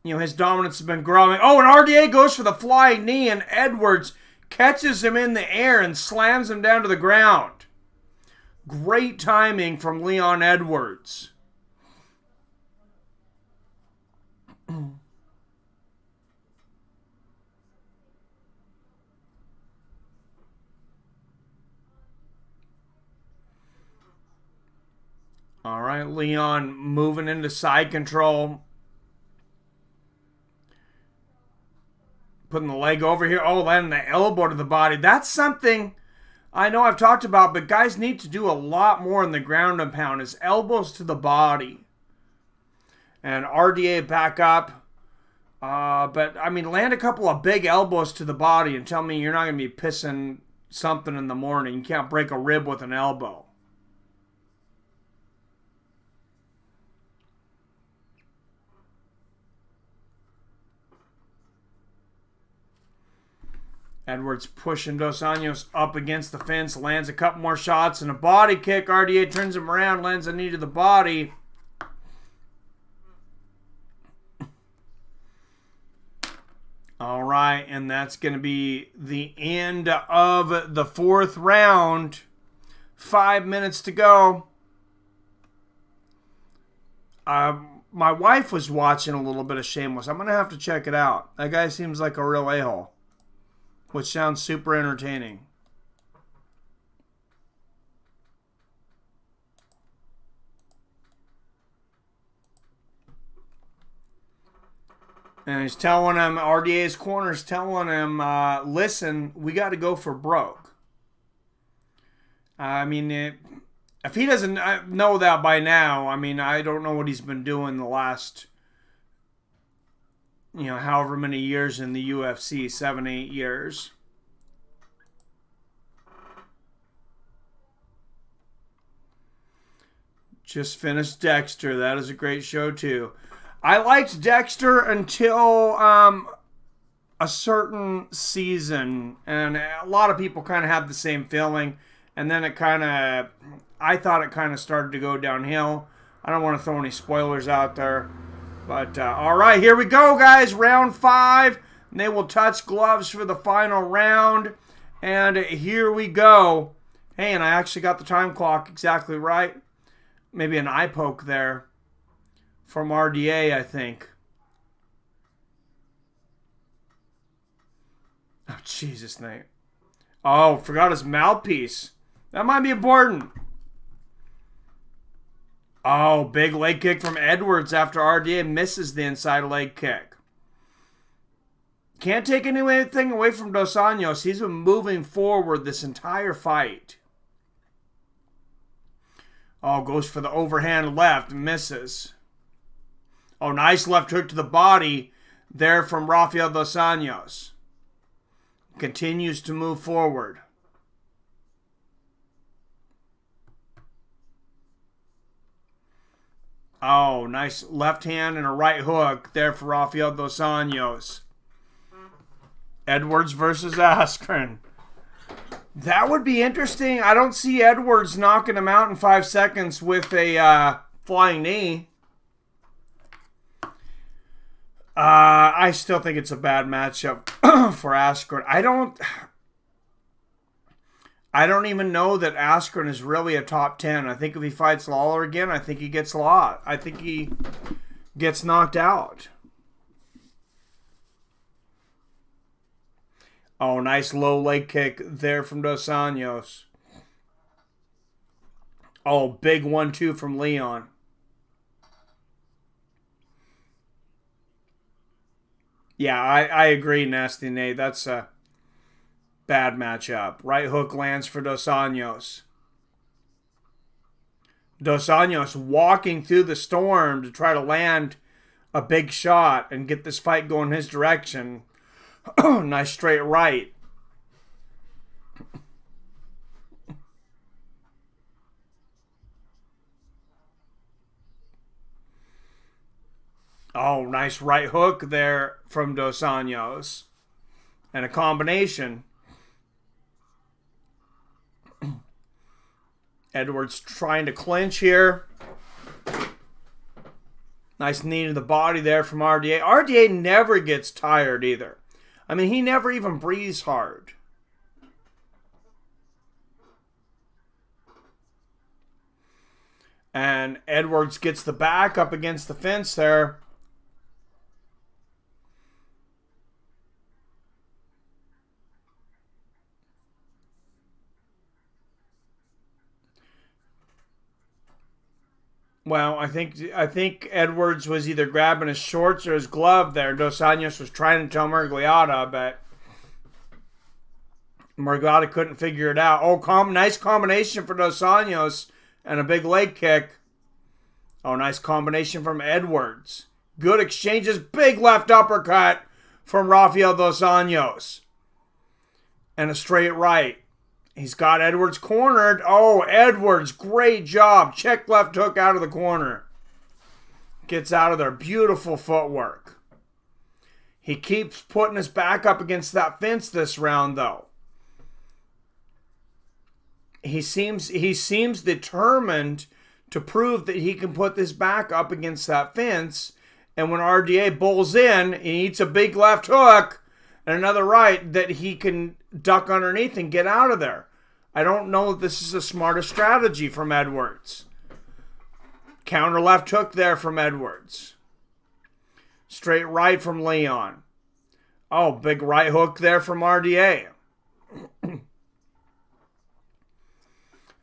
Speaker 1: His dominance has been growing. Oh, and RDA goes for the flying knee, and Edwards catches him in the air and slams him down to the ground. Great timing from Leon Edwards. All right, Leon moving into side control. Putting the leg over here. Oh, then the elbow to the body. That's something I know I've talked about, but guys need to do a lot more in the ground and pound. Is elbows to the body. And RDA back up. But, I mean, land a couple of big elbows to the body and tell me you're not going to be pissing something in the morning. You can't break a rib with an elbow. Edwards pushing Dos Anjos up against the fence, lands a couple more shots and a body kick. RDA turns him around, lands a knee to the body. All right, and that's going to be the end of the 4th round. 5 minutes to go. My wife was watching a little bit of Shameless. I'm going to have to check it out. That guy seems like a real a-hole, which sounds super entertaining. And he's telling him, RDA's corner's telling him, listen, we got to go for broke. I mean, if he doesn't know that by now, I mean, I don't know what he's been doing the last, however many years in the UFC, 7, 8 years. Just finished Dexter. That is a great show, too. I liked Dexter until a certain season, and a lot of people kind of had the same feeling, and then I thought it kind of started to go downhill. I don't want to throw any spoilers out there, but all right, here we go, guys. Round 5, and they will touch gloves for the final round, and here we go. Hey, and I actually got the time clock exactly right. Maybe an eye poke there. from RDA, I think. Oh, Jesus, Nate. Oh, forgot his mouthpiece. That might be important. Oh, big leg kick from Edwards after RDA misses the inside leg kick. Can't take anything away from Dos Anjos. He's been moving forward this entire fight. Oh, goes for the overhand left. Misses. Oh, nice left hook to the body there from Rafael Dos Anjos. Continues to move forward. Oh, nice left hand and a right hook there for Rafael Dos Anjos. Edwards versus Askren. That would be interesting. I don't see Edwards knocking him out in 5 seconds with a flying knee. I still think it's a bad matchup for Askren. I don't even know that Askren is really a top 10. I think if he fights Lawler again, I think he gets lost. I think he gets knocked out. Oh, nice low leg kick there from Dos Anjos. Oh, big 1-2 from Leon. Yeah, I agree, Nasty Nate. That's a bad matchup. Right hook lands for Dos Anjos. Dos Anjos walking through the storm to try to land a big shot and get this fight going his direction. Nice straight right. Oh, nice right hook there from Dos Anjos. And a combination. Edwards trying to clinch here. Nice knee to the body there from RDA. RDA never gets tired either. I mean, he never even breathes hard. And Edwards gets the back up against the fence there. Well, I think Edwards was either grabbing his shorts or his glove there. Dos Anjos was trying to tell Murgliata, but Murgliata couldn't figure it out. Oh, nice combination for Dos Anjos and a big leg kick. Oh, nice combination from Edwards. Good exchanges. Big left uppercut from Rafael Dos Anjos. And a straight right. He's got Edwards cornered. Oh, Edwards, great job. Check left hook out of the corner. Gets out of there. Beautiful footwork. He keeps putting his back up against that fence this round, though. He seems determined to prove that he can put this back up against that fence. And when RDA bowls in, he eats a big left hook and another right, that he can duck underneath and get out of there. I don't know if this is the smartest strategy from Edwards. Counter left hook there from Edwards. Straight right from Leon. Oh, big right hook there from RDA.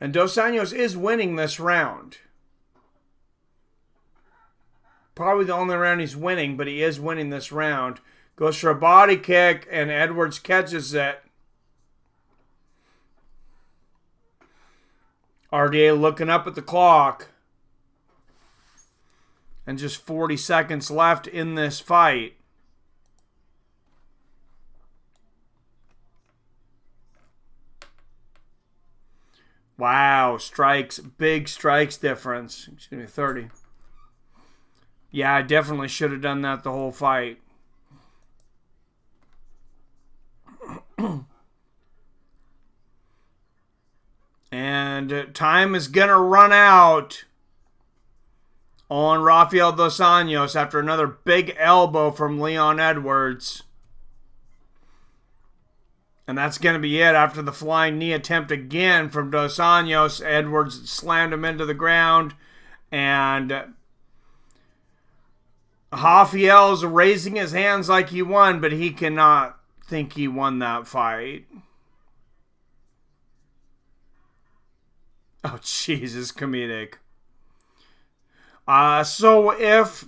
Speaker 1: And Dos Anjos is winning this round. Probably the only round he's winning, but he is winning this round. Goes for a body kick, and Edwards catches it. RDA looking up at the clock. And just 40 seconds left in this fight. Wow, strikes, big strikes difference. Excuse me, 30. Yeah, I definitely should have done that the whole fight. And time is going to run out on Rafael Dos Anjos after another big elbow from Leon Edwards. And that's going to be it after the flying knee attempt again from Dos Anjos. Edwards slammed him into the ground. And Rafael's raising his hands like he won, but he cannot think he won that fight. Oh, Jesus, comedic. So if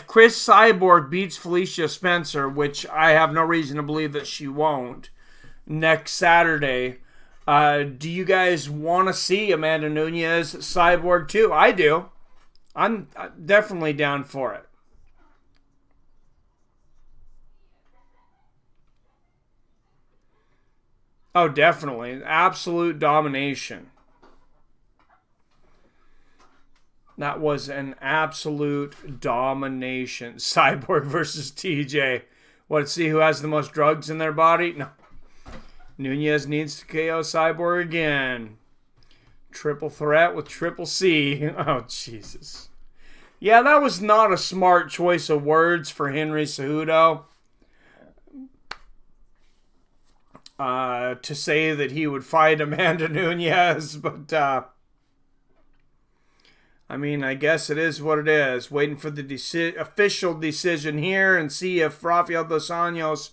Speaker 1: Chris Cyborg beats Felicia Spencer, which I have no reason to believe that she won't, next Saturday, do you guys want to see Amanda Nunes Cyborg 2? I do. I'm definitely down for it. Oh, definitely. Absolute domination. That was an absolute domination. Cyborg versus TJ. Let's see who has the most drugs in their body. No. Nunes needs to KO Cyborg again. Triple threat with Triple C. Oh, Jesus. Yeah, that was not a smart choice of words for Henry Cejudo. To say that he would fight Amanda Nunes, but I mean, I guess it is what it is. Waiting for the official decision here and see if Rafael Dos Anjos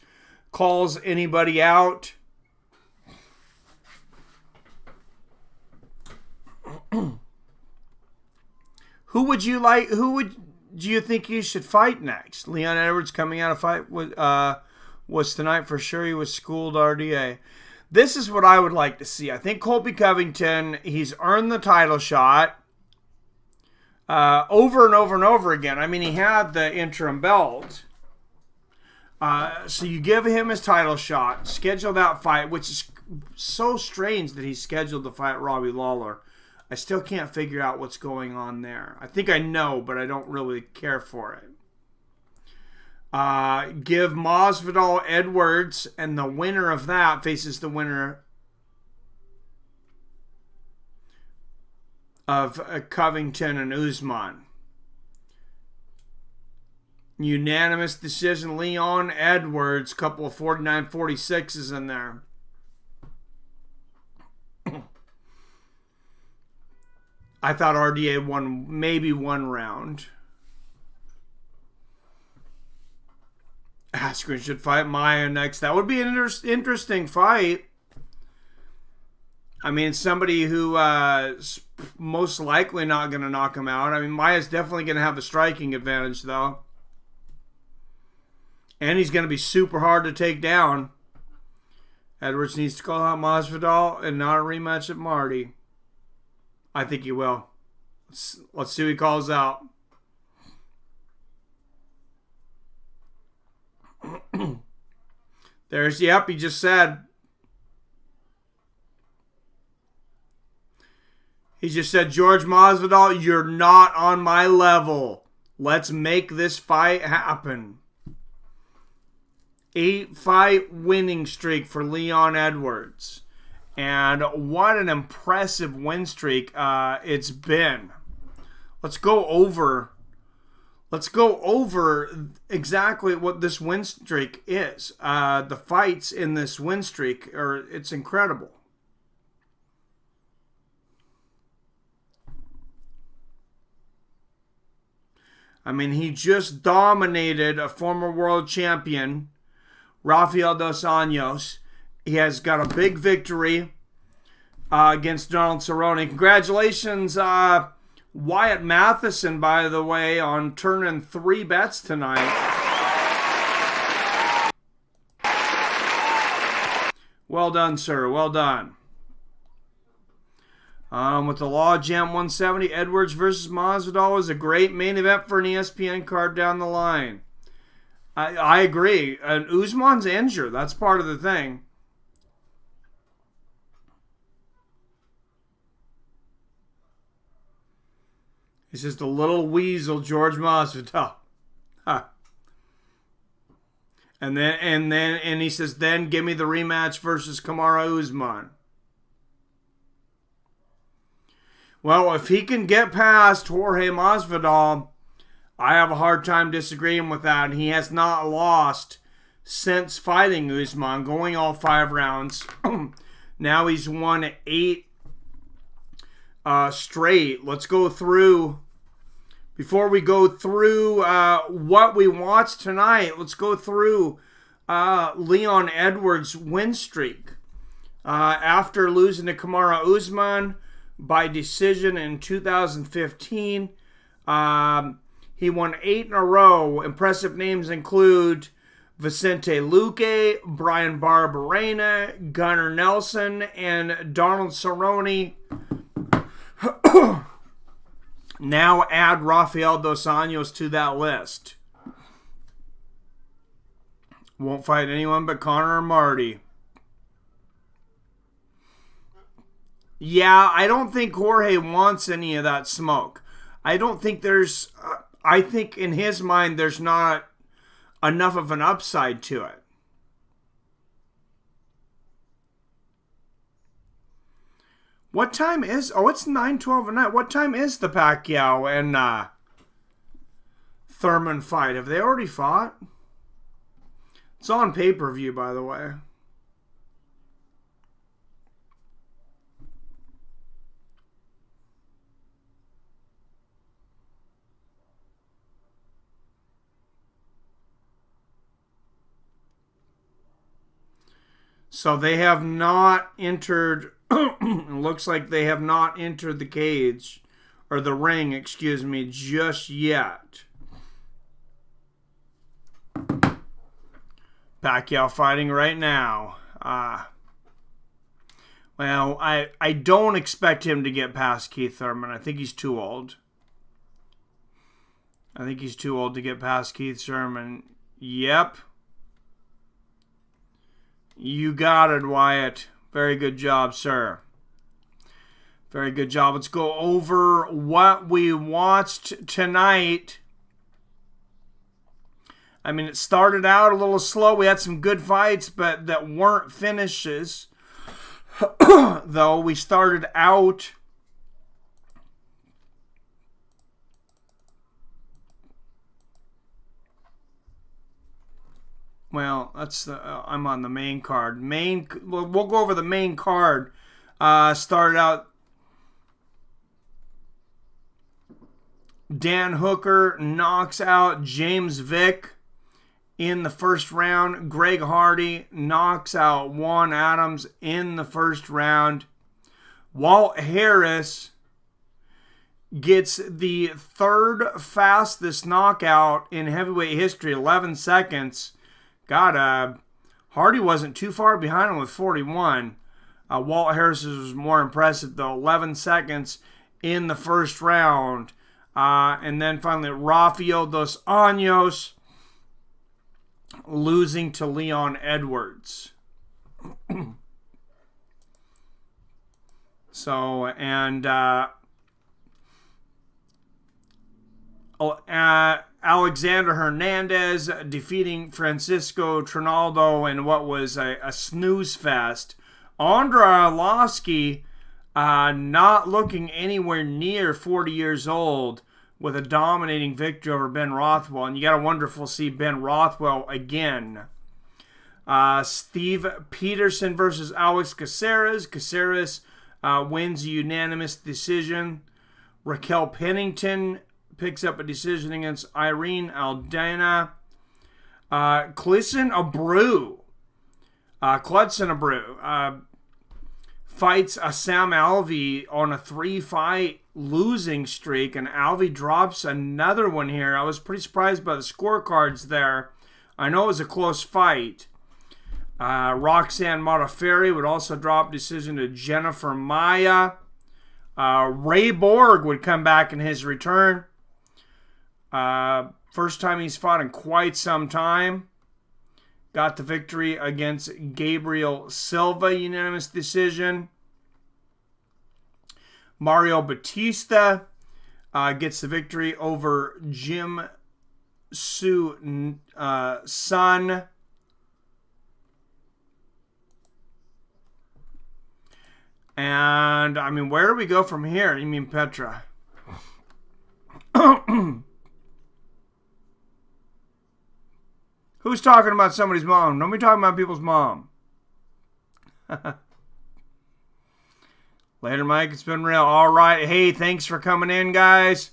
Speaker 1: calls anybody out. Who do you think you should fight next? Leon Edwards coming out of fight was tonight for sure. He was schooled RDA. This is what I would like to see. I think Colby Covington, he's earned the title shot over and over and over again. I mean, he had the interim belt. So you give him his title shot, schedule that fight, which is so strange that he scheduled to fight Robbie Lawler. I still can't figure out what's going on there. I think I know, but I don't really care for it. Give Masvidal Edwards, and the winner of that faces the winner of Covington and Usman. Unanimous decision, Leon Edwards. Couple of 49-46s in there. I thought RDA won maybe one round. Askren should fight Maya next. That would be an interesting fight. I mean, somebody who most likely not going to knock him out. I mean, Maya's definitely going to have a striking advantage, though. And he's going to be super hard to take down. Edwards needs to call out Masvidal and not a rematch at Marty. I think he will. Let's see who he calls out. Yep, he just said. He just said, George Masvidal, you're not on my level. Let's make this fight happen. 8-fight winning streak for Leon Edwards. And what an impressive win streak it's been. Let's go over exactly what this win streak is. The fights in this win streak it's incredible. I mean, he just dominated a former world champion, Rafael Dos Anjos. He has got a big victory against Donald Cerrone. Congratulations, Wyatt Matheson, by the way, on turning 3 bets tonight. Well done, sir. Well done. With the Law Jam 170, Edwards versus Masvidal is a great main event for an ESPN card down the line. I agree. And Usman's injured. That's part of the thing. He says the little weasel George Masvidal. Huh. And he says, then give me the rematch versus Kamaru Usman. Well, if he can get past Jorge Masvidal, I have a hard time disagreeing with that. He has not lost since fighting Usman, going all 5 rounds. Now he's won 8 straight. Let's go through Before we go through what we watched tonight, let's go through Leon Edwards' win streak. After losing to Kamaru Usman by decision in 2015, he won 8 in a row. Impressive names include Vicente Luque, Brian Barberena, Gunnar Nelson, and Donald Cerrone. Now add Rafael Dos Anjos to that list. Won't fight anyone but Connor or Marty. Yeah, I don't think Jorge wants any of that smoke. I don't think there's... I think in his mind there's not enough of an upside to it. What time is... Oh, it's 9:12 at night. What time is the Pacquiao and Thurman fight? Have they already fought? It's on pay-per-view, by the way. So they have not entered... It looks like they have not entered the cage, or the ring, excuse me, just yet. Pacquiao fighting right now. Well, I don't expect him to get past Keith Thurman. I think he's too old. I think he's too old to get past Keith Thurman. Yep. You got it, Wyatt. Very good job, sir. Very good job. Let's go over what we watched tonight. I mean, it started out a little slow. We had some good fights, but that weren't finishes. Though we started out... Well, that's I'm on the main card. We'll go over the main card. Started out. Dan Hooker knocks out James Vick in the first round. Greg Hardy knocks out Juan Adams in the first round. Walt Harris gets the third fastest knockout in heavyweight history, 11 seconds. God, Hardy wasn't too far behind him with 41. Walt Harris was more impressive, though. 11 seconds in the first round. And then finally, Rafael Dos Anjos losing to Leon Edwards. So, and Alexander Hernandez defeating Francisco Trinaldo in what was a snooze fest. Andrei Arlovski not looking anywhere near 40 years old with a dominating victory over Ben Rothwell. And you got to wonder if we'll see Ben Rothwell again. Steve Peterson versus Alex Caceres. Caceres wins a unanimous decision. Raquel Pennington picks up a decision against Irene Aldana. Klidson Abreu fights Sam Alvey on a 3-fight losing streak, and Alvey drops another one here. I was pretty surprised by the scorecards there. I know it was a close fight. Roxanne Modafferi would also drop decision to Jennifer Maia. Ray Borg would come back in his return. First time he's fought in quite some time. Got the victory against Gabriel Silva, unanimous decision. Mario Batista gets the victory over Jim Sue Sun. And, I mean, where do we go from here? You mean Petra? Who's talking about somebody's mom? Don't be talking about people's mom. Later, Mike. It's been real. All right. Hey, thanks for coming in, guys.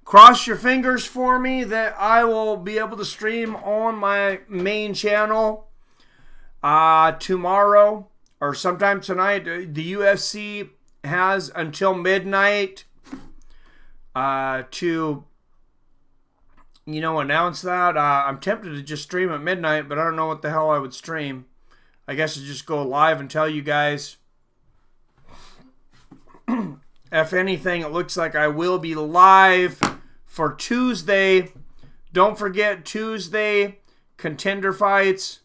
Speaker 1: cross your fingers for me that I will be able to stream on my main channel tomorrow or sometime tonight. The UFC has until midnight to, announce that. I'm tempted to just stream at midnight, but I don't know what the hell I would stream. I guess I'd just go live and tell you guys. If anything, it looks like I will be live for Tuesday. Don't forget Tuesday, contender fights.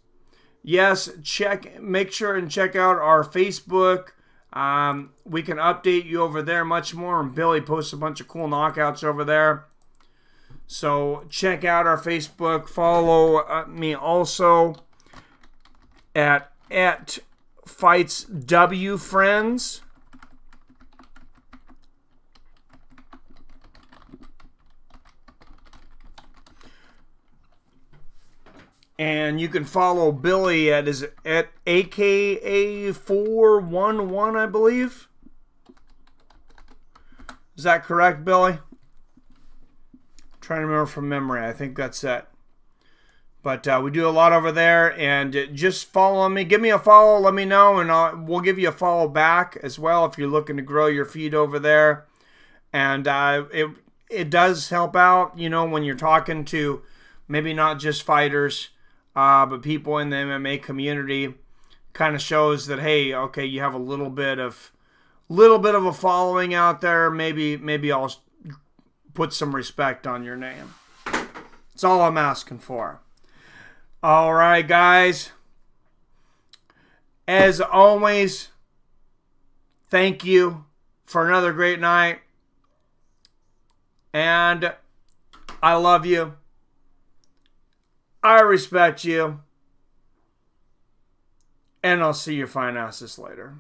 Speaker 1: Yes, make sure and check out our Facebook. We can update you over there much more. And Billy posts a bunch of cool knockouts over there. So check out our Facebook. Follow me also at FightsW And you can follow Billy at AKA411, I believe. Is that correct, Billy? I'm trying to remember from memory. I think that's it. But we do a lot over there, and just follow me. Give me a follow. Let me know, and we'll give you a follow back as well if you're looking to grow your feed over there. And it does help out, when you're talking to maybe not just fighters, but people in the MMA community. Kind of shows that, hey, okay, you have a little bit of a following out there. Maybe I'll put some respect on your name. That's all I'm asking for. All right, guys. As always, thank you for another great night. And I love you. I respect you. And I'll see your fine asses later.